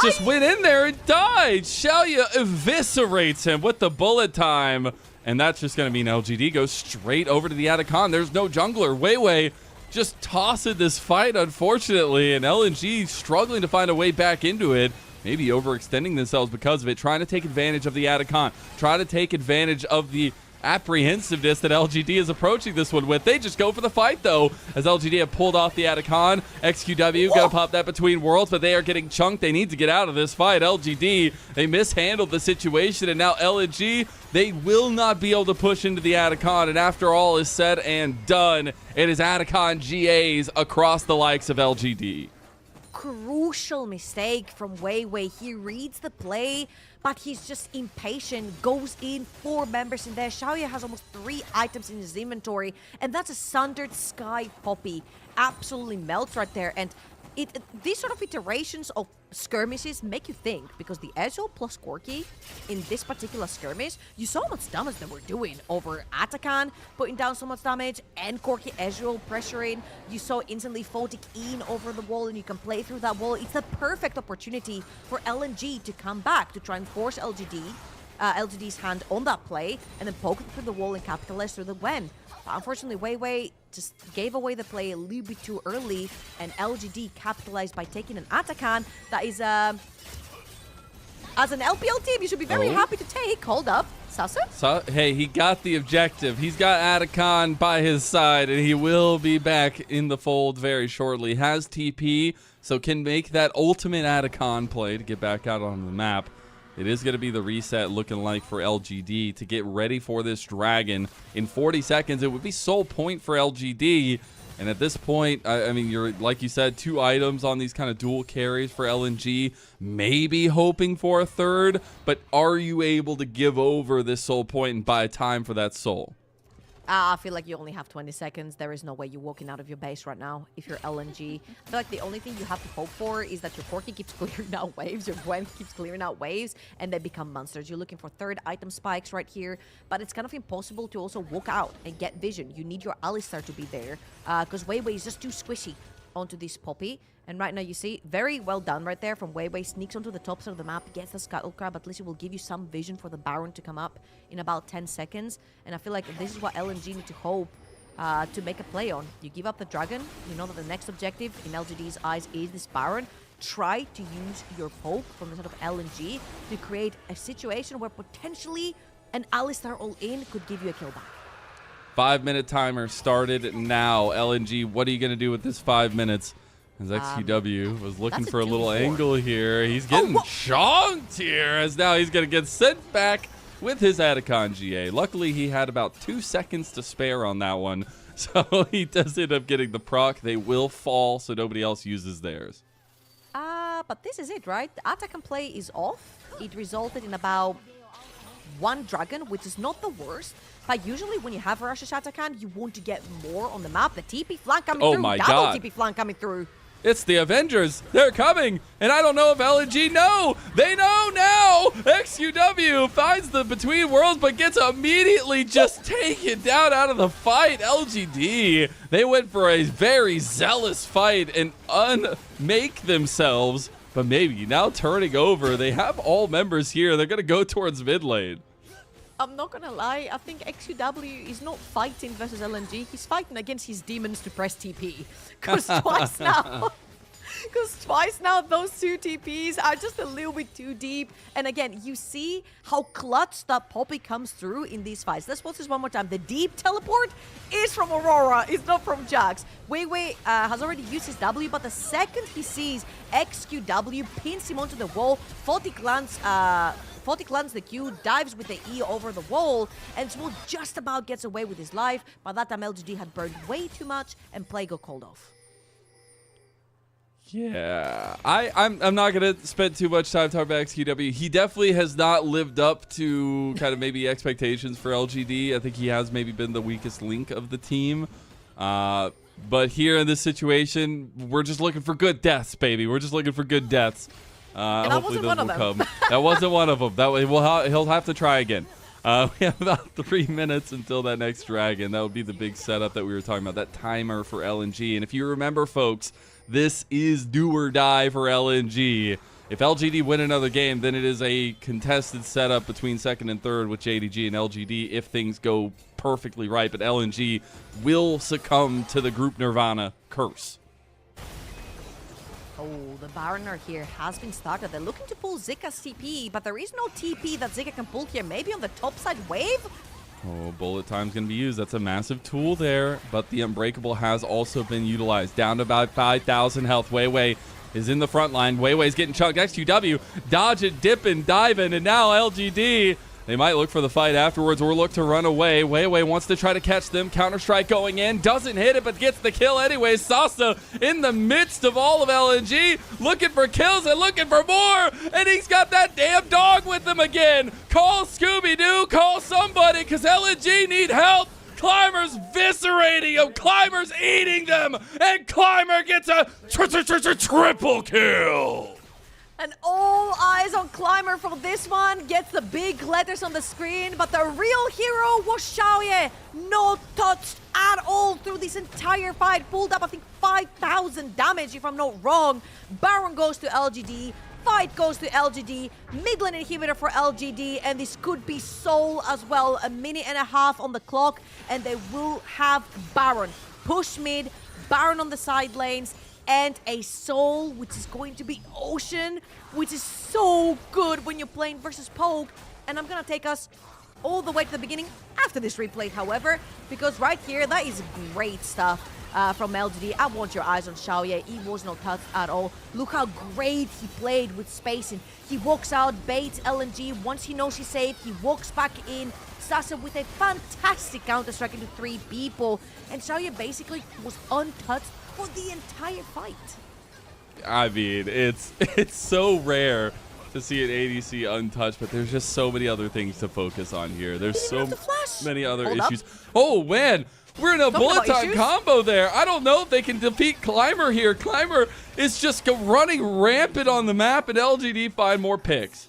just went in there and died. Xiaoya eviscerates him with the bullet time. And that's just going to mean LGD goes straight over to the Atacon. There's no jungler. Weiwei just tossing this fight, unfortunately. And LNG struggling to find a way back into it. Maybe overextending themselves because of it. Trying to take advantage of the Atacon. Trying to take advantage of the apprehensiveness that LGD is approaching this one with. They just go for the fight, though, as LGD have pulled off the Atacon. XQW gonna pop that between worlds, but they are getting chunked. They need to get out of this fight. LGD, they mishandled the situation, and now LNG, they will not be able to push into the Atacon. And after all is said and done, it is Atacon GAs across the likes of LGD. Crucial mistake from Weiwei. He reads the play, but he's just impatient. Goes in 4 members in there. Xiaoye has almost 3 items in his inventory, and that's a Sundered Sky Poppy. Absolutely melts right there. And these sort of iterations of skirmishes make you think, because the Ezreal plus Corki in this particular skirmish, you saw how much damage they were doing over Atacon, putting down so much damage, and Corki Ezreal pressuring. You saw instantly Photic in over the wall, and you can play through that wall. It's the perfect opportunity for LNG to come back, to try and force LGD's hand on that play, and then poke it through the wall and capitalize through the win. But unfortunately, Weiwei just gave away the play a little bit too early, and LGD capitalized by taking an Atacon that is, as an LPL team, you should be very happy to take. Hold up. Sasa? Hey, he got the objective. He's got Atacon by his side, and he will be back in the fold very shortly. Has TP, so can make that ultimate Atacon play to get back out on the map. It is going to be the reset looking like for LGD to get ready for this dragon. In 40 seconds, it would be sole point for LGD. And at this point, I mean, you're, like you said, 2 items on these kind of dual carries for LNG. Maybe hoping for a third, but are you able to give over this sole point and buy time for that soul? I feel like you only have 20 seconds. There is no way you're walking out of your base right now if you're LNG. I feel like the only thing you have to hope for is that your Corki keeps clearing out waves, your Gwen keeps clearing out waves, and they become monsters. You're looking for 3rd item spikes right here, but it's kind of impossible to also walk out and get vision. You need your Alistar to be there, because Weiwei is just too squishy onto this Poppy. And right now, you see, very well done right there from Weiwei. Sneaks onto the top side of the map, gets the Scuttle Crab. At least it will give you some vision for the Baron to come up in about 10 seconds. And I feel like this is what LNG need to hope to make a play on. You give up the Dragon. You know that the next objective in LGD's eyes is this Baron. Try to use your poke from the sort of LNG to create a situation where potentially an Alistar all-in could give you a kill back. 5-minute timer started now. LNG, what are you going to do with this 5 minutes? As XQW was looking for a little angle here. He's getting chonked here, as now he's going to get sent back with his Atacon GA. Luckily, he had about 2 seconds to spare on that one, so he does end up getting the proc. They will fall, so nobody else uses theirs. But this is it, right? The Atacon play is off. It resulted in about 1 dragon, which is not the worst. But usually when you have a Russian Atacon, you want to get more on the map. The TP flank coming through. My Double God. TP flank coming through. It's the Avengers. They're coming. And I don't know if LNG know. They know now. XQW finds the between worlds, but gets immediately just taken down out of the fight. LGD, they went for a very zealous fight and unmake themselves. But maybe now turning over. They have all members here. They're going to go towards mid lane. I'm not gonna lie, I think XQW is not fighting versus LNG. He's fighting against his demons to press TP. Because twice now, those 2 TPs are just a little bit too deep. And again, you see how clutch that Poppy comes through in these fights. Let's watch this one more time. The deep teleport is from Aurora, it's not from Jax. Weiwei has already used his W, but the second he sees XQW, pins him onto the wall, Photic lands the Q, dives with the E over the wall, and Small just about gets away with his life. By that time, LGD had burned way too much, and play got called off. Yeah, I'm not going to spend too much time talking about XQW. He definitely has not lived up to kind of maybe expectations for LGD. I think he has maybe been the weakest link of the team. But here in this situation, we're just looking for good deaths, baby. We're just looking for good deaths. Hopefully those will come. That wasn't one of them. He'll have to try again. We have about 3 minutes until that next dragon. That would be the big setup that we were talking about, that timer for LNG. And if you remember, folks, this is do or die for LNG. If LGD win another game, then it is a contested setup between 2nd and 3rd with JDG and LGD if things go perfectly right. But LNG will succumb to the group Nirvana curse. Oh, the Baroner here has been started. They're looking to pull Zika's TP, but there is no TP that Zika can pull here. Maybe on the top side wave? Oh, bullet time's going to be used. That's a massive tool there, but the Unbreakable has also been utilized. Down to about 5,000 health. Weiwei is in the front line. Weiwei's getting chunked. XQW dodging, dipping, diving, and now LGD. They might look for the fight afterwards or look to run away. Weiwei wants to try to catch them. Counter-strike going in. Doesn't hit it, but gets the kill anyway. Sasa in the midst of all of LNG, looking for kills and looking for more. And he's got that damn dog with him again. Call Scooby-Doo. Call somebody, because LNG need help. Climber's viscerating him. Climber's eating them. And Climber gets a triple kill. And all eyes on Climber for this one. Gets the big letters on the screen, but the real hero was Xiaoye. Not touched at all through this entire fight. Pulled up, I think, 5,000 damage, if I'm not wrong. Baron goes to LGD. Fight goes to LGD. Mid lane inhibitor for LGD, and this could be Soul as well. A minute and a half on the clock, and they will have Baron. Push mid, Baron on the side lanes, and a Soul, which is going to be Ocean, which is so good when you're playing versus Poke. And I'm gonna take us all the way to the beginning after this replay, however, because right here, that is great stuff from LGD. I want your eyes on Xiaoye. He was not touched at all. Look how great he played with spacing. He walks out, baits LNG. Once he knows he's safe, he walks back in. Sasa with a fantastic counter-strike into 3 people. And Xiaoye basically was untouched for the entire fight. I mean, it's so rare to see an ADC untouched, but there's just so many other things to focus on here. There's so many other issues. Oh, man. We're in a bullet time combo there. I don't know if they can defeat Climber here. Climber is just running rampant on the map, and LGD find more picks.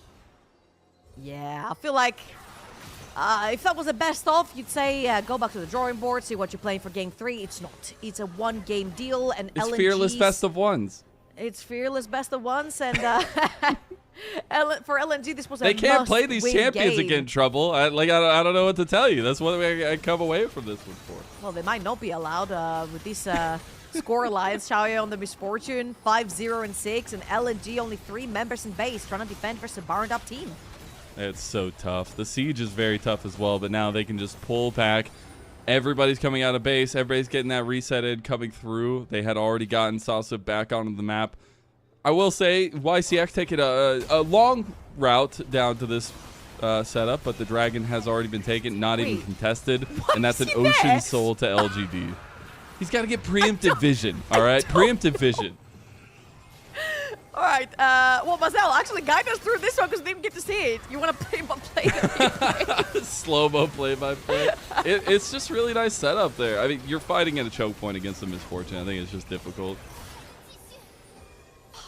Yeah, I feel like if that was the best of, you'd say go back to the drawing board, see what you're playing for game 3. It's not. It's a one-game deal, and it's fearless best of ones. It's fearless best of ones, and for LNG, this was a they can't play these champions game. again, Trouble. I don't know what to tell you. That's what I come away from this one for. Well, they might not be allowed with this score alliance. Xiaoye on the Misfortune, 5-0 and 6, and LNG only 3 members in base trying to defend versus a Baroned up team. It's so tough. The siege is very tough as well, but now they can just pull back. Everybody's coming out of base. Everybody's getting that resetted coming through. They had already gotten Sasa back onto the map. I will say YCX taking a long route down to this setup, but the Dragon has already been taken, not even contested, and that's an Ocean Soul to LGD. He's got to get preemptive vision, all right? Preemptive vision. All right, well, Marcel, actually guide us through this one because we didn't get to see it. You want to play Slow-mo play-by-play. It's just really nice setup there. I mean, you're fighting at a choke point against the Misfortune. I think it's just difficult.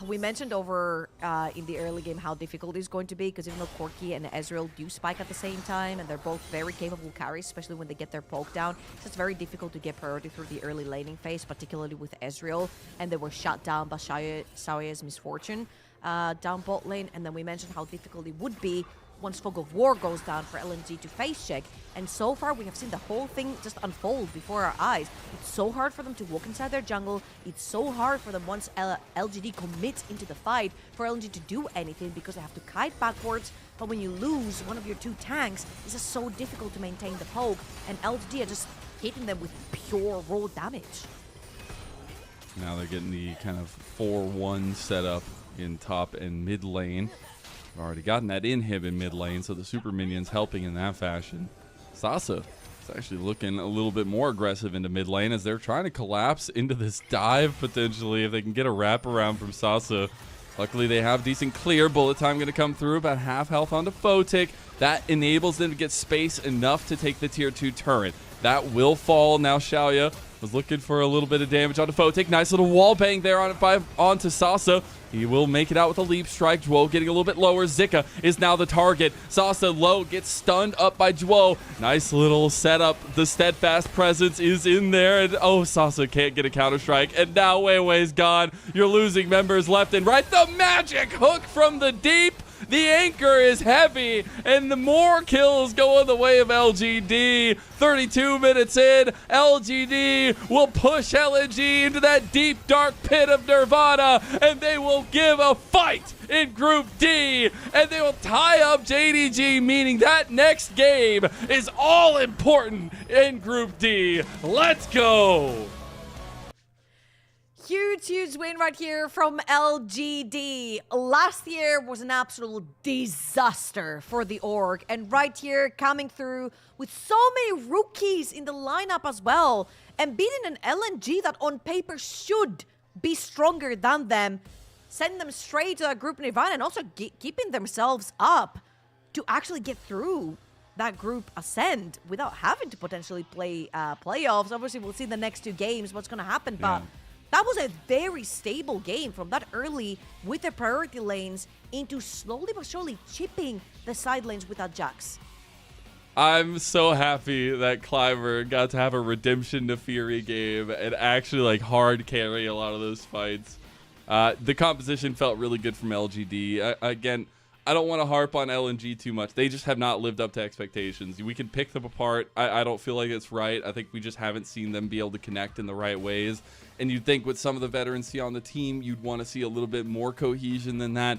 We mentioned over in the early game how difficult it's going to be because even though Corki and Ezreal do spike at the same time and they're both very capable carries, especially when they get their poke down, it's just very difficult to get priority through the early laning phase, particularly with Ezreal, and they were shut down by Xiaoye's Misfortune down bot lane. And then we mentioned how difficult it would be once Fog of War goes down for LNG to face check. And so far, we have seen the whole thing just unfold before our eyes. It's so hard for them to walk inside their jungle. It's so hard for them once LGD commits into the fight for LNG to do anything because they have to kite backwards. But when you lose one of your 2 tanks, it's just so difficult to maintain the poke. And LGD are just hitting them with pure raw damage. Now they're getting the kind of 4-1 setup in top and mid lane. We've already gotten that inhib in mid lane, so the super minions helping in that fashion. Sasa is actually looking a little bit more aggressive into mid lane as they're trying to collapse into this dive potentially if they can get a wraparound from Sasa. Luckily, they have decent clear. Bullet time going to come through, about half health onto Photic. That enables them to get space enough to take the tier 2 turret. That will fall. Now Xiaoye was looking for a little bit of damage onto Photic. Nice little wall bang there onto Sasa. He will make it out with a leap strike. Juo getting a little bit lower. Zika is now the target. Sasa low, gets stunned up by Juo. Nice little setup. The steadfast presence is in there. And oh, Sasa can't get a counter strike. And now Weiwei's gone. You're losing members left and right. The magic hook from the deep. The anchor is heavy, and the more kills go in the way of LGD. 32 minutes in, LGD will push LNG into that deep, dark pit of Nirvana, and they will give a fight in Group D, and they will tie up JDG, meaning that next game is all important in Group D. Let's go! Huge win right here from LGD. Last year was an absolute disaster for the org. And right here, coming through with so many rookies in the lineup as well. And beating an LNG that on paper should be stronger than them. Sending them straight to Group Nirvana and also keeping themselves up to actually get through that group ascend without having to potentially play playoffs. Obviously, we'll see the next two games what's going to happen. But that was a very stable game from that early with the priority lanes into slowly but surely chipping the side lanes without Jax. I'm so happy that Climber got to have a redemption to Fury game and actually like hard carry a lot of those fights. The composition felt really good from LGD. Again, I don't want to harp on LNG too much. They just have not lived up to expectations. We can pick them apart. I don't feel like it's right. I think we just haven't seen them be able to connect in the right ways. And you'd think with some of the veterans on the team, you'd want to see a little bit more cohesion than that.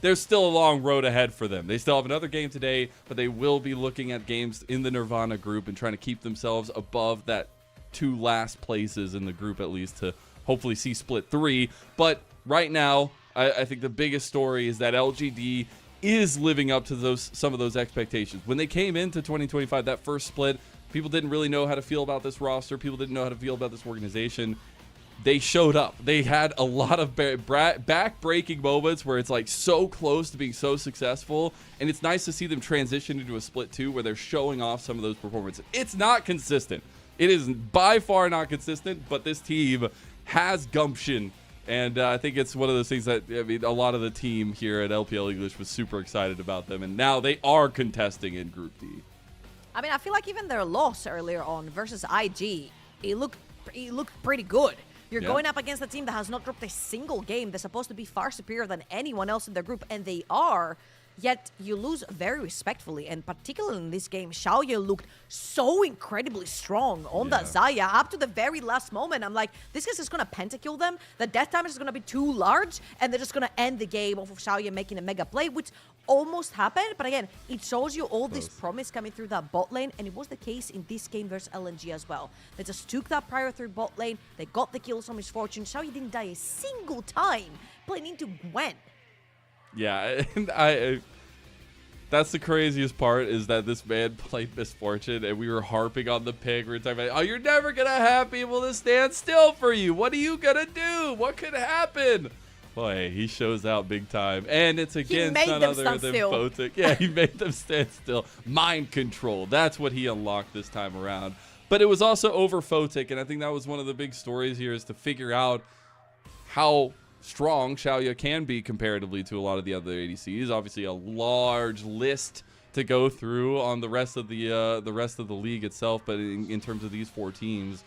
There's still a long road ahead for them. They still have another game today, but they will be looking at games in the Nirvana group and trying to keep themselves above that 2 last places in the group at least to hopefully see split 3. But right now, I think the biggest story is that LGD is living up to some of those expectations. When they came into 2025, that first split, people didn't really know how to feel about this roster. People didn't know how to feel about this organization. They showed up. They had a lot of back-breaking moments where it's like so close to being so successful, and it's nice to see them transition into a split 2 where they're showing off some of those performances. It's not consistent. It is by far not consistent, but this team has gumption. And I think it's one of those things that, I mean, a lot of the team here at LPL English was super excited about them. And now they are contesting in Group D. I mean, I feel like even their loss earlier on versus IG, it looked pretty good. You're going up against a team that has not dropped a single game. They're supposed to be far superior than anyone else in their group, and they are. Yet you lose very respectfully, and particularly in this game, Xiaoye looked so incredibly strong on that Xayah up to the very last moment. I'm like, this guy's just going to pentakill them. The death damage is going to be too large, and they're just going to end the game off of Xiaoye making a mega play, which almost happened. But again, it shows you all this promise coming through that bot lane, and it was the case in this game versus LNG as well. They just took that prior through bot lane. They got the kills from Misfortune. Xiaoye didn't die a single time playing into Gwen. Yeah, and that's the craziest part is that this man played Misfortune, and we were harping on the pick. We were talking about, oh, you're never going to have people to stand still for you. What are you going to do? What could happen? Boy, he shows out big time. And it's against none other than Photic. Yeah, he made them stand still. Mind control. That's what he unlocked this time around. But it was also over Photic, and I think that was one of the big stories here is to figure out how strong Xiaoye can be comparatively to a lot of the other ADCs. Obviously, a large list to go through on the rest of the league itself, but in terms of these 4 teams,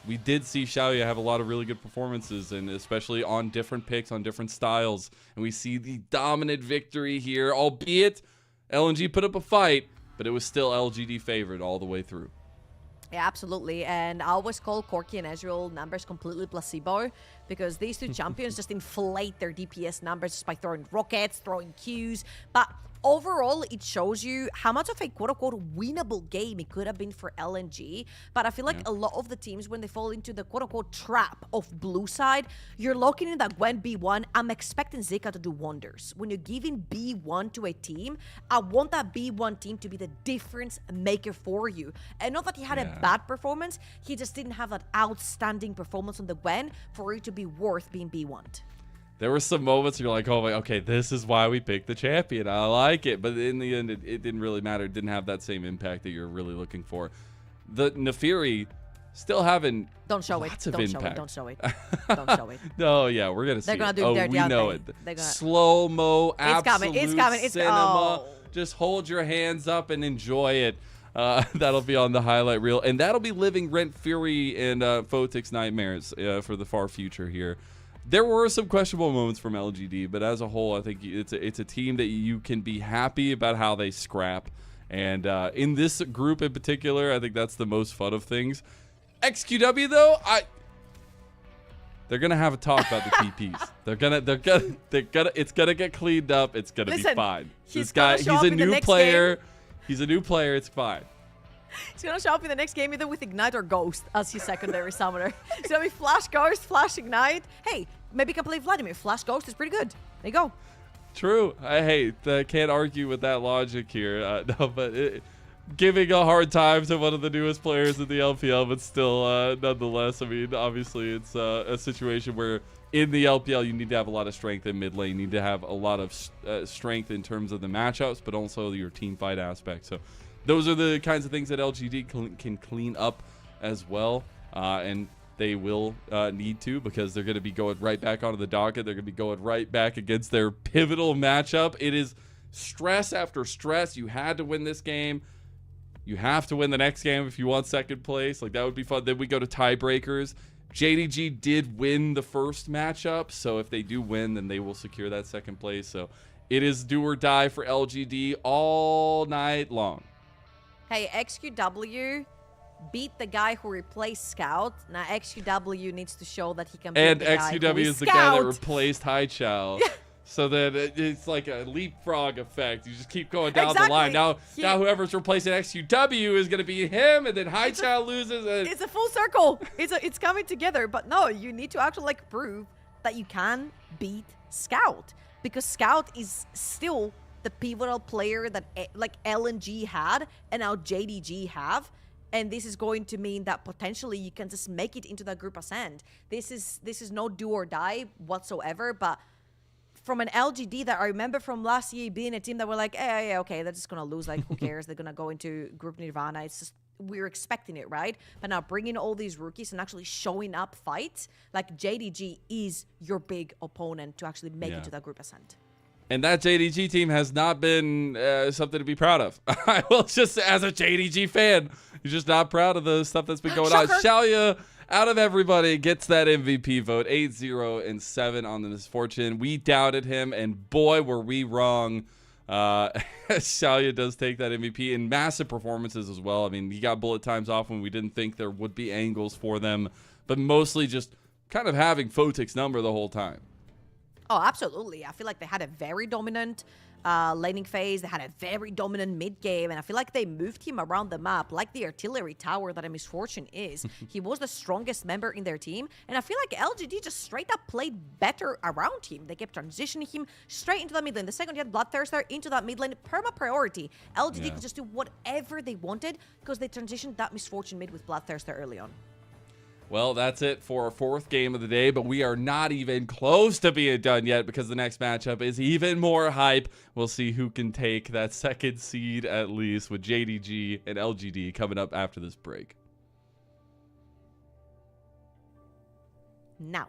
we did see Xiaoye have a lot of really good performances, and especially on different picks, on different styles. And we see the dominant victory here, albeit LNG put up a fight, but it was still LGD favored all the way through. Yeah, absolutely. And I always call Corki and Ezreal numbers completely placebo because these two champions just inflate their DPS numbers just by throwing rockets, throwing Qs. But overall, it shows you how much of a quote-unquote winnable game it could have been for LNG. But I feel like a lot of the teams, when they fall into the quote-unquote trap of blue side, you're locking in that Gwen B1. I'm expecting Zika to do wonders. When you're giving B1 to a team, I want that B1 team to be the difference maker for you. And not that he had a bad performance, he just didn't have that outstanding performance on the Gwen for it to be worth being B1. There were some moments you're like, oh, okay, this is why we picked the champion. I like it. But in the end, it didn't really matter. It didn't have that same impact that you're really looking for. The Nefiri still having lots of impact. Don't show it. Don't show it. No, yeah, we're going to see They're going to it. do their we know it. Slow-mo, absolute cinema. Just hold your hands up and enjoy it. That'll be on the highlight reel. And that'll be living rent Fury and Photic's nightmares for the far future here. There were some questionable moments from LGD, but as a whole, I think it's a team that you can be happy about how they scrap. And in this group in particular, I think that's the most fun of things. XQW though, they're gonna have a talk about the TPs. They're gonna. It's gonna get cleaned up. It's gonna be fine. This guy, he's a new player. He's a new player. It's fine. He's gonna show up in the next game either with Ignite or Ghost as his secondary summoner. It's gonna be Flash Ghost, Flash Ignite. Hey, maybe you can play Vladimir. Flash Ghost is pretty good. There you go. True. I can't argue with that logic here. No, but giving a hard time to one of the newest players in the LPL, but still, nonetheless, I mean, obviously it's a situation where in the LPL you need to have a lot of strength in mid lane. You need to have a lot of strength in terms of the matchups, but also your team fight aspect. So those are the kinds of things that LGD can clean up as well, and they will need to, because they're going to be going right back onto the docket. They're going to be going right back against their pivotal matchup. It is stress after stress. You had to win this game. You have to win the next game if you want second place. Like, that would be fun. Then we go to tiebreakers. JDG did win the first matchup, so if they do win, then they will secure that second place. So it is do or die for LGD all night long. Hey, XQW beat the guy who replaced Scout. Now XQW needs to show that he can beat And the guy XQW who is the Scout. guy that replaced High Chow. So that it's like a leapfrog effect. You just keep going down the line. Now whoever's replacing XQW is going to be him, and then High Chow loses. And It's a full circle. It's coming together. But no, you need to actually like prove that you can beat Scout, because Scout is still the pivotal player that like LNG had and now JDG have. And this is going to mean that potentially you can just make it into that group ascend. This is no do or die whatsoever. But from an LGD that I remember from last year being a team that were like, hey, okay, they're just gonna lose. Like, who cares? They're gonna go into Group Nirvana. It's just, we're expecting it, right? But now bringing all these rookies and actually showing up fights, like JDG is your big opponent to actually make it to that group ascent. And that JDG team has not been something to be proud of. I will just, as a JDG fan, you're just not proud of the stuff that's been going on. Shalia, out of everybody, gets that MVP vote. 8-0-7 on the misfortune. We doubted him, and boy, were we wrong. Shalia does take that MVP in massive performances as well. I mean, he got bullet times off when we didn't think there would be angles for them, but mostly just kind of having Photic's number the whole time. Oh, absolutely. I feel like they had a very dominant laning phase. They had a very dominant mid game, and I feel like they moved him around the map like the artillery tower that a Misfortune is. He was the strongest member in their team, and I feel like LGD just straight up played better around him. They kept transitioning him straight into the mid lane. The second you had Bloodthirster into that mid lane, perma priority. LGD could just do whatever they wanted because they transitioned that Misfortune mid with Bloodthirster early on. Well, that's it for our fourth game of the day, but we are not even close to being done yet because the next matchup is even more hype. We'll see who can take that second seed at least, with JDG and LGD coming up after this break. Now.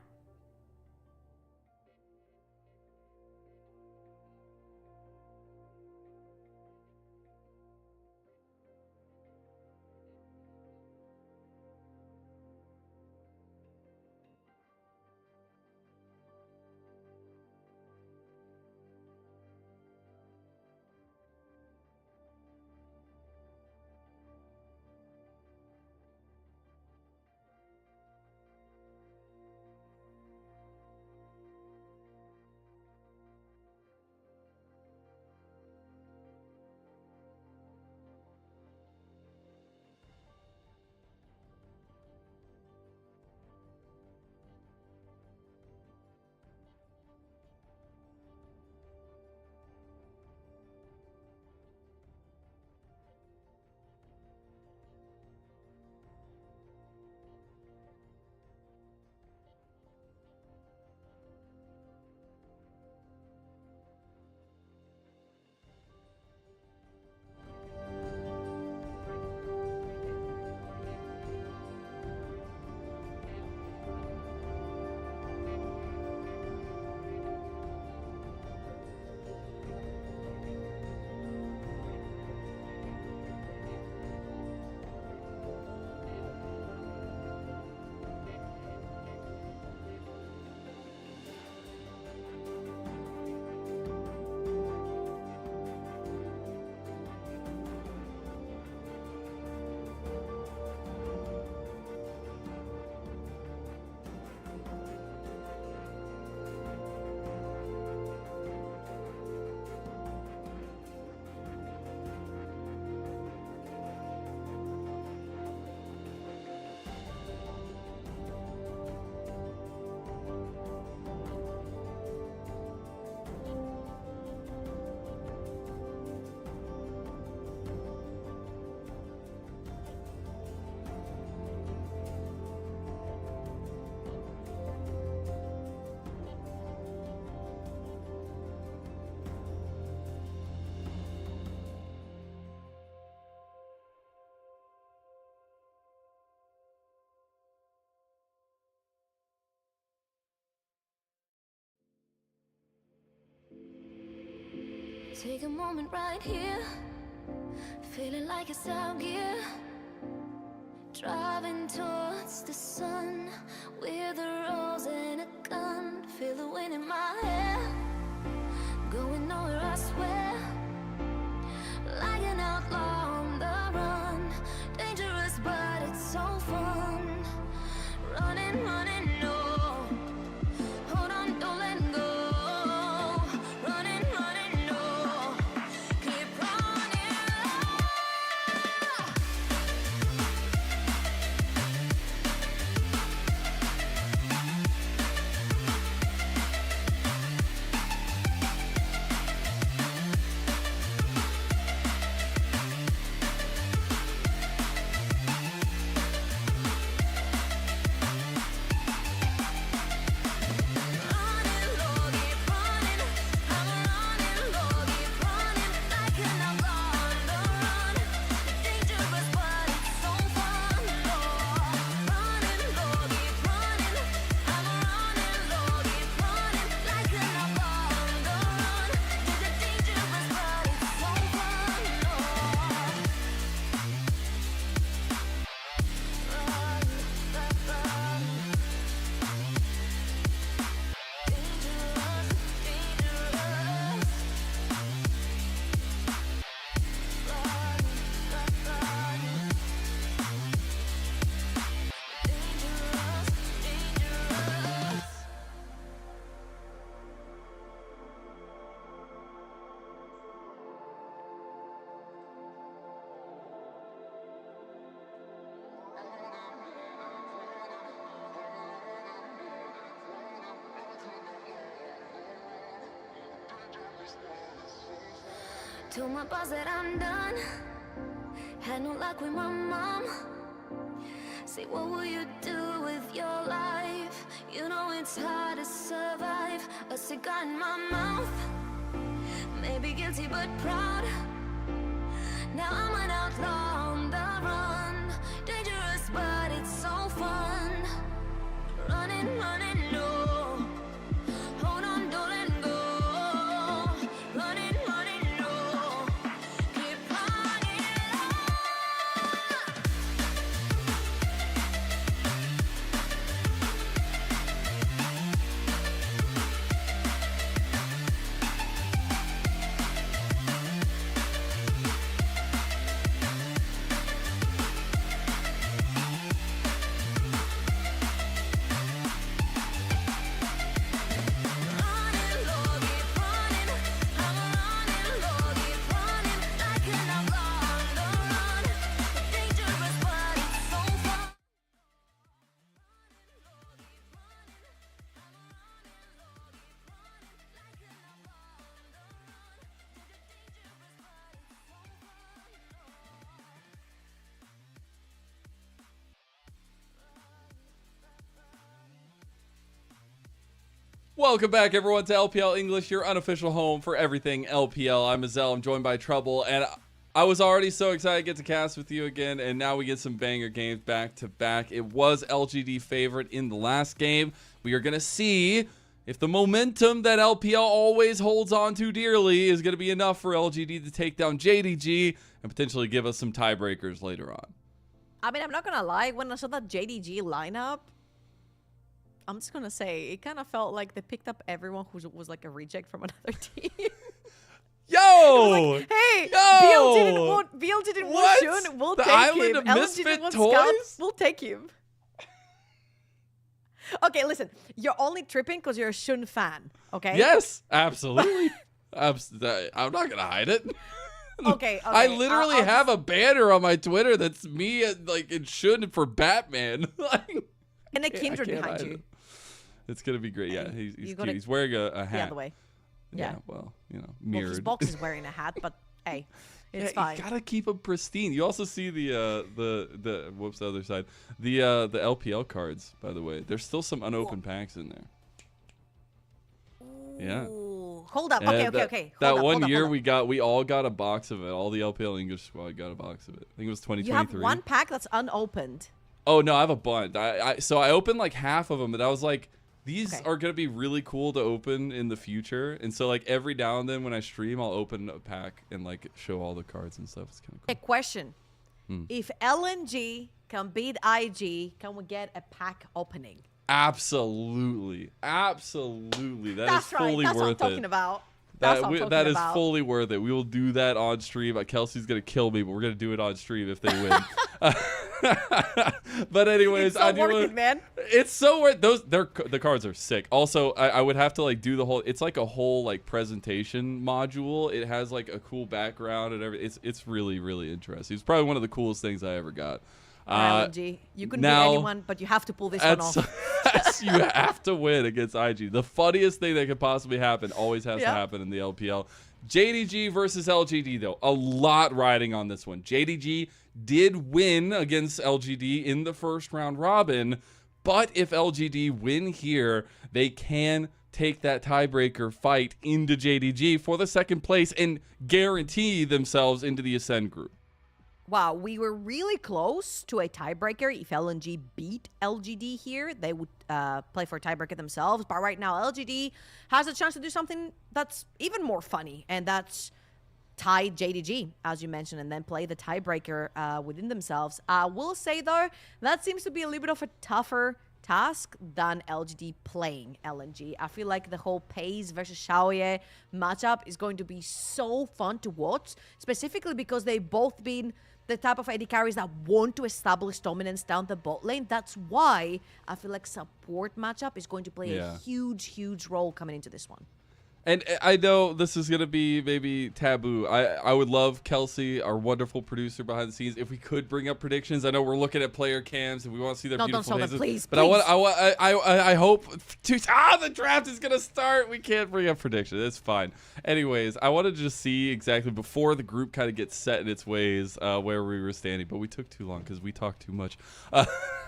Take a moment right here, feeling like it's out gear. Driving towards the sun with a rose and a gun. Feel the wind in my hair, going nowhere I swear. Like an outlaw on the run, dangerous but it's so fun. Running, running, no. Hold on, don't let go. Running, running, no. Keep running. Told my boss that I'm done. Had no luck with my mom. Say, what will you do with your life? You know it's hard to survive. A cigar in my mouth. Maybe guilty but proud. Now I'm an outlaw on the run. Dangerous but it's so fun. Running, running, no. Hold on, don't let go. Running, running, no. Keep running. Welcome back, everyone, to LPL English, your unofficial home for everything LPL. I'm Azelle. I'm joined by Trouble, and I was already so excited to get to cast with you again, and now we get some banger games back to back. It was LGD favorite in the last game. We are going to see if the momentum that LPL always holds on to dearly is going to be enough for LGD to take down JDG and potentially give us some tiebreakers later on. I mean, I'm not gonna lie, when I saw that JDG lineup, I'm just gonna say, it kind of felt like they picked up everyone who was like a reject from another team. Yo! Like, hey, Yo! BL didn't want What? Shun, we'll The take Island him. of LNG Misfit didn't want Toys? Scout, we'll take him. Okay, listen, you're only tripping because you're a Shun fan, okay? Yes, absolutely. I'm not going to hide it. Okay, I I'll literally have a banner on my Twitter that's me, like, it should for Batman. and a Kindred I can't behind hide you. it. It's going to be great. Yeah, he's You cute. gotta- He's wearing a hat. The other way. Yeah. Well, you know, Well, mirrored. his box is wearing a hat, but hey, it's Yeah, fine. You gotta keep them pristine. You also see the whoops, the other side. The LPL cards, by the way. There's still some unopened packs in there. Yeah. Ooh. Hold up. And Okay. that, Hold That up, one hold up, year hold up. we all got a box of it. All the LPL English squad got a box of it. I think it was You 2023. have one pack that's unopened. Oh no, I have a bunch. So I opened like half of them, but that was like These Okay. are going to be really cool to open in the future. And so, like, every now and then when I stream, I'll open a pack and, like, show all the cards and stuff. It's kind of A cool. question. If LNG can beat IG, can we get a pack opening? Absolutely. Absolutely. That's That's right. fully That's what I'm worth talking it. about. That's what I'm talking That is about. fully worth it. We will do that on stream. Kelsey's going to kill me, but we're going to do it on stream if they win. But anyways, It's so I do worth wanna- it, man. It's so worth the cards are sick. Also, I would have to like do the whole. It's like a whole like presentation module. It has like a cool background and everything. It's really really interesting. It's probably one of the coolest things I ever got. LNG. You can beat now- anyone, but you have to pull this one off. You have to win against IG. The funniest thing that could possibly happen always has to Yeah. happen in the LPL. JDG versus LGD, though. A lot riding on this one. JDG did win against LGD in the first round robin, but if LGD win here, they can take that tiebreaker fight into JDG for the second place and guarantee themselves into the Ascend group. Wow, we were really close to a tiebreaker. If LNG beat LGD here, they would play for a tiebreaker themselves. But right now, LGD has a chance to do something that's even more funny, and that's tie JDG, as you mentioned, and then play the tiebreaker within themselves. I will say, though, that seems to be a little bit of a tougher task than LGD playing LNG. I feel like the whole Pace versus Xiaoye matchup is going to be so fun to watch, specifically because they've both been the type of AD carries that want to establish dominance down the bot lane. That's why I feel like support matchup is going to play a huge role coming into this one. And I know this is going to be maybe taboo. I would love Kelsey, our wonderful producer behind the scenes, if we could bring up predictions. I know we're looking at player cams and we want to see their No, don't beautiful show them, faces. please, But please. I hope the draft is going to start. We can't bring up predictions. It's fine. Anyways, I wanted to just see exactly before the group kind of gets set in its ways where we were standing. But we took too long because we talked too much.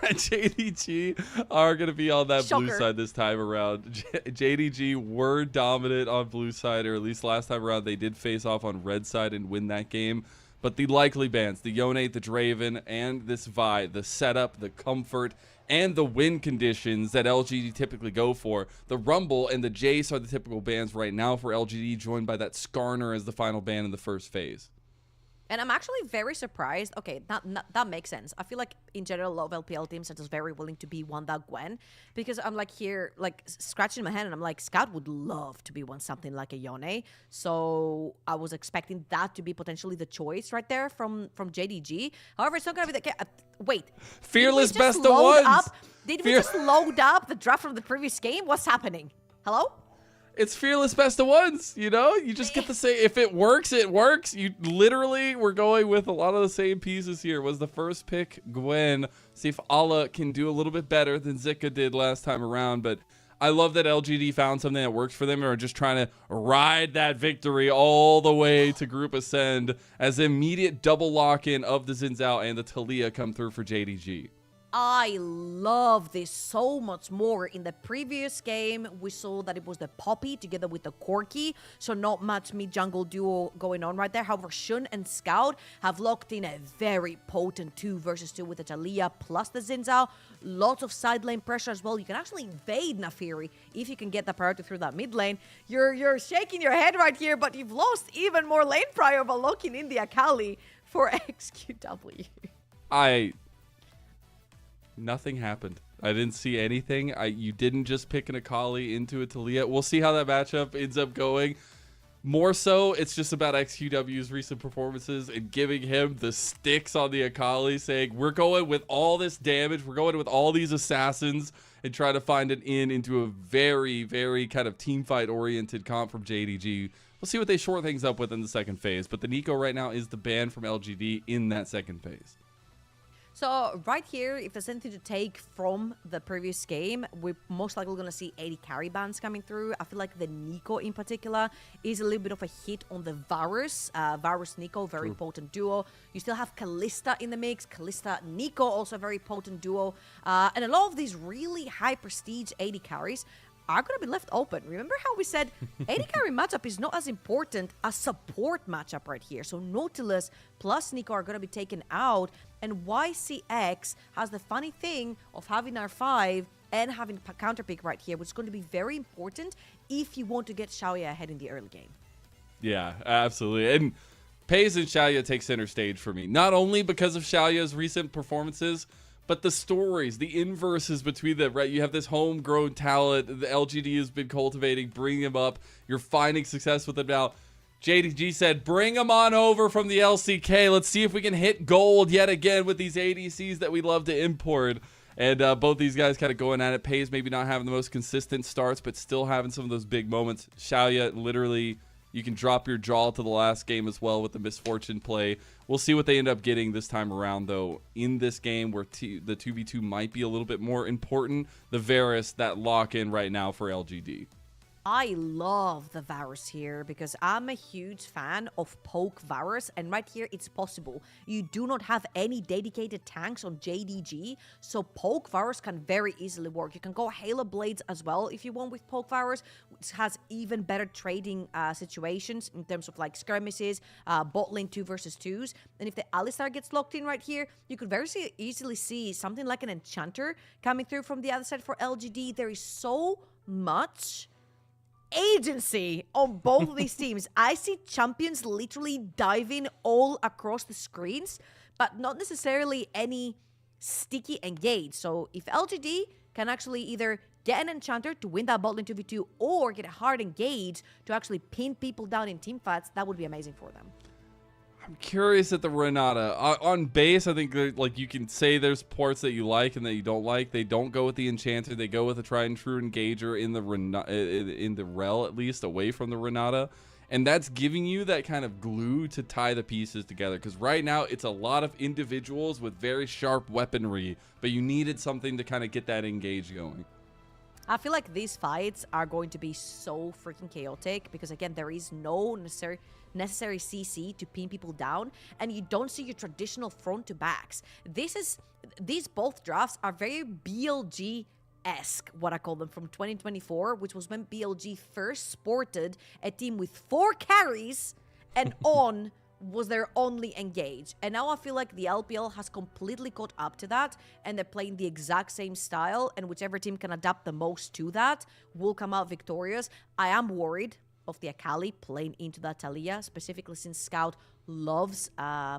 JDG are going to be on that blue Shocker. side this time around. JDG were dominant on blue side, or at least last time around they did face off on red side and win that game. But the likely bans, the Yone, the Draven, and this Vi, the setup, the comfort, and the win conditions that LGD typically go for. The Rumble and the Jace are the typical bans right now for LGD, joined by that Skarner as the final ban in the first phase. And I'm actually very surprised. Okay, that makes sense. I feel like in general, a lot of LPL teams are just very willing to be one that Gwen, because I'm like here, like scratching my head, and I'm like, Scout would love to be one something like a Yone. So I was expecting that to be potentially the choice right there from JDG. However, it's not gonna be the case. Wait, Fearless did we just best of load ones. up? Did we just load up the draft from the previous game? What's happening? Hello? It's fearless best of ones, you know? You just get to say, if it works, it works. You literally, we're going with a lot of the same pieces here. Was the first pick Gwen. See if Allah can do a little bit better than Zika did last time around. But I love that LGD found something that works for them and are just trying to ride that victory all the way to Group Ascend as the immediate double lock-in of the Xin Zhao and the Talia come through for JDG. I love this so much more. In the previous game, we saw that it was the Poppy together with the Corki, so not much mid-jungle duo going on right there. However, Shun and Scout have locked in a very potent 2 versus 2 with the Talia plus the Xin Zhao. Lots of side lane pressure as well. You can actually invade Nafiri if you can get the priority through that mid lane. You're shaking your head right here, but you've lost even more lane prior by locking in the Akali for XQW. Nothing happened. I didn't see anything. You didn't just pick an Akali into a Talia. We'll see how that matchup ends up going. More so, it's just about XQW's recent performances and giving him the sticks on the Akali, saying, we're going with all this damage, we're going with all these assassins, and try to find an in into a very, very kind of teamfight-oriented comp from JDG. We'll see what they short things up with in the second phase, but the Nico right now is the ban from LGD in that second phase. So right here, if there's anything to take from the previous game, we're most likely going to see 80 carry bans coming through. I feel like the Nico in particular is a little bit of a hit on the Varus. Varus-Nico, very potent duo. You still have Kalista in the mix. Kalista-Nico, also a very potent duo. And a lot of these really high prestige 80 carries are going to be left open. Remember how we said 80 carry matchup is not as important as support matchup right here. So Nautilus plus Nico are going to be taken out. And YCX has the funny thing of having R5 and having counter pick right here, which is going to be very important if you want to get Xiaoya ahead in the early game. Yeah, absolutely. And Pays and Xiaoya take center stage for me. Not only because of Xiaoya's recent performances, but the stories, the inverses between them, right? You have this homegrown talent the LGD has been cultivating, bringing him up. You're finding success with him now. JDG said, bring him on over from the LCK. Let's see if we can hit gold yet again with these ADCs that we love to import. And both these guys kind of going at it. Pays maybe not having the most consistent starts, but still having some of those big moments. Xiaoya, literally, you can drop your jaw to the last game as well with the misfortune play. We'll see what they end up getting this time around, though, in this game where the 2v2 might be a little bit more important. The Varus, that lock-in right now for LGD. I love the Varus here because I'm a huge fan of poke Varus, and right here it's possible. You do not have any dedicated tanks on JDG, so poke Varus can very easily work. You can go Halo Blades as well if you want with poke Varus, which has even better trading situations in terms of like skirmishes, bot lane 2 versus 2s. And if the Alistar gets locked in right here, you could very easily see something like an Enchanter coming through from the other side for LGD. There is so much agency on both of these teams. I see champions literally diving all across the screens, but not necessarily any sticky engage. So if LGD can actually either get an Enchanter to win that bot lane 2v2 or get a hard engage to actually pin people down in teamfights, that would be amazing for them. I'm curious at the Renata. On base, I think like you can say there's parts that you like and that you don't like. They don't go with the Enchanter. They go with a tried and true engager in the Rel, at least, away from the Renata. And that's giving you that kind of glue to tie the pieces together. Because right now, it's a lot of individuals with very sharp weaponry. But you needed something to kind of get that engage going. I feel like these fights are going to be so freaking chaotic because, again, there is no necessary CC to pin people down, and you don't see your traditional front to backs. These both drafts are very BLG-esque, what I call them, from 2024, which was when BLG first sported a team with 4 carries and on was their only engage. And now I feel like the LPL has completely caught up to that, and they're playing the exact same style, and whichever team can adapt the most to that will come out victorious. I am worried of the Akali playing into that Talia, specifically since Scout loves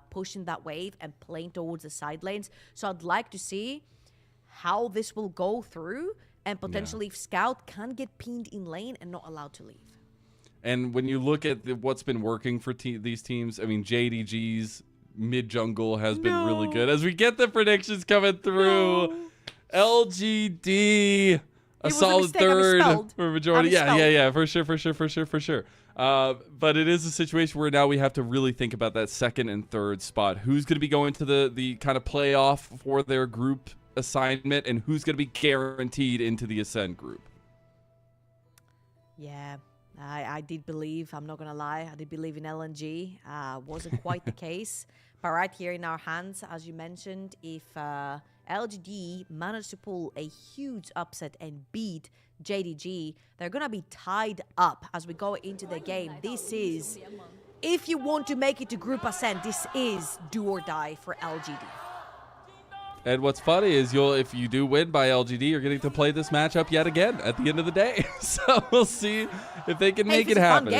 pushing that wave and playing towards the side lanes. So I'd like to see how this will go through, and potentially if Scout can get pinned in lane and not allowed to leave. And when you look at what's been working for these teams, I mean, JDG's mid-jungle has been really good. As we get the predictions coming through, LGD, a solid third for majority. Yeah, for sure. But it is a situation where now we have to really think about that second and third spot. Who's going to be going to the kind of playoff for their group assignment, and who's going to be guaranteed into the Ascend group? Yeah. I did believe, I'm not going to lie, I did believe in LNG. Wasn't quite the case. But right here in our hands, as you mentioned, if LGD managed to pull a huge upset and beat JDG, they're going to be tied up as we go into the game. This is, if you want to make it to Group Ascent, this is do or die for LGD. And what's funny is if you do win by LGD, you're getting to play this matchup yet again at the end of the day. So we'll see if they can make it happen.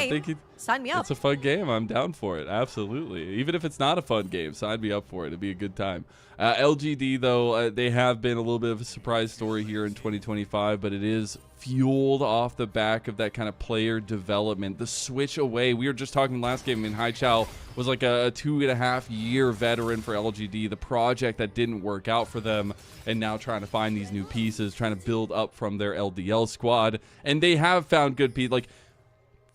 Sign me up. It's a fun game. I'm down for it. Absolutely. Even if it's not a fun game, sign me up for it. It'd be a good time. LGD, though, they have been a little bit of a surprise story here in 2025, but it is fueled off the back of that kind of player development. The switch away. We were just talking last game, Hai Chao was like a 2.5-year veteran for LGD, the project that didn't work out for them, and now trying to find these new pieces, trying to build up from their LDL squad. And they have found good pieces. Like,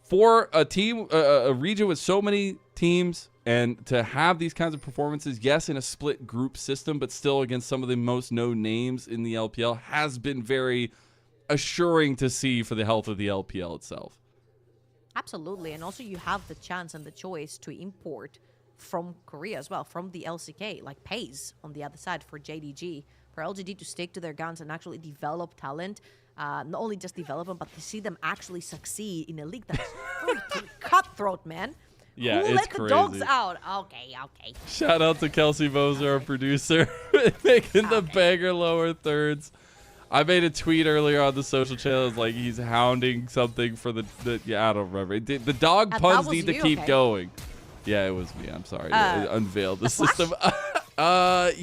for a team, a region with so many teams, and to have these kinds of performances, yes, in a split group system, but still against some of the most known names in the LPL, has been very assuring to see for the health of the LPL itself. Absolutely, and also you have the chance and the choice to import from Korea as well, from the LCK, like Pays on the other side for JDG, for LGD to stick to their guns and actually develop talent. Not only just develop them, but to see them actually succeed in a league that's freaking cutthroat, man. Yeah, Who it's let crazy. the dogs out? Okay. Shout out to Kelsey Moser, our producer, making the banger lower thirds. I made a tweet earlier on the social channels like he's hounding something for the yeah, I don't remember. The dog puns need to keep going. Yeah, it was me. I'm sorry. It unveiled the system. Yeah,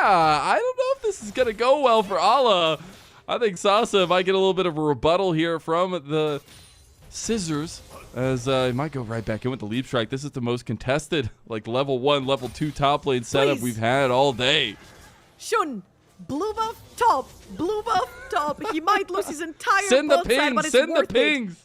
I don't know if this is going to go well for Allah. I think Sasa might get a little bit of a rebuttal here from the Scissors, as he might go right back in with the leap strike. This is the most contested, like, level 1, level 2 top lane setup we've had all day. Shun, blue buff top, blue buff top. He might lose his entire send the bot side, pings, but it's send the worth it. pings.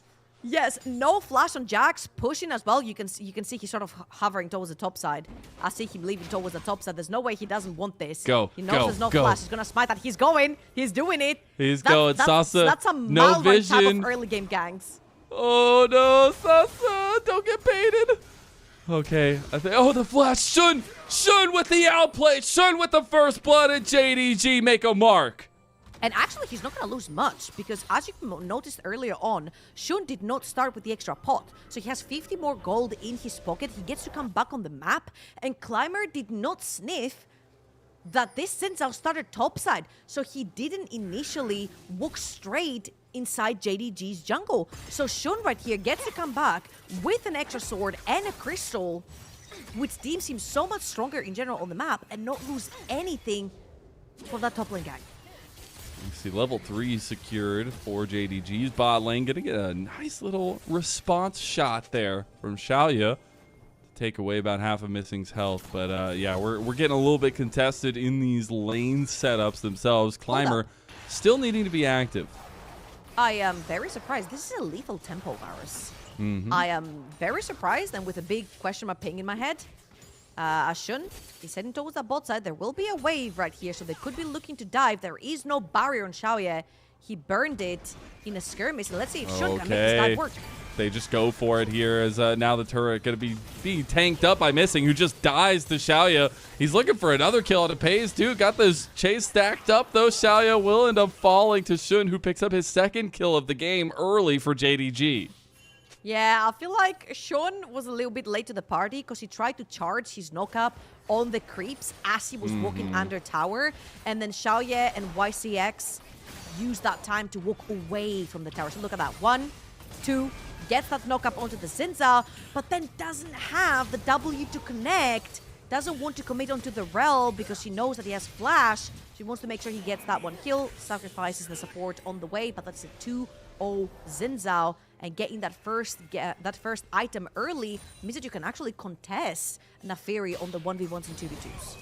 Yes, no flash on Jax, pushing as well. You can see he's sort of hovering towards the top side. I see him leaving towards the top side. There's no way he doesn't want this. He knows there's no flash. He's gonna smite that. He's going. He's doing it. He's going. Sasa, that's a no vision. type of early game ganks. Oh no, Sasa, don't get baited. Okay, I think. Oh, the flash. Shun with the outplay. Shun with the first blood, and JDG make a mark. And actually, he's not going to lose much, because as you noticed earlier on, Shun did not start with the extra pot. So he has 50 more gold in his pocket. He gets to come back on the map. And Climber did not sniff that this Sinzao started topside. So he didn't initially walk straight inside JDG's jungle. So Shun right here gets to come back with an extra sword and a crystal, which deems him so much stronger in general on the map, and not lose anything for that top lane gang. You see level 3 secured for JDG's bot lane. Gonna get a nice little response shot there from Xiaoya to take away about half of Missing's health. But yeah, we're getting a little bit contested in these lane setups themselves. Climber still needing to be active. I am very surprised. This is a lethal tempo virus. I am very surprised, and with a big question mark ping in my head. Shun is heading towards that bot side. There will be a wave right here, so they could be looking to dive. There is no barrier on Xiaoya. He burned it in a skirmish. Let's see if Shun can make this dive work. They just go for it here, as now the turret going to be being tanked up by Missing, who just dies to Xiaoya. He's looking for another kill, and it pays too. Got those chase stacked up, though. Xiaoya will end up falling to Shun, who picks up his second kill of the game early for JDG. Yeah, I feel like Shun was a little bit late to the party because he tried to charge his knock-up on the creeps as he was walking under tower. And then Xiaoya and YCX used that time to walk away from the tower. So look at that. 1, 2, gets that knock-up onto the Zinza, but then doesn't have the W to connect. Doesn't want to commit onto the Rel because she knows that he has flash. She wants to make sure he gets that one kill, sacrifices the support on the way, but that's a 2-0 Zinzao. And getting that first item early means that you can actually contest Naafiri on the 1v1s and 2v2s.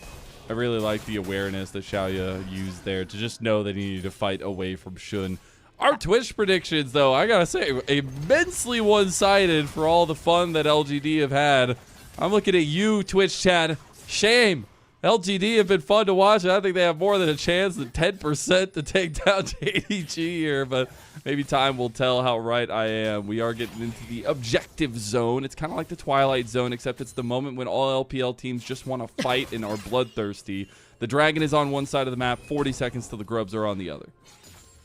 I really like the awareness that Xiaoya used there to just know that he needed to fight away from Shun. Our Twitch predictions, though, I gotta say, immensely one-sided for all the fun that LGD have had. I'm looking at you, Twitch chat. Shame. LGD have been fun to watch. I think they have more than a chance than 10% to take down JDG here, but maybe time will tell how right I am. We are getting into the objective zone. It's kind of like the Twilight Zone, except it's the moment when all LPL teams just want to fight and are bloodthirsty. The Dragon is on one side of the map, 40 seconds till the Grubs are on the other.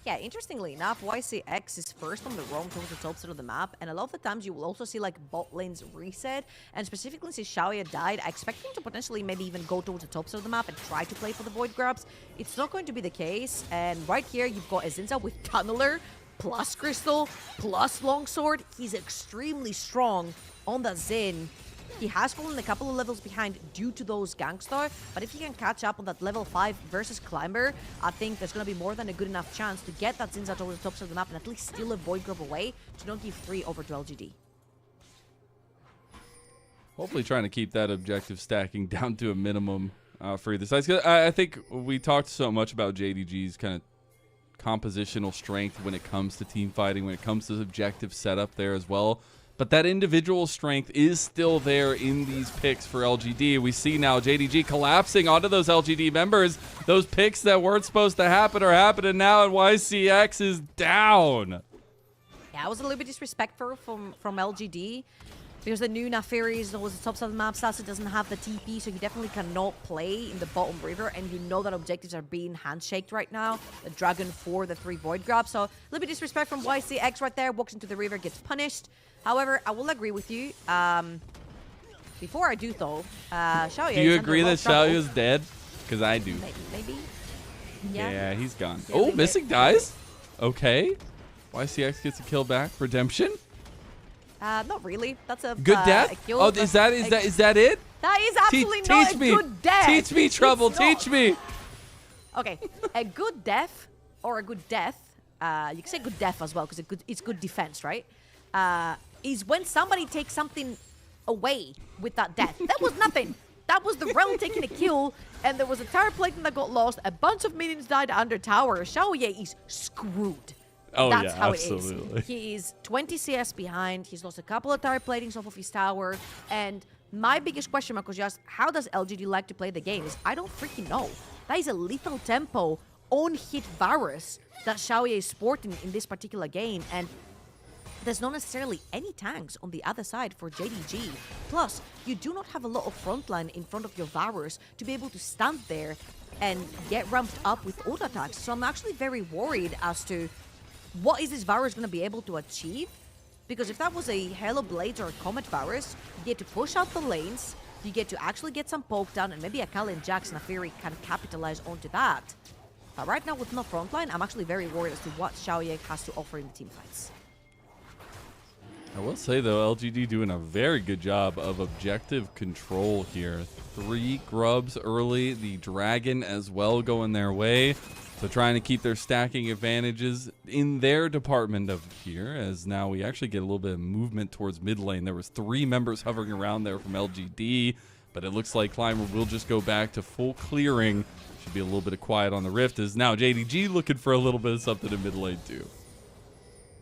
Yeah, interestingly enough, YCX is first on the roam towards the top side of the map, and a lot of the times you will also see like bot lanes reset, and specifically since Xiaoya died, I expect him to potentially maybe even go towards the top side of the map and try to play for the Void Grubs. It's not going to be the case, and right here you've got a Zinza with Tunneler, plus Crystal, plus Longsword. He's extremely strong on that Zin. He has fallen a couple of levels behind due to those ganks though, but if he can catch up on that level 5 versus Climber, I think there's going to be more than a good enough chance to get that Zinza towards the top side of the map and at least steal a Void Grub away to not give 3 over to LGD. Hopefully trying to keep that objective stacking down to a minimum for either side. I think we talked so much about JDG's kind of compositional strength when it comes to team fighting, when it comes to objective setup there as well. But that individual strength is still there in these picks for LGD. We see now JDG collapsing onto those LGD members. Those picks that weren't supposed to happen are happening now, and YCX is down. Yeah, it was a little bit disrespectful from LGD. Because the new Naafiri is always the top side of the map. Sasa doesn't have the TP, so you definitely cannot play in the bottom river. And you know that objectives are being handshaked right now. The Dragon for the 3 Void Grabs. So a little bit disrespect from YCX right there. Walks into the river, gets punished. However, I will agree with you. Before I do, though, Xiaoya. Do you agree that Xiaoya is dead? Because I do. Maybe. Yeah, he's gone. Yeah, Oh, we missing dies. Okay. YCX gets a kill back. Redemption. Not really. That's a Good a death. kill, Oh, but is that it? that is absolutely not Teach a me. good death. Teach me, Trouble. It's not. Teach me. Okay, a good death or a good death, you can say good death as well because it's good defense, right? Is when somebody takes something away with that death. That was nothing. That was the realm taking a kill, and there was a tower plating that got lost. A bunch of minions died under tower. Xiaoye is screwed. Oh, That's yeah, how absolutely. it is. He is 20 CS behind. He's lost a couple of tower platings off of his tower. And my biggest question mark was just, how does LGD like to play the game? Is I don't freaking know. That is a lethal tempo on hit Varus that Xiaoye is sporting in this particular game. And there's not necessarily any tanks on the other side for JDG. Plus, you do not have a lot of frontline in front of your Varus to be able to stand there and get ramped up with auto attacks. So I'm actually very worried as to what is this Varus going to be able to achieve? Because if that was a Halo Blades or a Comet Varus, you get to push out the lanes, you get to actually get some poke down, and maybe a Kali and Jax and a Fury can capitalize onto that. But right now with no frontline, I'm actually very worried as to what Xiaoye has to offer in the team fights. I will say, though, LGD doing a very good job of objective control here. 3 grubs early, the Dragon as well going their way. So trying to keep their stacking advantages in their department of here, as now we actually get a little bit of movement towards mid lane. There was 3 members hovering around there from LGD, but it looks like Climber will just go back to full clearing. Should be a little bit of quiet on the Rift, as now JDG looking for a little bit of something in mid lane too.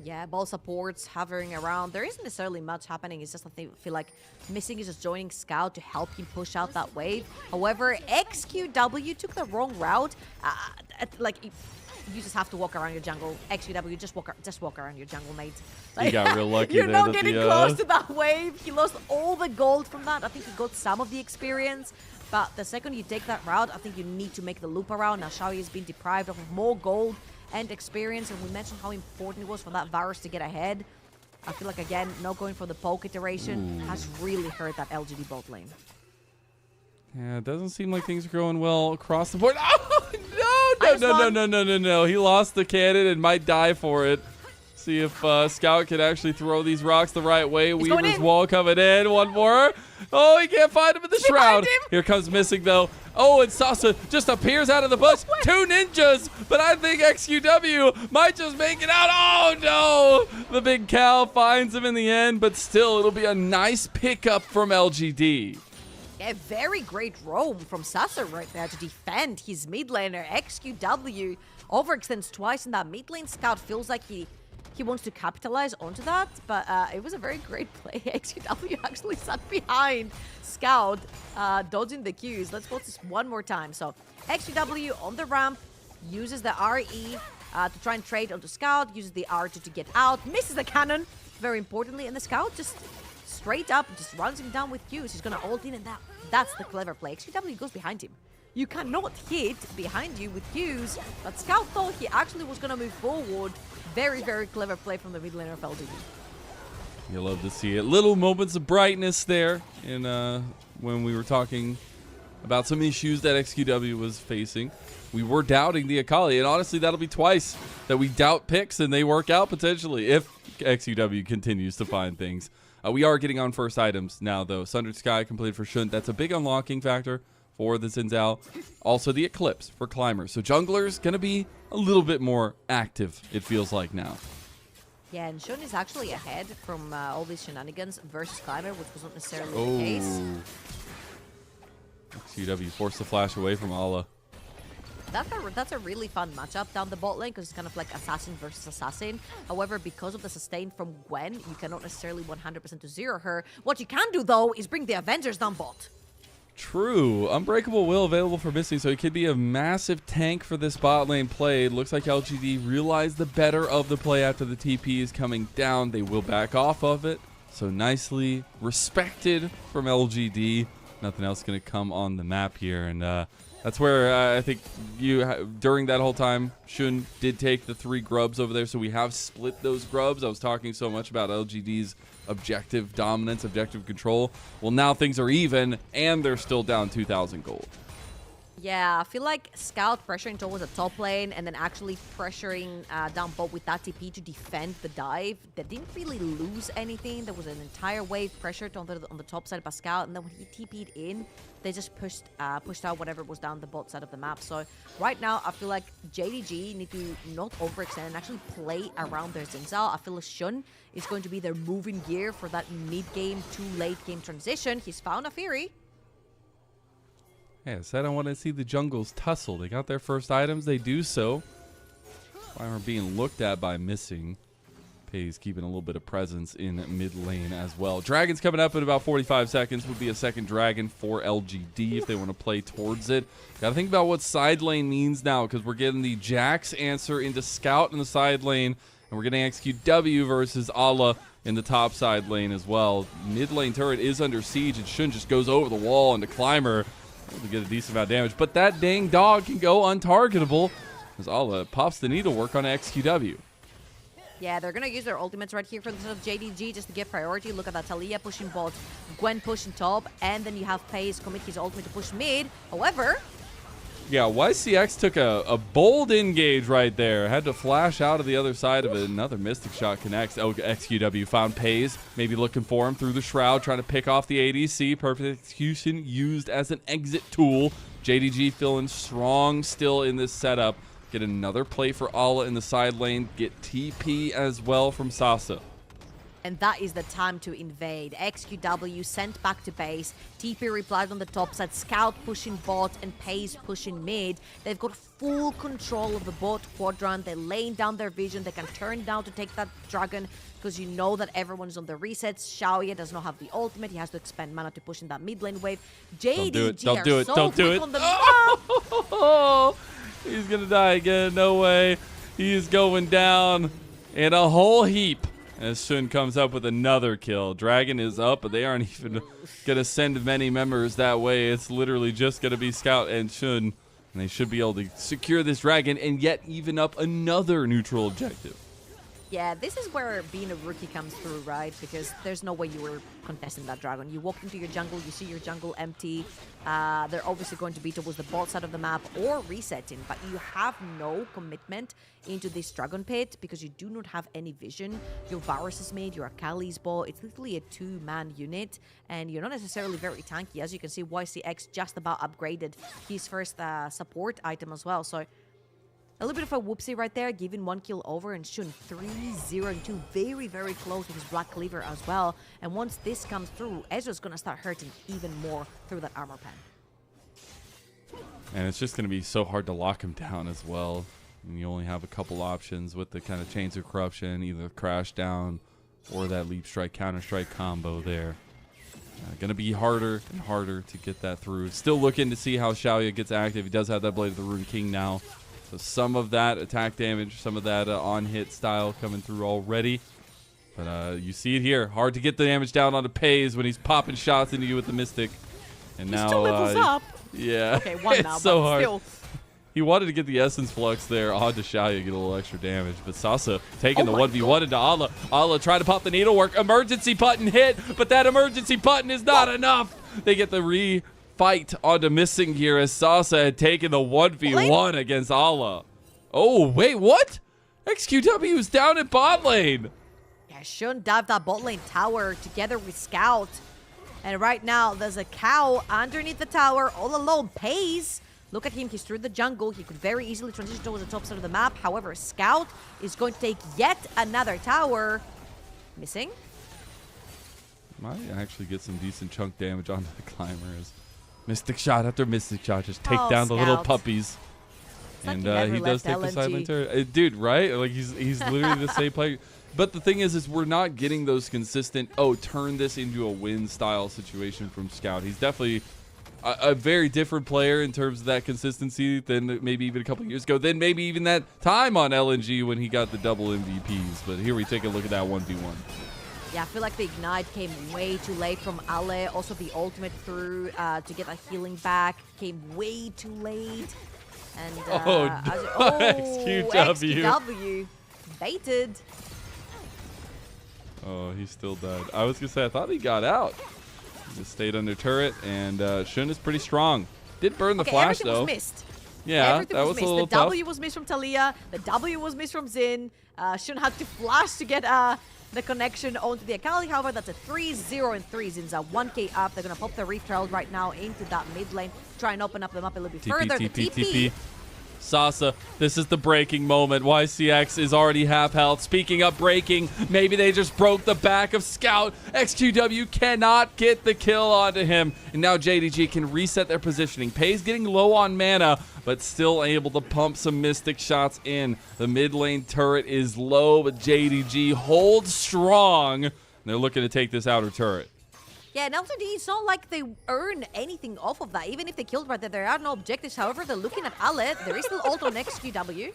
Yeah, ball supports hovering around. There isn't necessarily much happening. It's just I feel like Missing is just joining Scout to help him push out that wave. However, XQW took the wrong route. You just have to walk around your jungle. XQW, just walk around your jungle, mate. He got real lucky You're there not that getting the, close to that wave. He lost all the gold from that. I think he got some of the experience. But the second you take that route, I think you need to make the loop around. Now, Xiaoye has been deprived of more gold and experience, and we mentioned how important it was for that Varus to get ahead. I feel like, again, not going for the poke iteration has really hurt that LGD bot lane. Yeah, it doesn't seem like things are going well across the board. Oh, no. He lost the cannon and might die for it. See if Scout can actually throw these rocks the right way. Weaver's wall coming in. One more. Oh, he can't find him in the shroud. Here comes Missing, though. Oh, and Sasa just appears out of the bush. 2 ninjas, but I think XQW might just make it out. Oh, no. The big cow finds him in the end, but still, it'll be a nice pickup from LGD. A very great roam from Sasa right there to defend his mid laner. XQW overextends twice in that mid lane. Scout feels like he wants to capitalize onto that, but it was a very great play. XQW actually sat behind Scout, dodging the Qs. Let's watch this one more time. So XQW on the ramp uses the RE to try and trade onto Scout, uses the R2 to get out, misses the cannon, very importantly, and the Scout just straight up just runs him down with Qs. He's gonna ult in, and that's the clever play. XQW goes behind him. You cannot hit behind you with Qs, but Scout thought he actually was gonna move forward. Very, very clever play from the mid laner of LGD. You love to see it. Little moments of brightness there in when we were talking about some issues that XQW was facing. We were doubting the Akali, and honestly, that'll be twice that we doubt picks and they work out potentially if XQW continues to find things. We are getting on first items now, though. Sundered Sky completed for Shun. That's a big unlocking factor for the Xin Zhao. Also, the Eclipse for Climbers. So Jungler's going to be a little bit more active, it feels like now. Yeah, and Shun is actually ahead from all these shenanigans versus Climber, which was not necessarily the case. XQW forced the flash away from Allah. That's a really fun matchup down the bot lane because it's kind of like assassin versus assassin. However, because of the sustain from Gwen, you cannot necessarily 100% to zero her. What you can do, though, is bring the Avengers down bot. True. Unbreakable Will available for Missing, so it could be a massive tank for this bot lane play. It looks like LGD realized the better of the play after the TP is coming down. They will back off of it. So nicely respected from LGD. Nothing else going to come on the map here. And that's where I think during that whole time, Shun did take the 3 grubs over there. So we have split those grubs. I was talking so much about LGD's objective dominance, objective control. Well, now things are even, and they're still down 2,000 gold. Yeah, I feel like Scout pressuring towards the top lane and then actually pressuring down bot with that TP to defend the dive. They didn't really lose anything. There was an entire wave pressured on the top side by Scout, and then when he TP'd in, they just pushed out whatever was down the bot side of the map. So right now, I feel like JDG need to not overextend and actually play around their Xin. I feel like Shun is going to be their moving gear for that mid-game to late-game transition. He's found a Fury. Yeah, I said I want to see the jungles tussle. They got their first items. They do so. Fire being looked at by missing. Pays keeping a little bit of presence in mid lane as well. Dragon's coming up in about 45 seconds. Would be a second dragon for LGD if they want to play towards it. Got to think about what side lane means now, because we're getting the Jax answer into Scout in the side lane, and we're getting XQW versus Allah in the top side lane as well. Mid lane turret is under siege, and Shun just goes over the wall into Climber to get a decent amount of damage. But that dang dog can go untargetable as Allah pops the needlework on XQW. Yeah, they're going to use their ultimates right here for the JDG just to get priority. Look at that. Talia pushing bot, Gwen pushing top, and then you have Pace commit his ultimate to push mid. However... Yeah, YCX took a bold engage right there. Had to flash out of the other side of it. Another Mystic Shot connects. Oh, XQW found Pays. Maybe looking for him through the Shroud, trying to pick off the ADC. Perfect execution used as an exit tool. JDG feeling strong still in this setup. Get another play for Allah in the side lane. Get TP as well from Sasa. And that is the time to invade. XQW sent back to base. TP replied on the top side. Scout pushing bot and Pace pushing mid. They've got full control of the bot quadrant. They're laying down their vision. They can turn down to take that dragon because you know that everyone's on the resets. Xiaoye does not have the ultimate. He has to expend mana to push in that mid lane wave. JDG Don't do it. Don't do it. On the Oh, he's going to die again. No way. He's going down in a whole heap. As Shun comes up with another kill. Dragon is up, but they aren't even going to send many members that way. It's literally just going to be Scout and Shun. And they should be able to secure this dragon and yet even up another neutral objective. Yeah, this is where being a rookie comes through, right? Because there's no way you were contesting that dragon. You walk into your jungle, you see your jungle empty. They're obviously going to be towards the bot side of the map or resetting, but you have no commitment into this dragon pit because you do not have any vision. Your Varus is made, your Akali's bot. It's literally a two-man unit, and you're not necessarily very tanky. As you can see, YCX just about upgraded his first support item as well. So a little bit of a whoopsie right there, giving one kill over, and Shun 3-0-2, very, very close to his Black Cleaver as well. And once this comes through, Ezreal's going to start hurting even more through that armor pen. And it's just going to be so hard to lock him down as well. And you only have a couple options with the kind of Chains of Corruption, either Crash Down or that Leap Strike, Counter Strike combo there. Going to be harder and harder to get that through. Still looking to see how Xiaoye gets active. He does have that Blade of the Rune King now. So some of that attack damage, some of that on-hit style coming through already. But you see it here. Hard to get the damage down onto Pays when he's popping shots into you with the Mystic. And He's now, still levels up. Yeah. Okay, one now, it's so but hard. still. He wanted to get the Essence Flux there onto Xiaoye, get a little extra damage. But Sasa taking the my 1v1 into Allah. Allah trying to pop the needlework. Emergency button hit, but that emergency button is not enough. They get the fight onto missing here as Sasa had taken the 1v1 against Allah. Oh, wait, what? XQW is down at bot lane. Yeah, Shun dived that bot lane tower together with Scout. And right now, there's a cow underneath the tower, all alone. Pays. Look at him, he's through the jungle. He could very easily transition towards the top side of the map. However, Scout is going to take yet another tower. Missing. Might actually get some decent chunk damage onto the climbers. Mystic shot after mystic shot. Just take down the little puppies. Like And he does take the sideline turret. Dude, right? Like he's literally the same player. But the thing is we're not getting those consistent, turn this into a win style situation from Scout. He's definitely a very different player in terms of that consistency than maybe even a couple of years ago. Than maybe even that time on LNG when he got the double MVPs. But here we take a look at that 1v1. Yeah, I feel like the Ignite came way too late from Ale. Also, the ultimate through to get that healing back came way too late. And XQW baited. Oh, he still died. I was gonna say I thought he got out. He just stayed under turret, and Shun is pretty strong. Did burn the Okay, flash, everything though. was missed. Yeah, Everything that was was a missed. little The tough. W was missed from Talia. The W was missed from Zin. Shun had to flash to get the connection onto the Akali. However, that's a 3-0 and 3. Zin's a 1k up. They're going to pop the Reef Herald right now into that mid lane. Try and open up them up a little bit further. The TP. Sasa, this is the breaking moment. YCX is already half health. Speaking of breaking, maybe they just broke the back of Scout. XQW cannot get the kill onto him. And now JDG can reset their positioning. Pay's getting low on mana, but still able to pump some Mystic shots in. The mid lane turret is low, but JDG holds strong. They're looking to take this outer turret. Yeah, and LGD, it's not like they earn anything off of that. Even if they killed right there are no objectives. However, they're looking at Ale. There is still ult on XQW.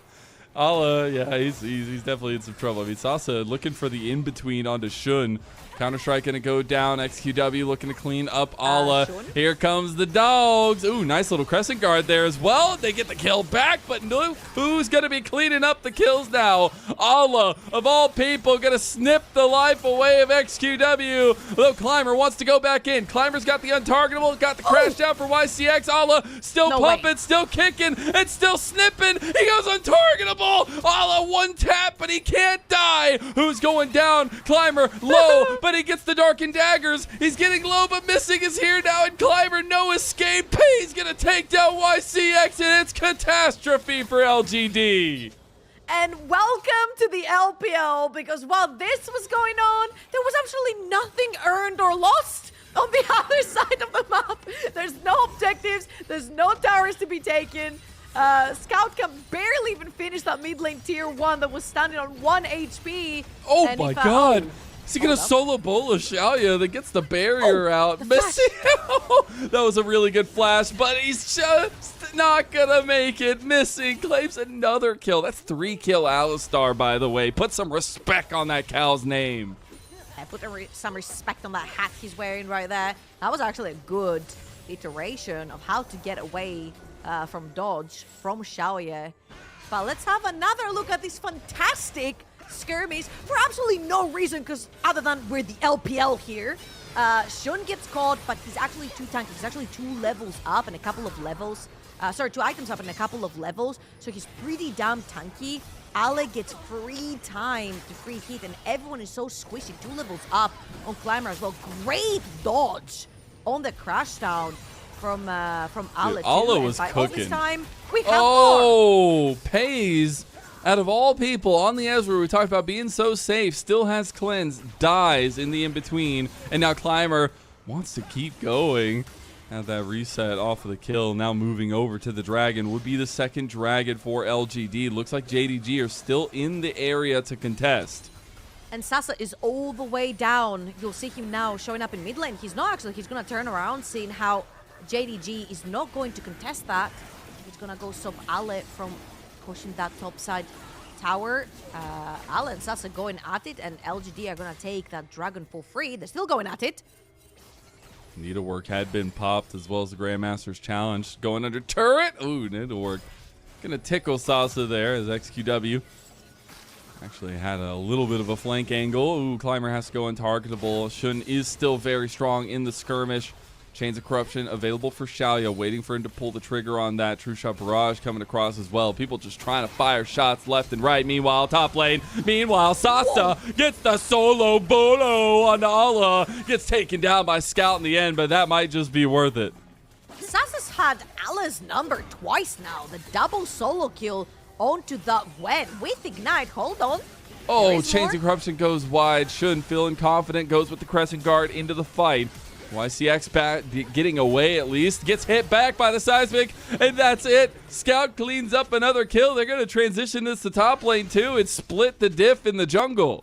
Ala, yeah, he's definitely in some trouble. I mean, Sasa looking for the in-between onto Shun. Counter-Strike going to go down. XQW looking to clean up Ala. Shun? Here comes the dogs. Ooh, nice little crescent guard there as well. They get the kill back, but no, who's going to be cleaning up the kills now? Ala, of all people, going to snip the life away of XQW. Little Climber wants to go back in. Climber's got the untargetable, got the crash down for YCX. Ala still No pumping, way. still kicking, and still snipping. He goes untargetable. Ala one tap, but he can't die. Who's going down? Climber low, but he gets the darkened daggers. He's getting low, but missing is here now, and Climber no escape. He's gonna take down YCX, and it's catastrophe for LGD. And welcome to the LPL, because while this was going on, there was absolutely nothing earned or lost on the other side of the map. There's no objectives, there's no towers to be taken. Scout can barely even finish that mid lane tier 1 that was standing on 1 HP. Oh And my he god. oh. Is he gonna Hold up. solo bola Xiaoya that gets the barrier out? the Missing. That was a really good flash, but he's just not gonna make it. Missing. Claims another kill. That's 3-kill Alistar, by the way. Put some respect on that cow's name. Put some respect on that hat he's wearing right there. That was actually a good iteration of how to get away from dodge from Xiaoya. But let's have another look at this fantastic skirmish for absolutely no reason, because other than we're the LPL here. Shun gets caught, but he's actually too tanky. He's actually 2 levels up and a couple of levels. 2 items up and a couple of levels. So he's pretty damn tanky. Ale gets free time to free hit, and everyone is so squishy. 2 levels up on Climber as well. Great dodge on the crash down from Ale. Dude, Ale too. was And by all this cooking. time, we have more. Oh, Pays, out of all people on the Ezreal, we talked about being so safe, still has cleanse, dies in the in-between, and now Climber wants to keep going. Have that reset off of the kill, now moving over to the dragon. Would be the second dragon for LGD. Looks like JDG are still in the area to contest. And Sasa is all the way down. You'll see him now showing up in mid lane. He's not actually, he's going to turn around, seeing how JDG is not going to contest that. He's going to go sub Ale from pushing that top side tower. Ale and Sasa going at it, and LGD are going to take that dragon for free. They're still going at it. Needlework had been popped, as well as the Grandmaster's challenge. Going under turret. Ooh, Needlework. Gonna tickle Sasa there as XQW actually had a little bit of a flank angle. Ooh, Climber has to go untargetable. Shun is still very strong in the skirmish. Chains of Corruption available for Xiaoya, waiting for him to pull the trigger on that. True Shot Barrage coming across as well. People just trying to fire shots left and right. Meanwhile, top lane. Meanwhile, Sasa gets the solo bolo on Ala. Gets taken down by Scout in the end, but that might just be worth it. Sasa's had Ala's number twice now. The double solo kill onto that Gwen with Ignite. Hold on. Oh, There is Chains more. of Corruption goes wide. Shun feeling confident, goes with the Crescent Guard into the fight. YCX getting away at least. Gets hit back by the Seismic, and that's it. Scout cleans up another kill. They're going to transition this to top lane too and split the diff in the jungle.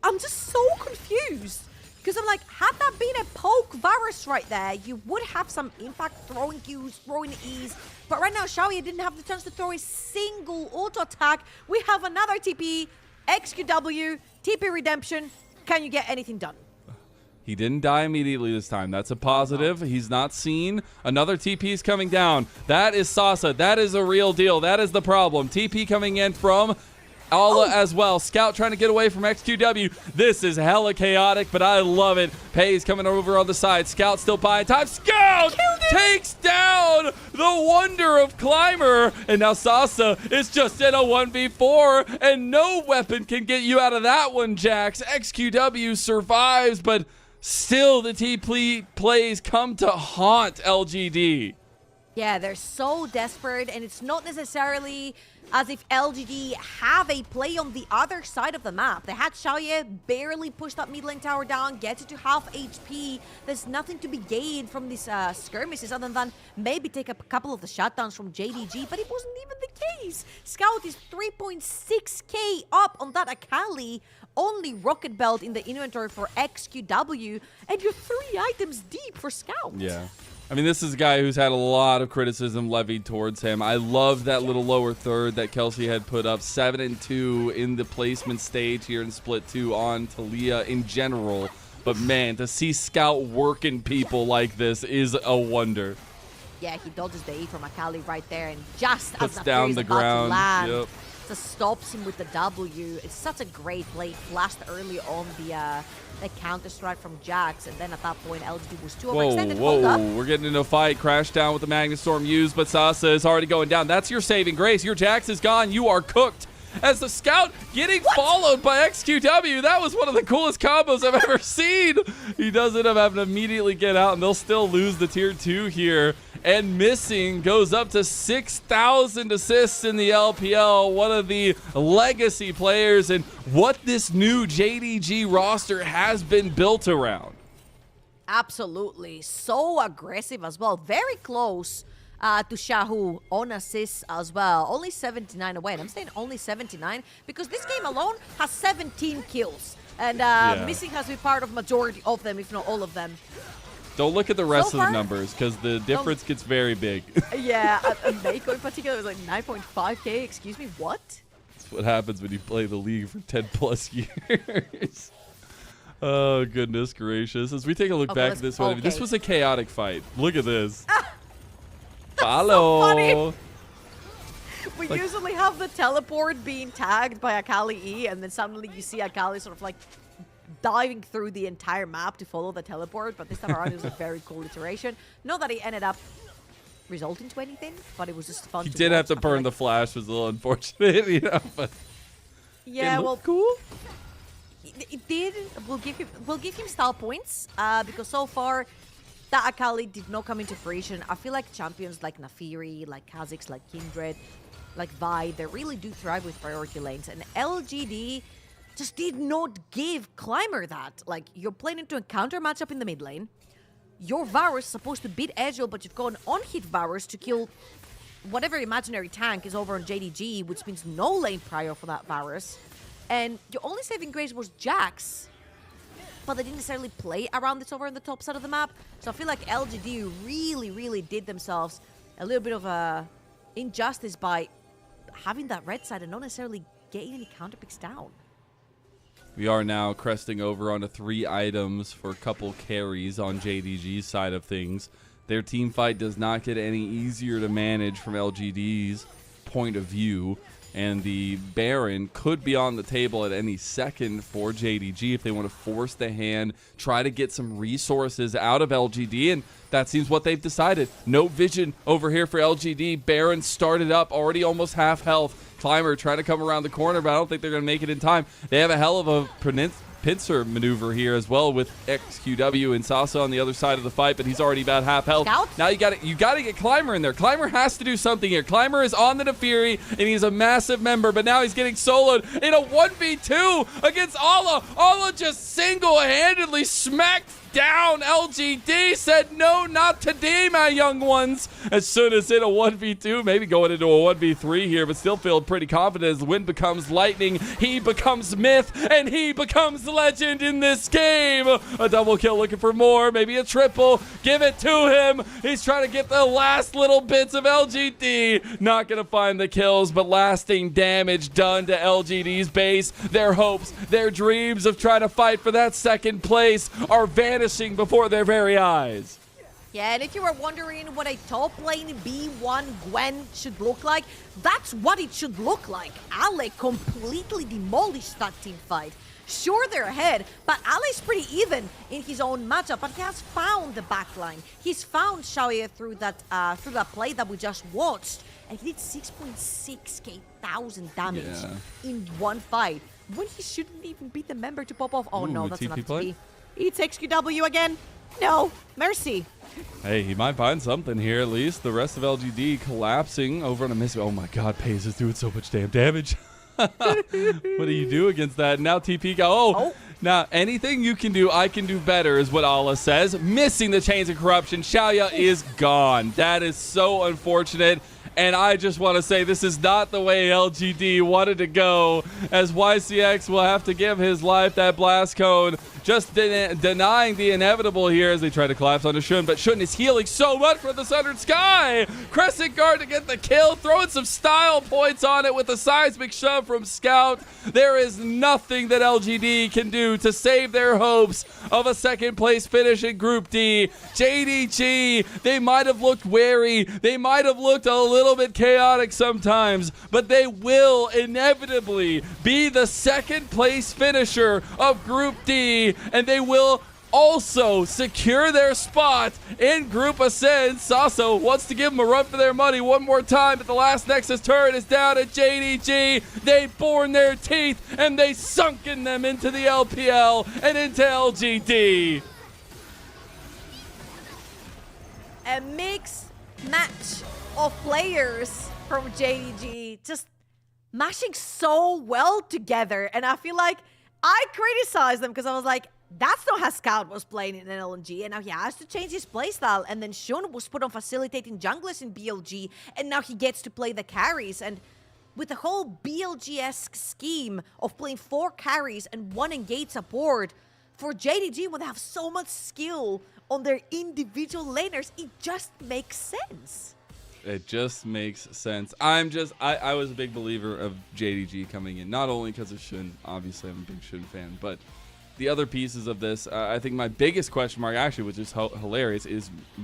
I'm just so confused. Because I'm like, had that been a poke Varus right there, you would have some impact, throwing Qs, throwing E's. But right now, Xiaoya didn't have the chance to throw a single auto attack. We have another TP, XQW, TP Redemption. Can you get anything done? He didn't die immediately this time. That's a positive. He's not seen. Another TP is coming down. That is Sasa. That is a real deal. That is the problem. TP coming in from Ala as well. Scout trying to get away from XQW. This is hella chaotic, but I love it. Pay's coming over on the side. Scout still buying time. Scout takes down the wonder of Climber. And now Sasa is just in a 1v4, and no weapon can get you out of that one, Jax. XQW survives, but still the TP plays come to haunt LGD. Yeah, they're so desperate, and it's not necessarily as if LGD have a play on the other side of the map. They had Xiaoye barely push that mid lane tower down, get it to half HP. There's nothing to be gained from these skirmishes other than maybe take a couple of the shutdowns from JDG, but it wasn't even the case. Scout is 3.6k up on that Akali. Only Rocket Belt in the inventory for XQW, and you're 3 items deep for Scout. Yeah. I mean, this is a guy who's had a lot of criticism levied towards him. I love that little lower third that Kelsey had put up. 7-2 in the placement stage here in Split 2 on Talia in general. But man, to see Scout working people like this is a wonder. Yeah, he dodges the E from Akali right there, and just Puts as down Nathiri is the about ground. to land, Yep. just stops him with the W. It's such a great play. Flashed early on the counter strike from Jax, and then at that point, LGD was too overextended. Hold up. We're getting into a fight. Crash down with the Magnustorm used, but Sasa is already going down. That's your saving grace. Your Jax is gone. You are cooked. As the Scout getting followed by XQW. That was one of the coolest combos I've ever seen. He does end up having to immediately get out, and they'll still lose the tier 2 here. And missing goes up to 6,000 assists in the LPL. One of the legacy players, and what this new JDG roster has been built around. Absolutely. So aggressive as well. Very close to Shahu on assists as well. Only 79 away. And I'm saying only 79 because this game alone has 17 kills. And missing has been part of majority of them, if not all of them. Don't look at the rest So of the far, numbers because the difference gets very big. Yeah, Mako in particular was like 9.5k. Excuse me, what? That's what happens when you play the league for 10 plus years. Oh, goodness gracious. As we take a look back at this one, this was a chaotic fight. Look at this. Follow. So funny. We usually have the teleport being tagged by Akali E, and then suddenly you see Akali sort of like diving through the entire map to follow the teleport, but this time around it was a very cool iteration. Not that it ended up resulting to anything, but it was just fun. He did have to burn the flash, was a little unfortunate, you know, but yeah, well, cool. It did. We'll give him style points because so far that Akali did not come into fruition. I feel like champions like Nathiri, like Kha'Zix, like Kindred, like Vi, they really do thrive with priority lanes, and LGD just did not give Climber that. Like, you're playing into a counter matchup in the mid lane. Your Varus is supposed to beat Ezreal, but you've gone on-hit Varus to kill whatever imaginary tank is over on JDG, which means no lane prior for that Varus. And your only saving grace was Jax, but they didn't necessarily play around this over on the top side of the map. So I feel like LGD really, really did themselves a little bit of a injustice by having that red side and not necessarily getting any counter picks down. We are now cresting over onto 3 items for a couple carries on JDG's side of things. Their team fight does not get any easier to manage from LGD's point of view. And the Baron could be on the table at any second for JDG if they want to force the hand, try to get some resources out of LGD, and that seems what they've decided. No vision over here for LGD. Baron started up, already almost half health. Climber trying to come around the corner, but I don't think they're going to make it in time. They have a hell of a pincer maneuver here as well with XQW and Sasa on the other side of the fight, but he's already about half health. Scout? Now you got to get Climber in there. Climber has to do something here. Climber is on the Nathiri, and he's a massive member, but now he's getting soloed in a 1v2 against Ala. Ala just single-handedly smacked down LGD, said no, not today, my young ones. As soon as in a 1v2, maybe going into a 1v3 here, but still feel pretty confident as the wind becomes lightning, he becomes myth, and he becomes legend in this game. A double kill, looking for more, maybe a triple. Give it to him. He's trying to get the last little bits of LGD. Not going to find the kills, but lasting damage done to LGD's base. Their hopes, their dreams of trying to fight for that second place are vanishing before their very eyes. Yeah, and if you were wondering what a top lane B1 Gwen should look like, that's what it should look like. Ale completely demolished that team fight. Sure, they're ahead, but Ale's pretty even in his own matchup, but he has found the backline. He's found Xiaoye through that play that we just watched, and he did 6.6k damage in one fight, when he shouldn't even be the member to pop off. Oh no, that's not to be. It's XQW again. No, mercy. Hey, he might find something here at least. The rest of LGD collapsing over on a miss. Oh my god, Paze is doing so much damn damage. What do you do against that? Now TP go. Oh. Now anything you can do, I can do better is what Allah says. Missing the chains of corruption. Xiaoya is gone. That is so unfortunate. And I just want to say this is not the way LGD wanted to go, as YCX will have to give his life that blast cone, just denying the inevitable here as they try to collapse onto Shun. But Shun is healing so much from the Sundered Sky. Crescent Guard to get the kill, throwing some style points on it with a seismic shove from Scout. There is nothing that LGD can do to save their hopes of a second place finish in Group D. JDG, they might have looked wary. They might have looked a little bit chaotic sometimes, but they will inevitably be the second place finisher of Group D, and they will also secure their spot in Group Ascend. Sasso wants to give them a run for their money one more time, but the last Nexus turret is down at JDG. They've borne their teeth, and they sunken them into the LPL and into LGD. A mixed match of players from JDG just mashing so well together, and I feel like I criticized them because I was like, that's not how Scout was playing in LNG, and now he has to change his playstyle. And then Shun was put on facilitating junglers in BLG, and now he gets to play the carries. And with the whole BLG-esque scheme of playing 4 carries and 1 engage support, for JDG, when they have so much skill on their individual laners, it just makes sense. It just makes sense. I was a big believer of JDG coming in, not only because of Shun, obviously I'm a big Shun fan, but the other pieces of this, I think my biggest question mark, actually, which is hilarious,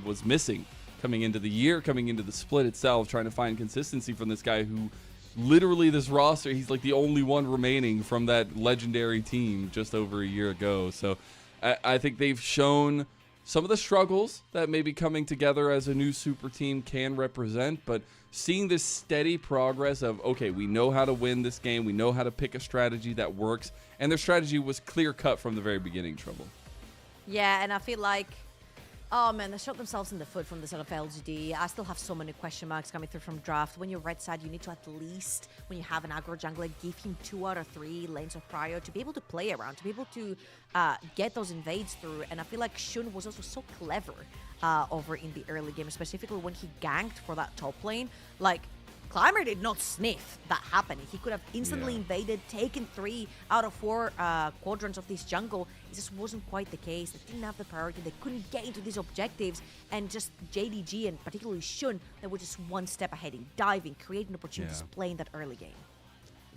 was missing coming into the year, coming into the split itself, trying to find consistency from this guy who literally this roster, he's like the only one remaining from that legendary team just over a year ago. So I think they've shown some of the struggles that maybe coming together as a new super team can represent, but seeing this steady progress of, okay, we know how to win this game, we know how to pick a strategy that works, and their strategy was clear cut from the very beginning, Trouble. Yeah, and I feel like, oh man, they shot themselves in the foot from the side of LGD. I still have so many question marks coming through from draft. When you're red side, you need to at least, when you have an aggro jungler, give him 2 out of 3 lanes of prio to be able to play around, to be able to get those invades through. And I feel like Shun was also so clever over in the early game, specifically when he ganked for that top lane. Like, Climber did not sniff that happening. He could have instantly invaded, taken 3 out of 4 quadrants of this jungle. It just wasn't quite the case. They didn't have the priority. They couldn't get into these objectives. And just JDG and particularly Shun, they were just one step ahead in diving, creating opportunities, playing that early game.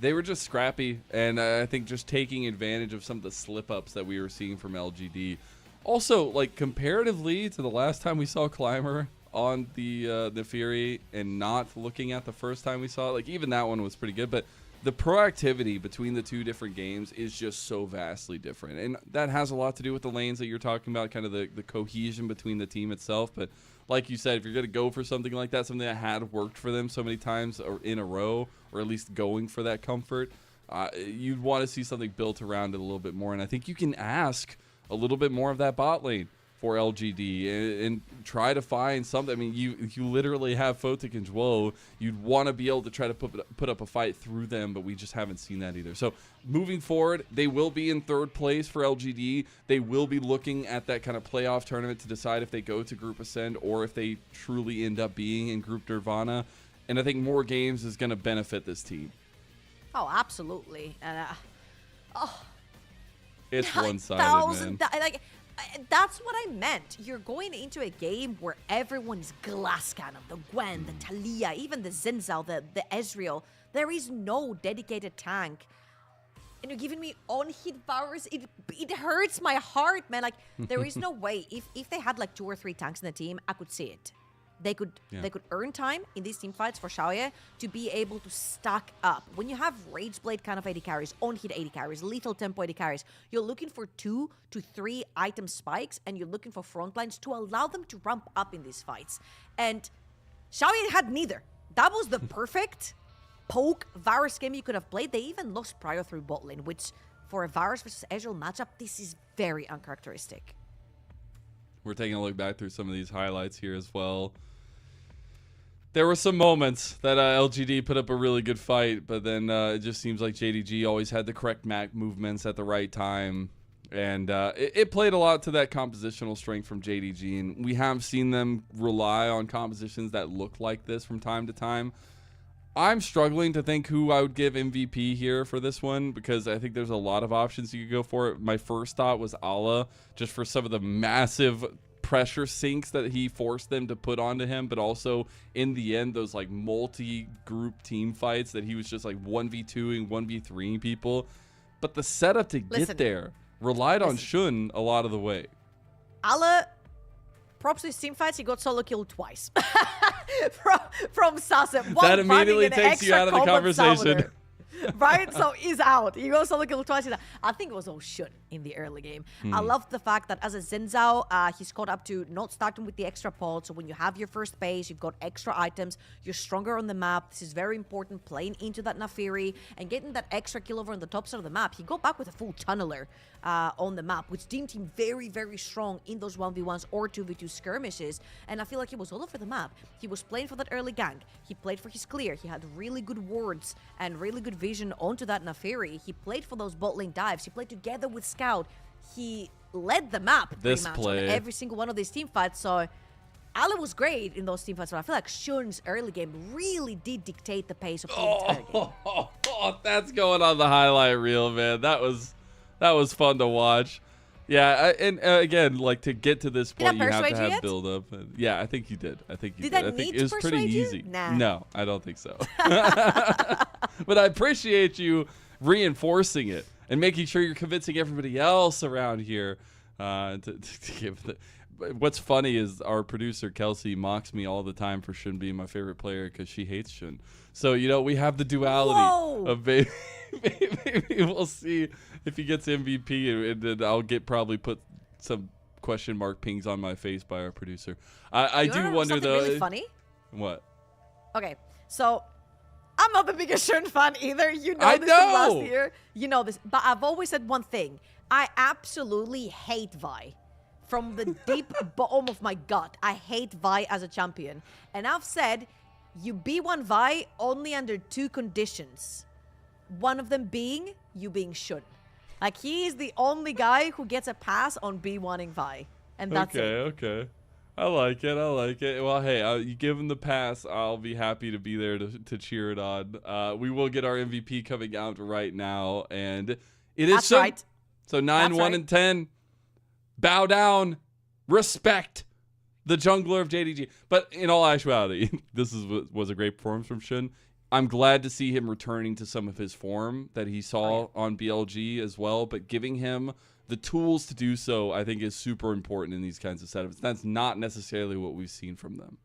They were just scrappy, and I think just taking advantage of some of the slip-ups that we were seeing from LGD. Also, like, comparatively to the last time we saw Climber on the Fury and not looking at the first time we saw it, like, even that one was pretty good, but the proactivity between the 2 different games is just so vastly different, and that has a lot to do with the lanes that you're talking about, kind of the cohesion between the team itself. But like you said, if you're going to go for something like that, something that had worked for them so many times or in a row, or at least going for that comfort, you'd want to see something built around it a little bit more, and I think you can ask a little bit more of that bot lane for LGD and try to find something. I mean, you literally have Photic and Jwo. You'd want to be able to try to put up a fight through them, but we just haven't seen that either. So moving forward, they will be in 3rd place for LGD. They will be looking at that kind of playoff tournament to decide if they go to Group Ascend or if they truly end up being in Group Nirvana. And I think more games is going to benefit this team. Oh, absolutely. It's one-sided, man. That's what I meant. You're going into a game where everyone is glass cannon. The Gwen, the Talia, even the Zinzao, the Ezreal. There is no dedicated tank. and you're giving me on-hit Varus. It hurts my heart, man. Like, there is no way. If they had like 2 or 3 tanks in the team, I could see it. They could earn time in these team fights for Xiaoye to be able to stack up. When you have Rage Blade kind of AD carries, on-hit AD carries, lethal tempo AD carries, you're looking for 2 to 3 item spikes, and you're looking for front lines to allow them to ramp up in these fights. And Xiaoye had neither. That was the perfect poke Varus game you could have played. They even lost prior through bot lane, which for a Varus versus Ezreal matchup, this is very uncharacteristic. We're taking a look back through some of these highlights here as well. There were some moments that LGD put up a really good fight, but then it just seems like JDG always had the correct Mac movements at the right time. And it played a lot to that compositional strength from JDG. And we have seen them rely on compositions that look like this from time to time. I'm struggling to think who I would give MVP here for this one, because I think there's a lot of options you could go for. My first thought was Allah, just for some of the massive pressure sinks that he forced them to put onto him, but also in the end, those like multi-group team fights that he was just like 1v2ing, 1v3ing people. But the setup to get there relied on Shun a lot of the way. Allah, props to his team fights, he got solo killed twice. from Sasset. That immediately takes you out of the conversation. Right? So he's out. He goes solo kill twice. I think it was all Shun in the early game. I love the fact that as a Xin Zhao, he's caught up to not starting with the extra pod. So when you have your first base, you've got extra items, you're stronger on the map. This is very important, playing into that Nafiri and getting that extra kill over on the top side of the map. He got back with a full tunneler on the map, which deemed him very, very strong in those 1v1s or 2v2 skirmishes. And I feel like he was all over the map. He was playing for that early gank. He played for his clear. He had really good wards and really good vision onto that Nafiri. He played for those bot lane dives. He played together with Scout. He led the map pretty much on every single one of these team fights. So Allah was great in those team fights, but I feel like Shun's early game really did dictate the pace of the entire game. That's going on the highlight reel, man. That was fun to watch. Yeah, and again, like, to get to this point, you have to have build up. Yeah, I think you did. I think you did. I think it was pretty easy. Nah. No, I don't think so. But I appreciate you reinforcing it and making sure you're convincing everybody else around here to give the. What's funny is our producer Kelsey mocks me all the time for Shun being my favorite player because she hates Shun. So, you know, we have the duality of maybe we'll see if he gets MVP, and then I'll probably put some question mark pings on my face by our producer. I do wonder though. Really funny. What? Okay, so I'm not the biggest Shun fan either. You know this from last year. You know this, but I've always said one thing. I absolutely hate Vi. From the deep bottom of my gut, I hate Vi as a champion. And I've said, you B1 Vi only under 2 conditions. One of them being you being Shun. Like, he is the only guy who gets a pass on B1ing Vi. And that's it. Okay. I like it. Well, hey, you give him the pass. I'll be happy to be there to cheer it on. We will get our MVP coming out right now. And it is that's right. So 9-1 and 10. Bow down, respect the jungler of JDG. But in all actuality, this was a great performance from Shun. I'm glad to see him returning to some of his form that he saw on BLG as well. But giving him the tools to do so, I think, is super important in these kinds of setups. That's not necessarily what we've seen from them.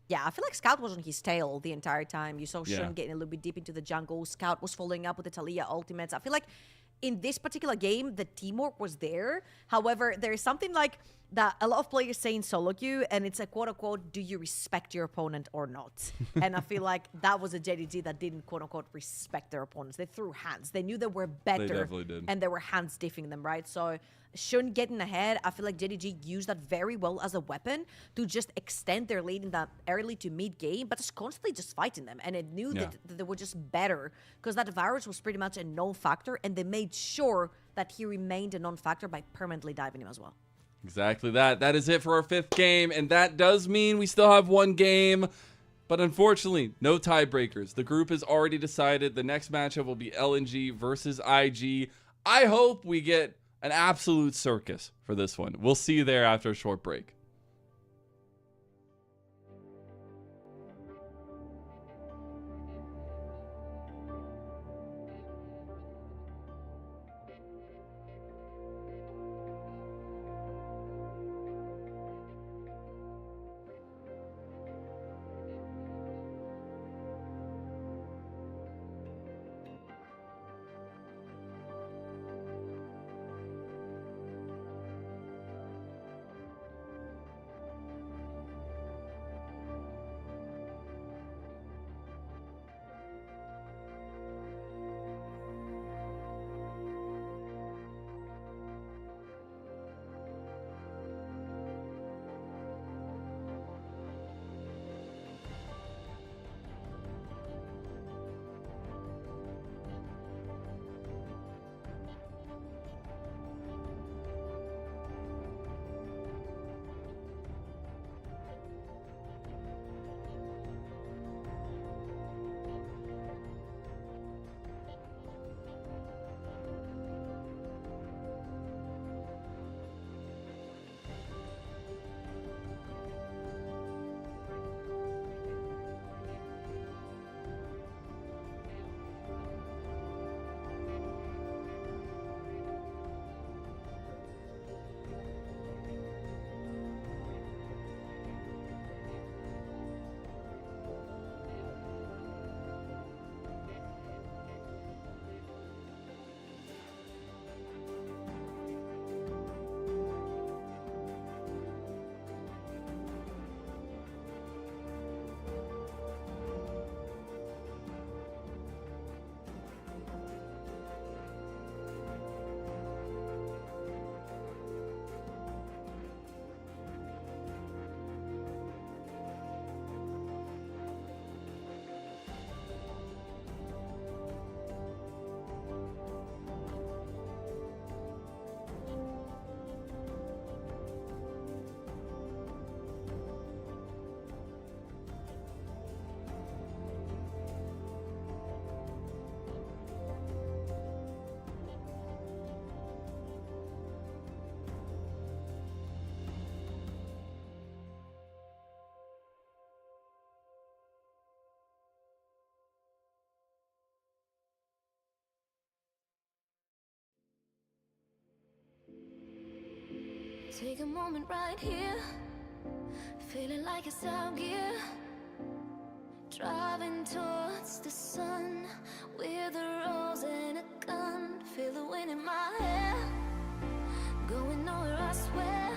Yeah, I feel like Scout was on his tail the entire time. You saw Shun getting a little bit deep into the jungle. Scout was following up with the Talia ultimates. I feel like in this particular game, the teamwork was there. However, there is something like that a lot of players say in solo queue, and it's a quote-unquote, do you respect your opponent or not? And I feel like that was a JDG that didn't quote-unquote respect their opponents. They threw hands. They knew they were better. They definitely did. And they were hands diffing them, right? So Shun getting ahead, I feel like JDG used that very well as a weapon to just extend their lead in that early to mid game, but just constantly just fighting them. And it knew that they were just better because that Varus was pretty much a non-factor, and they made sure that he remained a non-factor by permanently diving him as well. Exactly that. That is it for our 5th game, and that does mean we still have 1 game. But unfortunately, no tiebreakers. The group has already decided the next matchup will be LNG versus IG. I hope we get an absolute circus for this one. We'll see you there after a short break. Take a moment right here, feeling like it's out gear. Driving towards the sun with a rose and a gun. Feel the wind in my hair, going nowhere I swear.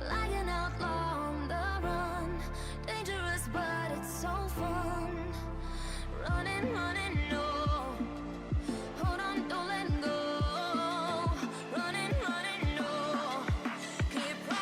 Like an outlaw on the run, dangerous but it's so fun. Running, running, no. Hold on, don't let go. Running, running, no. Keep running.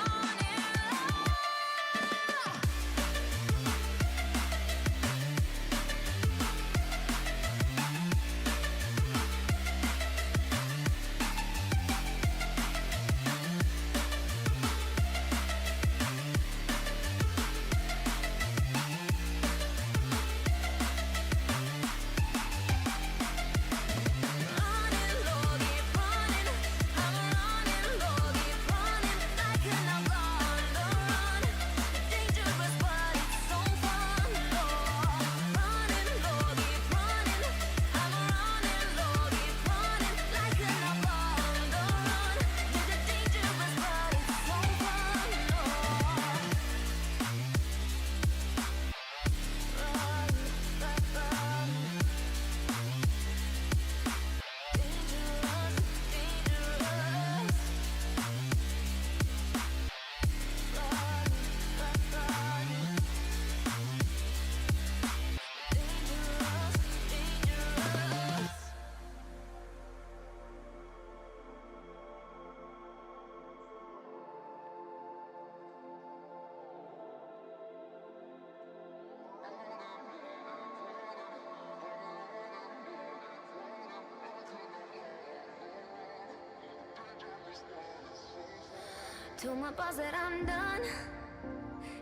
Told my boss that I'm done.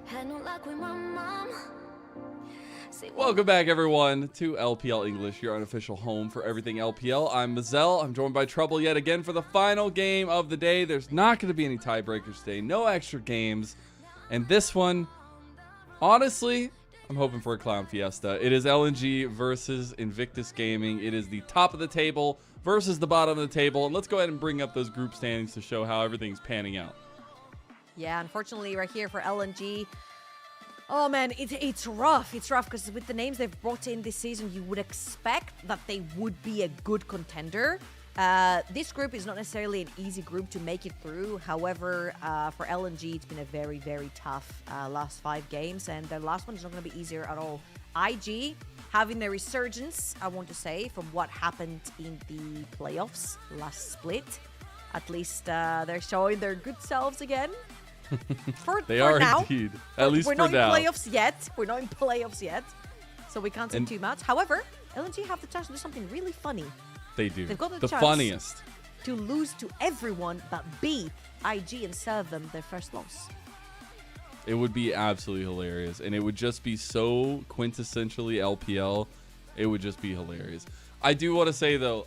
Had no luck with my mom. Say, Welcome back, everyone, to LPL English, your unofficial home for everything LPL. I'm Mazel. I'm joined by Trouble yet again for the final game of the day. There's not going to be any tiebreakers today, no extra games. And this one, honestly, I'm hoping for a clown fiesta. It is LNG versus Invictus Gaming. It is the top of the table versus the bottom of the table. And let's go ahead and bring up those group standings to show how everything's panning out. Yeah, unfortunately, right here for LNG. Oh man, it's rough. It's rough because with the names they've brought in this season, you would expect that they would be a good contender. This group is not necessarily an easy group to make it through. However, for LNG, it's been a very, very tough last 5 games, and the last one is not going to be easier at all. IG having their resurgence, I want to say, from what happened in the playoffs last split. At least they're showing their good selves again. They for are now. indeed. At least We're for not now. in playoffs yet. We're not in playoffs yet. So we can't say too much. However, LNG have the chance to do something really funny. They do. They've got the chance funniest. to lose to everyone but beat IG and serve them their first loss. It would be absolutely hilarious. And it would just be so quintessentially LPL. It would just be hilarious. I do want to say, though,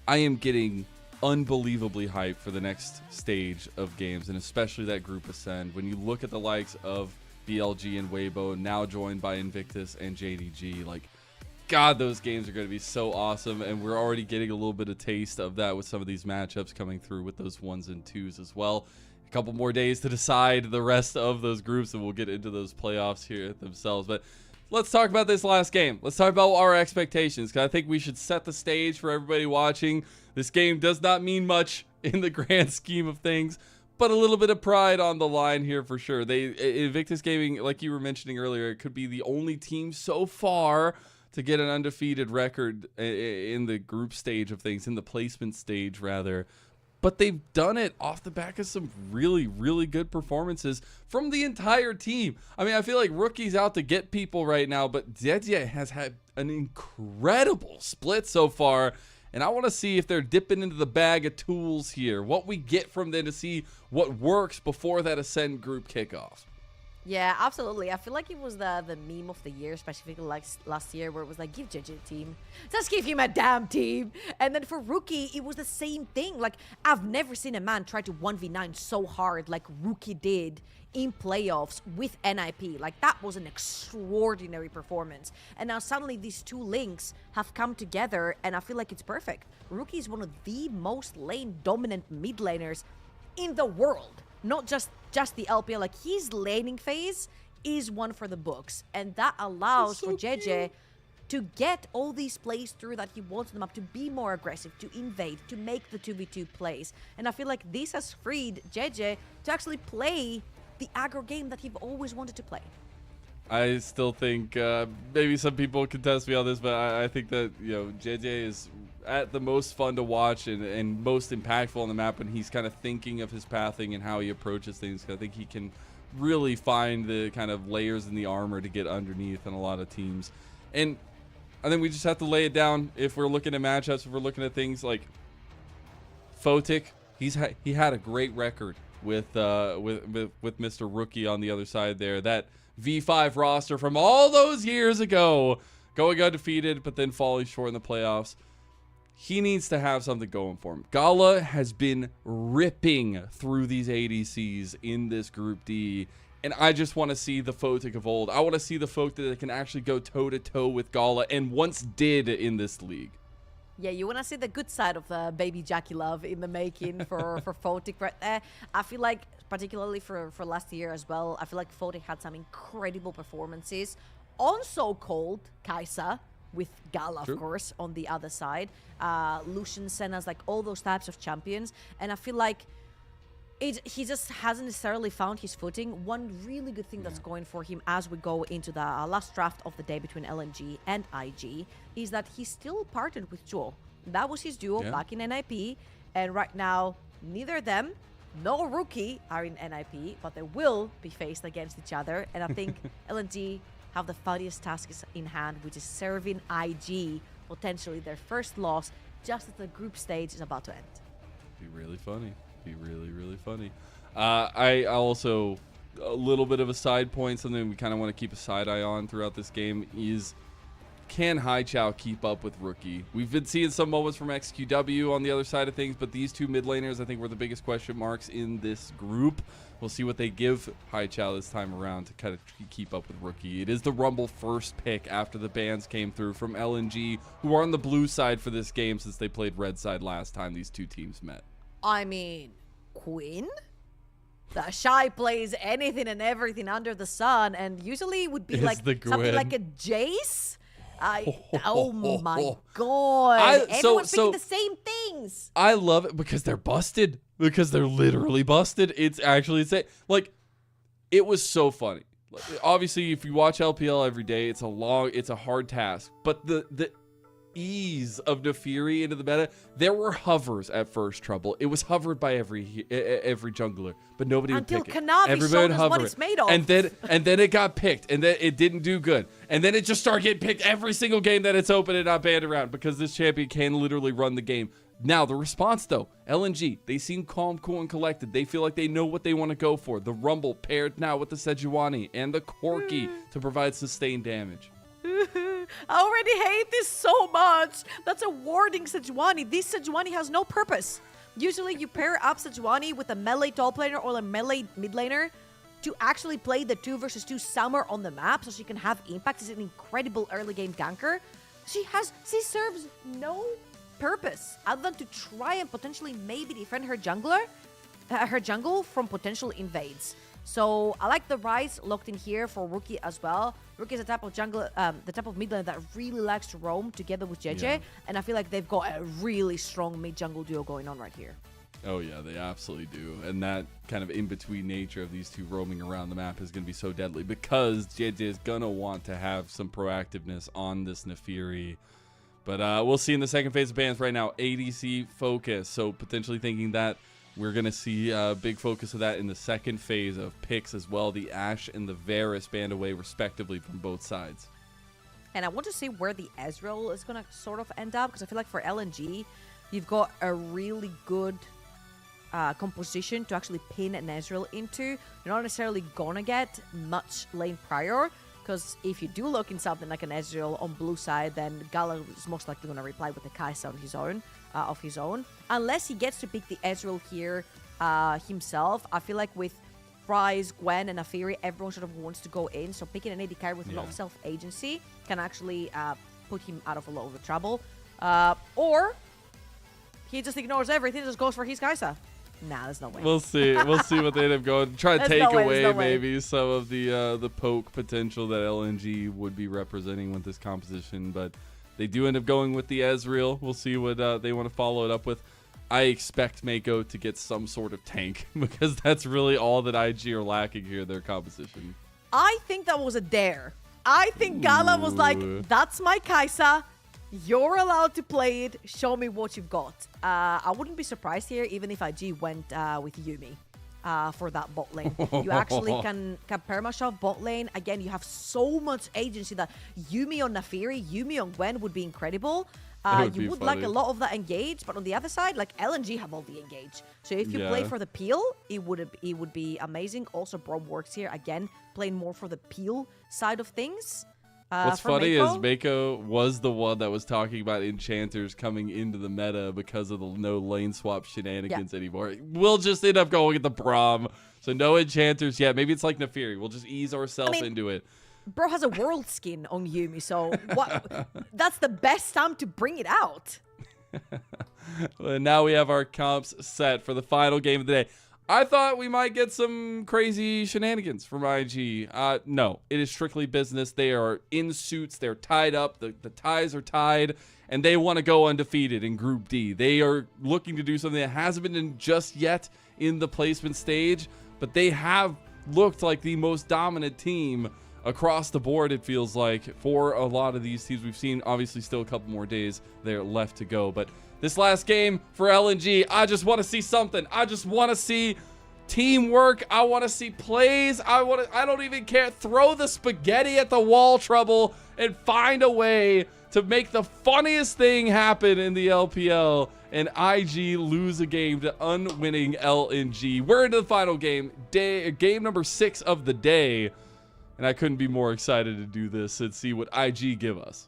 I am getting unbelievably hyped for the next stage of games, and especially that group ascend. When you look at the likes of BLG and Weibo, now joined by Invictus and JDG, God, those games are going to be so awesome, and we're already getting a little bit of taste of that with some of these matchups coming through with those 1s and 2s as well. A couple more days to decide the rest of those groups, and we'll get into those playoffs here themselves. But let's talk about this last game. Let's talk about our expectations, because I think we should set the stage for everybody watching. This game does not mean much in the grand scheme of things, but a little bit of pride on the line here for sure. Invictus Gaming, like you were mentioning earlier, it could be the only team so far to get an undefeated record in the group stage of things, in the placement stage rather. But they've done it off the back of some really, really good performances from the entire team. I mean, I feel like Rookie's out to get people right now, but Zedzia has had an incredible split so far. And I want to see if they're dipping into the bag of tools here, what we get from them to see what works before that Ascend group kickoff. Yeah, absolutely. I feel like it was the meme of the year, specifically like last year, where it was like, give JJ a team. Just give him a damn team. And then for Rookie, it was the same thing. Like, I've never seen a man try to 1v9 so hard like Rookie did in playoffs with NIP. Like, that was an extraordinary performance. And now suddenly these two links have come together, and I feel like it's perfect. Rookie is one of the most lane dominant mid laners in the world, not just the LPL. Like, his laning phase is one for the books, and that allows for JJ to get all these plays through that he wants them up, to be more aggressive, to invade, to make the 2v2 plays. And I feel like this has freed JJ to actually play the aggro game that he've always wanted to play. I still think maybe some people contest me on this, but I think that, you know, JJ is at the most fun to watch and most impactful on the map when he's kind of thinking of his pathing and how he approaches things. I think he can really find the kind of layers in the armor to get underneath in a lot of teams. And I think we just have to lay it down if we're looking at matchups, if we're looking at things like Photic. He had a great record with Mr. Rookie on the other side there. That V5 roster from all those years ago, going undefeated, but then falling short in the playoffs. He needs to have something going for him. Gala has been ripping through these ADCs in this Group D, and I just want to see the Photic of old. I want to see the folk that can actually go toe-to-toe with Gala, and once did in this league. Yeah, you want to see the good side of baby Jackie Love in the making for Photic right there. I feel like, particularly for last year as well, I feel like Photic had some incredible performances on so-called Kai'Sa, with Gala, of course, on the other side. Lucian, Senna's, like all those types of champions. And I feel like he just hasn't necessarily found his footing. One really good thing that's going for him as we go into the last draft of the day between LNG and IG is that he's still partnered with Jewel. That was his duo back in NIP. And right now, neither of them, no Rookie, are in NIP, but they will be faced against each other. And I think LNG have the funniest task in hand, which is serving IG potentially their first loss just as the group stage is about to end. Be really funny. Be really, really funny. I also, a little bit of a side point, something we kind of want to keep a side eye on throughout this game is, can Haichao keep up with Rookie? We've been seeing some moments from XQW on the other side of things, but these two mid laners I think were the biggest question marks in this group. We'll see what they give Haichao this time around to kind of keep up with Rookie. It is the Rumble first pick after the bans came through from LNG, who are on the blue side for this game since they played red side last time these two teams met. I mean, Quinn? The Shy plays anything and everything under the sun, and usually would be Is like the something Gwen. like a Jace. Oh my god! Everyone's picking the same things. I love it because they're busted. Because they're literally busted. It's actually insane. Like, it was so funny. Like, obviously, if you watch LPL every day, it's a hard task. But the ease of Nefiri into the meta, there were hovers at first trouble. It was hovered by every jungler, but nobody would pick it. Until Kanavi Everybody showed us what it's made of. And then it got picked, and then it didn't do good. And then it just started getting picked every single game that it's open and not banned around because this champion can literally run the game. Now, the response, though, LNG, they seem calm, cool, and collected. They feel like they know what they want to go for. The Rumble paired now with the Sejuani and the Corki to provide sustained damage. I already hate this so much. That's a warding Sejuani. This Sejuani has no purpose. Usually, you pair up Sejuani with a melee top laner or a melee mid laner to actually play the 2 versus 2 somewhere on the map so she can have impact. She's an incredible early game ganker. She serves no purpose other than to try and potentially maybe defend her jungle from potential invades. So I like the Rise locked in here for Rookie as well. Rookie is the type of jungle, the type of mid laner that really likes to roam together with JJ, and I feel like they've got a really strong mid jungle duo going on right here. Oh yeah, they absolutely do. And that kind of in-between nature of these two roaming around the map is going to be so deadly because JJ is going to want to have some proactiveness on this Nefiri. But we'll see in the second phase of bans right now, ADC focus. So potentially thinking that we're going to see a big focus of that in the second phase of picks as well. The Ashe and the Varus banned away respectively from both sides. And I want to see where the Ezreal is going to sort of end up because I feel like for LNG, you've got a really good composition to actually pin an Ezreal into. You're not necessarily going to get much lane prior. Because if you do look in something like an Ezreal on blue side, then Gala is most likely going to reply with a Kai'Sa on his own. Unless he gets to pick the Ezreal here himself. I feel like with Ryze, Gwen, and Nefiri, everyone sort of wants to go in. So picking an AD carry with a lot of self-agency can actually put him out of a lot of trouble. Or he just ignores everything and just goes for his Kai'Sa. Nah, there's no way. We'll see. We'll see what they end up going. Try to There's take no way, away there's no way. maybe some of the poke potential that LNG would be representing with this composition, but they do end up going with the Ezreal. We'll see what they want to follow it up with. I expect Mako to get some sort of tank because that's really all that IG are lacking here, their composition. I think that was a dare. I think Gala was like, that's my Kai'Sa. You're allowed to play it. Show me what you've got. I wouldn't be surprised here, even if IG went with Yuumi for that bot lane. You actually can perma-shove bot lane. Again, you have so much agency that Yuumi on Naafiri, Yuumi on Gwen would be incredible. You would like a lot of that engage, but on the other side, like LNG have all the engage. So if you play for the peel, it would be amazing. Also, Brom works here again, playing more for the peel side of things. What's funny is Mako was the one that was talking about enchanters coming into the meta because of the no lane swap shenanigans anymore. We'll just end up going with the Braum. So no enchanters yet. Maybe it's like Naafiri. We'll just ease ourselves into it. Bro has a world skin on Yuumi, so that's the best time to bring it out. And now we have our comps set for the final game of the day. I thought we might get some crazy shenanigans from IG. No, it is strictly business. They are in suits. They're tied up. The ties are tied, and they want to go undefeated in Group D. They are looking to do something that hasn't been done just yet in the placement stage, but they have looked like the most dominant team across the board, it feels like, for a lot of these teams. We've seen, obviously, still a couple more days there left to go, but this last game for LNG, I just want to see something. I just want to see teamwork. I want to see plays. I don't even care. Throw the spaghetti at the wall, Trouble, and find a way to make the funniest thing happen in the LPL and IG lose a game to unwinning LNG. We're into the final game, game number 6 of the day, and I couldn't be more excited to do this and see what IG give us.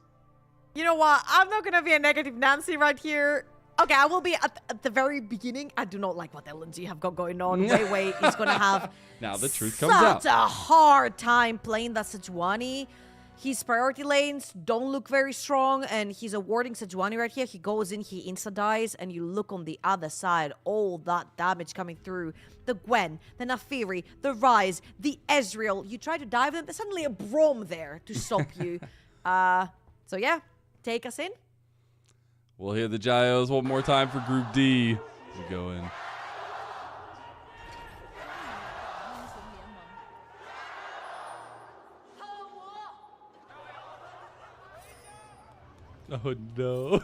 You know what? I'm not going to be a negative Nancy right here. Okay, I will be at the very beginning. I do not like what LNG have got going on. Wei is going to have now the truth comes out. Such a hard time playing that Sejuani. His priority lanes don't look very strong, and he's awarding Sejuani right here. He goes in, he insta-dies, and you look on the other side, all that damage coming through. The Gwen, the Naafiri, the Ryze, the Ezreal. You try to dive them, there's suddenly a Braum there to stop you. So yeah, take us in. We'll hear the Gyos one more time for Group D. We go in. Oh no.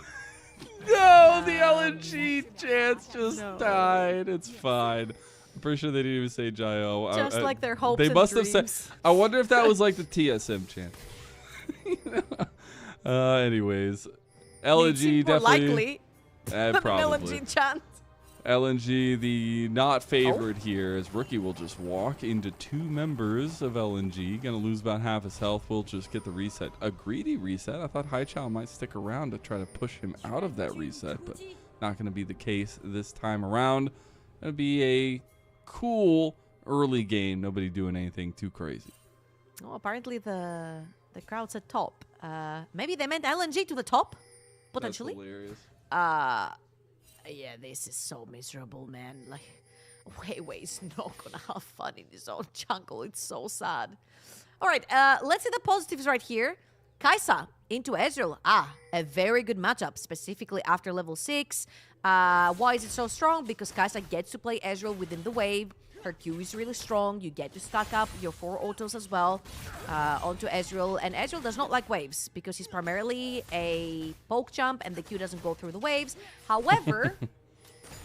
No, the LNG chance just died. It's fine. I'm pretty sure they didn't even say Gyro. Just like their hopes they and must dreams. have said. I wonder if that was like the TSM chant. Anyways, LNG more definitely. likely. Probably. LNG chance. LNG, the not favored here, as Rookie will just walk into 2 members of LNG. Gonna lose about half his health. We'll just get the reset. A greedy reset. I thought Haichao might stick around to try to push him out of that reset, but not gonna be the case this time around. Gonna be a cool early game. Nobody doing anything too crazy. Oh, apparently the crowd's at top. Maybe they meant LNG to the top, potentially. That's hilarious. Yeah, this is so miserable, man. Like, Wei's not gonna have fun in his own jungle. It's so sad. All right, let's see the positives right here. Kai'Sa into Ezreal. A very good matchup, specifically after level 6. Why is it so strong? Because Kai'Sa gets to play Ezreal within the wave. Her Q is really strong. You get to stack up your 4 autos as well onto Ezreal. And Ezreal does not like waves because he's primarily a poke jump and the Q doesn't go through the waves. However,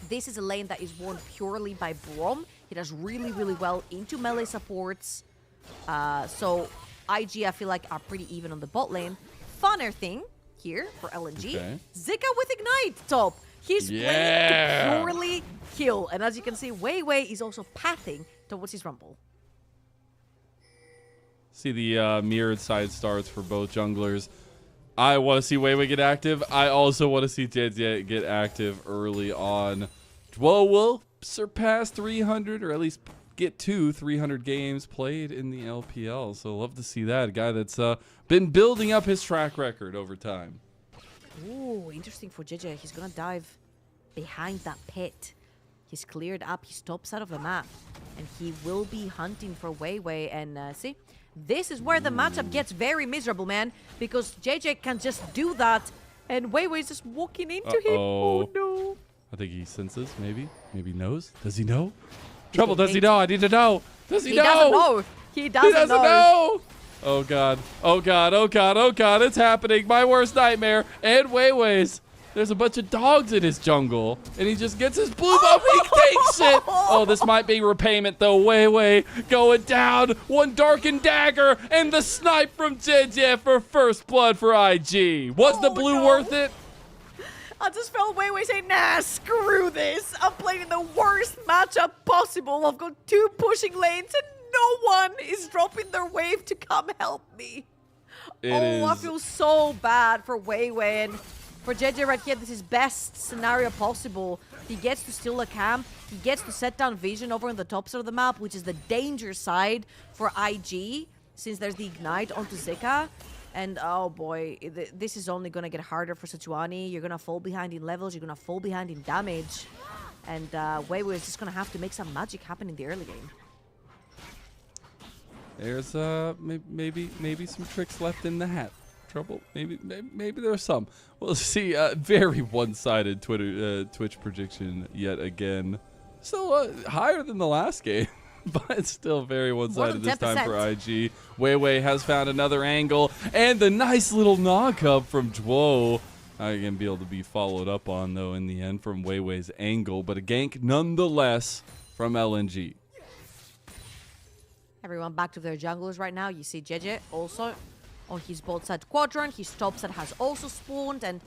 this is a lane that is won purely by Braum. He does really, really well into melee supports. So IG, I feel like, are pretty even on the bot lane. Funner thing here for LNG. Okay. Zika with Ignite top. He's playing to purely kill. And as you can see, Wei is also pathing towards his rumble. See the mirrored side starts for both junglers. I want to see Wei get active. I also want to see JDG get active early on. Well, we'll surpass 300, or at least get to 300 games played in the LPL. So love to see that. A guy that's been building up his track record over time. Ooh, interesting for JJ. He's gonna dive behind that pit. He's cleared up his top side of the map. And he will be hunting for Weiwei. And see, this is where the matchup gets very miserable, man. Because JJ can just do that. And Weiwei is just walking into him. Oh, no. I think he senses, maybe. Maybe knows. Does he know? Trouble, does he know? I need to know. Does he know? He doesn't know. He doesn't know. Oh, God. Oh, God. Oh, God. Oh, God. It's happening. My worst nightmare. And Weiwei's. There's a bunch of dogs in his jungle. And he just gets his blue buff. He takes it. Oh, this might be repayment, though. Weiwei going down. One darkened dagger. And the snipe from JJ for first blood for IG. Was the blue worth it? I just felt Weiwei say, nah, screw this. I'm playing in the worst matchup possible. I've got 2 pushing lanes and no one is dropping their wave to come help me. I feel so bad for Weiwei. And for JJ right here, this is best scenario possible. He gets to steal a camp. He gets to set down vision over on the top side of the map, which is the danger side for IG, since there's the ignite onto Zika. And oh boy, this is only going to get harder for Sejuani. You're going to fall behind in levels. You're going to fall behind in damage. And Weiwei is just going to have to make some magic happen in the early game. There's maybe some tricks left in the hat. Trouble. Maybe there's some. We'll see. Very one-sided Twitch prediction yet again. Still higher than the last game. But still very one-sided this time for IG. Weiwei has found another angle. And the nice little knock-up from Dwo. Going to be able to be followed up on, though, in the end from Weiwei's angle. But a gank nonetheless from LNG. Everyone back to their junglers right now. You see JJ also on his bot side quadrant. His top side has also spawned. And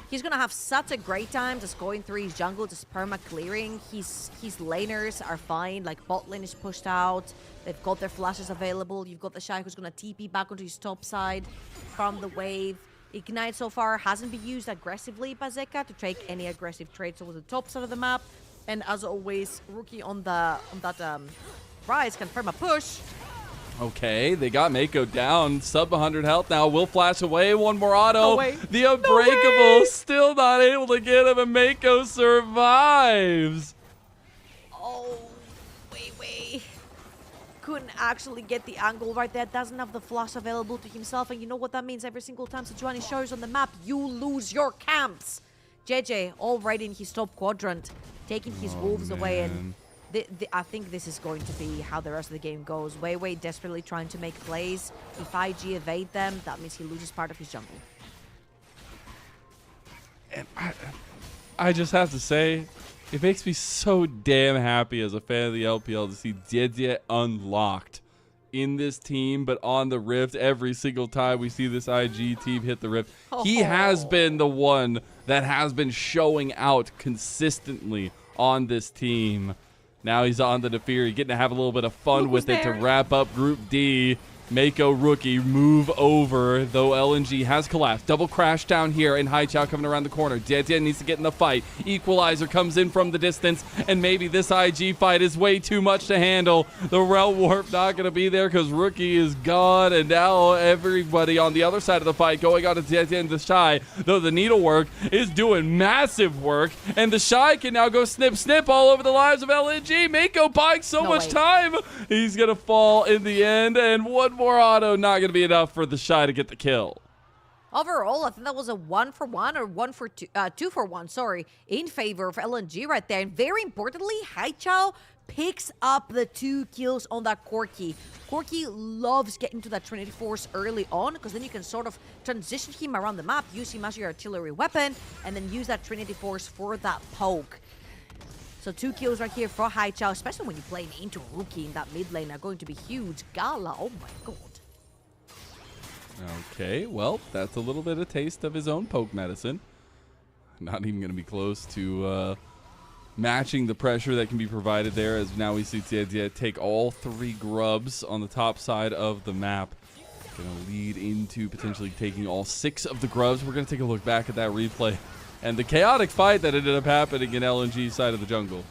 he's going to have such a great time just going through his jungle, just perma-clearing. His laners are fine. Like, bot lane is pushed out. They've got their flashes available. You've got the Shy who's going to TP back onto his top side from the wave. Ignite so far hasn't been used aggressively by Zeka to take any aggressive trades over the top side of the map. And as always, Rookie on that Rise can perma-push. Okay, they got Mako down. Sub 100 health now. Will flash away. One more auto. No way. The Unbreakable still not able to get him, and Mako survives. Oh, Weiwei couldn't actually get the angle right there. Doesn't have the flash available to himself. And you know what that means? Every single time Sejuani shows on the map, you lose your camps. JJ already in his top quadrant, taking his wolves away. And I think this is going to be how the rest of the game goes. Weiwei desperately trying to make plays. If IG evade them, that means he loses part of his jungle. And I just have to say, it makes me so damn happy as a fan of the LPL to see JJ unlocked in this team, but on the Rift every single time we see this IG team hit the Rift. He has been the one that has been showing out consistently on this team. Now he's on the Defiri, getting to have a little bit of fun with it to wrap up Group D. Mako Rookie move over, though LNG has collapsed. Double crash down here, and Haichao coming around the corner. Dietian needs to get in the fight. Equalizer comes in from the distance, and maybe this IG fight is way too much to handle. The Realm Warp not going to be there because Rookie is gone, and now everybody on the other side of the fight going on to Dietian the Shy, though the Needlework is doing massive work, and the Shy can now go snip all over the lives of LNG. Mako buying so much time. He's going to fall in the end, and one more auto, not going to be enough for the Shy to get the kill. Overall, I think that was a 1-for-1 or 2-for-1, sorry, in favor of LNG right there. And very importantly, Haichao picks up the 2 kills on that Corki. Corki loves getting to that Trinity Force early on, because then you can sort of transition him around the map, use him as your artillery weapon, and then use that Trinity Force for that poke. So 2 kills right here for Haichao, especially when you play into Rookie in that mid lane, are going to be huge. Gala, oh my god. Okay, well, that's a little bit of taste of his own poke medicine. Not even going to be close to matching the pressure that can be provided there, as now we see Tia take all 3 grubs on the top side of the map. Going to lead into potentially taking all 6 of the grubs. We're going to take a look back at that replay and the chaotic fight that ended up happening in LNG's side of the jungle.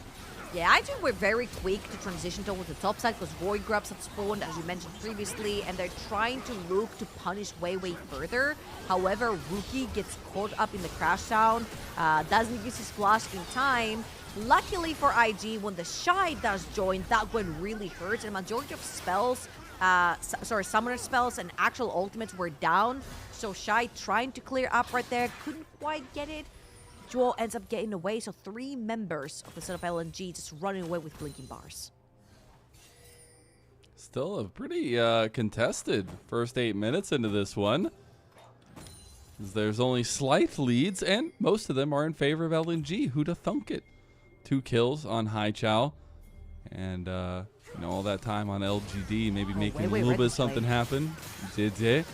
Yeah, I think we're very quick to transition towards the top side because Void Grubs have spawned, as you mentioned previously, and they're trying to look to punish Weiwei further. However, Rookie gets caught up in the crash down, doesn't use his flash in time, Luckily for IG, when the Shy does join, that one really hurts, and majority of spells, summoner spells and actual ultimates were down. So Shy trying to clear up right there, couldn't quite get it. Jewel ends up getting away, so 3 members of the set of LNG just running away with blinking bars. Still a pretty contested first 8 minutes into this one. There's only slight leads, and most of them are in favor of LNG. Who'd have thunk it? 2 kills on Hai Chao. And, all that time on LGD, maybe making a little bit of something happen. JDG.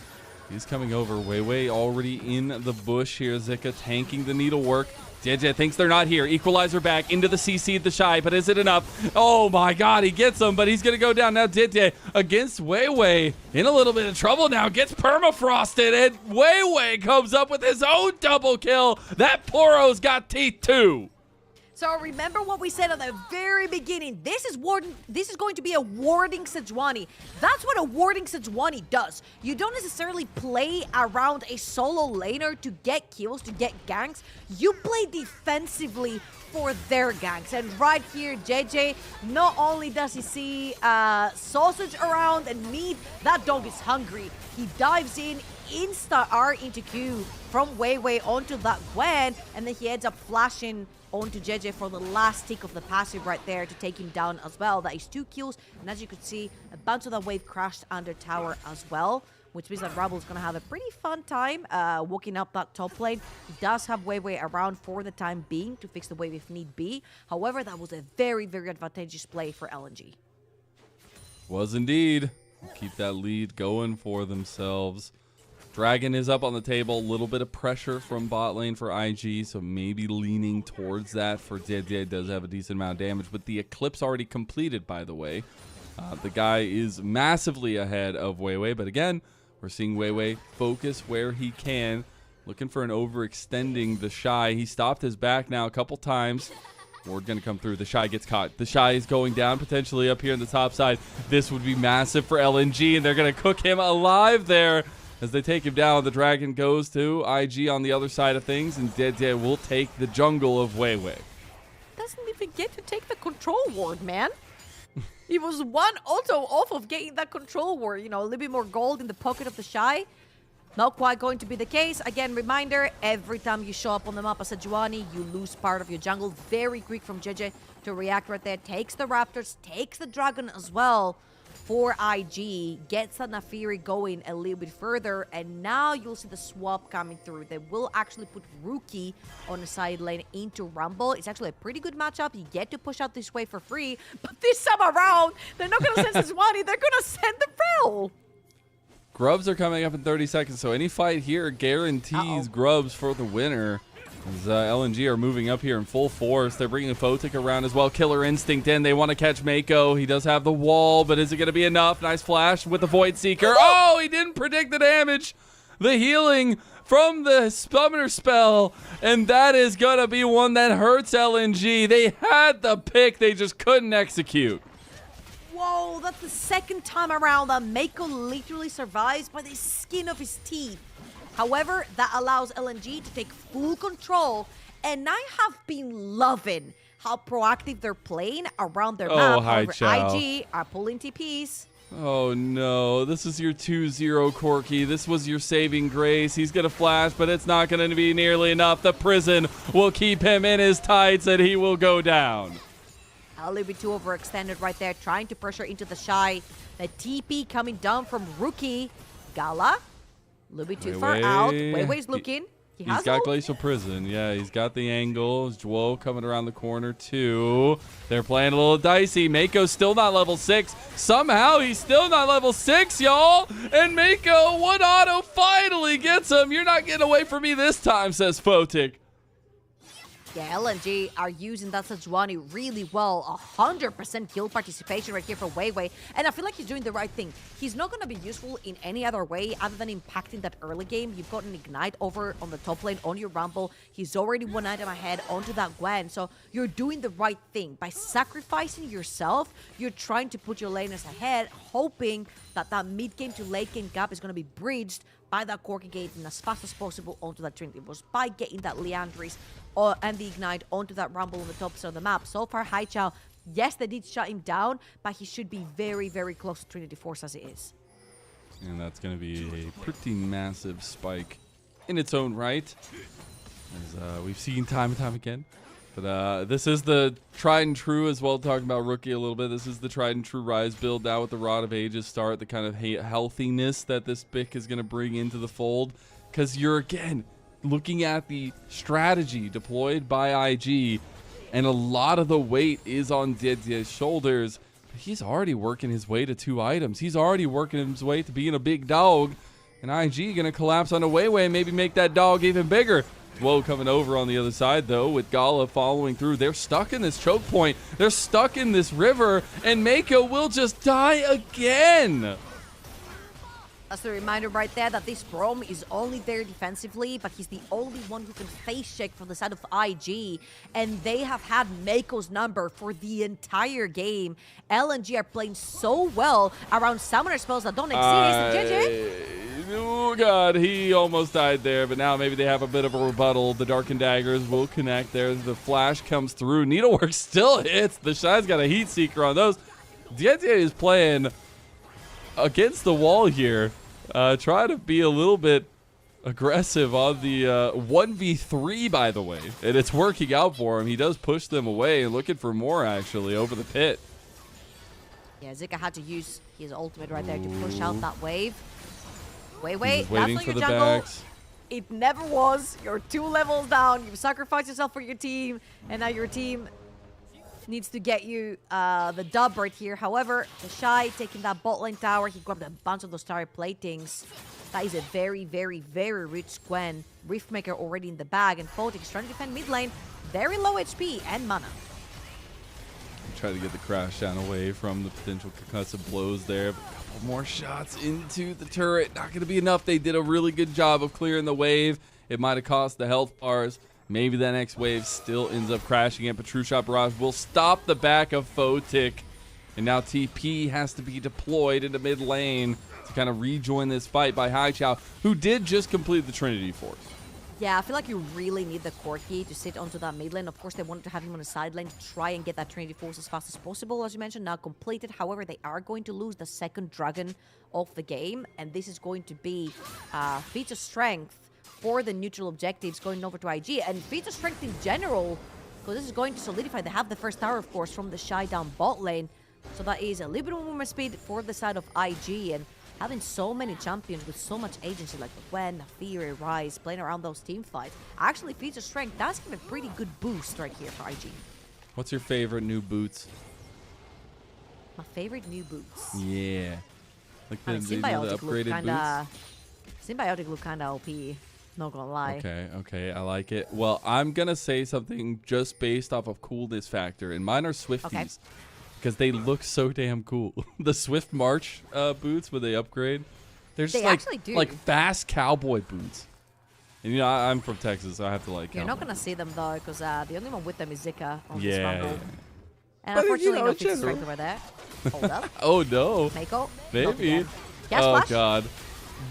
He's coming over. Wei already in the bush here. Zika tanking the needlework. JJ thinks they're not here. Equalizer back into the CC of the Shy, but is it enough? Oh my god, he gets him, but he's going to go down now. JJ against Wei in a little bit of trouble now. Gets permafrosted, and Wei comes up with his own double kill. That Poro's got teeth too. So remember what we said at the very beginning. This is going to be a warding Sejuani. That's what a warding Sejuani does. You don't necessarily play around a solo laner to get kills, to get ganks. You play defensively for their ganks. And right here, JJ, not only does he see sausage around and meat, that dog is hungry. He dives in, insta-R into Q from Wei onto that Gwen, and then he ends up flashing onto JJ for the last tick of the passive right there to take him down as well. That is 2 kills, and as you could see, a bunch of that wave crashed under tower as well, which means that Rebel's gonna have a pretty fun time walking up that top lane. He does have Wei around for the time being to fix the wave if need be. However, that was a very, very advantageous play for LNG. Was indeed. Keep that lead going for themselves. Dragon is up on the table. A little bit of pressure from bot lane for IG, so maybe leaning towards that for JJ. Does have a decent amount of damage, but the Eclipse already completed, by the way. The guy is massively ahead of Wei, but again, we're seeing Wei focus where he can. Looking for an overextending the Shy. He stopped his back now a couple times. Ward gonna come through. The Shy gets caught. The Shy is going down, potentially up here on the top side. This would be massive for LNG, and they're gonna cook him alive there. As they take him down, the Dragon goes to IG on the other side of things, and JJ will take the jungle of Wei. Doesn't even get to take the control ward, man. He was 1 auto off of getting that control ward. A little bit more gold in the pocket of the Shy. Not quite going to be the case. Again, reminder, every time you show up on the map as a Sejuani, you lose part of your jungle. Very quick from JJ to react right there. Takes the Raptors, takes the Dragon as well. For IG, gets that Nafiri going a little bit further, and now you'll see the swap coming through. They will actually put Rookie on the side lane into Rumble. It's actually a pretty good matchup. You get to push out this way for free, but this time around, they're not going to send Sejuani, they're going to send the Bell. Grubs are coming up in 30 seconds, so any fight here guarantees Grubs for the winner. As LNG are moving up here in full force. They're bringing Photic around as well. Killer Instinct in. They want to catch Mako. He does have the wall, but is it going to be enough? Nice flash with the Void Seeker. Oh, he didn't predict the damage. The healing from the summoner spell, and that is going to be one that hurts LNG. They had the pick. They just couldn't execute. Whoa, that's the second time around that Mako literally survives by the skin of his teeth. However, that allows LNG to take full control, and I have been loving how proactive they're playing around their map. However, IG are pulling TPs. Oh no, this is your 2-0 Corki. This was your saving grace. He's going to flash, but it's not going to be nearly enough. The prison will keep him in his tights, and he will go down. A little bit too overextended right there, trying to pressure into the Shy. The TP coming down from Rookie. Gala. A little bit too far out. Wei's looking. He's got Glacial Prison. Yeah, he's got the angle. Jwo coming around the corner, too. They're playing a little dicey. Mako's still not level 6. Somehow, he's still not level 6, y'all. And Mako, 1 auto, finally gets him. You're not getting away from me this time, says Photic. Yeah, LNG are using that Sejuani really well. 100% kill participation right here for Wei. And I feel like he's doing the right thing. He's not going to be useful in any other way other than impacting that early game. You've got an Ignite over on the top lane on your Rumble. He's already 1 item ahead onto that Gwen. So you're doing the right thing. By sacrificing yourself, you're trying to put your laners ahead, hoping that that mid-game to late-game gap is going to be bridged by that Corki gate and as fast as possible onto that Trinity Force, by getting that Leandris and the Ignite onto that Rumble on the top side of the map. So far, Haichao, yes, they did shut him down, but he should be very, very close to Trinity Force as it is. And that's going to be a pretty massive spike in its own right, as we've seen time and time again. But this is the tried and true as well, talking about Rookie a little bit. This is the tried and true Rise build now with the Rod of Ages start, the kind of healthiness that this pick is going to bring into the fold. Because you're, again, looking at the strategy deployed by IG, and a lot of the weight is on JDG's shoulders. He's already working his way to 2 items. He's already working his way to being a big dog. And IG going to collapse on the Weiwei and maybe make that dog even bigger. Woe coming over on the other side, though, with Gala following through. They're stuck in this choke point. They're stuck in this river. And Mako will just die again. That's the reminder right there that this Braum is only there defensively, but he's the only one who can face check from the side of IG, and they have had Mako's number for the entire game. LNG are playing so well around summoner spells that don't exist. JJ? Oh, God, he almost died there, but now maybe they have a bit of a rebuttal. The Darkened Daggers will connect there. The flash comes through. Needlework still hits. The Shy's got a Heat Seeker on those. JJ is playing against the wall here. Try to be a little bit aggressive on the 1v3, by the way. And it's working out for him. He does push them away and looking for more, actually, over the pit. Yeah, Zika had to use his ultimate right there to push out that wave. Wait, He's that's waiting not for your the jungle. backs. It never was. You're 2 levels down. You've sacrificed yourself for your team, and now your team needs to get you the dub right here. However, the Shy taking that bot lane tower, he grabbed a bunch of those tower platings. That is a very, very, very rich Gwen. Riftmaker already in the bag, and Photic trying to defend mid lane. Very low HP and mana. Try to get the crash down away from the potential concussive blows there. But a couple more shots into the turret. Not going to be enough. They did a really good job of clearing the wave. It might have cost the health bars. Maybe that next wave still ends up crashing it, but True Shot Barrage will stop the back of Photic. And now TP has to be deployed into mid lane to kind of rejoin this fight by Haichao, who did just complete the Trinity Force. Yeah, I feel like you really need the Corki to sit onto that mid lane. Of course, they wanted to have him on the side lane to try and get that Trinity Force as fast as possible, as you mentioned, now completed. However, they are going to lose the second dragon of the game, and this is going to be feat of strength for the neutral objectives going over to IG, and feat of strength in general, because this is going to solidify. They have the first tower, of course, from the Shy down bot lane, so that is a little bit more speed for the side of IG, and having so many champions with so much agency like Gwen, Fury, Rise, playing around those team fights, actually feats of strength, that's giving a pretty good boost right here for IG. What's your favorite new boots? My favorite new boots. Yeah. Like the, Symbiotic look upgraded kinda, Symbiotic look kinda OP. Not gonna lie. Okay, I like it. Well, I'm gonna say something just based off of coolness factor, and mine are Swifties. Okay. Because they look so damn cool. The Swift March boots when they upgrade, they're just like fast cowboy boots. And you know, I'm from Texas, so I have to like. You're not gonna see them though, because the only one with them is Zika on this Yeah. rumble. And But, unfortunately, you know, no in feats of general. strength over there. Hold up. Oh no. Mako. Maybe. Gas Oh flash. god.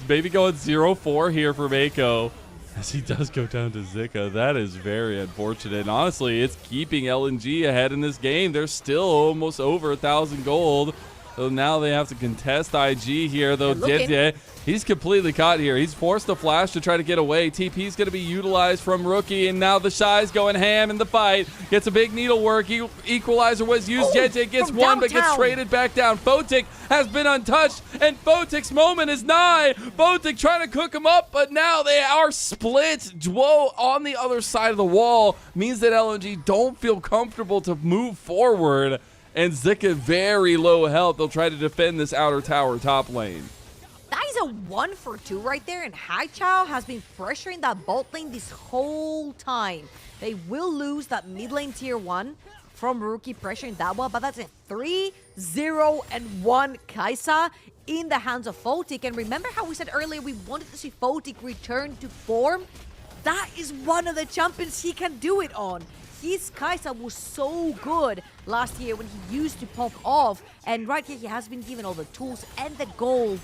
Maybe going 0-4 here for Mako. As he does go down to Zika. That is very unfortunate. And honestly, it's keeping LNG ahead in this game. They're still almost over 1,000 gold. So now they have to contest IG here, though. JJ, he's completely caught here. He's forced the flash to try to get away. TP's going to be utilized from Rookie, and now the Shy's going ham in the fight. Gets a big needlework. Equalizer was used. JJ gets one, but gets traded back down. Photic has been untouched, and Photic's moment is nigh. Photic trying to cook him up, but now they are split. Dwo on the other side of the wall means that LNG don't feel comfortable to move forward. And Zika very low health. They'll try to defend this outer tower top lane. That is a 1-for-2 right there, and Haichao has been pressuring that bot lane this whole time. They will lose that mid lane tier 1 from Rookie pressuring that one, but that's a 3-0-1 Kai'Sa in the hands of Photic. And remember how we said earlier we wanted to see Photic return to form? That is one of the champions he can do it on. His Kai'Sa was so good last year when he used to pop off, and right here he has been given all the tools and the gold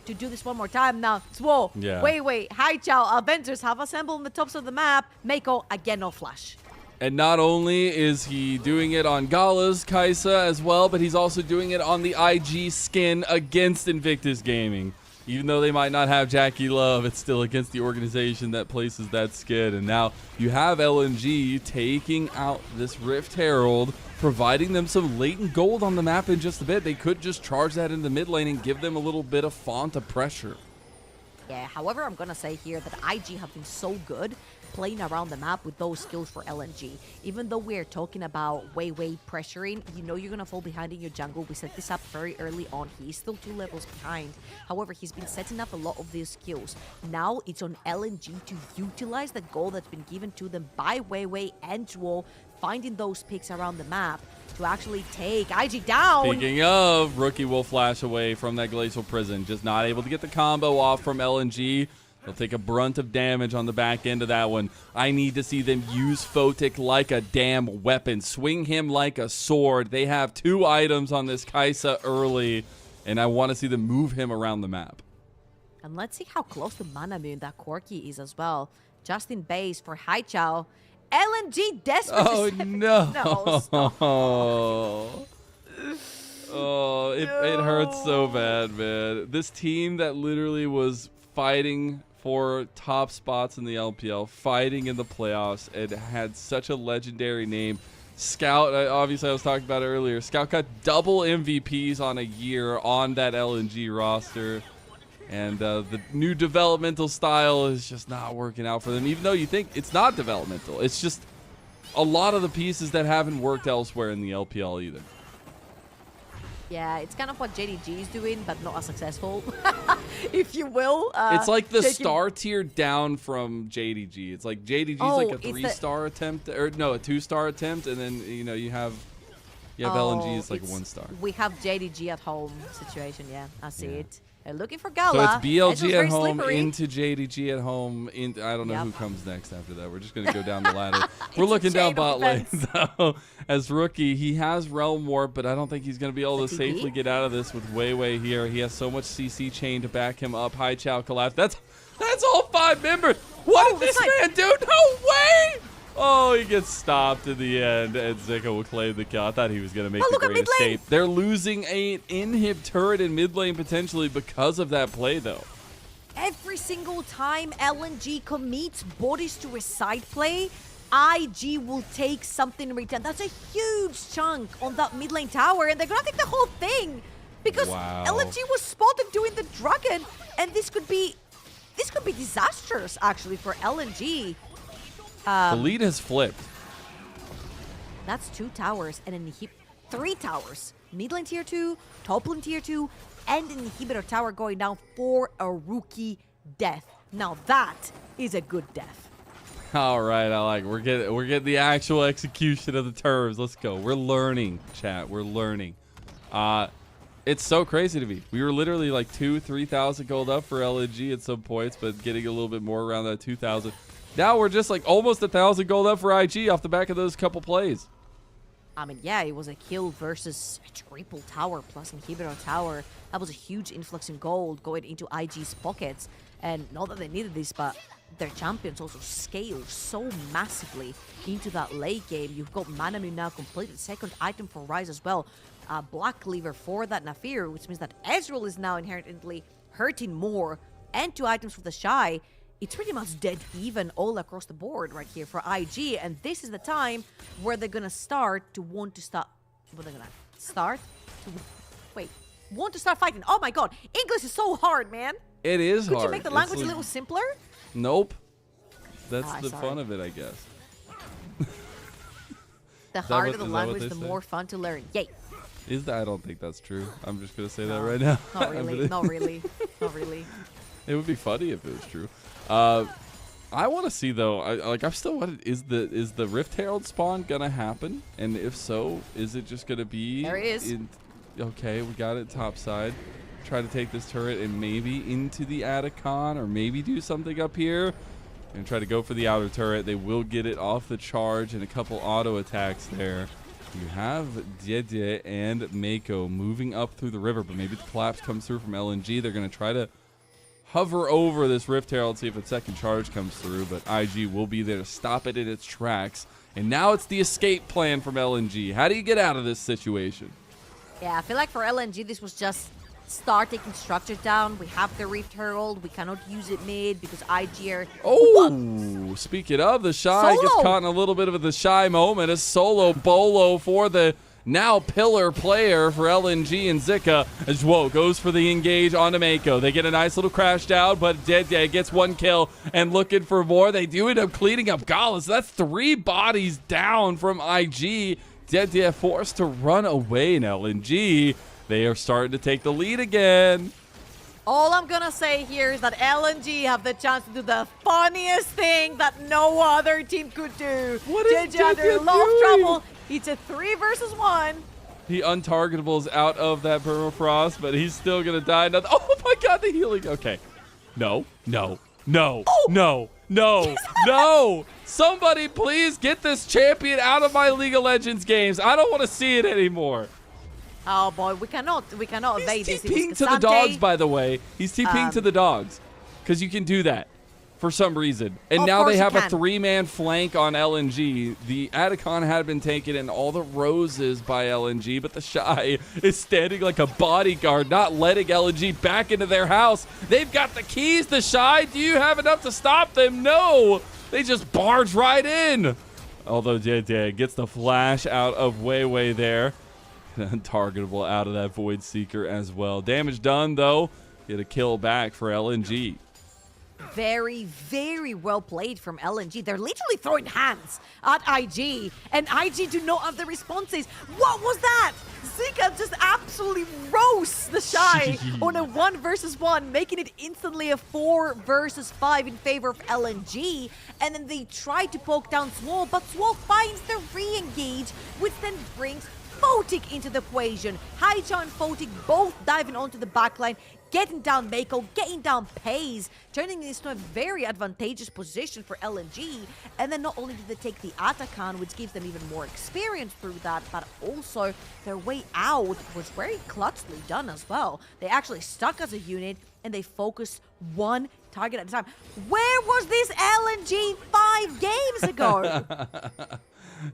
to do this one more time. Now, Zwo, Yeah. wait. Haichao, Avengers have assembled on the tops of the map. Mako, again, no flash. And not only is he doing it on Gala's Kaisa as well, but he's also doing it on the IG skin against Invictus Gaming. Even though they might not have Jackie Love, it's still against the organization that places that skin. And now you have LNG taking out this Rift Herald, providing them some latent gold on the map in just a bit. They could just charge that into mid lane and give them a little bit of font of pressure. Yeah, however, I'm going to say here that IG have been so good playing around the map with those skills for LNG. Even though we're talking about way pressuring, you know you're going to fall behind in your jungle. We set this up very early on. He's still 2 levels behind. However, he's been setting up a lot of these skills. Now it's on LNG to utilize the goal that's been given to them by Weiwei and Zwo, finding those picks around the map to actually take IG down. Speaking of, Rookie will flash away from that Glacial Prison. Just not able to get the combo off from LNG. They'll take a brunt of damage on the back end of that one. I need to see them use Photic like a damn weapon. Swing him like a sword. They have 2 items on this Kaisa early, and I want to see them move him around the map. And let's see how close to Mana Moon that Corki is as well. Just in base for Haichao. LNG desperate. Oh, no. No, stop. Oh, it hurts so bad, man. This team that literally was fighting for top spots in the LPL, fighting in the playoffs, and had such a legendary name. Scout, obviously I was talking about it earlier, Scout got double MVPs on a year on that LNG roster. And the new developmental style is just not working out for them, even though you think it's not developmental. It's just a lot of the pieces that haven't worked elsewhere in the LPL either. Yeah, it's kind of what JDG is doing, but not as successful, if you will. It's like the star tier down from JDG. It's like JDG's like a 3-star attempt, or no, a 2-star attempt, and then you have LNG is like a 1-star. We have JDG at home situation. Yeah, I see it. They're looking for Gala. So it's BLG at home slippery. into JDG at home. I don't know who comes next after that. We're just going to go down the ladder. We're looking down bot lane, though. As Rookie, he has Realm Warp, but I don't think he's going to be able to safely get out of this with Weiwei here. He has so much CC chain to back him up. Haichao collapse. That's all 5 members. What did this man do? No way! Oh, he gets stopped in the end, and Zika will claim the kill. I thought he was going to make the great escape. They're losing an inhib turret in mid lane potentially because of that play, though. Every single time LNG commits bodies to a side play, IG will take something in return. That's a huge chunk on that mid lane tower, and they're going to take the whole thing because LNG was spotted doing the dragon, and this could be disastrous, actually, for LNG. The lead has flipped. That's 2 towers and an 3 towers. Mid lane tier 2, top lane tier 2, and an inhibitor tower going down for a rookie death. Now that is a good death. All right, I like it. We're getting the actual execution of the terms. Let's go. We're learning, chat. We're learning. It's so crazy to me. We were literally like 2,000-3,000 gold up for LNG at some points, but getting a little bit more around that 2,000. Now we're just like almost 1,000 gold up for IG off the back of those couple plays. I mean, yeah, it was a kill versus a triple tower plus inhibitor tower. That was a huge influx in gold going into IG's pockets. And not that they needed this, but their champions also scale so massively into that late game. You've got Mana Moon now completed, second item for Ryze as well. Black Cleaver for that Nafir, which means that Ezreal is now inherently hurting more. And 2 items for the Shy. It's pretty much dead even all across the board right here for IG, and this is the time where they're gonna start to want to start. What they're gonna start to want to start fighting. Oh my god, English is so hard, man. It is hard. Could you make the language a little simpler? Nope. That's the fun of it, I guess. The harder the language, the more fun to learn. Yay. I don't think that's true. I'm just gonna say that right now. Not really. Not really. Not really. It would be funny if it was true. I want to see though. I'm still. Is the Rift Herald spawn gonna happen? And if so, is it just gonna be? There it is. Okay, we got it top side. Try to take this turret and maybe into the Atacon, or maybe do something up here. And try to go for the outer turret. They will get it off the charge and a couple auto attacks there. You have JDG and Mako moving up through the river, but maybe the collapse comes through from LNG. They're going to try to hover over this Rift Herald, see if a second charge comes through, but IG will be there to stop it in its tracks. And now it's the escape plan from LNG. How do you get out of this situation? Yeah, I feel like for LNG, this was just start taking structures down. We have the Rift Herald. We cannot use it mid because IG are... Oh, speaking of, the Shy gets caught in a little bit of the Shy moment. A solo bolo for the now pillar player for LNG and Zika as Whoa goes for the engage onto Mako. They get a nice little crash down, but JDG gets one kill and looking for more. They do end up cleaning up Gala, so that's 3 bodies down from IG. JDG forced to run away in LNG. They are starting to take the lead again. All I'm going to say here is that LNG have the chance to do the funniest thing that no other team could do. What is JDG under a lot of doing? trouble. It's a 3 versus 1. He untargetables out of that permafrost, but he's still going to die. Oh my god, the healing. Okay. No. Somebody please get this champion out of my League of Legends games. I don't want to see it anymore. Oh boy, we cannot evade He's this. TPing to the dogs, by the way. He's TPing to the dogs because you can do that for some reason. And now they have a 3-man flank on LNG. The Atacon had been taken and all the roses by LNG, but the Shy is standing like a bodyguard, not letting LNG back into their house. They've got the keys, the Shy. Do you have enough to stop them? No. They just barge right in. Although JDG gets the flash out of Wei there. Untargetable out of that Void Seeker as well. Damage done, though. Get a kill back for LNG. Very, very well played from LNG. They're literally throwing hands at IG, and IG do not have the responses. What was that? Zika just absolutely roasts the Shy on a 1 versus 1, making it instantly a 4 versus 5 in favor of LNG. And then they try to poke down Swole, but Swole finds the re-engage, which then brings Photic into the equation. Haicha and Photic both diving onto the backline, getting down Mako, getting down Pays, turning this to a very advantageous position for LNG. And then not only did they take the Atacon, which gives them even more experience through that, but also their way out was very clutchly done as well. They actually stuck as a unit and they focused one target at a time. Where was this LNG 5 games ago?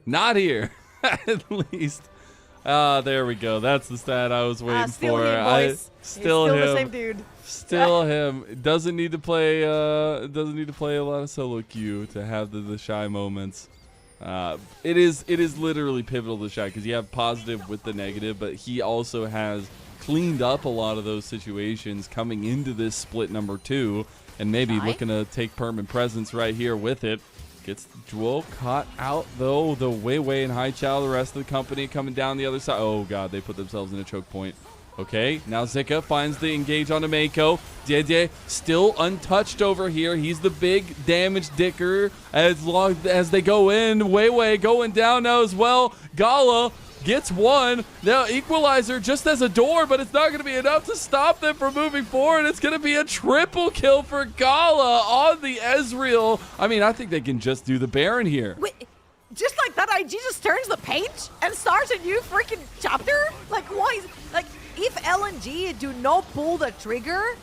Not here, at least. There we go. That's the stat I was waiting still for. Him, boys. Still him. The same dude. Still him. Doesn't need to play. Doesn't need to play a lot of solo queue to have the Shy moments. It is literally pivotal to Shy because you have positive with the negative, but he also has cleaned up a lot of those situations coming into this split number 2, and maybe looking to take permanent presence right here with it. Gets Jewel caught out, though. The Wei and Haichao, the rest of the company coming down the other side. Oh, God, they put themselves in a choke point. Okay, now Zika finds the engage onto Mako. JJ still untouched over here. He's the big damage dicker as long as they go in. Wei going down now as well. Gala gets one. Now Equalizer just as a door, but it's not going to be enough to stop them from moving forward. It's going to be a triple kill for Gala on the Ezreal. I mean, I think they can just do the Baron here. Wait, just like that, IG just turns the page and starts a new freaking chapter? Like, why? Like, if LNG do not pull the trigger,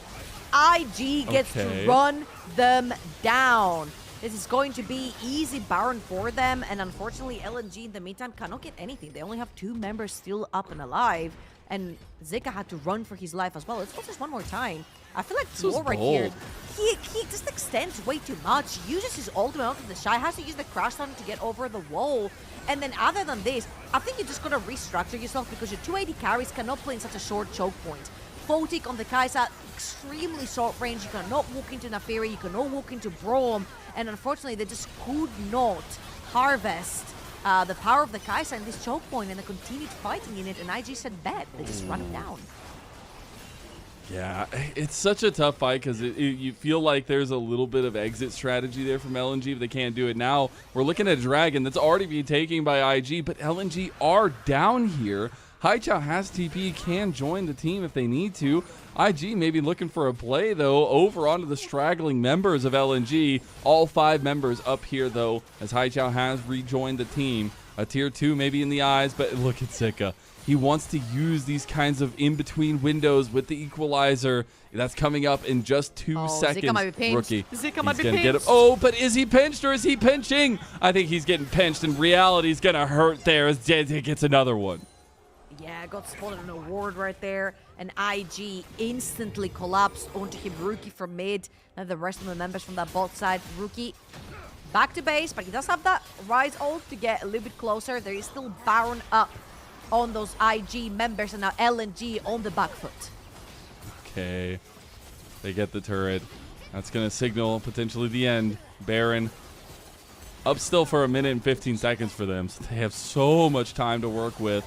IG gets to run them down. This is going to be easy Baron for them, and unfortunately LNG in the meantime cannot get anything. They only have 2 members still up and alive, and Zika had to run for his life as well. Let's watch this one more time. I feel like Flo right here, he just extends way too much, uses his ultimate onto the Shy, has to use the crash stun to get over the wall, and then other than this, I think you just gotta restructure yourself because your 280 carries cannot play in such a short choke point. Photic on the Kai'Sa, extremely short range. You cannot walk into Nafiri, you cannot walk into Braum, and unfortunately they just could not harvest the power of the Kai'Sa in this choke point, and they continued fighting in it, and IG said bet. They just run it down. Yeah, it's such a tough fight because you feel like there's a little bit of exit strategy there from LNG, but they can't do it now. We're looking at a Dragon that's already being taken by IG, but LNG are down here. Haichao has TP, can join the team if they need to. IG may be looking for a play, though, over onto the straggling members of LNG. All 5 members up here, though, as Haichao has rejoined the team. a tier 2 maybe in the eyes, but look at Zika. He wants to use these kinds of in-between windows with the equalizer. That's coming up in just 2 seconds. Zika might be pinched. Rookie. Zika might be He's gonna pinched. get him. Oh, but is he pinched or is he pinching? I think he's getting pinched, and reality's gonna hurt there as JDG gets another one. Yeah, got spotted on a ward right there. And IG instantly collapsed onto him. Rookie from mid. And the rest of the members from that bot side. Rookie back to base, but he does have that Rise ult to get a little bit closer. There is still Baron up on those IG members, and now LNG on the back foot. Okay. They get the turret. That's going to signal potentially the end. Baron up still for 1 minute and 15 seconds for them. So they have so much time to work with.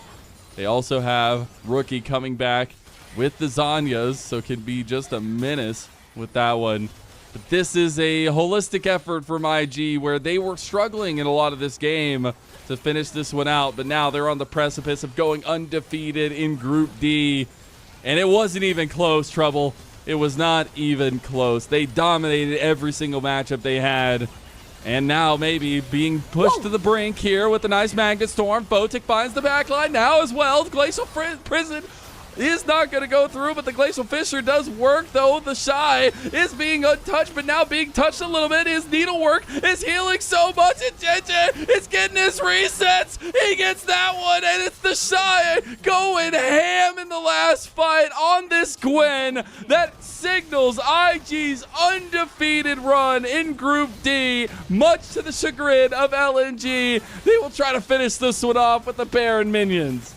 They also have Rookie coming back with the Zanyas, so can be just a menace with that one. But this is a holistic effort from IG where they were struggling in a lot of this game to finish this one out, but now they're on the precipice of going undefeated in Group D. And it wasn't even close, Trouble. It was not even close. They dominated every single matchup they had. And now maybe being pushed to the brink here with a nice Magnet Storm. Photic finds the backline now as well. Glacial Prison is not going to go through, but the Glacial Fissure does work, though. The Shy is being untouched, but now being touched a little bit. His Needlework is healing so much, and JJ is getting his resets. He gets that one, and it's the Shy going ham in the last fight on this Gwen. That signals IG's undefeated run in Group D, much to the chagrin of LNG. They will try to finish this one off with the Baron minions.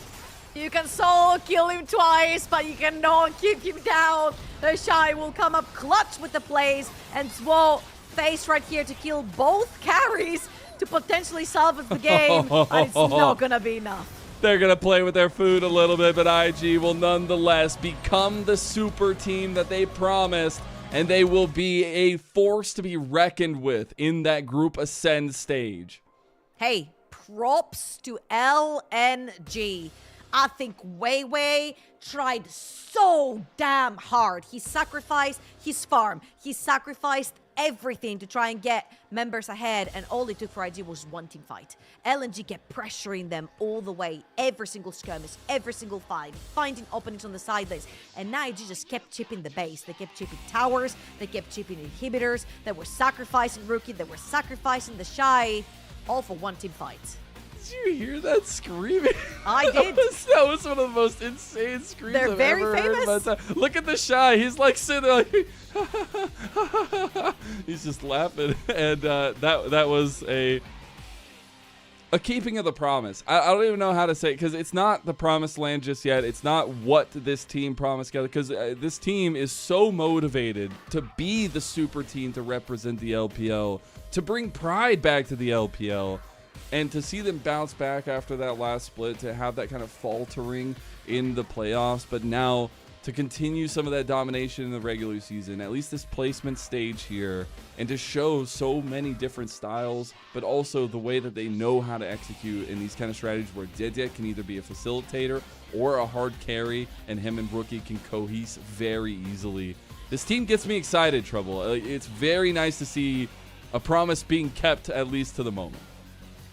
You can solo kill him twice, but you cannot keep him down. The Shy will come up clutch with the plays, and Zwo face right here to kill both carries to potentially salvage the game, but it's not gonna be enough. They're going to play with their food a little bit, but IG will nonetheless become the super team that they promised, and they will be a force to be reckoned with in that Group Ascend stage. Hey, props to LNG. I think Weiwei tried so damn hard. He sacrificed his farm. He sacrificed everything to try and get members ahead, and all it took for IG was one team fight. LNG kept pressuring them all the way, every single skirmish, every single fight, finding openings on the side lanes, and now IG just kept chipping the base. They kept chipping towers, they kept chipping inhibitors, they were sacrificing Rookie, they were sacrificing the Shy, all for one team fight. Did you hear that screaming? I did. That was one of the most insane screams They're I've very ever heard in my famous. time. Look at the Shy. He's like sitting there like he's just laughing. And that was a keeping of the promise. I don't even know how to say it, because it's not the promised land just yet. It's not what this team promised together, because this team is so motivated to be the super team to represent the LPL, to bring pride back to the LPL. And to see them bounce back after that last split, to have that kind of faltering in the playoffs, but now to continue some of that domination in the regular season, at least this placement stage here, and to show so many different styles, but also the way that they know how to execute in these kind of strategies where JDG can either be a facilitator or a hard carry, and him and Rookie can cohese very easily. This team gets me excited, Trouble. It's very nice to see a promise being kept, at least to the moment.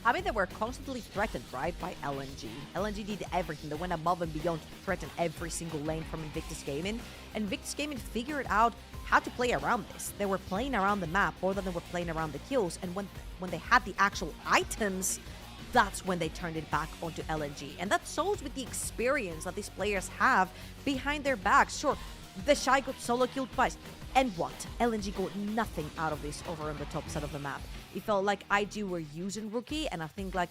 I mean, they were constantly threatened, right, by LNG. LNG did everything. They went above and beyond to threaten every single lane from Invictus Gaming. And Invictus Gaming figured out how to play around this. They were playing around the map more than they were playing around the kills. And when they had the actual items, that's when they turned it back onto LNG. And that shows with the experience that these players have behind their backs. Sure, the Shy got solo killed twice. And what? LNG got nothing out of this over on the top side of the map. It felt like IG were using Rookie, and I think like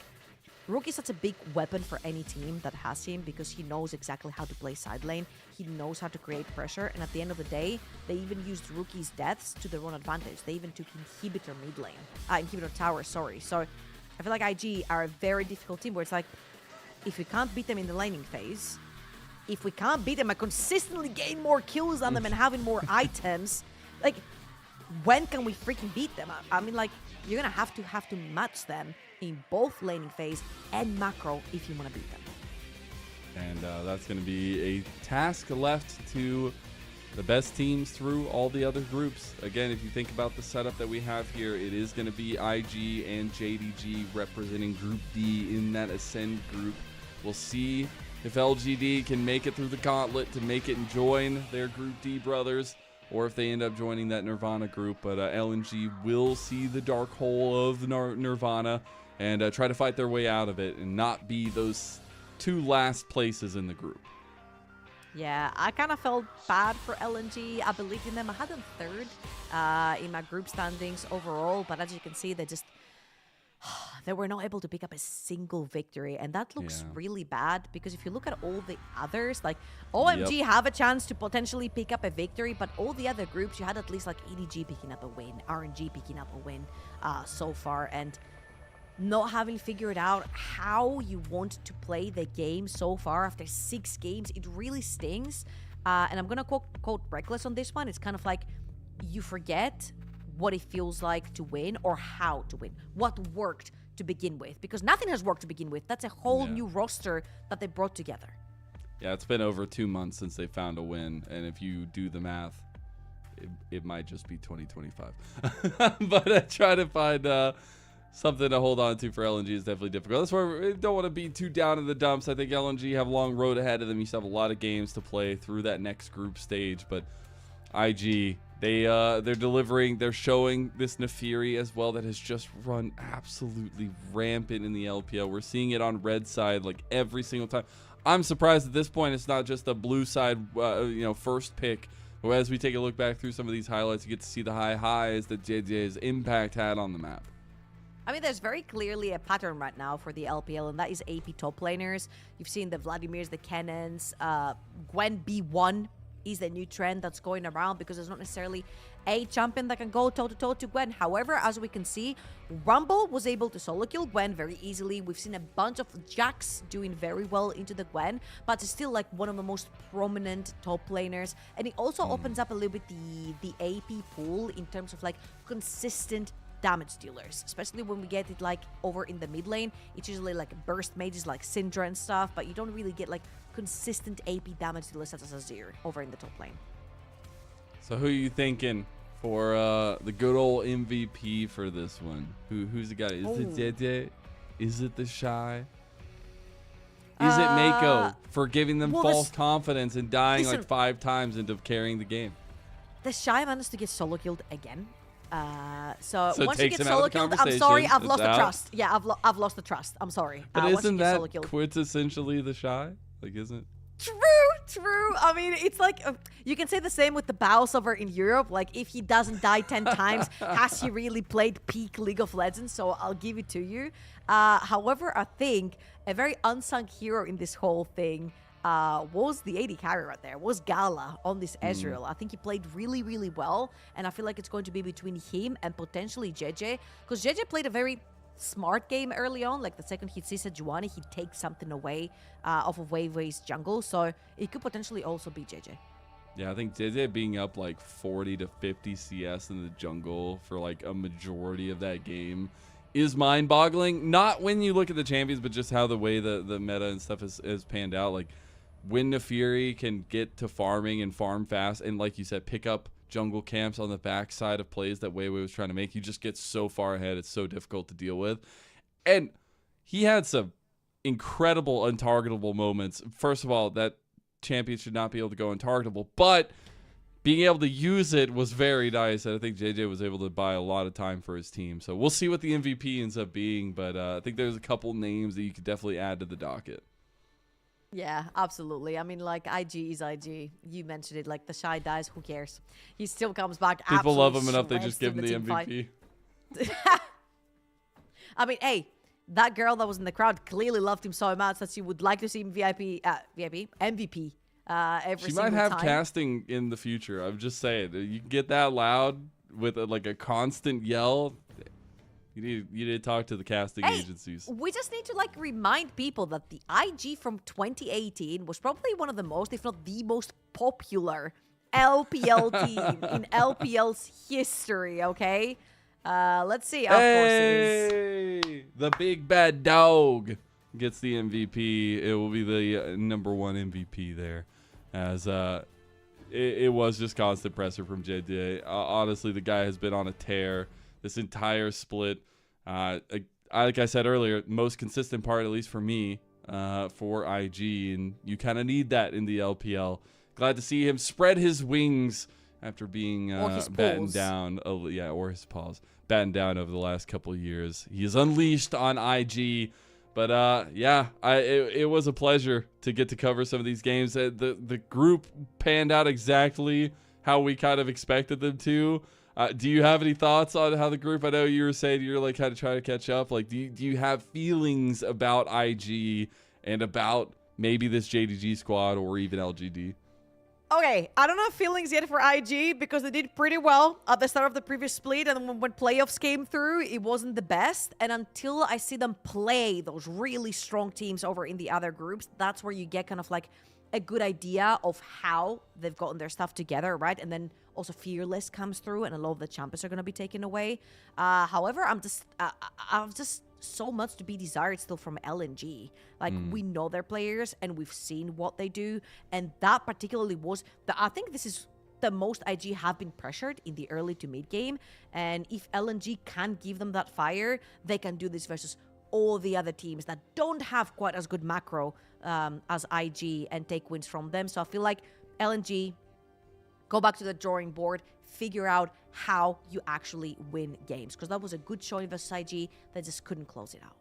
Rookie's such a big weapon for any team that has him, because he knows exactly how to play side lane. He knows how to create pressure, and at the end of the day, they even used Rookie's deaths to their own advantage. They even took inhibitor mid lane, inhibitor tower, sorry. So I feel like IG are a very difficult team where it's like, if we can't beat them in the laning phase, if we can't beat them and consistently gain more kills on them and having more items, like, when can we freaking beat them? I mean, like, you're gonna have to match them in both laning phase and macro if you want to beat them. And that's going to be a task left to the best teams through all the other groups. Again, if you think about the setup that we have here, it is going to be IG and JDG representing Group D in that Ascend group. We'll see if LGD can make it through the gauntlet to make it and join their Group D brothers, or if they end up joining that Nirvana group. But LNG will see the dark hole of Nirvana and try to fight their way out of it and not be those 2 last places in the group. Yeah, I kind of felt bad for LNG. I believed in them. I had them 3rd in my group standings overall, but as you can see, they were not able to pick up a single victory, and that looks really bad, because if you look at all the others, like OMG have a chance to potentially pick up a victory, but all the other groups, you had at least like EDG picking up a win, RNG picking up a win so far, and not having figured out how you want to play the game so far after 6 games, it really stings. And I'm gonna quote Reckless on this one. It's kind of like you forget what it feels like to win or how to win, what worked to begin with, because nothing has worked to begin with. That's a whole new roster that they brought together. Yeah, it's been over 2 months since they found a win, and if you do the math, it might just be 2025. But try to find something to hold on to for LNG is definitely difficult. That's why we don't want to be too down in the dumps. I think LNG have a long road ahead of them. You still have a lot of games to play through that next group stage. But IG, they're delivering. They're showing this Nefiri as well that has just run absolutely rampant in the LPL. We're seeing it on red side like every single time. I'm surprised at this point it's not just the blue side, first pick. But as we take a look back through some of these highlights, you get to see the high highs that JJ's impact had on the map. I mean, there's very clearly a pattern right now for the LPL, and that is AP top laners. You've seen the Vladimirs, the Cannons, Gwen B1 is the new trend that's going around, because there's not necessarily a champion that can go toe-to-toe to Gwen. However, as we can see, Rumble was able to solo kill Gwen very easily. We've seen a bunch of Jacks doing very well into the Gwen, but it's still like one of the most prominent top laners. And it also opens up a little bit the AP pool in terms of like consistent damage dealers, especially when we get it like over in the mid lane. It's usually like burst mages like Syndra and stuff, but you don't really get like consistent AP damage dealers such as Azir over in the top lane. So who are you thinking for the good old MVP for this one? Who's the guy? Is it JJ? Is it the Shy? Is it Mako for giving them false confidence and dying like 5 times into carrying the game? The Shy managed to get solo killed again. So once you takes get him out of solo the killed, I'm conversation. sorry, I've It's lost the out. trust. Yeah, I've lost the trust. I'm sorry. But Once you isn't get that solo killed. quintessentially the Shy? Like, isn't? True. I mean, it's like you can say the same with the Baus over in Europe. Like, if he doesn't die 10 times, has he really played peak League of Legends? So I'll give it to you. However, I think a very unsung hero in this whole thing was the AD carry right there, was Gala on this Ezreal. I think he played really, really well, and I feel like it's going to be between him and potentially JJ, because JJ played a very smart game early on. Like the second he sees a Juani, he takes something away off of Wave's jungle, so it could potentially also be JJ. Yeah, I think JJ being up like 40 to 50 CS in the jungle for like a majority of that game is mind-boggling. Not when you look at the champions, but just how the way the meta and stuff is panned out. Like, when Nefiri can get to farming and farm fast and, like you said, pick up jungle camps on the backside of plays that Wei was trying to make, you just get so far ahead. It's so difficult to deal with. And he had some incredible untargetable moments. First of all, that champion should not be able to go untargetable, but being able to use it was very nice. And I think JJ was able to buy a lot of time for his team. So we'll see what the MVP ends up being, but I think there's a couple names that you could definitely add to the docket. Yeah, absolutely. I mean, like, IG is IG. You mentioned it. Like, the Shy dies, who cares? He still comes back. People love him enough, they shreds just give him the team fight. MVP. I mean, hey, that girl that was in the crowd clearly loved him so much that she would like to see him MVP every She single might have time. casting in the future. I'm just saying. You can get that loud with like a constant yell. You need to talk to the casting agencies. We just need to like remind people that the IG from 2018 was probably one of the most, if not the most popular LPL team in LPL's history, okay? Let's see. Of course it is. The big bad dog gets the MVP. It will be the number 1 MVP there. As it was just constant pressure from JDG. Honestly, the guy has been on a tear this entire split. Like I said earlier, most consistent part, at least for me, for IG, and you kind of need that in the LPL. Glad to see him spread his wings after being battened down. Or his paws. Battened down over the last couple of years. He is unleashed on IG. But it was a pleasure to get to cover some of these games. The group panned out exactly how we kind of expected them to. Do you have any thoughts on how the group? I know you were saying you're like kind of trying to catch up. Like, do you have feelings about IG and about maybe this JDG squad or even LGD? Okay, I don't have feelings yet for IG because they did pretty well at the start of the previous split, and when playoffs came through, it wasn't the best. And until I see them play those really strong teams over in the other groups, that's where you get kind of like a good idea of how they've gotten their stuff together, right? And then also Fearless comes through, and a lot of the champions are going to be taken away. However, I'm just so much to be desired still from LNG. Like, we know their players and we've seen what they do, and that particularly was I think this is the most IG have been pressured in the early to mid game, and if LNG can give them that fire, they can do this versus all the other teams that don't have quite as good macro as IG and take wins from them. So I feel like LNG, go back to the drawing board, figure out how you actually win games, because that was a good showing versus IG. They just couldn't close it out.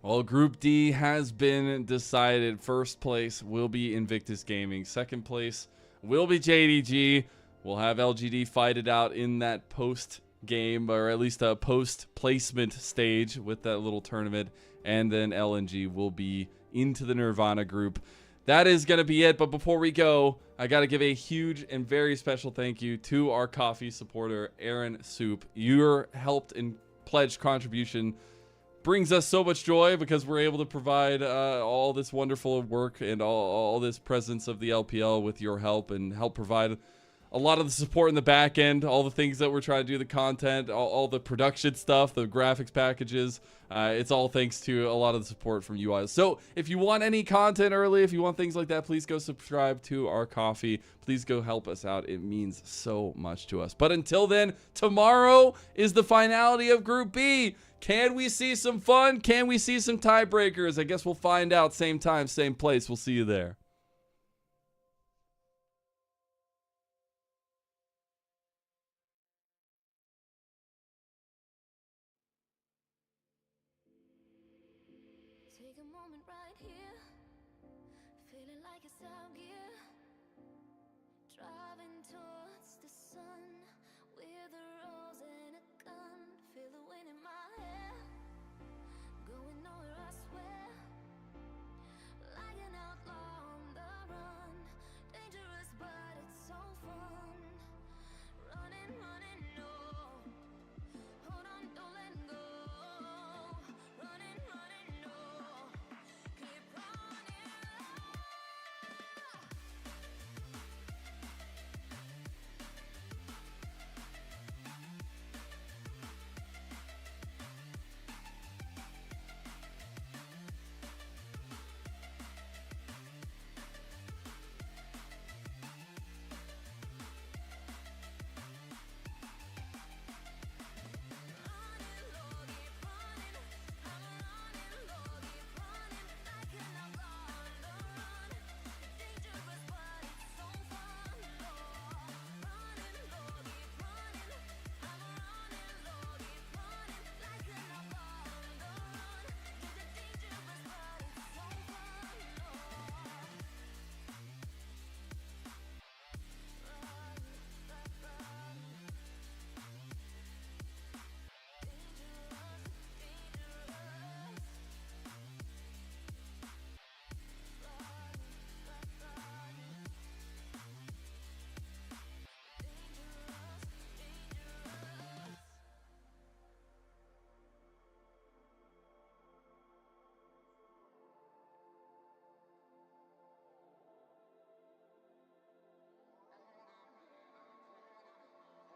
Well, Group D has been decided. First place will be Invictus Gaming. Second place will be JDG. We'll have LGD fight it out in that post game, or at least a post placement stage with that little tournament, and then LNG will be into the Nirvana group. That is going to be it. But before we go, I got to give a huge and very special thank you to our coffee supporter, Aaron Soup. Your helped and pledged contribution brings us so much joy, because we're able to provide all this wonderful work and all this presence of the LPL with your help, and help provide a lot of the support in the back end, all the things that we're trying to do, the content, all the production stuff, the graphics packages. It's all thanks to a lot of the support from you guys. So if you want any content early, if you want things like that, please go subscribe to our coffee. Please go help us out. It means so much to us. But until then, tomorrow is the finality of Group B. Can we see some fun? Can we see some tiebreakers? I guess we'll find out. Same time, same place. We'll see you there. Take a moment right here, feeling like it's out gear. Drive